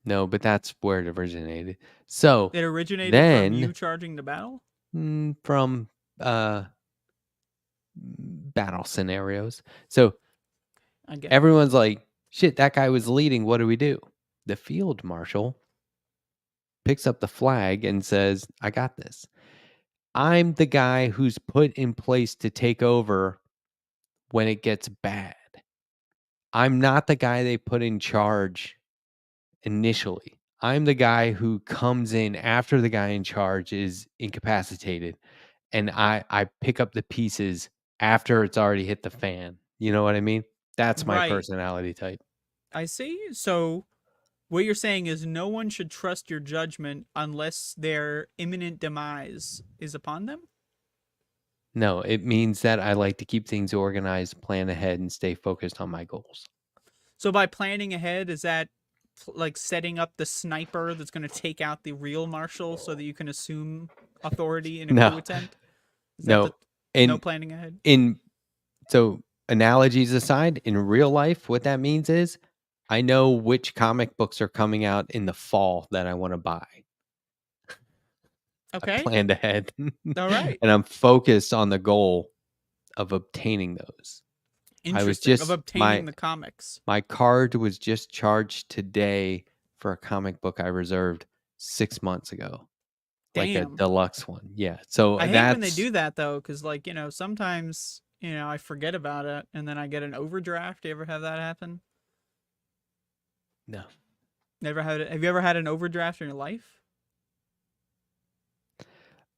[SPEAKER 2] No, but that's where it originated. So
[SPEAKER 1] It originated
[SPEAKER 2] then,
[SPEAKER 1] from you charging the battle?
[SPEAKER 2] from battle scenarios. So
[SPEAKER 1] I get it.
[SPEAKER 2] everyone's like, shit, that guy was leading. What do we do? The field marshal picks up the flag and says, I got this. I'm the guy who's put in place to take over when it gets bad. I'm not the guy they put in charge initially. I'm the guy who comes in after the guy in charge is incapacitated. And I pick up the pieces after it's already hit the fan. You know what I mean? That's my
[SPEAKER 1] Right.
[SPEAKER 2] personality type.
[SPEAKER 1] I see. So what you're saying is no one should trust your judgment unless their imminent demise is upon them?
[SPEAKER 2] No, it means that I like to keep things organized, plan ahead, and stay focused on my goals.
[SPEAKER 1] So by planning ahead, is that like setting up the sniper that's going to take out the real marshal so that you can assume authority in a
[SPEAKER 2] No.
[SPEAKER 1] coup attempt? Is
[SPEAKER 2] No.
[SPEAKER 1] that
[SPEAKER 2] And
[SPEAKER 1] no planning ahead?
[SPEAKER 2] so analogies aside, in real life, what that means is I know which comic books are coming out in the fall that I want to buy. I
[SPEAKER 1] Okay.
[SPEAKER 2] planned ahead.
[SPEAKER 1] All right.
[SPEAKER 2] And I'm focused on the goal of obtaining those.
[SPEAKER 1] Interesting. Of
[SPEAKER 2] just-
[SPEAKER 1] obtaining
[SPEAKER 2] my-
[SPEAKER 1] the comics.
[SPEAKER 2] My card was just charged today for a comic book I reserved 6 months ago. Like a
[SPEAKER 1] Damn.
[SPEAKER 2] deluxe one. Yeah. So
[SPEAKER 1] I hate
[SPEAKER 2] that's
[SPEAKER 1] when they do that though, because like, sometimes, I forget about it and then I get an overdraft. Do you ever have that happen?
[SPEAKER 2] No.
[SPEAKER 1] Never had it. Have you ever had an overdraft in your life?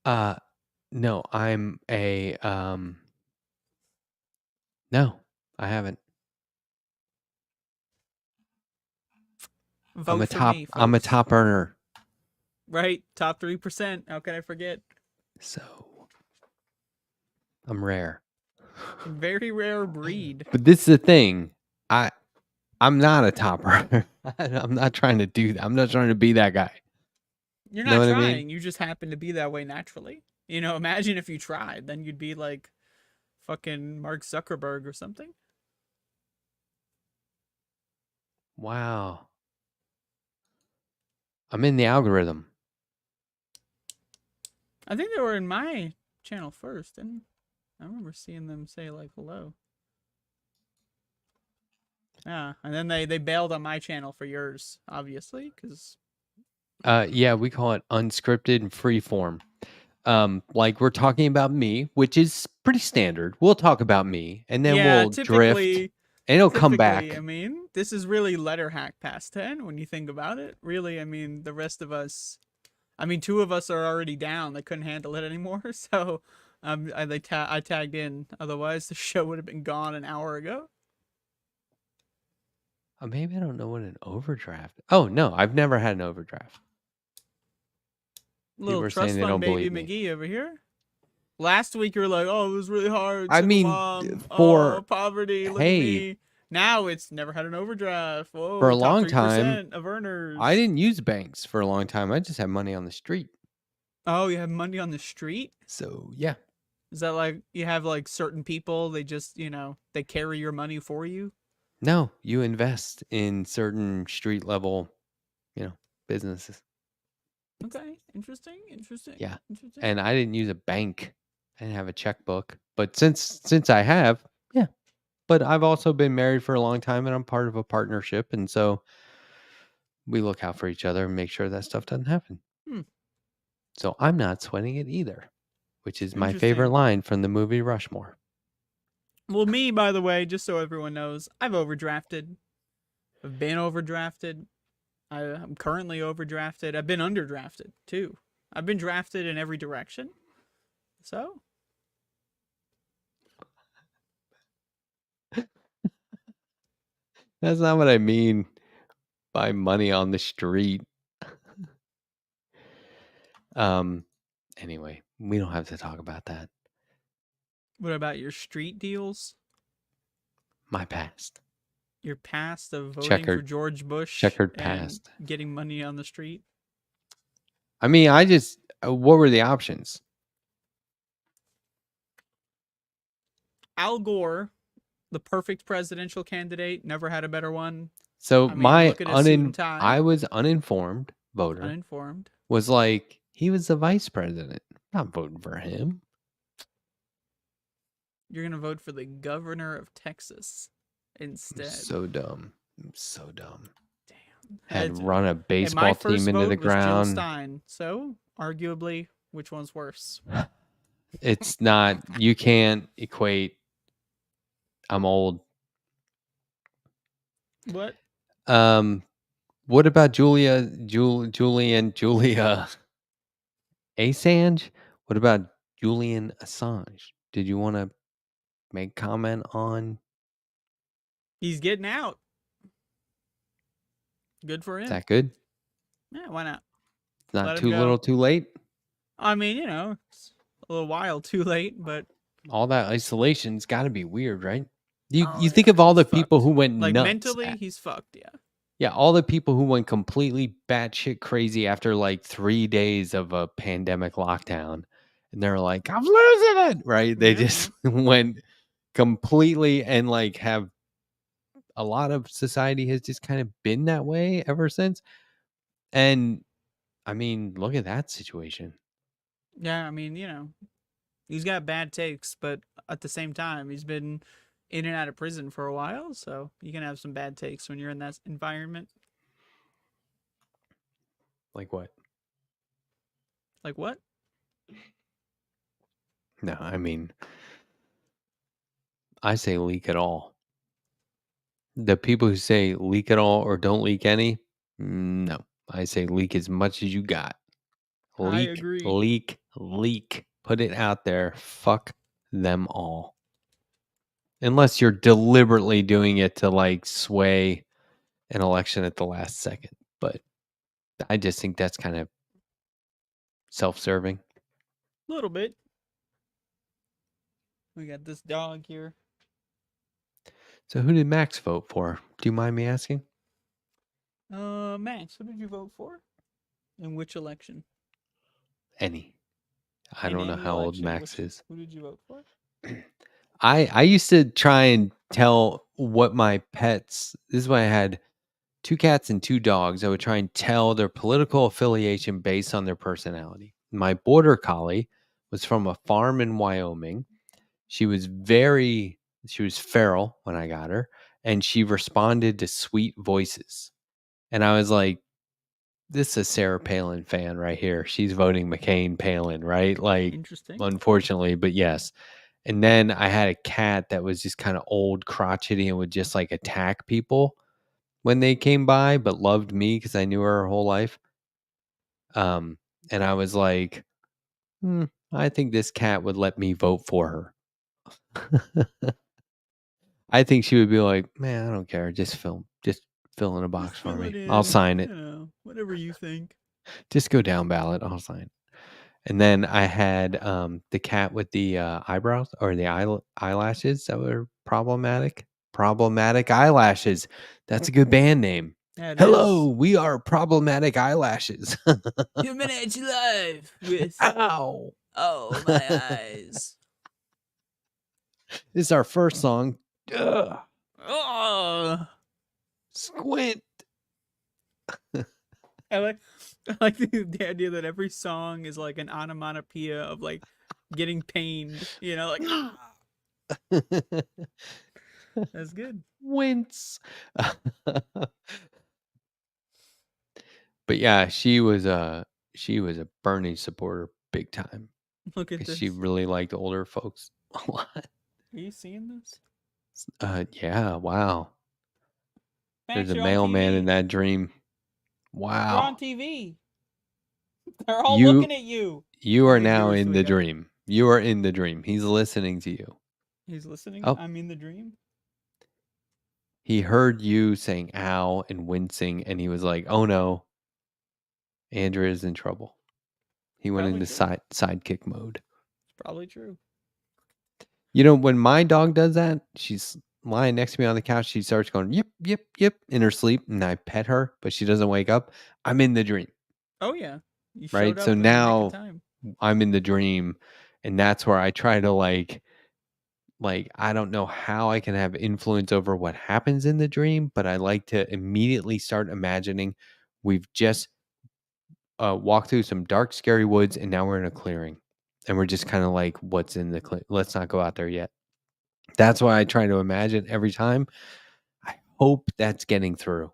[SPEAKER 2] No, I'm a no, I haven't.
[SPEAKER 1] Vote
[SPEAKER 2] I'm a
[SPEAKER 1] for
[SPEAKER 2] top
[SPEAKER 1] me,
[SPEAKER 2] I'm a
[SPEAKER 1] folks.
[SPEAKER 2] top earner.
[SPEAKER 1] Right, top 3%. How can I forget?
[SPEAKER 2] So I'm rare.
[SPEAKER 1] Very rare breed.
[SPEAKER 2] But this is the thing. I'm not a top earner. I'm not trying to do that. I'm not trying to be that guy.
[SPEAKER 1] You're
[SPEAKER 2] Know
[SPEAKER 1] not
[SPEAKER 2] what I
[SPEAKER 1] trying.
[SPEAKER 2] mean?
[SPEAKER 1] You just happen to be that way naturally. Imagine if you tried, then you'd be like fucking Mark Zuckerberg or something.
[SPEAKER 2] Wow. I'm in the algorithm.
[SPEAKER 1] I think they were in my channel first, and I remember seeing them say like hello. Yeah, and then they bailed on my channel for yours, obviously, because
[SPEAKER 2] Yeah, we call it unscripted and free form. Like we're talking about me, which is pretty standard. We'll talk about me and then we'll drift and it'll come back.
[SPEAKER 1] I mean, this is really letter hack past 10 when you think about it. Really, I mean, the rest of us, two of us are already down. They couldn't handle it anymore, so I tagged in. Otherwise, the show would have been gone an hour ago.
[SPEAKER 2] Maybe I don't know what an overdraft. Oh no, I've never had an overdraft.
[SPEAKER 1] Little
[SPEAKER 2] are saying
[SPEAKER 1] trust
[SPEAKER 2] they
[SPEAKER 1] fund
[SPEAKER 2] don't
[SPEAKER 1] baby
[SPEAKER 2] believe
[SPEAKER 1] McGee over here. Last week you were like, "Oh, it was really hard."
[SPEAKER 2] I
[SPEAKER 1] Single
[SPEAKER 2] mean,
[SPEAKER 1] mom.
[SPEAKER 2] for-
[SPEAKER 1] Poverty. Look
[SPEAKER 2] hey.
[SPEAKER 1] at me. Now it's never had an overdraft. Whoa,
[SPEAKER 2] For a
[SPEAKER 1] top
[SPEAKER 2] long
[SPEAKER 1] 3%
[SPEAKER 2] time,
[SPEAKER 1] of earners.
[SPEAKER 2] I didn't use banks for a long time. I just had money on the street.
[SPEAKER 1] Oh, you have money on the street?
[SPEAKER 2] So yeah.
[SPEAKER 1] Is that like you have like certain people? They just they carry your money for you.
[SPEAKER 2] No, you invest in certain street level, businesses.
[SPEAKER 1] Okay, interesting.
[SPEAKER 2] Yeah.
[SPEAKER 1] Interesting.
[SPEAKER 2] And I didn't use a bank. I didn't have a checkbook. But since I have, yeah. But I've also been married for a long time and I'm part of a partnership. And so we look out for each other and make sure that stuff doesn't happen.
[SPEAKER 1] Hmm.
[SPEAKER 2] So I'm not sweating it either, which is my
[SPEAKER 1] Interesting.
[SPEAKER 2] favorite line from the movie Rushmore.
[SPEAKER 1] Well, me, by the way, just so everyone knows, I've overdrafted. I've been overdrafted. I'm currently overdrafted. I've been underdrafted too. I've been drafted in every direction. So
[SPEAKER 2] That's not what I mean by money on the street. Anyway, we don't have to talk about that.
[SPEAKER 1] what about your street deals?
[SPEAKER 2] My past.
[SPEAKER 1] Your past of voting for
[SPEAKER 2] Checkered-
[SPEAKER 1] George Bush,
[SPEAKER 2] checkered
[SPEAKER 1] and
[SPEAKER 2] past.
[SPEAKER 1] getting money on the street.
[SPEAKER 2] I mean, what were the options?
[SPEAKER 1] Al Gore, the perfect presidential candidate, never had a better one.
[SPEAKER 2] So
[SPEAKER 1] I mean,
[SPEAKER 2] my
[SPEAKER 1] look at his suit and tie.
[SPEAKER 2] I was uninformed voter
[SPEAKER 1] Uninformed.
[SPEAKER 2] was like, he was the vice president. I'm not voting for him.
[SPEAKER 1] You're gonna vote for the governor of Texas
[SPEAKER 2] I'm
[SPEAKER 1] instead.
[SPEAKER 2] so dumb. I'm so dumb.
[SPEAKER 1] Damn.
[SPEAKER 2] Had
[SPEAKER 1] That's-
[SPEAKER 2] run a
[SPEAKER 1] and my
[SPEAKER 2] baseball
[SPEAKER 1] first
[SPEAKER 2] team into
[SPEAKER 1] vote
[SPEAKER 2] the
[SPEAKER 1] was Jill
[SPEAKER 2] ground.
[SPEAKER 1] Stein. So, arguably, which one's worse?
[SPEAKER 2] It's not, you can't equate. I'm old.
[SPEAKER 1] What?
[SPEAKER 2] What about Julia Assange? What about Julian Assange? Did you want to make comment on
[SPEAKER 1] He's getting out. Good for him.
[SPEAKER 2] is that good?
[SPEAKER 1] Yeah, why not?
[SPEAKER 2] It's not
[SPEAKER 1] Let him
[SPEAKER 2] too
[SPEAKER 1] go.
[SPEAKER 2] little too late?
[SPEAKER 1] I mean, it's a little while too late, but
[SPEAKER 2] All that isolation's got to be weird, right? You
[SPEAKER 1] Oh,
[SPEAKER 2] you think
[SPEAKER 1] yeah,
[SPEAKER 2] of all the
[SPEAKER 1] he's
[SPEAKER 2] people
[SPEAKER 1] fucked.
[SPEAKER 2] who went
[SPEAKER 1] like
[SPEAKER 2] nuts.
[SPEAKER 1] mentally, he's fucked. Yeah.
[SPEAKER 2] Yeah, all the people who went completely batshit crazy after like 3 days of a pandemic lockdown, and they're like, "I'm losing it!" Right? They
[SPEAKER 1] Yeah,
[SPEAKER 2] just went completely and like have a lot of society has just kind of been that way ever since. And I mean, look at that situation.
[SPEAKER 1] Yeah, I mean, he's got bad takes, but at the same time, he's been in and out of prison for a while, so you can have some bad takes when you're in that environment.
[SPEAKER 2] Like what?
[SPEAKER 1] Like what?
[SPEAKER 2] No, I mean, I say leak it all. The people who say leak it all or don't leak any, no. I say leak as much as you got.
[SPEAKER 1] I
[SPEAKER 2] Leak,
[SPEAKER 1] agree.
[SPEAKER 2] leak, leak. Put it out there. Fuck them all. Unless you're deliberately doing it to like sway an election at the last second. But I just think that's kind of self-serving.
[SPEAKER 1] A little bit. We got this dog here.
[SPEAKER 2] So who did Max vote for? Do you mind me asking?
[SPEAKER 1] Max, who did you vote for? In which election?
[SPEAKER 2] Any. I
[SPEAKER 1] In
[SPEAKER 2] don't know
[SPEAKER 1] any
[SPEAKER 2] how old
[SPEAKER 1] election,
[SPEAKER 2] Max
[SPEAKER 1] which-
[SPEAKER 2] is.
[SPEAKER 1] Who did you vote for?
[SPEAKER 2] I used to try and tell what my pets. This is why I had 2 cats and 2 dogs. I would try and tell their political affiliation based on their personality. My border collie was from a farm in Wyoming. She was feral when I got her, and she responded to sweet voices. And I was like, this is a Sarah Palin fan right here. She's voting McCain Palin, right? Like,
[SPEAKER 1] Interesting.
[SPEAKER 2] unfortunately, but yes. And then I had a cat that was just kind of old, crotchety, and would just like attack people when they came by, but loved me because I knew her whole life. And I was like, I think this cat would let me vote for her. I think she would be like, man, I don't care. Just fill in a box
[SPEAKER 1] Just
[SPEAKER 2] for
[SPEAKER 1] fill
[SPEAKER 2] me.
[SPEAKER 1] it in.
[SPEAKER 2] I'll sign it.
[SPEAKER 1] Whatever you think.
[SPEAKER 2] Just go down ballot. I'll sign it. And then I had the cat with the eyebrows or the eyelashes that were problematic. Problematic eyelashes. That's a good band name.
[SPEAKER 1] Yeah, it
[SPEAKER 2] Hello, we are problematic eyelashes.
[SPEAKER 1] Coming at you live with
[SPEAKER 2] Ow.
[SPEAKER 1] my eyes.
[SPEAKER 2] This is our first song. Ugh.
[SPEAKER 1] Oh,
[SPEAKER 2] Squint.
[SPEAKER 1] I like the idea that every song is like an onomatopoeia of like getting pained. Like that's good.
[SPEAKER 2] Wince. But yeah, she was a Bernie supporter big time
[SPEAKER 1] Look at
[SPEAKER 2] because
[SPEAKER 1] this.
[SPEAKER 2] she really liked older folks a lot.
[SPEAKER 1] Are you seeing this?
[SPEAKER 2] Yeah, wow.
[SPEAKER 1] Max,
[SPEAKER 2] There's a
[SPEAKER 1] you're on
[SPEAKER 2] mailman
[SPEAKER 1] TV.
[SPEAKER 2] in that dream.
[SPEAKER 1] You're on
[SPEAKER 2] Wow.
[SPEAKER 1] TV. They're all
[SPEAKER 2] You-
[SPEAKER 1] looking at you.
[SPEAKER 2] You
[SPEAKER 1] How
[SPEAKER 2] are
[SPEAKER 1] many
[SPEAKER 2] now
[SPEAKER 1] viewers do
[SPEAKER 2] in
[SPEAKER 1] we
[SPEAKER 2] the
[SPEAKER 1] got?
[SPEAKER 2] dream. You are in the dream. He's listening to you.
[SPEAKER 1] He's listening.
[SPEAKER 2] Oh.
[SPEAKER 1] I'm in the dream.
[SPEAKER 2] He heard you saying ow and wincing, and he was like, oh no, Andrea's in trouble. He went
[SPEAKER 1] Probably
[SPEAKER 2] into
[SPEAKER 1] true.
[SPEAKER 2] sidekick mode.
[SPEAKER 1] It's probably true.
[SPEAKER 2] When my dog does that, she's lying next to me on the couch. She starts going, yip, yip, yip, in her sleep. And I pet her, but she doesn't wake up. I'm in the dream,
[SPEAKER 1] Oh yeah, you
[SPEAKER 2] right?
[SPEAKER 1] showed up
[SPEAKER 2] So
[SPEAKER 1] in the nick
[SPEAKER 2] now
[SPEAKER 1] of time.
[SPEAKER 2] I'm in the dream. And that's where I try to like, I don't know how I can have influence over what happens in the dream, but I like to immediately start imagining we've just walked through some dark, scary woods, and now we're in a clearing. And we're just kind of like, what's in the clearing? Let's not go out there yet. That's why I try to imagine every time. I hope that's getting through.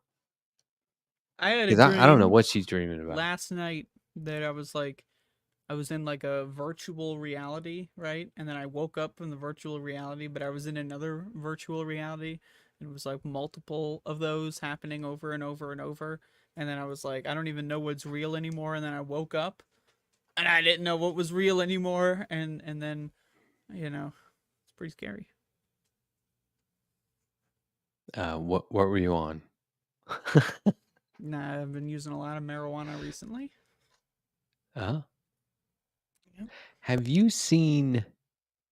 [SPEAKER 1] I had a
[SPEAKER 2] Because
[SPEAKER 1] dream
[SPEAKER 2] I don't know what she's dreaming about.
[SPEAKER 1] last night that I was in like a virtual reality, right? And then I woke up from the virtual reality, but I was in another virtual reality. And it was like multiple of those happening over and over and over. And then I was like, I don't even know what's real anymore. And then I woke up and I didn't know what was real anymore. And then, it's pretty scary.
[SPEAKER 2] What were you on?
[SPEAKER 1] Nah, I've been using a lot of marijuana recently.
[SPEAKER 2] Yep.
[SPEAKER 1] Have
[SPEAKER 2] you seen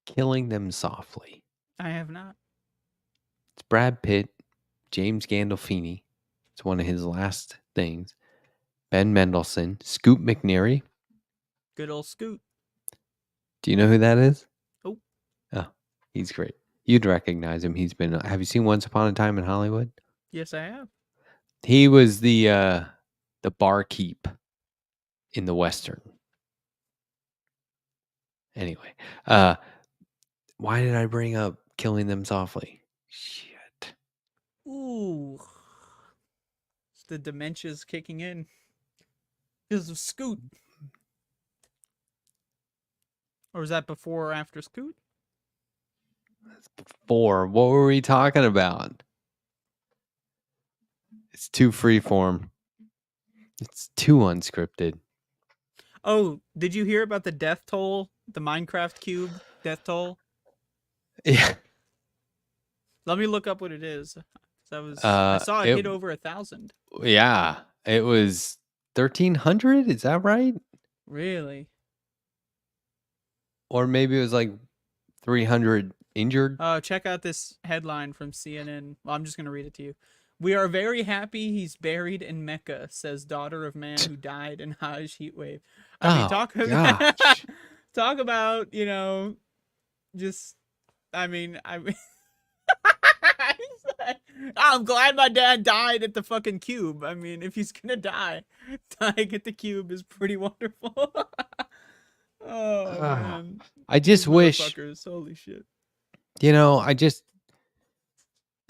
[SPEAKER 2] Killing Them Softly?
[SPEAKER 1] I have not.
[SPEAKER 2] It's Brad Pitt, James Gandolfini. It's one of his last things. Ben Mendelsohn, Scoot McNairy.
[SPEAKER 1] Good old Scoot.
[SPEAKER 2] Do you know who that is?
[SPEAKER 1] Oh.
[SPEAKER 2] Oh, he's great. You'd recognize him. He's been. Have you seen Once Upon a Time in Hollywood?
[SPEAKER 1] Yes, I have.
[SPEAKER 2] He was the barkeep in the Western. Anyway, why did I bring up killing them softly? Shit.
[SPEAKER 1] Ooh. The dementia's kicking in. Because of Scoot. Or was that before or after Scoot?
[SPEAKER 2] 4. What were we talking about? It's too freeform. It's too unscripted.
[SPEAKER 1] Oh, did you hear about the death toll? The Minecraft cube death toll?
[SPEAKER 2] Yeah.
[SPEAKER 1] Let me look up what it is. I saw it hit over 1,000.
[SPEAKER 2] Yeah. It was 1,300. Is that right?
[SPEAKER 1] Really?
[SPEAKER 2] Or maybe it was like 300 injured.
[SPEAKER 1] Check out this headline from CNN. Well, I'm just going to read it to you. We are very happy he's buried in Mecca, says daughter of man who died in Hajj heat wave. I mean,
[SPEAKER 2] Gosh.
[SPEAKER 1] talk about, just, I'm glad my dad died at the fucking cube. I mean, if he's gonna die, dying at the cube is pretty wonderful. Oh, man.
[SPEAKER 2] I just
[SPEAKER 1] These
[SPEAKER 2] wish,
[SPEAKER 1] motherfuckers, holy shit.
[SPEAKER 2] I just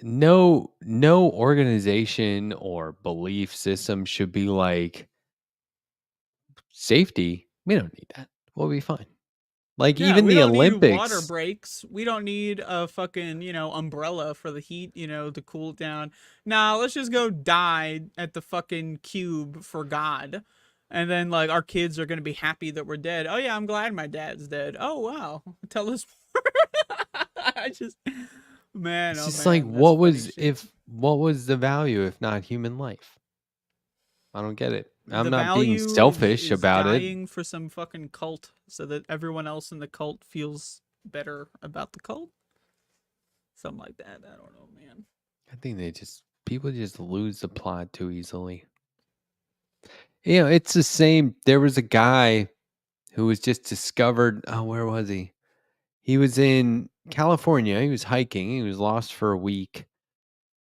[SPEAKER 2] no organization or belief system should be like safety. We don't need that. We'll be fine. Like
[SPEAKER 1] Yeah,
[SPEAKER 2] even
[SPEAKER 1] we
[SPEAKER 2] the
[SPEAKER 1] don't need water
[SPEAKER 2] Olympics.
[SPEAKER 1] breaks. We don't need a fucking, umbrella for the heat, to cool it down. Nah, let's just go die at the fucking cube for God. And then, like, our kids are going to be happy that we're dead. Oh, yeah, I'm glad my dad's dead. Oh, wow. Tell us more. Man,
[SPEAKER 2] It's
[SPEAKER 1] oh,
[SPEAKER 2] just
[SPEAKER 1] man.
[SPEAKER 2] like
[SPEAKER 1] that's
[SPEAKER 2] what
[SPEAKER 1] funny
[SPEAKER 2] was
[SPEAKER 1] shit.
[SPEAKER 2] what was the value if not human life? I don't get it. I'm
[SPEAKER 1] The
[SPEAKER 2] not being
[SPEAKER 1] value
[SPEAKER 2] selfish
[SPEAKER 1] is
[SPEAKER 2] about it.
[SPEAKER 1] dying for some fucking cult so that everyone else in the cult feels better about the cult. Something like that. I don't know, man.
[SPEAKER 2] I think people just lose the plot too easily. It's the same. There was a guy who was just discovered. Oh, where was he? He was in California. He was hiking. He was lost for a week.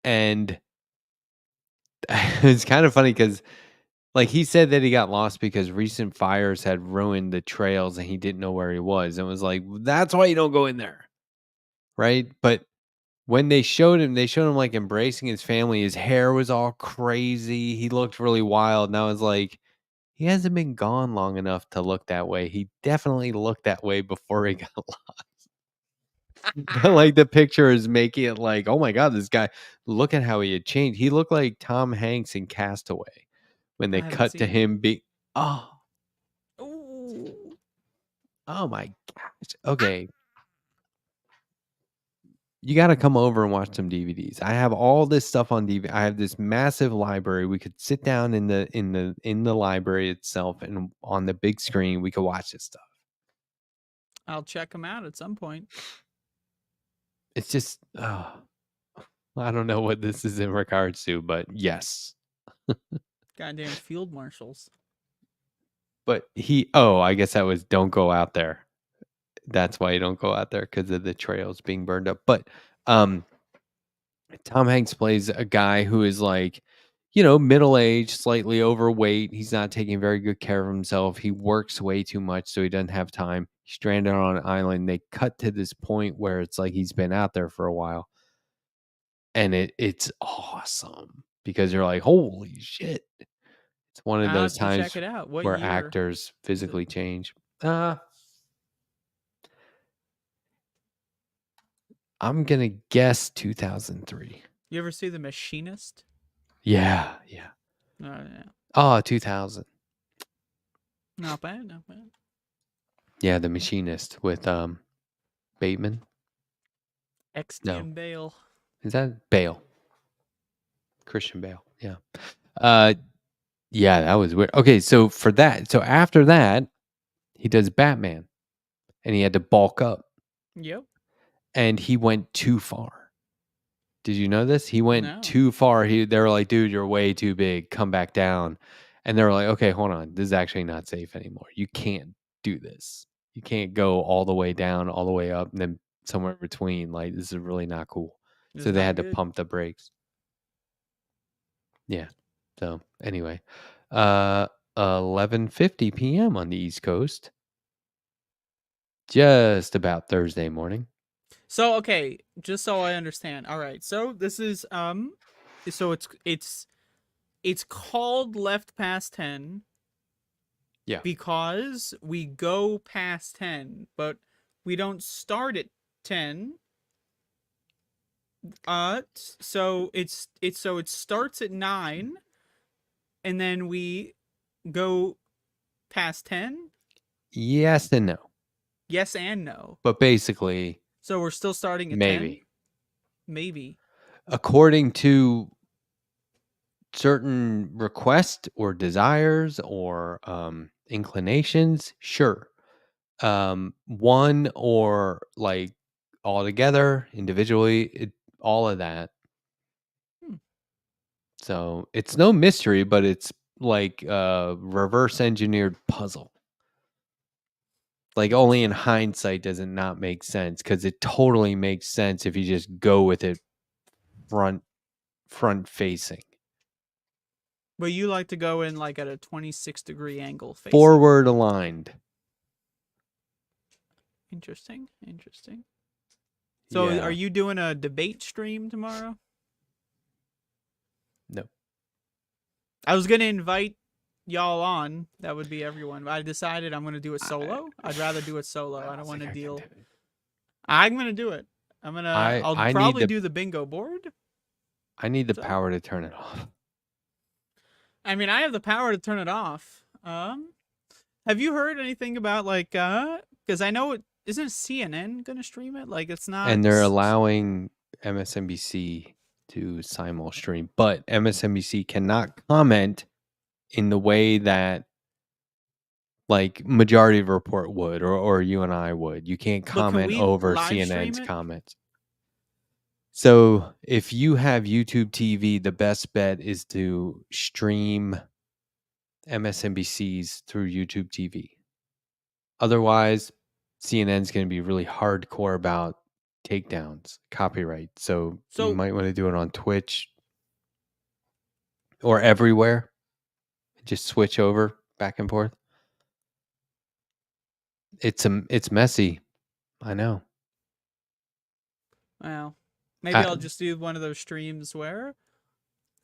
[SPEAKER 2] And it's kind of funny because, like, he said that he got lost because recent fires had ruined the trails and he didn't know where he was. And was like, that's why you don't go in there. Right. But when they showed him like embracing his family. His hair was all crazy. He looked really wild. And I was like, he hasn't been gone long enough to look that way. He definitely looked that way before he got lost. But like the picture is making it like, oh my God, this guy, look at how he had changed. He looked like Tom Hanks in Castaway when
[SPEAKER 1] I
[SPEAKER 2] they
[SPEAKER 1] haven't
[SPEAKER 2] cut to
[SPEAKER 1] seen it.
[SPEAKER 2] him oh
[SPEAKER 1] Ooh.
[SPEAKER 2] my gosh. Okay. You got to come over and watch some DVDs. I have all this stuff on DVD. I have this massive library. We could sit down in the library itself, and on the big screen we could watch this stuff.
[SPEAKER 1] I'll check them out at some point.
[SPEAKER 2] It's just I don't know what this is in regards to, but yes.
[SPEAKER 1] Goddamn field marshals.
[SPEAKER 2] But I guess that was don't go out there. That's why you don't go out there, because of the trails being burned up. But Tom Hanks plays a guy who is like, middle-aged, slightly overweight. He's not taking very good care of himself. He works way too much, so he doesn't have time. He's stranded on an island. They cut to this point where it's like he's been out there for a while. And it's awesome because you're like, holy shit. It's one of
[SPEAKER 1] I'll
[SPEAKER 2] those
[SPEAKER 1] have to
[SPEAKER 2] times
[SPEAKER 1] check it out. What
[SPEAKER 2] where
[SPEAKER 1] year?
[SPEAKER 2] actors physically change. I'm going to guess 2003.
[SPEAKER 1] You ever see The Machinist?
[SPEAKER 2] Yeah.
[SPEAKER 1] Oh, yeah.
[SPEAKER 2] Oh, 2000.
[SPEAKER 1] Not bad, not bad.
[SPEAKER 2] Yeah, The Machinist with Bateman.
[SPEAKER 1] XTM Bale.
[SPEAKER 2] Is that Bale? Christian Bale. Yeah. Yeah, that was weird. Okay, so after that, he does Batman, and he had to bulk up,
[SPEAKER 1] Yep.
[SPEAKER 2] and he went too far. Did you know this? He went
[SPEAKER 1] No.
[SPEAKER 2] too far. They were like, dude, you're way too big. Come back down. And they were like, okay, hold on. This is actually not safe anymore. You can't do this. You can't go all the way down, all the way up, and then somewhere between. Like, this is really not cool.
[SPEAKER 1] It's
[SPEAKER 2] So they
[SPEAKER 1] not
[SPEAKER 2] had to
[SPEAKER 1] good.
[SPEAKER 2] pump the brakes. Yeah. So anyway, 11:50 p.m. on the East Coast. Just about Thursday morning.
[SPEAKER 1] So okay, just so I understand. All right. So this is so it's called left past 10.
[SPEAKER 2] Yeah.
[SPEAKER 1] Because we go past 10, but we don't start at 10. So it starts at 9 and then we go past 10?
[SPEAKER 2] Yes and no.
[SPEAKER 1] Yes and no.
[SPEAKER 2] But basically,
[SPEAKER 1] So we're still starting at 10?
[SPEAKER 2] maybe.
[SPEAKER 1] Maybe.
[SPEAKER 2] According to certain requests or desires or inclinations, sure. One or like all together, individually, all of that.
[SPEAKER 1] Hmm.
[SPEAKER 2] So it's no mystery, but it's like a reverse engineered puzzle. Like, only in hindsight does it not make sense, because it totally makes sense if you just go with it front facing.
[SPEAKER 1] But you like to go in like at a 26-degree angle facing.
[SPEAKER 2] Forward aligned.
[SPEAKER 1] Interesting. So
[SPEAKER 2] Yeah.
[SPEAKER 1] are you doing a debate stream tomorrow?
[SPEAKER 2] No.
[SPEAKER 1] I was going to invite y'all on. That would be everyone. But I decided I'm going to do it solo. I'd rather do it solo. I don't want to deal. I'm going to do it. I'll
[SPEAKER 2] I need
[SPEAKER 1] probably
[SPEAKER 2] the-
[SPEAKER 1] do the bingo board.
[SPEAKER 2] I need the
[SPEAKER 1] So-
[SPEAKER 2] power to turn it off.
[SPEAKER 1] I mean, I have the power to turn it off. Have you heard anything about like because I know isn't CNN going to stream it? Like it's not.
[SPEAKER 2] And they're allowing MSNBC to simul stream, but MSNBC cannot comment in the way that like Majority Report would, or you and I would. You can't
[SPEAKER 1] can
[SPEAKER 2] comment
[SPEAKER 1] we
[SPEAKER 2] over
[SPEAKER 1] live stream
[SPEAKER 2] CNN's
[SPEAKER 1] it?
[SPEAKER 2] comments. So if you have YouTube TV, the best bet is to stream MSNBC's through YouTube TV. Otherwise, CNN's going to be really hardcore about takedowns, copyright. So
[SPEAKER 1] So-
[SPEAKER 2] you might want to do it on Twitch or everywhere. Just switch over back and forth. It's messy. I know.
[SPEAKER 1] Well, maybe I'll just do one of those streams where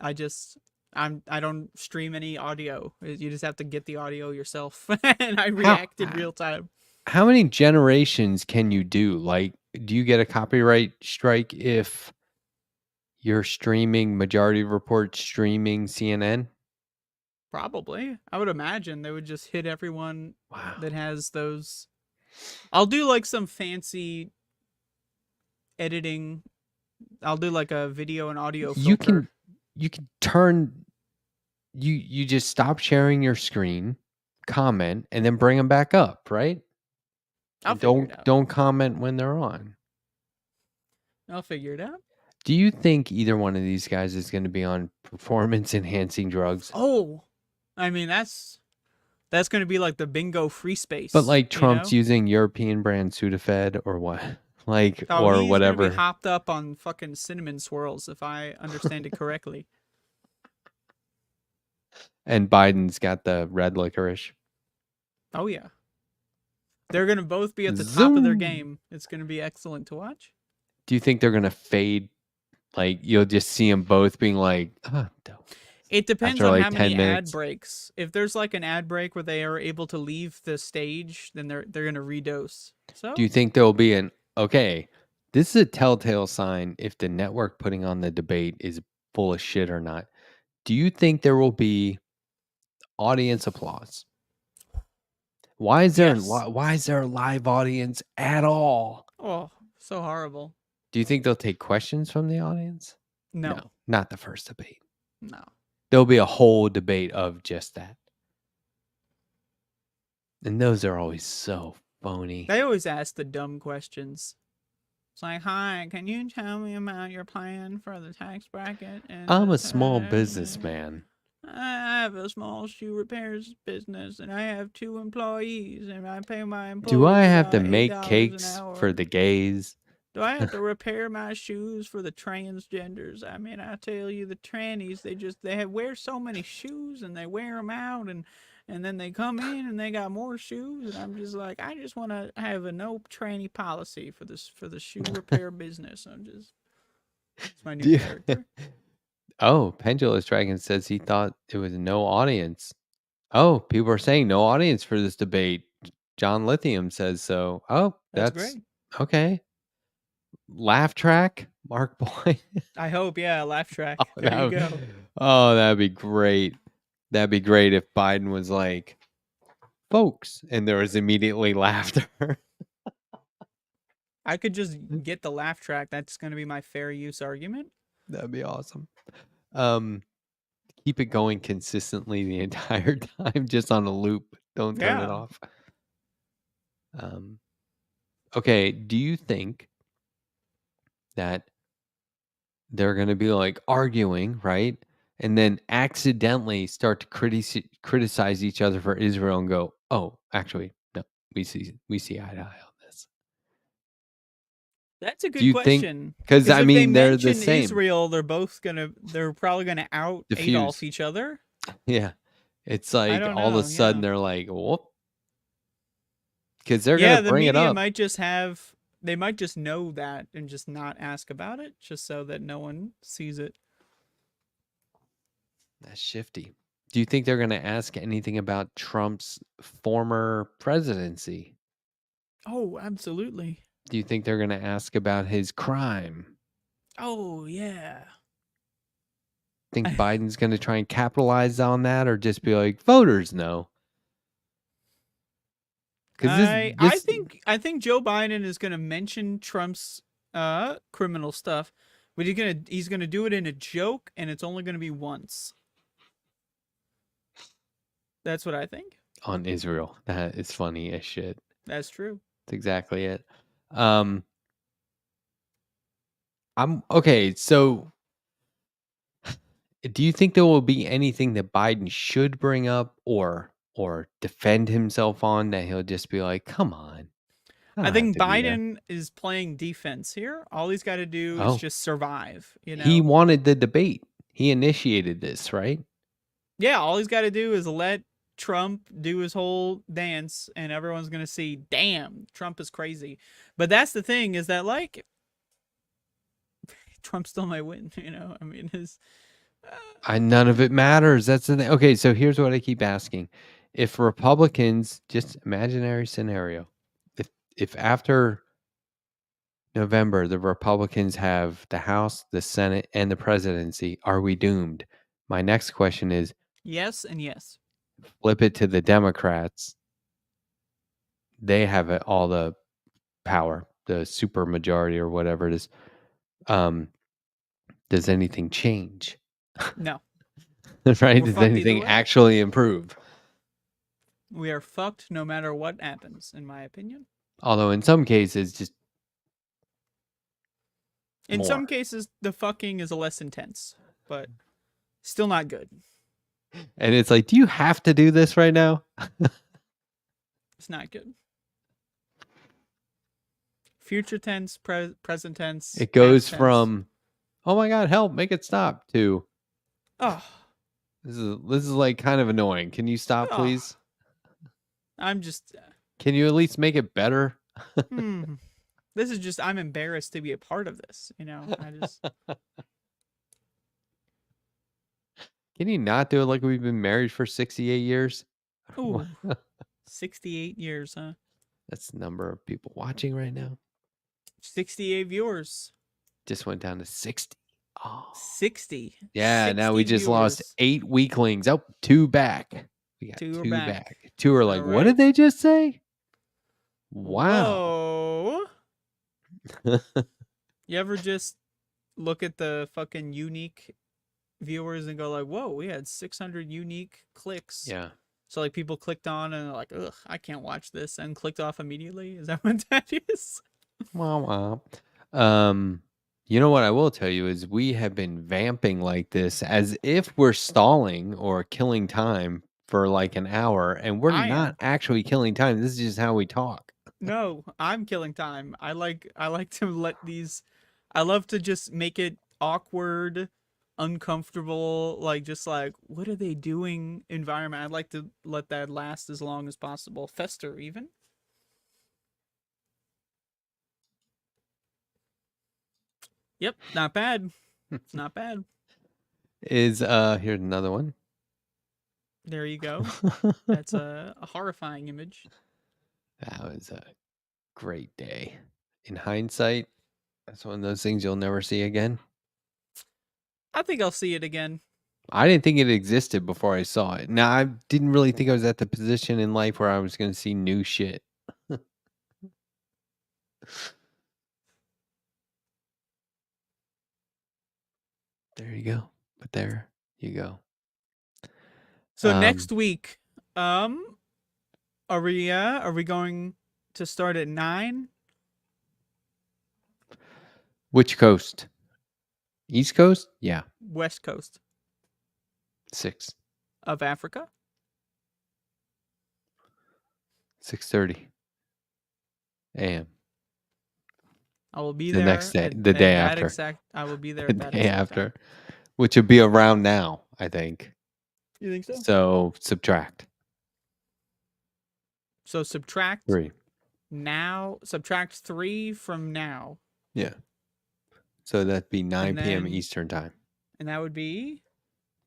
[SPEAKER 1] I don't stream any audio. You just have to get the audio yourself, and I react in real time.
[SPEAKER 2] How many generations can you do? Like, do you get a copyright strike if you're streaming Majority Report streaming CNN?
[SPEAKER 1] Probably, I would imagine they would just hit everyone
[SPEAKER 2] Wow.
[SPEAKER 1] that has those. I'll do like some fancy editing. I'll do like a video and audio filter.
[SPEAKER 2] You can turn you just stop sharing your screen, comment, and then bring them back up, right?
[SPEAKER 1] I'll
[SPEAKER 2] And
[SPEAKER 1] figure it out.
[SPEAKER 2] don't comment when they're on.
[SPEAKER 1] I'll figure it out.
[SPEAKER 2] Do you think either one of these guys is going to be on performance enhancing drugs?
[SPEAKER 1] Oh, I mean that's going to be like the bingo free space.
[SPEAKER 2] But like
[SPEAKER 1] you
[SPEAKER 2] Trump's
[SPEAKER 1] know?
[SPEAKER 2] using European brand Sudafed or what? Like
[SPEAKER 1] Oh,
[SPEAKER 2] or
[SPEAKER 1] he's gonna
[SPEAKER 2] whatever.
[SPEAKER 1] be hopped up on fucking cinnamon swirls, if I understand it correctly.
[SPEAKER 2] And Biden's got the red licorice.
[SPEAKER 1] Oh yeah, they're gonna both be at the top of their
[SPEAKER 2] Zoom.
[SPEAKER 1] game. It's gonna be excellent to watch.
[SPEAKER 2] Do you think they're going to fade? Like you'll just see them both being like, oh, no.
[SPEAKER 1] It depends
[SPEAKER 2] After,
[SPEAKER 1] on
[SPEAKER 2] like,
[SPEAKER 1] how
[SPEAKER 2] 10
[SPEAKER 1] many ad
[SPEAKER 2] minutes.
[SPEAKER 1] breaks. If there's like an ad break where they are able to leave the stage, then they're gonna redose. So
[SPEAKER 2] Do you think there will be an okay? This is a telltale sign if the network putting on the debate is full of shit or not. Do you think there will be audience applause? Why is there
[SPEAKER 1] Yes.
[SPEAKER 2] why is there a live audience at all?
[SPEAKER 1] oh, so horrible.
[SPEAKER 2] Do you think they'll take questions from the audience?
[SPEAKER 1] No,
[SPEAKER 2] Not the first debate.
[SPEAKER 1] no.
[SPEAKER 2] There'll be a whole debate of just that. And those are always so phony.
[SPEAKER 1] They always ask the dumb questions. It's like, hi, can you tell me about your plan for the tax bracket? And
[SPEAKER 2] I'm
[SPEAKER 1] the
[SPEAKER 2] a small
[SPEAKER 1] tax-"
[SPEAKER 2] businessman.
[SPEAKER 1] I have a small shoe repairs business, and I have 2 employees, and I pay my employees.
[SPEAKER 2] Do I have to
[SPEAKER 1] about
[SPEAKER 2] make
[SPEAKER 1] $8 an
[SPEAKER 2] cakes
[SPEAKER 1] hour."
[SPEAKER 2] for the gays?
[SPEAKER 1] Do I have to repair my shoes for the transgenders? I mean, I tell you, the trannies, wear so many shoes and they wear them out and then they come in and they got more shoes and I'm just like, I just want to have a no tranny policy for the shoe repair business. It's my new character.
[SPEAKER 2] Oh, Pendulous Dragon says he thought it was no audience. Oh, people are saying no audience for this debate. John Lithium says so. Oh,
[SPEAKER 1] That's
[SPEAKER 2] that's
[SPEAKER 1] great.
[SPEAKER 2] okay. Laugh track, Mark Boy.
[SPEAKER 1] I hope, yeah, laugh track.
[SPEAKER 2] Oh,
[SPEAKER 1] There you
[SPEAKER 2] that
[SPEAKER 1] go.
[SPEAKER 2] Oh, that'd be great. That'd be great if Biden was like, folks, and there was immediately laughter.
[SPEAKER 1] I could just get the laugh track. That's going to be my fair use argument.
[SPEAKER 2] That'd be awesome. Keep it going consistently the entire time, just on a loop. Don't turn it
[SPEAKER 1] Yeah.
[SPEAKER 2] off. Okay, do you think that they're going to be like arguing, right? And then accidentally start to criticize each other for Israel and go, "Oh, actually, no, we see eye to eye on this."
[SPEAKER 1] That's a
[SPEAKER 2] Do
[SPEAKER 1] good
[SPEAKER 2] you think?
[SPEAKER 1] question.
[SPEAKER 2] Because I
[SPEAKER 1] if they
[SPEAKER 2] mean, they're the
[SPEAKER 1] mention
[SPEAKER 2] same.
[SPEAKER 1] Israel, they're probably gonna out Adolf
[SPEAKER 2] Diffuse.
[SPEAKER 1] each other.
[SPEAKER 2] Yeah, it's like
[SPEAKER 1] don't
[SPEAKER 2] all of a
[SPEAKER 1] know,
[SPEAKER 2] sudden
[SPEAKER 1] yeah.
[SPEAKER 2] they're like, "Whoop," because they're
[SPEAKER 1] Yeah,
[SPEAKER 2] gonna
[SPEAKER 1] the
[SPEAKER 2] bring it
[SPEAKER 1] media
[SPEAKER 2] up.
[SPEAKER 1] might just know that and just not ask about it, just so that no one sees it.
[SPEAKER 2] That's shifty. Do you think they're gonna ask anything about Trump's former presidency?
[SPEAKER 1] Oh, absolutely.
[SPEAKER 2] Do you think they're gonna ask about his crime?
[SPEAKER 1] Oh, yeah.
[SPEAKER 2] Think Biden's going to try and capitalize on that, or just be like, voters know? Because
[SPEAKER 1] I think Joe Biden is gonna mention Trump's criminal stuff, but he's gonna do it in a joke, and it's only gonna be once. That's what I think.
[SPEAKER 2] on Israel, that is funny as shit.
[SPEAKER 1] That's true.
[SPEAKER 2] That's exactly it. I'm okay. So, do you think there will be anything that Biden should bring up or defend himself on that he'll just be like, "Come on"?
[SPEAKER 1] I think Biden is playing defense here. All he's got to do is
[SPEAKER 2] Oh.
[SPEAKER 1] just survive. You know,
[SPEAKER 2] He wanted the debate. He initiated this, right?
[SPEAKER 1] yeah. All he's got to do is let Trump do his whole dance, and everyone's gonna see, damn, Trump is crazy. But that's the thing, is that like Trump still might win. You know, I mean,
[SPEAKER 2] None of it matters. That's the thing. Okay, so here's what I keep asking: if Republicans, just imaginary scenario, if after November the Republicans have the House, the Senate, and the presidency, are we doomed? My next question is:
[SPEAKER 1] yes and yes.
[SPEAKER 2] flip it to the Democrats. They have all the power, the super majority or whatever it is. Does anything change?
[SPEAKER 1] No.
[SPEAKER 2] Right?
[SPEAKER 1] We're
[SPEAKER 2] Does
[SPEAKER 1] fucked either
[SPEAKER 2] anything
[SPEAKER 1] way.
[SPEAKER 2] actually improve?
[SPEAKER 1] We are fucked no matter what happens, in my opinion.
[SPEAKER 2] Although in some cases, just
[SPEAKER 1] In
[SPEAKER 2] more.
[SPEAKER 1] some cases, the fucking is less intense, but still not good.
[SPEAKER 2] And it's like, do you have to do this right now?
[SPEAKER 1] It's not good. Future tense, present tense.
[SPEAKER 2] It goes
[SPEAKER 1] past tense.
[SPEAKER 2] from, oh my God, help, make it stop, to,
[SPEAKER 1] Oh,
[SPEAKER 2] this is like kind of annoying. Can you stop,
[SPEAKER 1] Oh.
[SPEAKER 2] please?
[SPEAKER 1] I'm just.
[SPEAKER 2] Can you at least make it better?
[SPEAKER 1] This is just. I'm embarrassed to be a part of this. You know, I just.
[SPEAKER 2] Can you not do it like we've been married for 68 years?
[SPEAKER 1] Ooh, 68 years, huh?
[SPEAKER 2] That's the number of people watching right now.
[SPEAKER 1] 68 viewers.
[SPEAKER 2] Just went down to 60. Oh,
[SPEAKER 1] 60.
[SPEAKER 2] yeah. Now
[SPEAKER 1] 60
[SPEAKER 2] we just lost
[SPEAKER 1] viewers.
[SPEAKER 2] 8 weaklings. Oh, 2 back. We got
[SPEAKER 1] 2 are
[SPEAKER 2] 2
[SPEAKER 1] back.
[SPEAKER 2] back. 2 are like,
[SPEAKER 1] All
[SPEAKER 2] what
[SPEAKER 1] right.
[SPEAKER 2] did they just say? Wow.
[SPEAKER 1] Whoa. You ever just look at the fucking unique viewers and go like, whoa, we had 600 unique clicks.
[SPEAKER 2] Yeah.
[SPEAKER 1] So like people clicked on and they're like, ugh, I can't watch this, and clicked off immediately. Is that what that is?
[SPEAKER 2] Wow. You know what I will tell you is we have been vamping like this as if we're stalling or killing time for like an hour, and we're
[SPEAKER 1] I am.
[SPEAKER 2] not actually killing time. This is just how we talk.
[SPEAKER 1] No, I'm killing time. I like to let these. I love to just make it awkward, uncomfortable, like just like what are they doing environment. I'd like to let that last as long as possible, fester even. Yep, not bad. It's not bad.
[SPEAKER 2] Here's another one.
[SPEAKER 1] There you go. That's a horrifying image.
[SPEAKER 2] That was a great day. In hindsight, that's one of those things you'll never see again.
[SPEAKER 1] I think I'll see it again.
[SPEAKER 2] I didn't think it existed before I saw it. Now, I didn't really think I was at the position in life where I was going to see new shit. There you go. But there you go.
[SPEAKER 1] So next week, are we going to start at 9?
[SPEAKER 2] Which coast? East Coast? Yeah.
[SPEAKER 1] West Coast
[SPEAKER 2] 6.
[SPEAKER 1] of Africa?
[SPEAKER 2] 6:30 a.m.
[SPEAKER 1] I will be
[SPEAKER 2] The
[SPEAKER 1] there
[SPEAKER 2] next day,
[SPEAKER 1] at
[SPEAKER 2] the day
[SPEAKER 1] that
[SPEAKER 2] after.
[SPEAKER 1] I will be there
[SPEAKER 2] The
[SPEAKER 1] at that
[SPEAKER 2] day
[SPEAKER 1] exact
[SPEAKER 2] after.
[SPEAKER 1] time.
[SPEAKER 2] Which would be around now, I think.
[SPEAKER 1] You think so?
[SPEAKER 2] So subtract
[SPEAKER 1] So subtract
[SPEAKER 2] 3.
[SPEAKER 1] now. Subtract 3 from now,
[SPEAKER 2] Yeah. So that'd be 9 p.m.
[SPEAKER 1] then-
[SPEAKER 2] Eastern time.
[SPEAKER 1] and that would be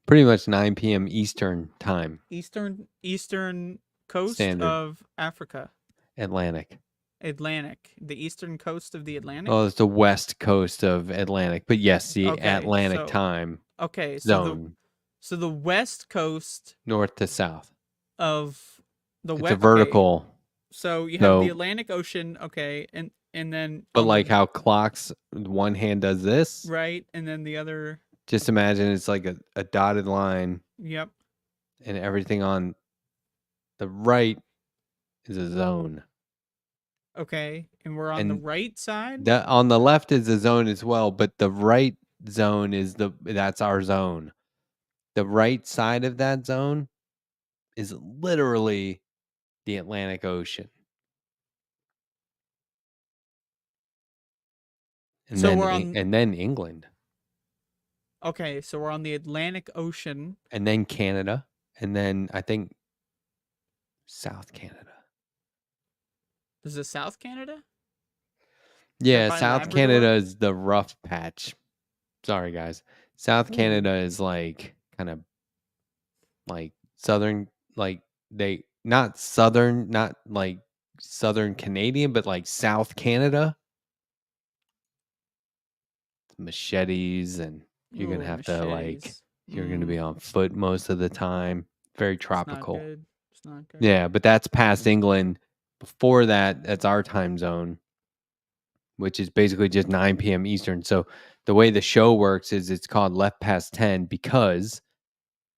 [SPEAKER 2] Pretty much 9 p.m. Eastern time.
[SPEAKER 1] eastern coast
[SPEAKER 2] Standard.
[SPEAKER 1] of Africa,
[SPEAKER 2] Atlantic.
[SPEAKER 1] Atlantic, the eastern coast of the Atlantic.
[SPEAKER 2] Oh, it's the west coast of Atlantic. But yes, the
[SPEAKER 1] Okay,
[SPEAKER 2] Atlantic
[SPEAKER 1] so-
[SPEAKER 2] time
[SPEAKER 1] Okay, so
[SPEAKER 2] zone.
[SPEAKER 1] the west coast
[SPEAKER 2] North to south.
[SPEAKER 1] of the
[SPEAKER 2] It's
[SPEAKER 1] west
[SPEAKER 2] a vertical.
[SPEAKER 1] So you have the
[SPEAKER 2] So-
[SPEAKER 1] Atlantic Ocean, okay, and then
[SPEAKER 2] But
[SPEAKER 1] on
[SPEAKER 2] like
[SPEAKER 1] the,
[SPEAKER 2] how clocks, one hand does this.
[SPEAKER 1] right, and then the other.
[SPEAKER 2] Just imagine it's like a dotted line,
[SPEAKER 1] Yep.
[SPEAKER 2] and everything on the right is a zone.
[SPEAKER 1] Okay, and we're on the
[SPEAKER 2] And
[SPEAKER 1] right side.
[SPEAKER 2] On the left is a zone as well, but the right zone is that's our zone. The right side of that zone is literally the Atlantic Ocean. And
[SPEAKER 1] So
[SPEAKER 2] then
[SPEAKER 1] we're on-
[SPEAKER 2] and then England.
[SPEAKER 1] Okay, so we're on the Atlantic Ocean.
[SPEAKER 2] And then Canada. And then I think South Canada.
[SPEAKER 1] Is it South Canada?
[SPEAKER 2] Yeah,
[SPEAKER 1] by
[SPEAKER 2] South
[SPEAKER 1] Labrador?
[SPEAKER 2] Canada is the rough patch. Sorry, guys. South
[SPEAKER 1] Ooh.
[SPEAKER 2] Canada is like kind of like southern, like not like southern Canadian, but like South Canada. Machetes, and you're gonna
[SPEAKER 1] Ooh,
[SPEAKER 2] have to like
[SPEAKER 1] machetes.
[SPEAKER 2] you're gonna be on foot most of the time. Very tropical.
[SPEAKER 1] It's not good. It's not good.
[SPEAKER 2] Yeah, but that's past England. Before that, that's our time zone, which is basically just 9 p.m. Eastern. So the way the show works is it's called Left Past 10 because,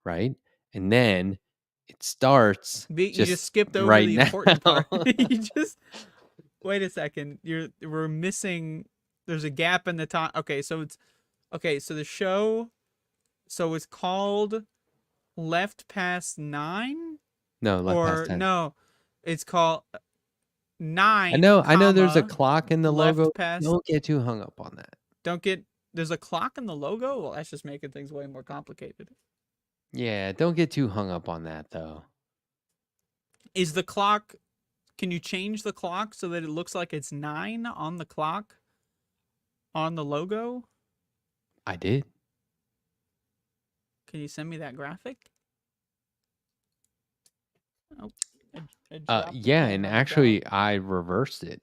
[SPEAKER 2] right? And then it starts.
[SPEAKER 1] You just skipped over
[SPEAKER 2] right
[SPEAKER 1] the
[SPEAKER 2] now.
[SPEAKER 1] important part. You just wait a second. We're missing. There's a gap in the time. Okay, so the show. So it's called Left Past 9,
[SPEAKER 2] No, Left
[SPEAKER 1] or
[SPEAKER 2] Past 10.
[SPEAKER 1] no, it's called 9.
[SPEAKER 2] I know there's a
[SPEAKER 1] comma,
[SPEAKER 2] clock in the
[SPEAKER 1] left
[SPEAKER 2] logo.
[SPEAKER 1] past-
[SPEAKER 2] Don't get too hung up on that.
[SPEAKER 1] There's a clock in the logo. Well, that's just making things way more complicated.
[SPEAKER 2] Yeah, don't get too hung up on that though.
[SPEAKER 1] Is the clock? Can you change the clock so that it looks like it's 9 on the clock, on the logo?
[SPEAKER 2] I did.
[SPEAKER 1] Can you send me that graphic? Oh, it dropped the
[SPEAKER 2] Yeah,
[SPEAKER 1] pen
[SPEAKER 2] and
[SPEAKER 1] on the
[SPEAKER 2] actually
[SPEAKER 1] dog.
[SPEAKER 2] I reversed it.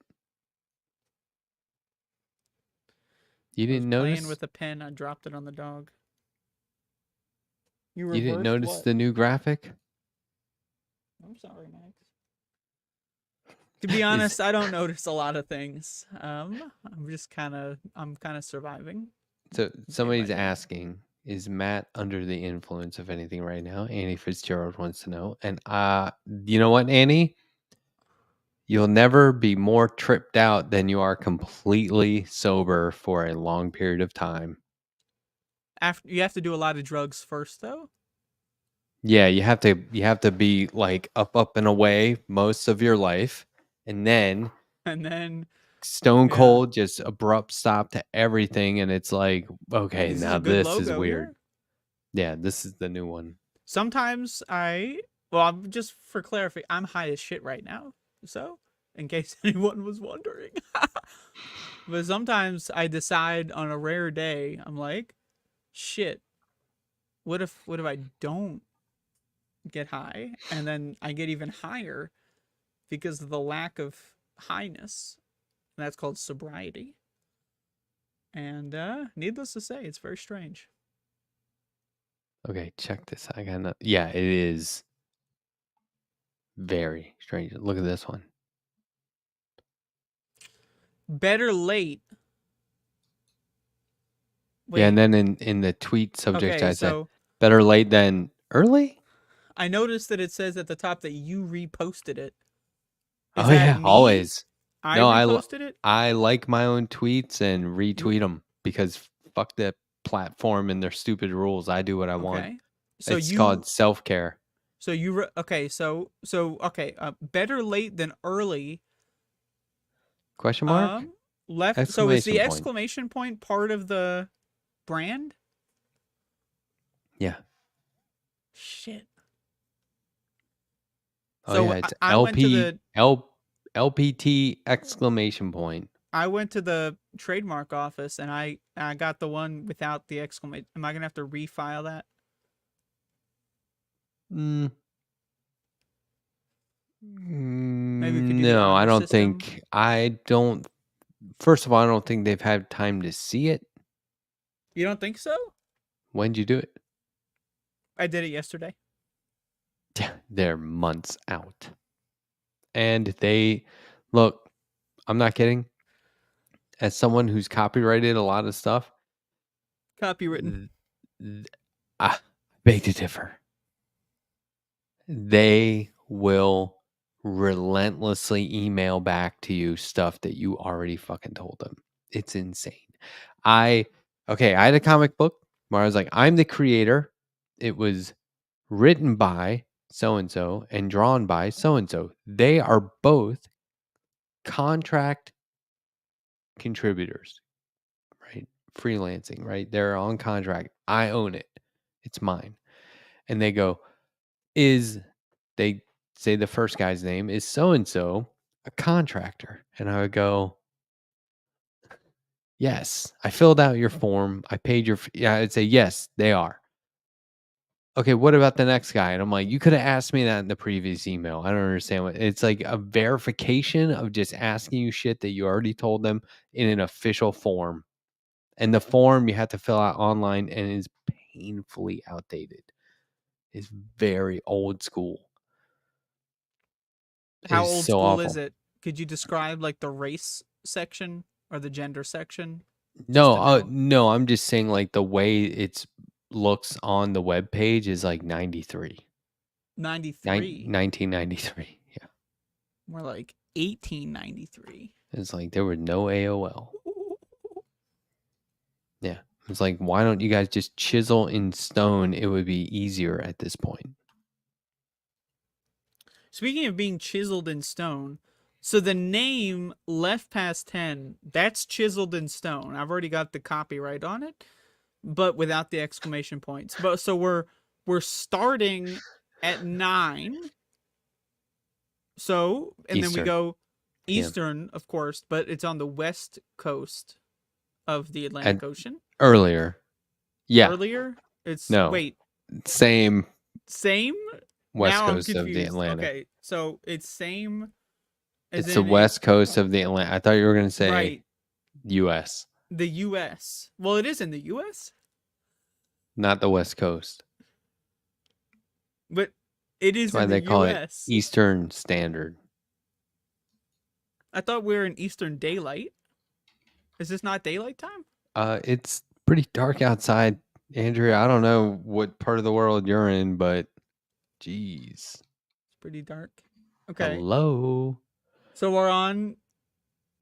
[SPEAKER 2] You
[SPEAKER 1] I was
[SPEAKER 2] didn't notice?
[SPEAKER 1] playing with a pen. I dropped it on the dog. You
[SPEAKER 2] You didn't
[SPEAKER 1] reversed
[SPEAKER 2] notice
[SPEAKER 1] what?
[SPEAKER 2] the new graphic?
[SPEAKER 1] I'm sorry, Max. To be honest, I don't notice a lot of things. I'm kind of surviving.
[SPEAKER 2] So somebody's
[SPEAKER 1] by day.
[SPEAKER 2] asking, is Matt under the influence of anything right now? Annie Fitzgerald wants to know. And you know what, Annie? You'll never be more tripped out than you are completely sober for a long period of time.
[SPEAKER 1] After you have to do a lot of drugs first, though.
[SPEAKER 2] Yeah, you have to be like up and away most of your life, and then
[SPEAKER 1] And then
[SPEAKER 2] Stone
[SPEAKER 1] Yeah.
[SPEAKER 2] cold, just abrupt stop to everything, and it's like, okay,
[SPEAKER 1] this is
[SPEAKER 2] now
[SPEAKER 1] a good
[SPEAKER 2] this is
[SPEAKER 1] logo,
[SPEAKER 2] weird.
[SPEAKER 1] yeah.
[SPEAKER 2] Yeah, this is the new one.
[SPEAKER 1] Sometimes well, I'm just for clarify, I'm high as shit right now. So, in case anyone was wondering. But sometimes I decide on a rare day, I'm like, shit, what if I don't get high and then I get even higher because of the lack of highness. And that's called sobriety. And needless to say, it's very strange.
[SPEAKER 2] Okay, check this. I got no. Yeah, it is very strange. Look at this one.
[SPEAKER 1] Better late.
[SPEAKER 2] Yeah, and
[SPEAKER 1] Wait,
[SPEAKER 2] then in the tweet subject,
[SPEAKER 1] okay,
[SPEAKER 2] I said,
[SPEAKER 1] so
[SPEAKER 2] better late than early.
[SPEAKER 1] I noticed that it says at the top that you reposted it. Is
[SPEAKER 2] Oh
[SPEAKER 1] that
[SPEAKER 2] yeah,
[SPEAKER 1] me?
[SPEAKER 2] always.
[SPEAKER 1] I
[SPEAKER 2] No,
[SPEAKER 1] reposted it?
[SPEAKER 2] I like my own tweets and retweet them because fuck that platform and their stupid rules. I do what I want.
[SPEAKER 1] Okay. So
[SPEAKER 2] It's called self-care.
[SPEAKER 1] So okay, okay, better late than early.
[SPEAKER 2] Question mark?
[SPEAKER 1] Left. So is the
[SPEAKER 2] Exclamation point.
[SPEAKER 1] exclamation point part of the brand?
[SPEAKER 2] Yeah.
[SPEAKER 1] Shit.
[SPEAKER 2] Oh
[SPEAKER 1] So
[SPEAKER 2] yeah, it's
[SPEAKER 1] I went to the
[SPEAKER 2] LPT exclamation point.
[SPEAKER 1] I went to the trademark office and I got the one without the exclamation. Am I gonna have to refile that? Maybe we could do the
[SPEAKER 2] No, I
[SPEAKER 1] honor
[SPEAKER 2] don't
[SPEAKER 1] system.
[SPEAKER 2] think. I don't. First of all, I don't think they've had time to see it.
[SPEAKER 1] You don't think so?
[SPEAKER 2] When'd you do it?
[SPEAKER 1] I did it yesterday.
[SPEAKER 2] Yeah, they're months out. And they look, I'm not kidding. As someone who's copyrighted a lot of stuff,
[SPEAKER 1] Copywritten.
[SPEAKER 2] I beg to differ. They will relentlessly email back to you stuff that you already fucking told them. It's insane. I had a comic book where I was like, I'm the creator. It was written by so and so and drawn by so and so. They are both contract contributors, right? Freelancing, right? They're on contract. I own it. It's mine. And they go, they say the first guy's name is so and so a contractor? And I would go, yes, I filled out your form. I paid your, yeah, I'd say, yes, they are. Okay, what about the next guy? And I'm like, you could have asked me that in the previous email. I don't understand what it's like a verification of just asking you shit that you already told them in an official form. And the form you have to fill out online and is painfully outdated. It's very old school.
[SPEAKER 1] How
[SPEAKER 2] It's
[SPEAKER 1] old
[SPEAKER 2] so
[SPEAKER 1] school
[SPEAKER 2] awful.
[SPEAKER 1] is it? Could you describe like the race section or the gender section?
[SPEAKER 2] No, no, I'm just saying like the way it looks on the web page is like 93.
[SPEAKER 1] 93.
[SPEAKER 2] 1993. Yeah.
[SPEAKER 1] More like 1893.
[SPEAKER 2] It's like there was no AOL. Yeah. It's like, why don't you guys just chisel in stone? It would be easier at this point.
[SPEAKER 1] Speaking of being chiseled in stone, so the name Left Past 10, that's chiseled in stone. I've already got the copyright on it, but without the exclamation points. But so we're starting at 9. So, and then we
[SPEAKER 2] Eastern.
[SPEAKER 1] go
[SPEAKER 2] PM.
[SPEAKER 1] Eastern, of course, but it's on the west coast of the Atlantic Ocean.
[SPEAKER 2] Earlier. Yeah.
[SPEAKER 1] Earlier? It's
[SPEAKER 2] No.
[SPEAKER 1] wait.
[SPEAKER 2] Same west
[SPEAKER 1] Now
[SPEAKER 2] coast
[SPEAKER 1] I'm
[SPEAKER 2] of the
[SPEAKER 1] confused.
[SPEAKER 2] Atlantic.
[SPEAKER 1] Okay, so it's same. As
[SPEAKER 2] It's the
[SPEAKER 1] in
[SPEAKER 2] west coast of the Atlantic. I thought you were going to say
[SPEAKER 1] right.
[SPEAKER 2] U.S.
[SPEAKER 1] The U.S. Well, it is in the U.S.,
[SPEAKER 2] not the west coast.
[SPEAKER 1] but it is
[SPEAKER 2] That's why
[SPEAKER 1] in
[SPEAKER 2] they
[SPEAKER 1] the
[SPEAKER 2] call
[SPEAKER 1] U.S.
[SPEAKER 2] it Eastern Standard.
[SPEAKER 1] I thought we were in Eastern Daylight. Is this not daylight time?
[SPEAKER 2] It's pretty dark outside, Andrea. I don't know what part of the world you're in, but geez.
[SPEAKER 1] It's pretty dark. Okay.
[SPEAKER 2] Hello.
[SPEAKER 1] So we're on.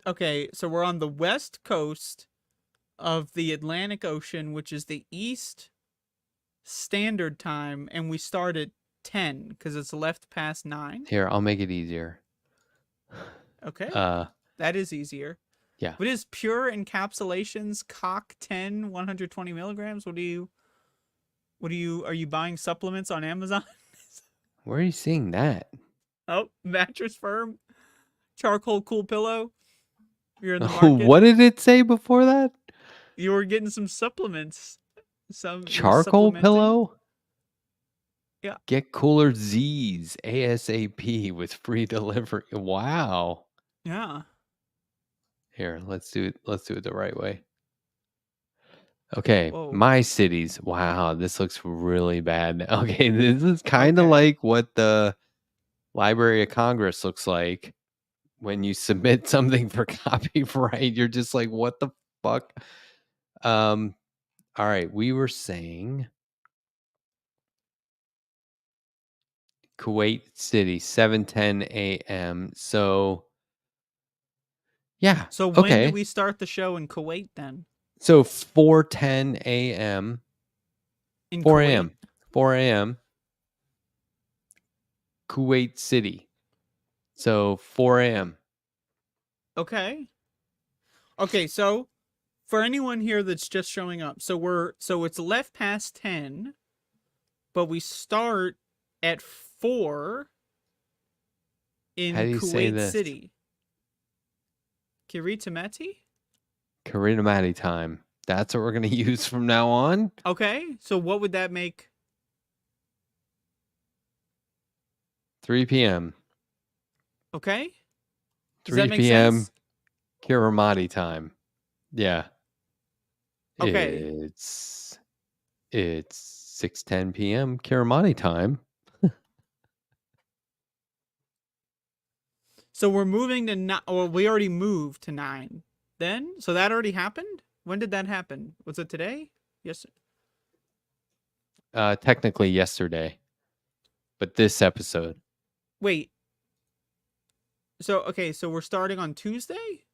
[SPEAKER 1] Okay, so we're on the west coast of the Atlantic Ocean, which is the East Standard Time, and we start at 10 because it's left past 9.
[SPEAKER 2] Here, I'll make it easier.
[SPEAKER 1] Okay. That is easier.
[SPEAKER 2] Yeah.
[SPEAKER 1] What is pure encapsulations? Cock 10, 120 milligrams. Are you buying supplements on Amazon?
[SPEAKER 2] Where are you seeing that?
[SPEAKER 1] Oh, Mattress Firm, charcoal cool pillow. You're in the
[SPEAKER 2] Oh,
[SPEAKER 1] market.
[SPEAKER 2] what did it say before that?
[SPEAKER 1] You were getting some supplements. You're
[SPEAKER 2] Charcoal
[SPEAKER 1] supplementing.
[SPEAKER 2] pillow?
[SPEAKER 1] Yeah.
[SPEAKER 2] Get cooler Z's ASAP with free delivery. Wow.
[SPEAKER 1] Yeah.
[SPEAKER 2] Here, let's do it the right way. Okay,
[SPEAKER 1] Whoa.
[SPEAKER 2] my cities. Wow, this looks really bad. Okay, this is kind of
[SPEAKER 1] Okay.
[SPEAKER 2] like what the Library of Congress looks like when you submit something for copyright. You're just like, what the fuck? All right, we were saying Kuwait City, 7:10 a.m. So yeah.
[SPEAKER 1] So when
[SPEAKER 2] Okay.
[SPEAKER 1] do we start the show in Kuwait then?
[SPEAKER 2] So 4:10 a.m.
[SPEAKER 1] In
[SPEAKER 2] 4
[SPEAKER 1] Kuwait?
[SPEAKER 2] a.m. 4 a.m. Kuwait City. So 4 a.m.
[SPEAKER 1] Okay. Okay, so for anyone here that's just showing up, so it's left past 10, but we start at 4 in
[SPEAKER 2] How do you say
[SPEAKER 1] Kuwait
[SPEAKER 2] this?
[SPEAKER 1] City. Kiritamati?
[SPEAKER 2] Karitamati time. That's what we're going to use from now on.
[SPEAKER 1] Okay, so what would that make?
[SPEAKER 2] 3 p.m.
[SPEAKER 1] Okay? Does
[SPEAKER 2] 3
[SPEAKER 1] that make
[SPEAKER 2] p.m.
[SPEAKER 1] sense?
[SPEAKER 2] Kiramati time. Yeah.
[SPEAKER 1] Okay.
[SPEAKER 2] It's 6:10 p.m. Kiramati time.
[SPEAKER 1] So we're moving to or we already moved to 9. Then? So that already happened? When did that happen? Was it today? Yes.
[SPEAKER 2] Technically yesterday. But this episode.
[SPEAKER 1] Wait. So okay, so we're starting on Tuesday?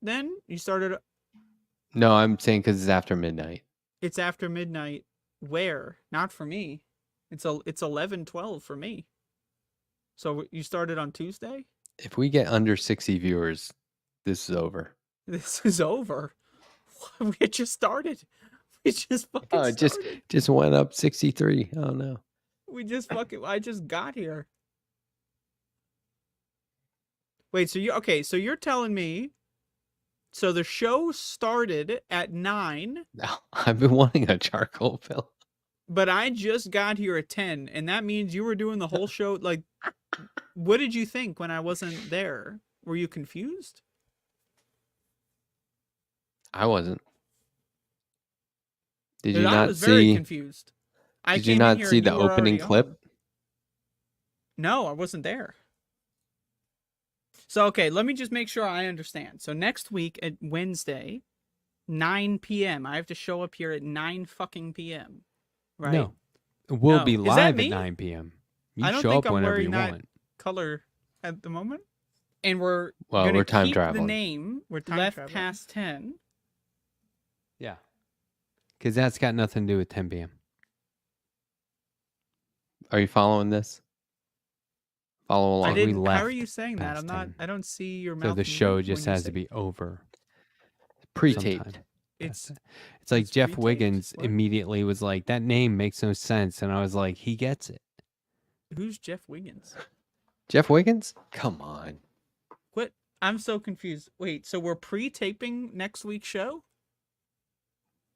[SPEAKER 1] Then? You started
[SPEAKER 2] No, I'm saying because it's after midnight.
[SPEAKER 1] It's after midnight. Where? Not for me. It's 11:12 for me. So you started on Tuesday?
[SPEAKER 2] If we get under 60 viewers, this is over.
[SPEAKER 1] This is over. We had just started. We just fucking
[SPEAKER 2] Oh, it
[SPEAKER 1] started.
[SPEAKER 2] just went up 63. Oh no.
[SPEAKER 1] I just got here. Wait, so you're telling me so the show started at 9,
[SPEAKER 2] No, I've been wanting a charcoal pill.
[SPEAKER 1] but I just got here at 10, and that means you were doing the whole show. Like, what did you think when I wasn't there? Were you confused?
[SPEAKER 2] I wasn't. Did you
[SPEAKER 1] 'Cause I
[SPEAKER 2] not
[SPEAKER 1] was very
[SPEAKER 2] see?
[SPEAKER 1] confused. I
[SPEAKER 2] Did you
[SPEAKER 1] came in
[SPEAKER 2] not
[SPEAKER 1] here
[SPEAKER 2] see
[SPEAKER 1] and
[SPEAKER 2] the
[SPEAKER 1] you were
[SPEAKER 2] opening
[SPEAKER 1] already
[SPEAKER 2] clip?
[SPEAKER 1] on. No, I wasn't there. So, okay, let me just make sure I understand. So next week at Wednesday, 9 p.m., I have to show up here at 9 fucking p.m., right?
[SPEAKER 2] No. We'll
[SPEAKER 1] No.
[SPEAKER 2] be
[SPEAKER 1] Is that
[SPEAKER 2] live at
[SPEAKER 1] me?
[SPEAKER 2] 9 p.m. You
[SPEAKER 1] I don't
[SPEAKER 2] show
[SPEAKER 1] think
[SPEAKER 2] up
[SPEAKER 1] I'm
[SPEAKER 2] whenever
[SPEAKER 1] wearing
[SPEAKER 2] you
[SPEAKER 1] that
[SPEAKER 2] want.
[SPEAKER 1] color at the moment. And we're
[SPEAKER 2] Well,
[SPEAKER 1] gonna
[SPEAKER 2] we're time
[SPEAKER 1] keep the
[SPEAKER 2] traveling.
[SPEAKER 1] name
[SPEAKER 3] We're time
[SPEAKER 1] left
[SPEAKER 3] traveling.
[SPEAKER 1] past 10.
[SPEAKER 2] Yeah. Because that's got nothing to do with 10 p.m. Are you following this? Follow
[SPEAKER 1] I
[SPEAKER 2] along.
[SPEAKER 1] didn't.
[SPEAKER 2] We left
[SPEAKER 1] How are you saying that?
[SPEAKER 2] past
[SPEAKER 1] I'm not.
[SPEAKER 2] 10.
[SPEAKER 1] I don't see your mouth.
[SPEAKER 2] So the
[SPEAKER 1] moving
[SPEAKER 2] show
[SPEAKER 1] when
[SPEAKER 2] just
[SPEAKER 1] you
[SPEAKER 2] has
[SPEAKER 1] say-
[SPEAKER 2] to be over. Pre-taped. sometime.
[SPEAKER 1] It's
[SPEAKER 2] It's like
[SPEAKER 1] it's
[SPEAKER 2] Jeff
[SPEAKER 1] pre-taped?
[SPEAKER 2] Wiggins
[SPEAKER 1] What?
[SPEAKER 2] immediately was like, that name makes no sense. And I was like, he gets it.
[SPEAKER 1] Who's Jeff Wiggins?
[SPEAKER 2] Jeff Wiggins? Come on.
[SPEAKER 1] What? I'm so confused. Wait, so we're pre-taping next week's show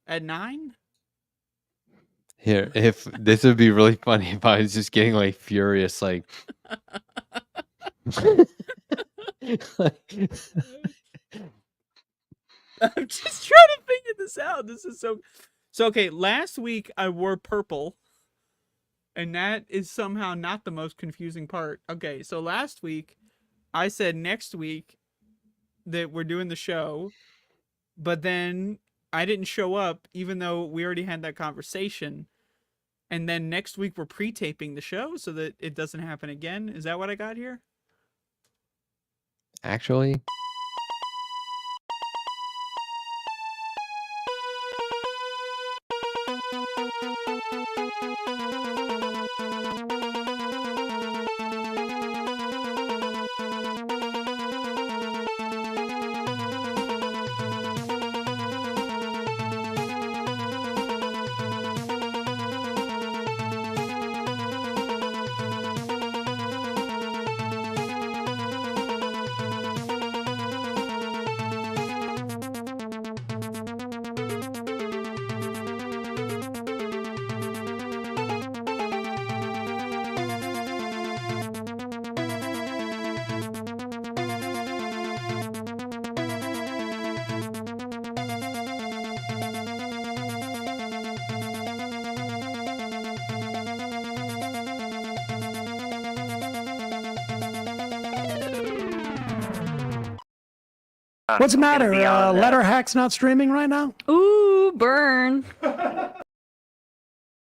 [SPEAKER 1] at 9?
[SPEAKER 2] Here, if this would be really funny if I was just getting like furious, like,
[SPEAKER 1] I'm just trying to figure this out. This is so okay, last week I wore purple, and that is somehow not the most confusing part. Okay, so last week I said next week that we're doing the show, but then I didn't show up even though we already had that conversation. And then next week we're pre-taping the show so that it doesn't happen again. Is that what I got here?
[SPEAKER 2] actually,
[SPEAKER 5] What's the
[SPEAKER 8] I'm gonna
[SPEAKER 5] matter?
[SPEAKER 8] be on,
[SPEAKER 5] Letter Hack's not streaming right now?
[SPEAKER 6] Ooh, burn.